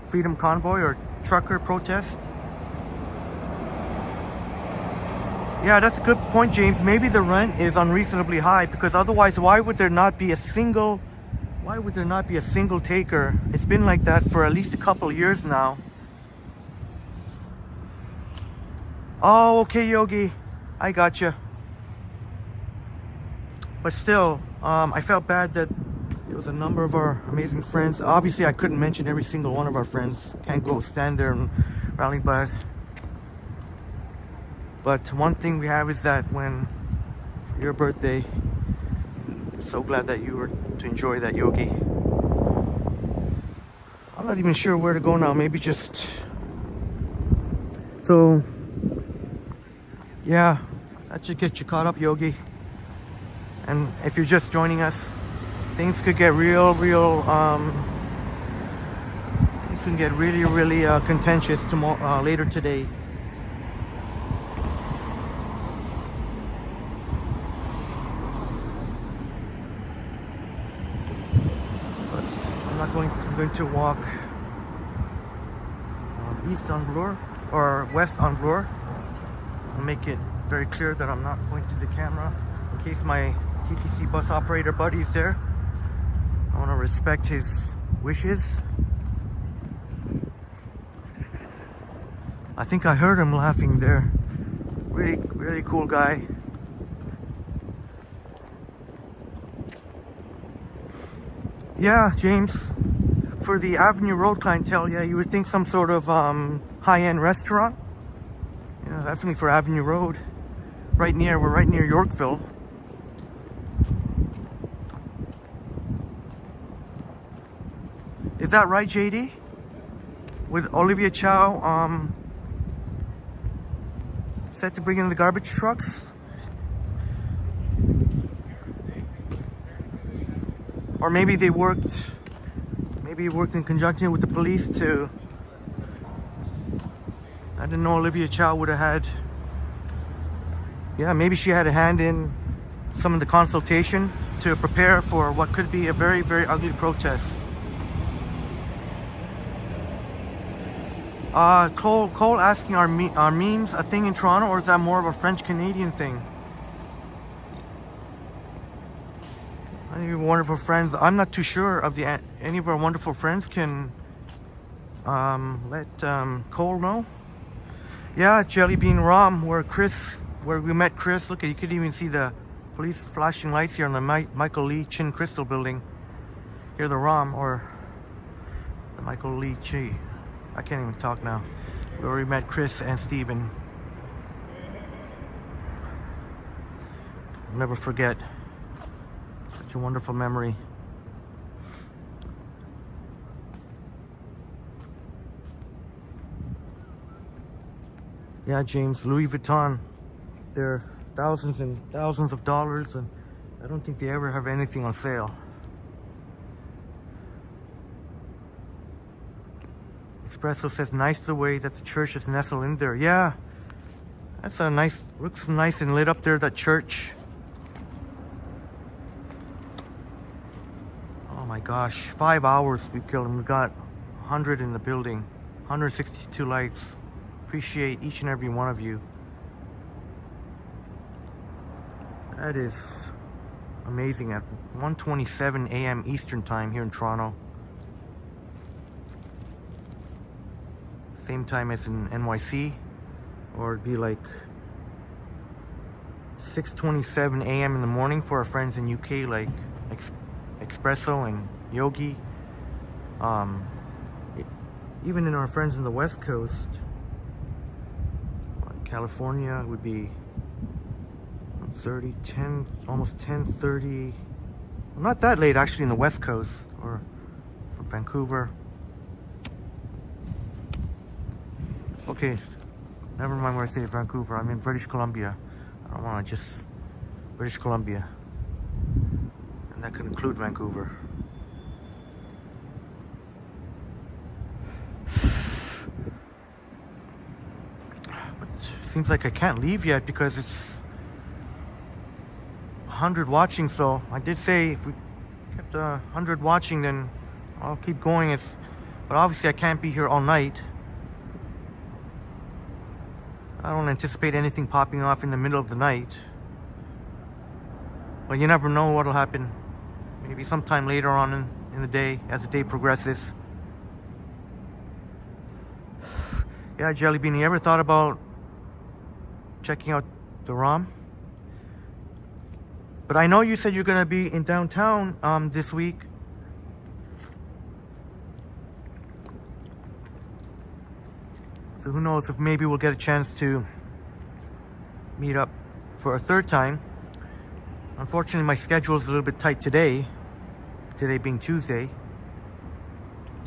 Freedom Convoy or trucker protest. Yeah, that's a good point, James. Maybe the rent is unreasonably high, because otherwise, why would there not be a single taker? It's been like that for at least a couple of years now. Oh, okay, Yogi, I gotcha. But still, I felt bad that there was a number of our amazing friends. Obviously, I couldn't mention every single one of our friends. Can't go stand there and rally, but one thing we have is that when your birthday, so glad that you were to enjoy that, Yogi. I'm not even sure where to go now. Maybe just... So, yeah, that should get you caught up, Yogi. And if you're just joining us, things could get real, things can get really contentious tomorrow, later today. But I'm going to walk east on Bloor, or west on Bloor. I'll make it very clear that I'm not pointing the camera in case my TTC bus operator buddy's there. I want to respect his wishes. I think I heard him laughing there. Really cool guy. Yeah, James. For the Avenue Road clientele, yeah, you would think some sort of high-end restaurant. Yeah, definitely for Avenue Road. We're right near Yorkville. Is that right, JD? With Olivia Chow set to bring in the garbage trucks? Or maybe they worked in conjunction with the police to... I didn't know Olivia Chow would have had... Yeah, maybe she had a hand in some of the consultation to prepare for what could be a very ugly protest. Cole asking, are memes a thing in Toronto, or is that more of a French-Canadian thing? Any of our wonderful friends, I'm not too sure of any of our wonderful friends can let Cole know. Yeah, Jelly Bean Rom, where we met Chris. Look, you could even see the police flashing lights here on the Michael Lee Chin Crystal building. Here, the Rom, or the Michael Lee Chi. I can't even talk now. We already met Chris and Steven. I'll never forget. Such a wonderful memory. Yeah, James, Louis Vuitton. They're thousands and thousands of dollars, and I don't think they ever have anything on sale. Espresso says, nice the way that the church is nestled in there. Yeah, that's a nice, looks nice and lit up there, that church. Oh my gosh, 5 hours we killed and we got 100 in the building, 162 lights. Appreciate each and every one of you. That is amazing. At 1:27 a.m. Eastern time here in Toronto. Same time as in NYC, or it'd be like 6:27 a.m. in the morning for our friends in UK, like Espresso and Yogi. Even in our friends in the West Coast, California, would be 10, almost 10:30. Well, not that late actually in the West Coast, or from Vancouver. Okay, never mind where I say Vancouver. I'm in British Columbia. I don't want to just... British Columbia. And that could include Vancouver. But it seems like I can't leave yet because it's 100 watching, so I did say if we kept 100 watching, then I'll keep going. But obviously I can't be here all night. I don't anticipate anything popping off in the middle of the night. But you never know what'll happen. Maybe sometime later on in the day, as the day progresses. Yeah, Jelly Bean, you ever thought about checking out the ROM? But I know you said you're gonna be in downtown this week. So who knows if maybe we'll get a chance to meet up for a third time. Unfortunately, my schedule is a little bit tight today. Today being Tuesday,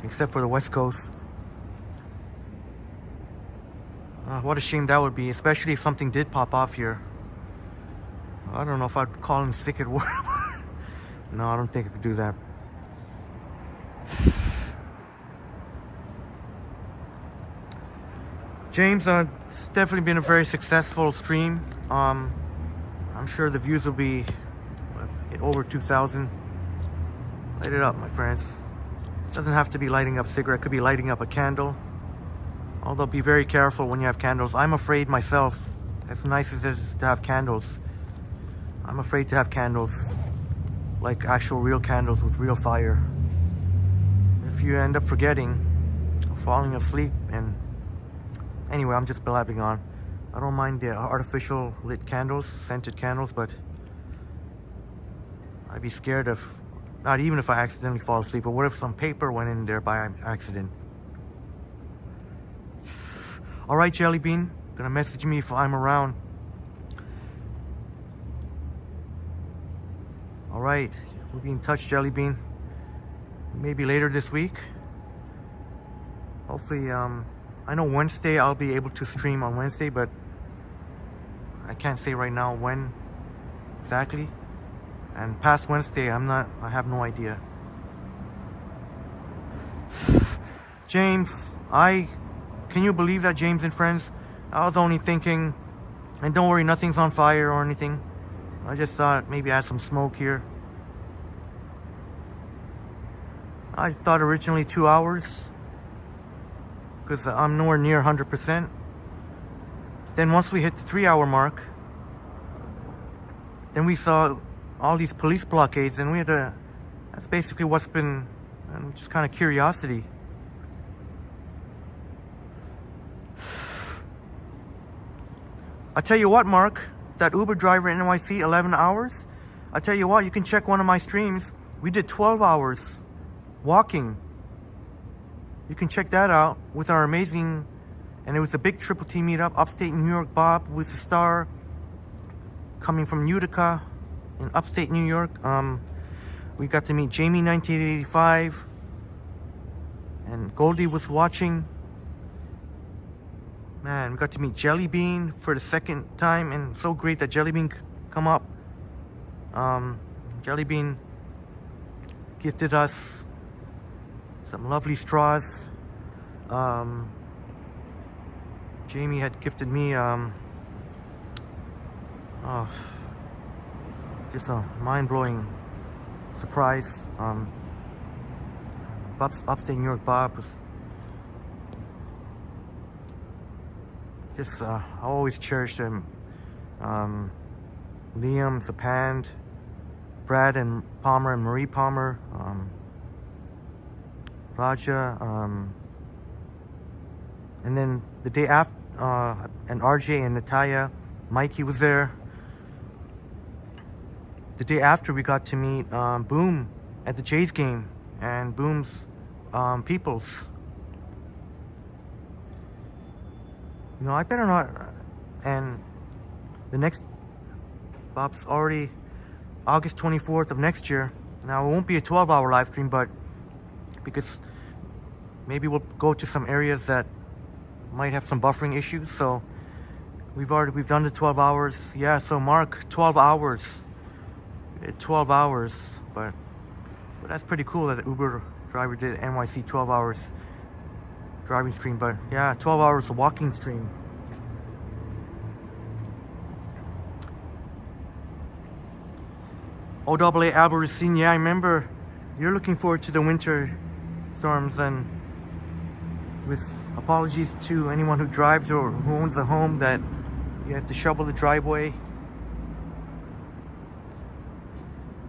except for the West Coast. What a shame that would be, especially if something did pop off here. I don't know if I'd call in sick at work. No, I don't think I could do that. James, it's definitely been a very successful stream. I'm sure the views will be hit over 2,000. Light it up, my friends. Doesn't have to be lighting up a cigarette. It could be lighting up a candle. Although be very careful when you have candles. I'm afraid myself, as nice as it is to have candles, I'm afraid to have candles, like actual real candles with real fire. If you end up forgetting, falling asleep, and anyway, I'm just blabbing on. I don't mind the artificial lit candles, scented candles, but I'd be scared of, not even if I accidentally fall asleep, but what if some paper went in there by accident? All right, Jelly Bean, gonna message me if I'm around. All right, we'll be in touch, Jelly Bean. Maybe later this week. Hopefully, I know Wednesday I'll be able to stream on Wednesday, but I can't say right now when exactly. And past Wednesday, I have no idea. James, can you believe that, James and friends? I was only thinking, and don't worry, nothing's on fire or anything. I just thought maybe add some smoke here. I thought originally 2 hours, because I'm nowhere near 100%. Then once we hit the 3-hour mark, then we saw all these police blockades, and that's basically what's been, just kind of curiosity. I tell you what, Mark, that Uber driver in NYC, 11 hours. I tell you what, you can check one of my streams. We did 12 hours walking. You can check that out with our amazing, and it was a big Triple T meetup, upstate New York. Bob was a star, coming from Utica in upstate New York. We got to meet Jamie 1985, and Goldie was watching. Man, we got to meet Jelly Bean for the second time, and so great that Jelly Bean come up. Jelly Bean gifted us some lovely straws. Jamie had gifted me just a mind-blowing surprise. Upstate New York Bob was just, I always cherished him. Liam, Zapand, Brad and Palmer and Marie Palmer, Raja, and then the day after, and RJ and Natalia, Mikey was there. The day after, we got to meet Boom at the Jays game, and Boom's peoples. You know, I better not. And the next, Bob's already August 24th of next year. Now, it won't be a 12-hour live stream, but because maybe we'll go to some areas that might have some buffering issues. So we've done the 12 hours. Yeah, so Mark, 12 hours. We did 12 hours, but that's pretty cool that the Uber driver did NYC 12 hours driving stream. But yeah, 12 hours of walking stream. OAA Albertine, yeah, I remember you're looking forward to the winter storms, and with apologies to anyone who drives or who owns a home that you have to shovel the driveway.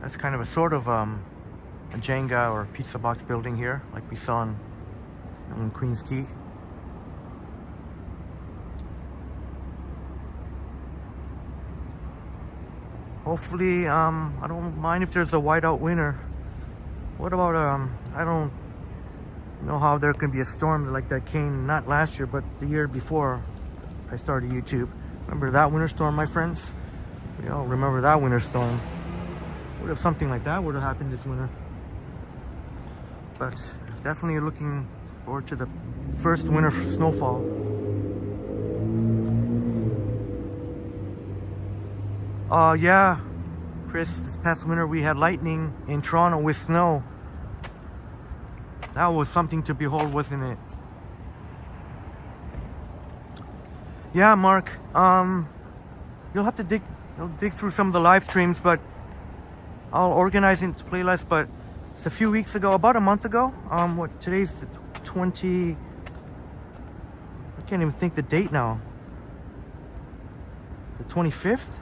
That's kind of a sort of a Jenga or pizza box building here, like we saw in Queens Quay. Hopefully, I don't mind if there's a whiteout winter. What about, I don't know how there can be a storm like that came, not last year, but the year before I started YouTube. Remember that winter storm, my friends? We all remember that winter storm. What if something like that would have happened this winter? But definitely looking forward to the first winter snowfall. Yeah, Chris, this past winter we had lightning in Toronto with snow. That was something to behold, wasn't it? Yeah, Mark, you'll have to dig through some of the live streams, but I'll organize into playlists. But it's a few weeks ago, about a month ago. What, today's the 20, I can't even think the date now. The 25th?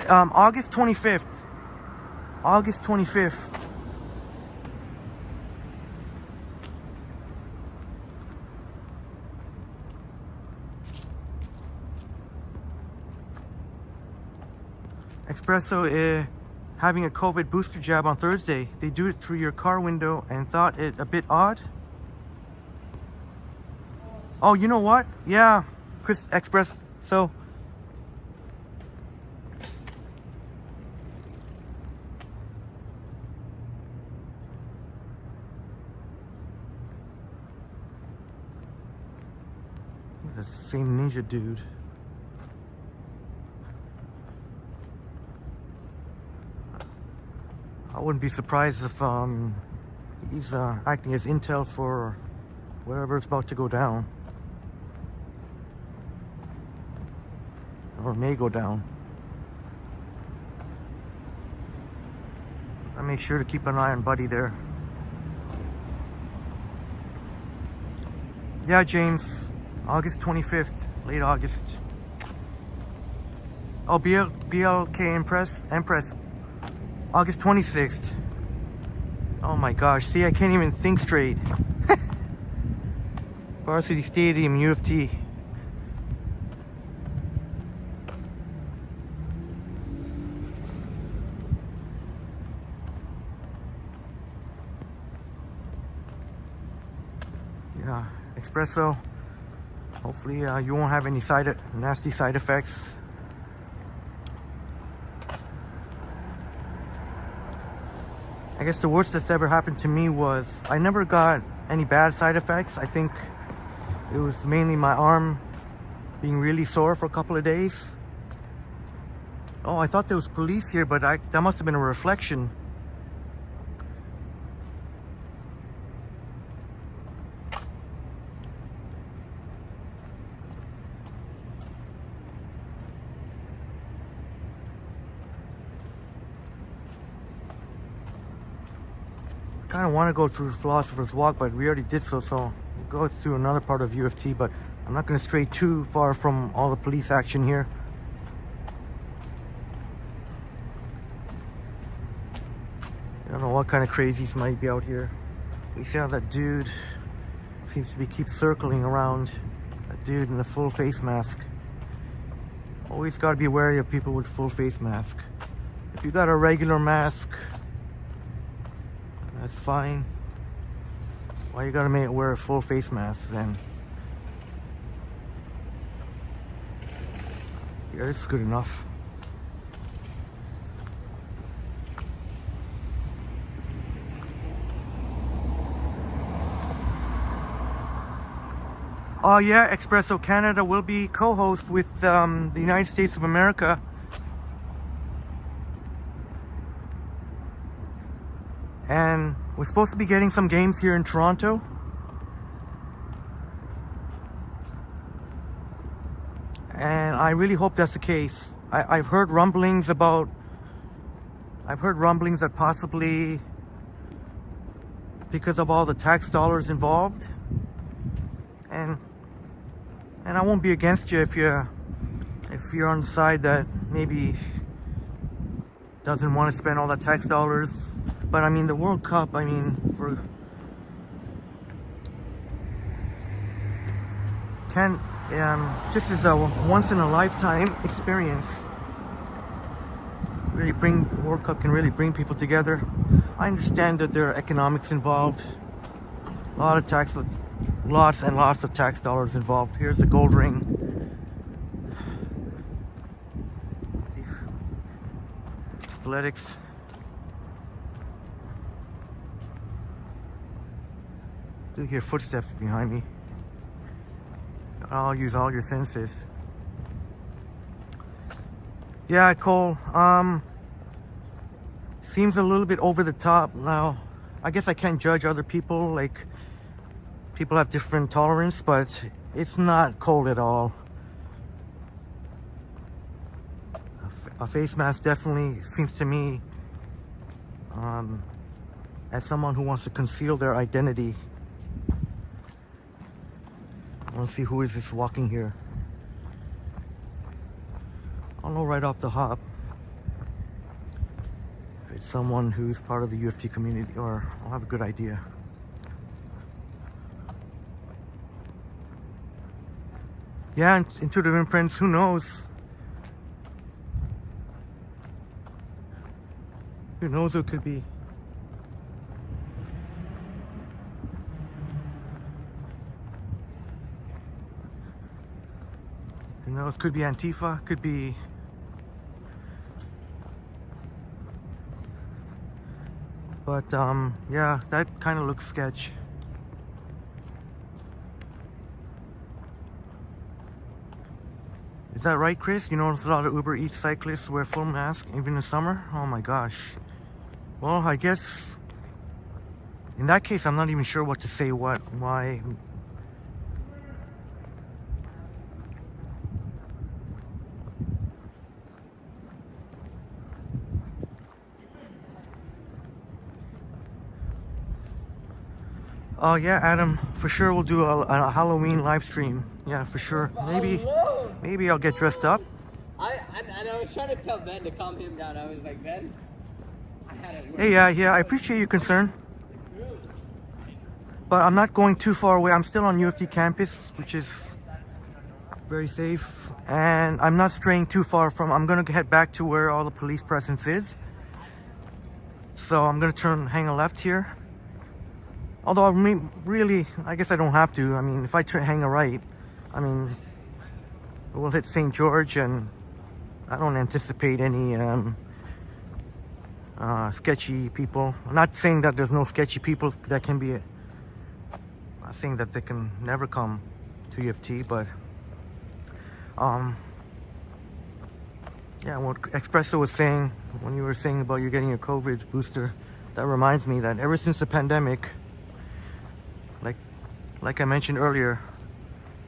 August 25th. August 25th. Espresso having a COVID booster jab on Thursday. They do it through your car window and thought it a bit odd. Oh, you know what? Yeah, Chris Express. So the same ninja dude. I wouldn't be surprised if he's acting as intel for whatever's about to go down. Or may go down. I make sure to keep an eye on Buddy there. Yeah, James. August 25th. Late August. Oh, BLK Empress. August 26th. Oh my gosh. See, I can't even think straight. Varsity Stadium, U of T. Yeah, espresso. Hopefully you won't have any nasty side effects. I guess the worst that's ever happened to me was I never got any bad side effects. I think it was mainly my arm being really sore for a couple of days. Oh, I thought there was police here, but that must have been a reflection. I kind of want to go through Philosopher's Walk, but we already did so we'll go through another part of U of T, but I'm not going to stray too far from all the police action here. I don't know what kind of crazies might be out here. We see how that dude seems to keep circling around. That dude in the full face mask. Always got to be wary of people with full face mask. If you got a regular mask, that's fine. Why you gotta wear a full face mask then? Yeah, this is good enough. Oh yeah, Espresso Canada will be co-host with the United States of America. And we're supposed to be getting some games here in Toronto. And I really hope that's the case. I've heard rumblings that possibly because of all the tax dollars involved. And I won't be against you if you're on the side that maybe doesn't want to spend all that tax dollars. But I mean, the World Cup, I mean, just as a once in a lifetime experience. World Cup can really bring people together. I understand that there are economics involved. A lot of tax, lots and lots of tax dollars involved. Here's the gold ring. Athletics. Do hear footsteps behind me. I'll use all your senses. Yeah, Cole, seems a little bit over the top. Now, I guess I can't judge other people, like, people have different tolerance, but it's not cold at all. A face mask definitely seems to me, as someone who wants to conceal their identity. I want to see who is this walking here. I'll know right off the hop if it's someone who's part of the UFT community, or I'll have a good idea. Yeah, intuitive imprints, who knows? Who knows who it could be? Who knows? Could be Antifa, could be... But, yeah, that kind of looks sketch. Is that right, Chris? You notice a lot of Uber Eats cyclists wear full masks, even in the summer? Oh my gosh. Well, I guess in that case, I'm not even sure what to say, why. Oh yeah, Adam, for sure we'll do a Halloween live stream. Yeah, for sure. Maybe I'll get dressed up. I was trying to tell Ben to calm him down. I was like, Ben, I had it. Hey, yeah, I appreciate your concern. But I'm not going too far away. I'm still on UFT campus, which is very safe. And I'm not straying too far from, I'm gonna head back to where all the police presence is. So I'm gonna hang a left here. Although I mean, really, I guess I don't have to. I mean, if I hang a right, I mean, we'll hit St. George, and I don't anticipate any sketchy people. I'm not saying that there's no sketchy people that can be. I'm not saying that they can never come to UFT, but yeah, what Espresso was saying when you were saying about you getting a COVID booster, that reminds me that ever since the pandemic, like I mentioned earlier,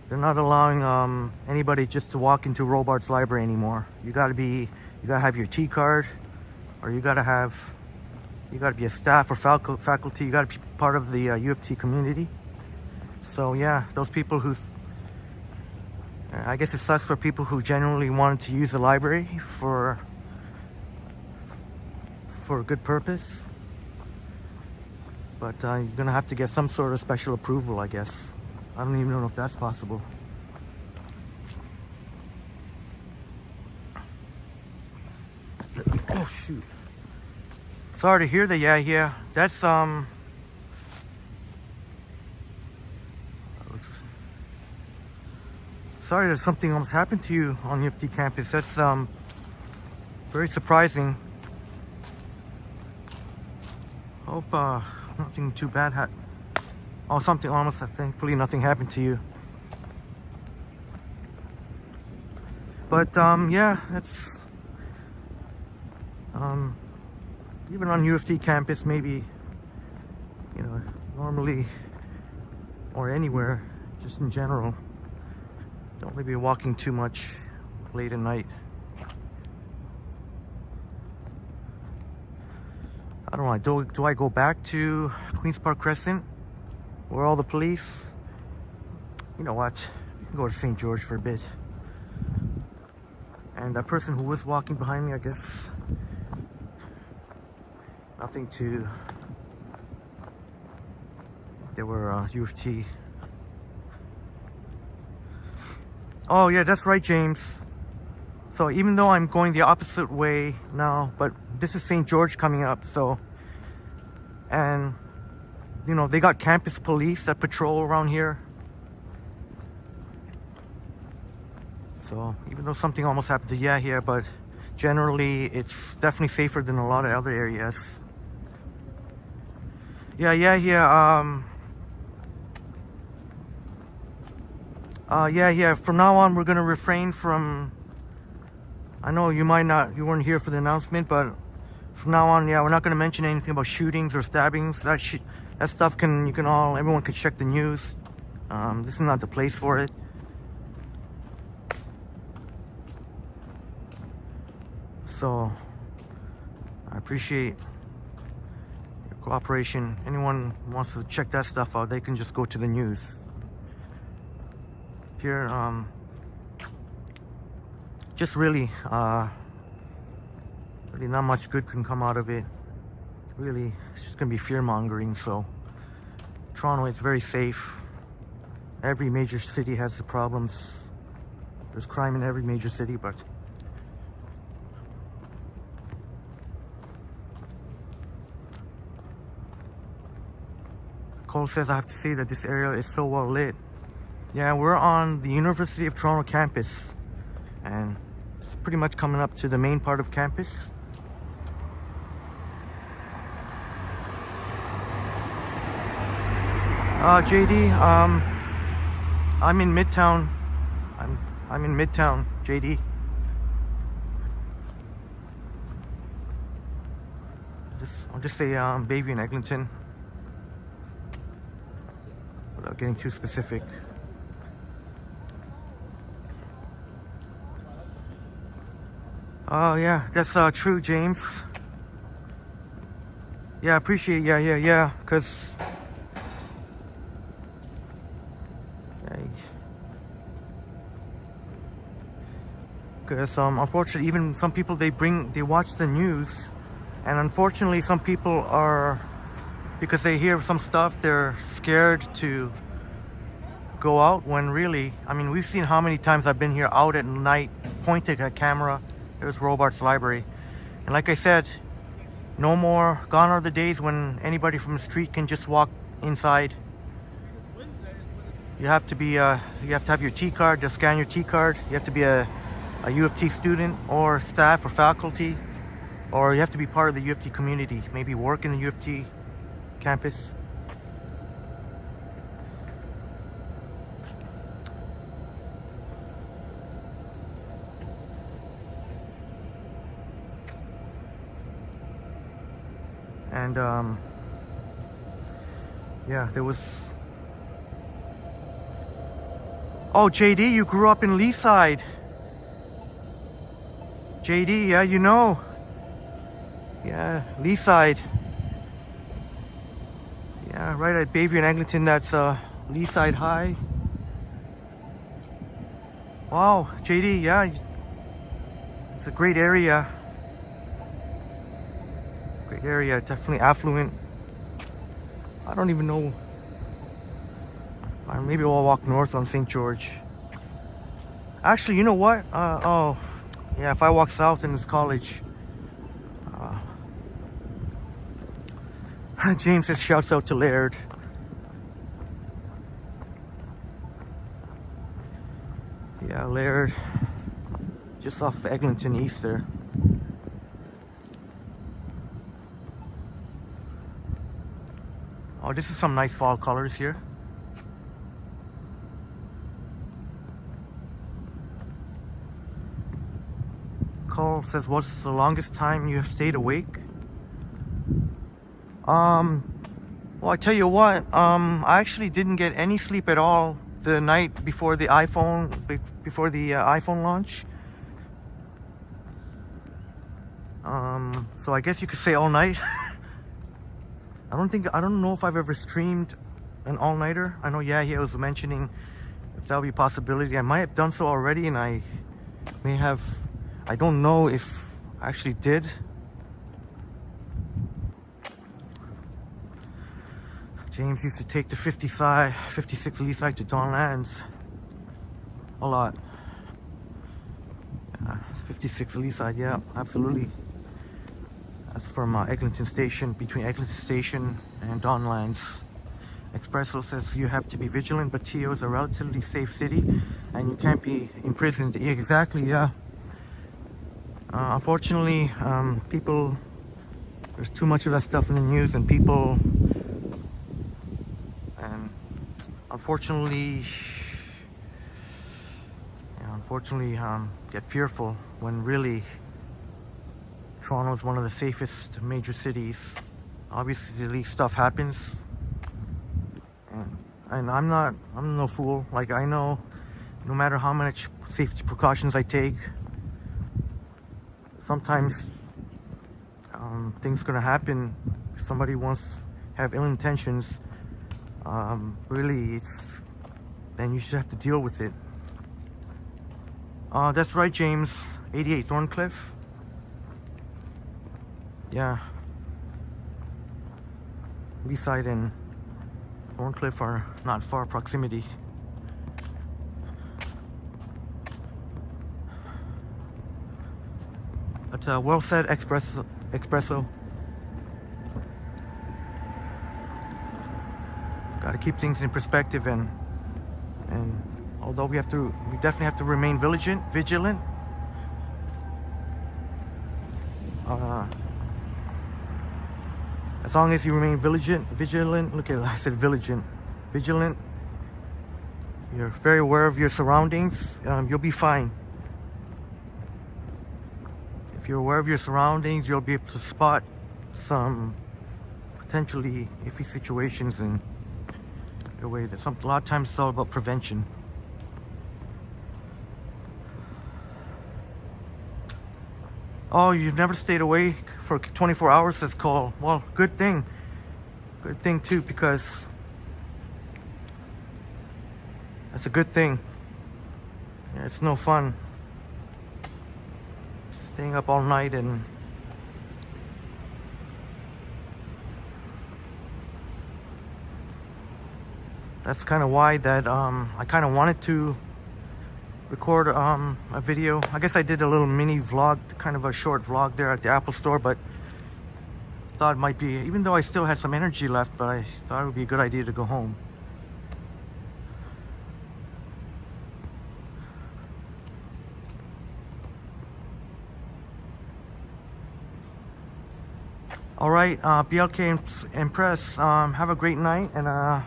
they're not allowing anybody just to walk into Robarts Library anymore. You gotta have your T card, or you gotta be a staff or faculty. You gotta be part of the UFT community. So yeah, those people I guess it sucks for people who genuinely wanted to use the library for a good purpose. But you're gonna have to get some sort of special approval, I guess. I don't even know if that's possible. Oh shoot. Sorry to hear that. Yeah. That's sorry that something almost happened to you on UFT campus. That's very surprising. Hope nothing too bad happened. Oh, something almost, thankfully nothing happened to you. But yeah, that's even on UFT campus, maybe, you know, normally, or anywhere, just in general, don't really be walking too much late at night. I don't know, do I go back to Queen's Park Crescent, where all the police? You know what, you can go to St. George for a bit. And that person who was walking behind me, I guess, nothing to, they were UFT. Oh yeah, that's right, James. So even though I'm going the opposite way now, but this is St. George coming up, so, and you know, they got campus police that patrol around here. So even though something almost happened to here, but generally it's definitely safer than a lot of other areas. From now on, we're gonna refrain from. I know you weren't here for the announcement, but from now on, we're not gonna mention anything about shootings or stabbings. That stuff everyone can check the news. This is not the place for it. So I appreciate your cooperation. Anyone wants to check that stuff out, they can just go to the news. Here, just really not much good can come out of it. Really, it's just gonna be fear-mongering. So Toronto is very safe. Every major city has the problems. There's crime in every major city, but Cole says I have to say that this area is so well lit. Yeah, we're on the University of Toronto campus, and it's pretty much coming up to the main part of campus. JD, I'm in Midtown. I'm in Midtown, JD. I'll just say Bayview and Eglinton, without getting too specific. Oh yeah, that's true, James. Yeah, appreciate it. Yeah, because unfortunately, even some people they watch the news, and unfortunately some people are, because they hear some stuff, they're scared to go out, when really, I mean, we've seen how many times I've been here out at night pointing a camera. There's Robarts Library, and like I said, no more, gone are the days when anybody from the street can just walk inside. You have to be you have to have your T card to scan your T card. You have to be a U of T student or staff or faculty, or you have to be part of the U of T community, maybe work in the U of T campus. And yeah, there was, oh, JD, you grew up in Leaside. JD, yeah, you know. Yeah, Leaside. Yeah, right at Bayview and Eglinton, that's Leaside High. Wow, JD, yeah. It's a great area. Great area, definitely affluent. I don't even know. Maybe we'll walk north on St. George. Actually, you know what? Oh, yeah, if I walk south in this college. James says shouts out to Laird. Yeah, Laird. Just off Eglinton East there. Oh, this is some nice fall colors here. Cole says, what's the longest time you have stayed awake? Well, I tell you what, I actually didn't get any sleep at all the night before the iPhone launch. So I guess you could say all night. I don't know if I've ever streamed an all-nighter. I know, yeah, he was mentioning if that would be a possibility. I might have done so already, and I may have, I don't know if I actually did. James used to take the 56 Leaside to Don Lands. A lot. Yeah, 56 Lee side, yeah, absolutely. That's from Eglinton Station, between Eglinton Station and Donlands. Expresso says you have to be vigilant, but TO is a relatively safe city and you can't be imprisoned. Yeah, exactly, yeah. Unfortunately, people, there's too much of that stuff in the news, and people, and unfortunately, get fearful when really Toronto is one of the safest major cities. Obviously, stuff happens, and I'm no fool. Like, I know, no matter how much safety precautions I take, sometimes things gonna happen. If somebody have ill intentions, really, then you should have to deal with it. That's right, James. 88 Thorncliffe. Yeah. Leaside and Thorncliffe are not far proximity. But well said, Espresso. Got to keep things in perspective, and although we definitely have to remain vigilant. As long as you remain vigilant. Look at, I said vigilant. You're very aware of your surroundings. You'll be fine. If you're aware of your surroundings, you'll be able to spot some potentially iffy situations in a way that a lot of times it's all about prevention. Oh, you've never stayed awake for 24 hours, says Cole. Well, good thing. Good thing too, because that's a good thing. Yeah, it's no fun staying up all night, and that's kind of why that I kind of wanted to record a video. I guess I did a little mini vlog, kind of a short vlog there at the Apple store, but thought it might be, even though I still had some energy left, but I thought it would be a good idea to go home. All right, BLK and Press, have a great night, and I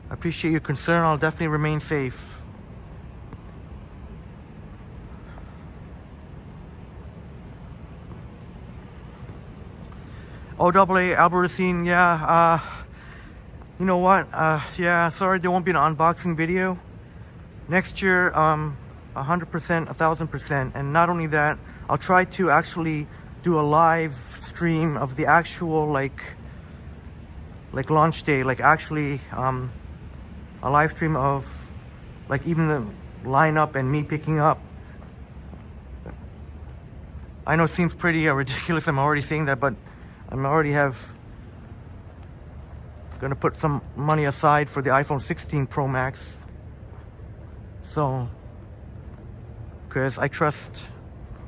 appreciate your concern. I'll definitely remain safe. OAA Albertine, yeah, you know what, yeah, sorry there won't be an unboxing video. Next year, 100%, 1000%, and not only that, I'll try to actually do a live stream of the actual, like launch day, like actually, a live stream of, like, even the lineup and me picking up. I know it seems pretty ridiculous, I'm already saying that, but I'm already gonna put some money aside for the iPhone 16 Pro Max. So, because I trust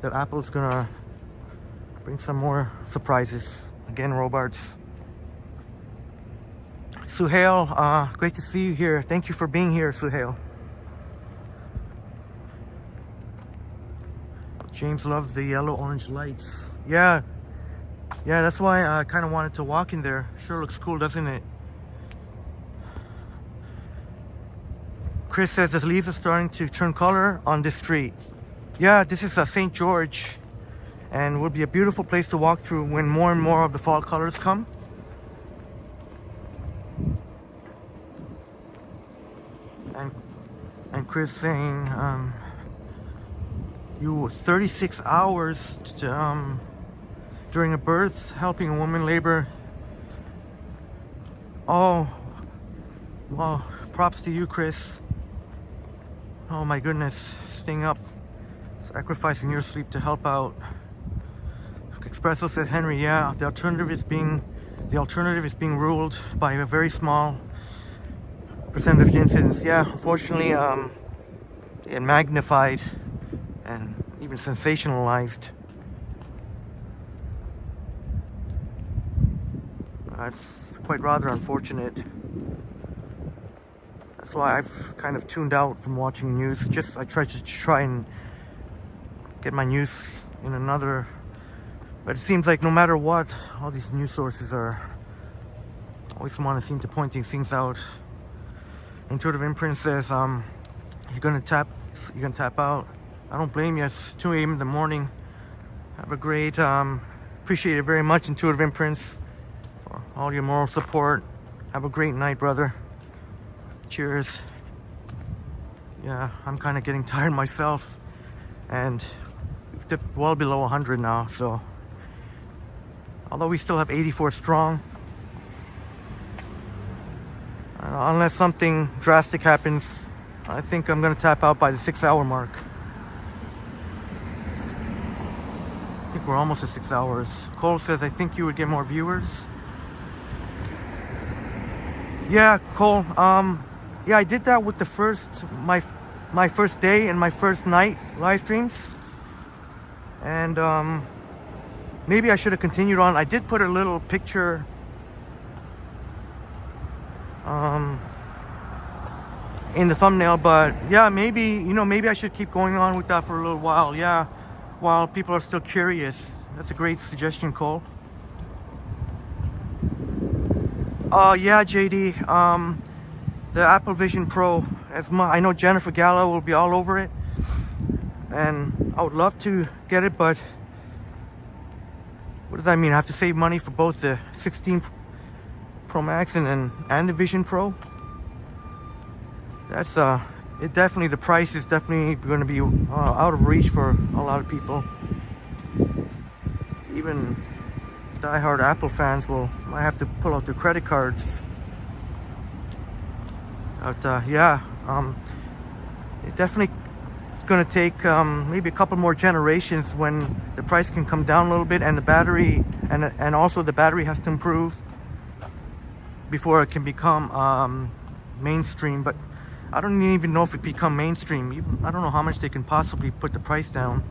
that Apple's gonna bring some more surprises. Again, Robarts. Suhail, great to see you here. Thank you for being here, Suhail. James loves the yellow-orange lights. Yeah, that's why I kind of wanted to walk in there. Sure looks cool, doesn't it? Chris says the leaves are starting to turn color on this street. Yeah, this is St. George, and will be a beautiful place to walk through when more and more of the fall colors come. And Chris saying, you 36 hours to, during a birth, helping a woman labor. Oh, well, props to you, Chris. Oh my goodness, staying up, sacrificing your sleep to help out. Espresso says, Henry, yeah, the alternative is being ruled by a very small percentage of incidents. Yeah, unfortunately, it magnified and even sensationalized. It's quite rather unfortunate. That's why I've kind of tuned out from watching news. I try and get my news in another. But it seems like no matter what, all these news sources are always seem to point these things out. Intuitive Imprint says you're gonna tap out. I don't blame you. It's 2 a.m. in the morning. Have a great appreciate it very much, Intuitive Imprints, for all your moral support. Have a great night, brother. Cheers. Yeah, I'm kind of getting tired myself, and we've dipped well below 100 now, so although we still have 84 strong, unless something drastic happens, I think I'm gonna tap out by the 6-hour mark. I think we're almost at 6 hours. Cole says, I think you would get more viewers. Yeah, Cole, yeah, I did that with the my first day and my first night live streams, and maybe I should have continued on. I did put a little picture in the thumbnail, but yeah, maybe I should keep going on with that for a little while. Yeah, while people are still curious. That's a great suggestion, Cole. Yeah, JD, the Apple Vision Pro, I know Jennifer Gallo will be all over it, and I would love to get it, but what does that mean? I have to save money for both the 16 Pro Max and the Vision Pro? That's the price is definitely going to be out of reach for a lot of people. Even die-hard Apple fans might have to pull out their credit cards. But yeah, it definitely going to take maybe a couple more generations when the price can come down a little bit, and the battery and also the battery has to improve before it can become mainstream. But I don't even know if it become mainstream. I don't know how much they can possibly put the price down,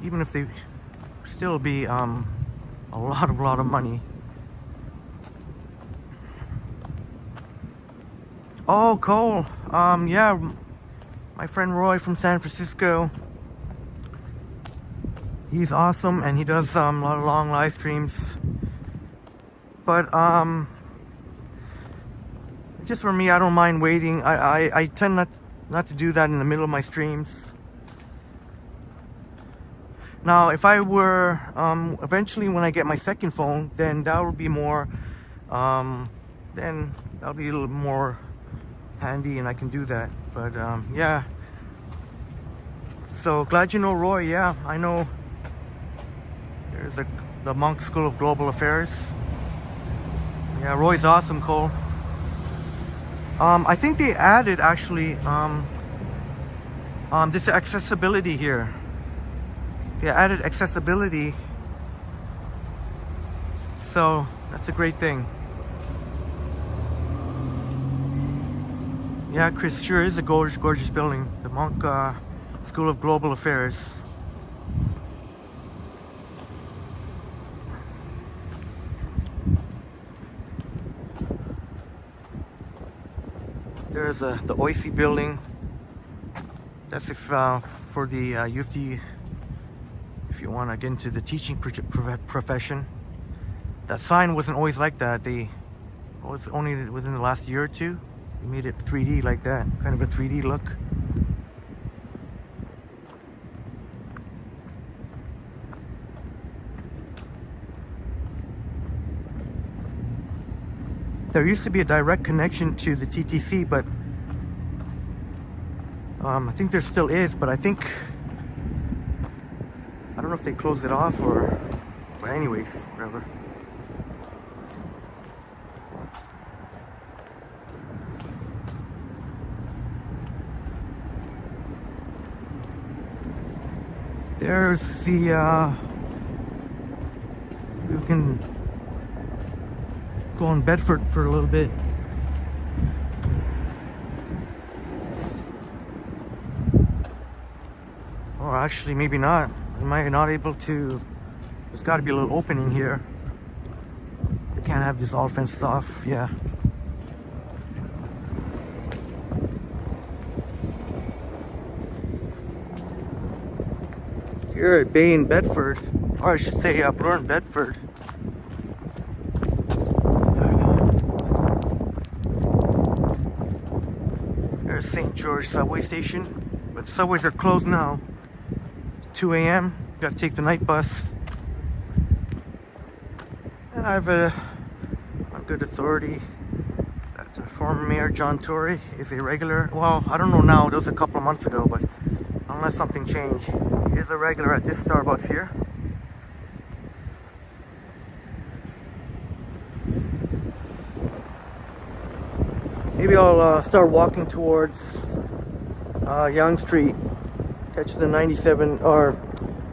even if they still be a lot of money. Oh, Cole, yeah, my friend Roy from San Francisco, he's awesome, and he does a lot of long live streams. But just for me, I don't mind waiting. I tend not to do that in the middle of my streams. Now, if I were eventually, when I get my second phone, then that would be more then that'll be a little more handy, and I can do that. But yeah, so glad you know Roy. Yeah, I know there's the Monk School of Global Affairs. Yeah, Roy's awesome, Cole. I think they added actually this accessibility here. They added accessibility, so that's a great thing. Yeah, Chris, sure is a gorgeous building, the Monk School of Global Affairs. There's the OIC building. That's if for the U of T, if you want to get into the teaching profession. That sign wasn't always like that. It was only within the last year or two. They made it 3D like that, kind of a 3D look. There used to be a direct connection to the TTC, but I think there still is, but I don't know if they closed it off or, but anyways, whatever. There's the, you can go on Bedford for a little bit. Or actually, maybe not. You might not able to. There's got to be a little opening here. You can't have this all fenced off. Yeah. Here at Bay in Bedford, or I should say Bloor in Bedford. There's St. George subway station, but subways are closed now. 2 a.m. Got to take the night bus. And I have on good authority that former Mayor John Tory is a regular. Well, I don't know now. That was a couple of months ago, but unless something changed, he is a regular at this Starbucks here. Maybe I'll start walking towards Yonge Street, catch the 97, or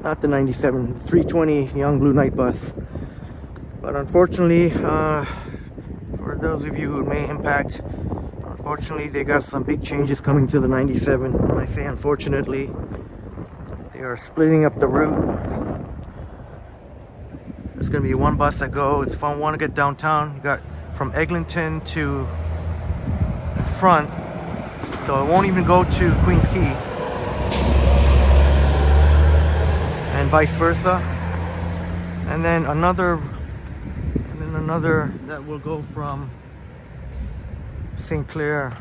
not the 97, 320 Young Blue Night bus. But unfortunately, for those of you who it may impact, unfortunately they got some big changes coming to the 97. When I say unfortunately, they are splitting up the route. There's going to be one bus that goes, if I want to get downtown, you got from Eglinton to front, so it won't even go to Queens Quay, and vice versa. And then another that will go from St. Clair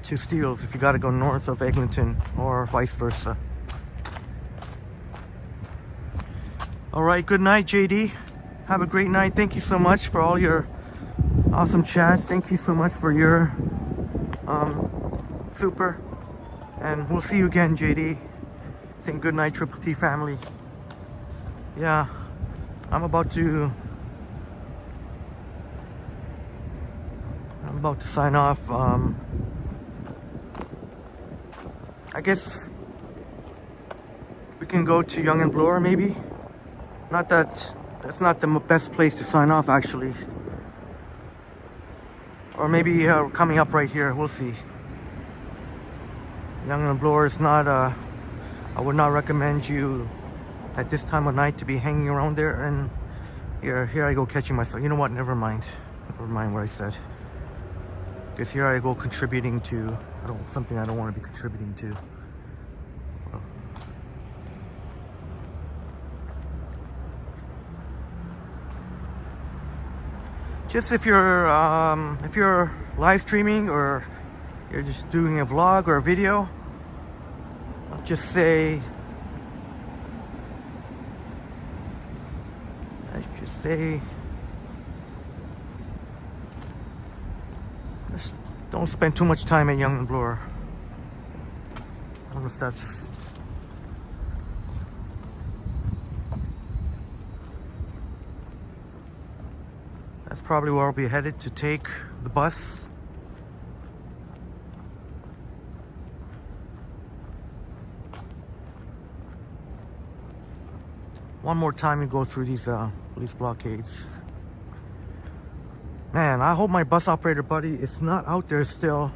to Steeles if you got to go north of Eglinton, or vice versa. All right, good night, JD. Have a great night. Thank you so much for all your awesome chats. Thank you so much for your super, and we'll see you again, JD. Saying good night, Triple T family. Yeah, I'm about to sign off. I guess we can go to Yonge and Bloor, maybe. Not that that's not the best place to sign off, actually. Or maybe coming up right here, we'll see. Yonge and Bloor is not, I would not recommend you at this time of night to be hanging around there. And here I go catching myself. You know what, never mind what I said. Because here I go contributing to something I don't want to be contributing to. Just if you're live streaming or you're just doing a vlog or a video, I'll just say, just don't spend too much time at Yonge and Bloor. I don't know if that's probably where I'll be headed to take the bus. One more time we go through these police blockades. Man, I hope my bus operator buddy is not out there still.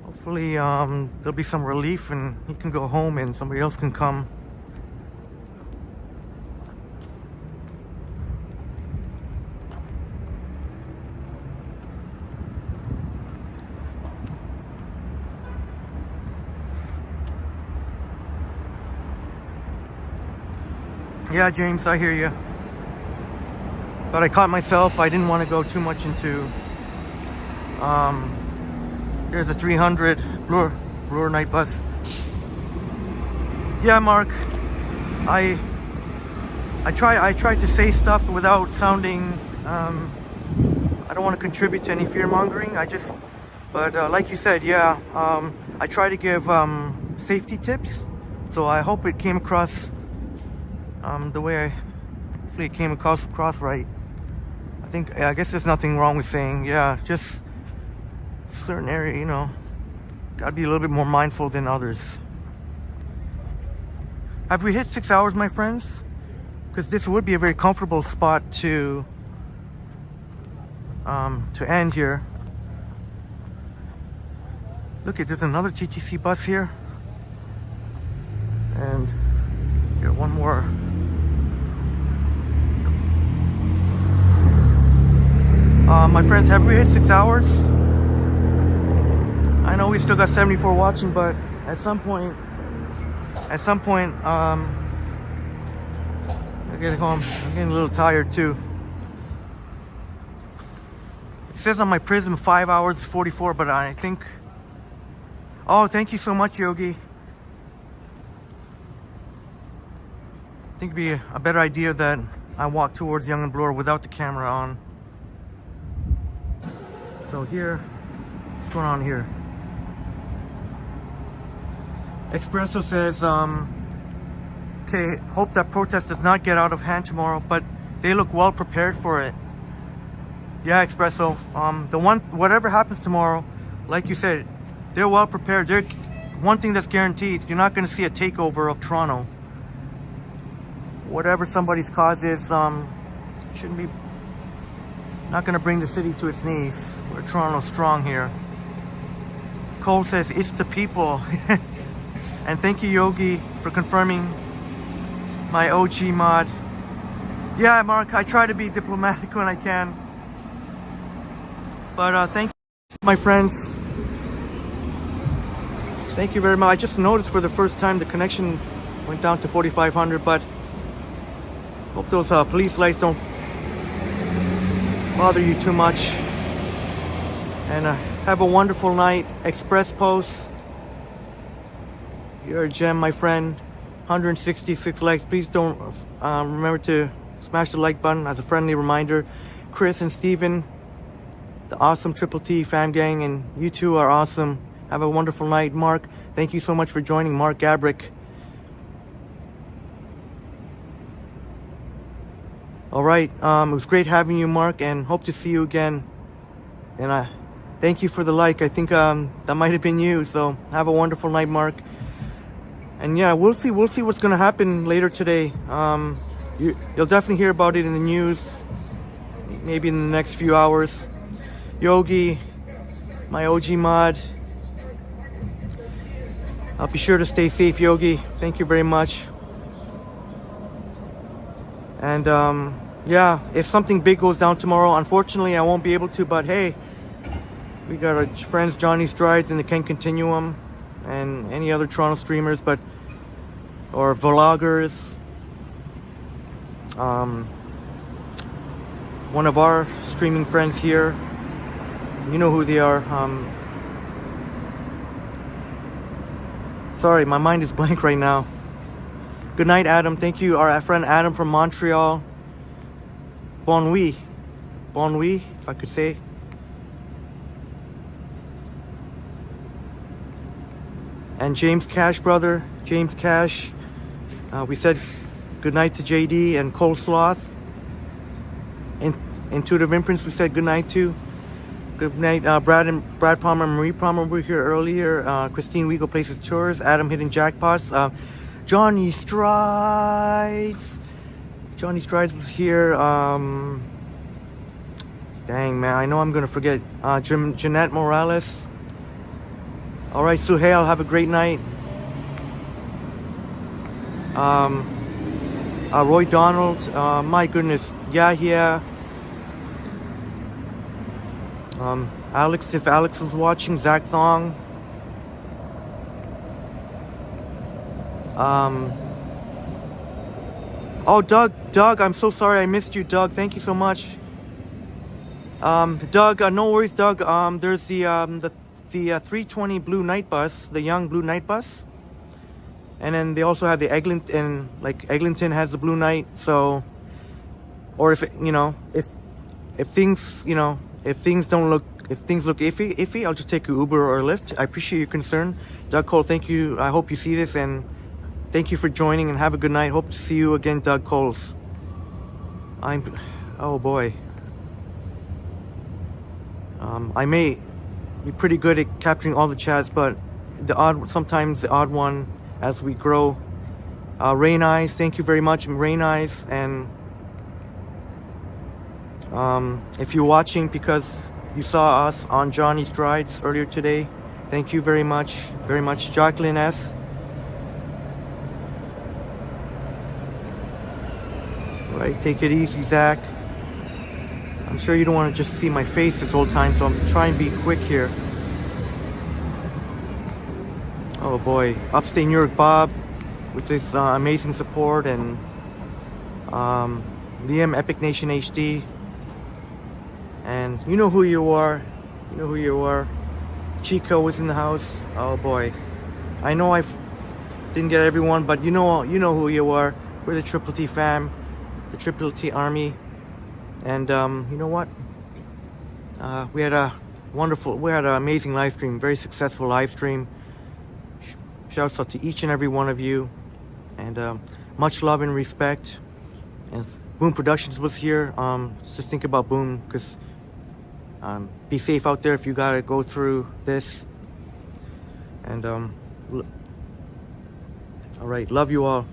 Hopefully there'll be some relief and he can go home and somebody else can come. Yeah, James, I hear you. But I caught myself. I didn't want to go too much into. There's a 300 Bloor night bus. Yeah, Mark. I try to say stuff without sounding. I don't want to contribute to any fear mongering. But like you said, yeah. I try to give safety tips. So I hope it came across. The way hopefully it came across right. I guess there's nothing wrong with saying, yeah, just certain area, you know, gotta be a little bit more mindful than others. Have we hit 6 hours, my friends? Because this would be a very comfortable spot to end here. Look at, there's another TTC bus here. And here, one more. My friends, have we hit 6 hours? I know we still got 74 watching, but at some point, I get home. I'm getting a little tired too. It says on my Prism 5 hours 44, but I think. Oh, thank you so much, Yogi. I think it'd be a better idea that I walk towards Young and Bloor without the camera on. So here, what's going on here? Espresso says, okay, hope that protest does not get out of hand tomorrow, but they look well prepared for it. Yeah, Espresso. Whatever happens tomorrow, like you said, they're well prepared. One thing that's guaranteed, you're not going to see a takeover of Toronto. Whatever somebody's cause is, shouldn't be, not going to bring the city to its knees. We're Toronto strong here. Cole says, it's the people. And thank you, Yogi, for confirming my OG mod. Yeah, Mark, I try to be diplomatic when I can. But thank you, my friends. Thank you very much. I just noticed for the first time the connection went down to 4,500, but hope those police lights don't bother you too much. And have a wonderful night. Express Post, you're a gem, my friend. 166 likes. Please don't remember to smash the like button as a friendly reminder. Chris and Steven, the awesome Triple T fam gang, and you two are awesome. Have a wonderful night. Mark, thank you so much for joining. Mark Gabrick. All right, it was great having you, Mark, and hope to see you again. And thank you for the like. I think that might have been you. So have a wonderful night, Mark. And yeah, we'll see what's gonna happen later today. You'll definitely hear about it in the news, maybe in the next few hours. Yogi, my OG mod. I'll be sure to stay safe, Yogi. Thank you very much. And yeah, if something big goes down tomorrow, unfortunately I won't be able to, but hey, we got our friends Johnny Strides and the Ken Continuum and any other Toronto streamers, or vloggers. One of our streaming friends here, you know who they are. Sorry, my mind is blank right now. Good night, Adam. Thank you, our friend Adam from Montreal. Bon nuit, if I could say. And James Cash, brother, James Cash. We said good night to JD and Cole Sloth. Intuitive Imprints, we said good night to. Good night, Brad Palmer, Marie Palmer were here earlier. Christine Weagle Places Tours. Adam Hidden Jackpots. Johnny Strides. Johnny Strides was here. Dang, man, I know I'm gonna forget. Jeanette Morales. All right, Suhail, have a great night. Roy Donald, my goodness, yeah. Alex, if Alex was watching, Zach Thong. Oh, Doug, I'm so sorry I missed you, Doug. Thank you so much. Doug, no worries, Doug. There's the 320 blue night bus, the young blue night bus. And then they also have the Eglinton, like Eglinton has the blue night. So, or if things look iffy, I'll just take an Uber or a Lyft. I appreciate your concern, Doug Cole. Thank you. I hope you see this, and thank you for joining, and have a good night. Hope to see you again, Doug Coles. Oh boy. I may be pretty good at capturing all the chats, but sometimes the odd one as we grow. Rain Eyes, thank you very much, Rain Eyes. And if you're watching because you saw us on Johnny Strides earlier today, Thank you very much. Jacqueline S. All right, take it easy, Zach. I'm sure you don't want to just see my face this whole time, so I'm trying to be quick here. Oh boy, Upstate New York Bob with this amazing support, and Liam, Epic Nation HD, and you know who you are. You know who you are. Chico was in the house. Oh boy, I know I didn't get everyone, but you know who you are. We're the Triple T fam, the Triple T Army, and you know what? We had an amazing live stream, very successful live stream. Shouts out to each and every one of you, and much love and respect. And Boom Productions was here. Just think about Boom, because be safe out there if you gotta go through this. And all right, love you all.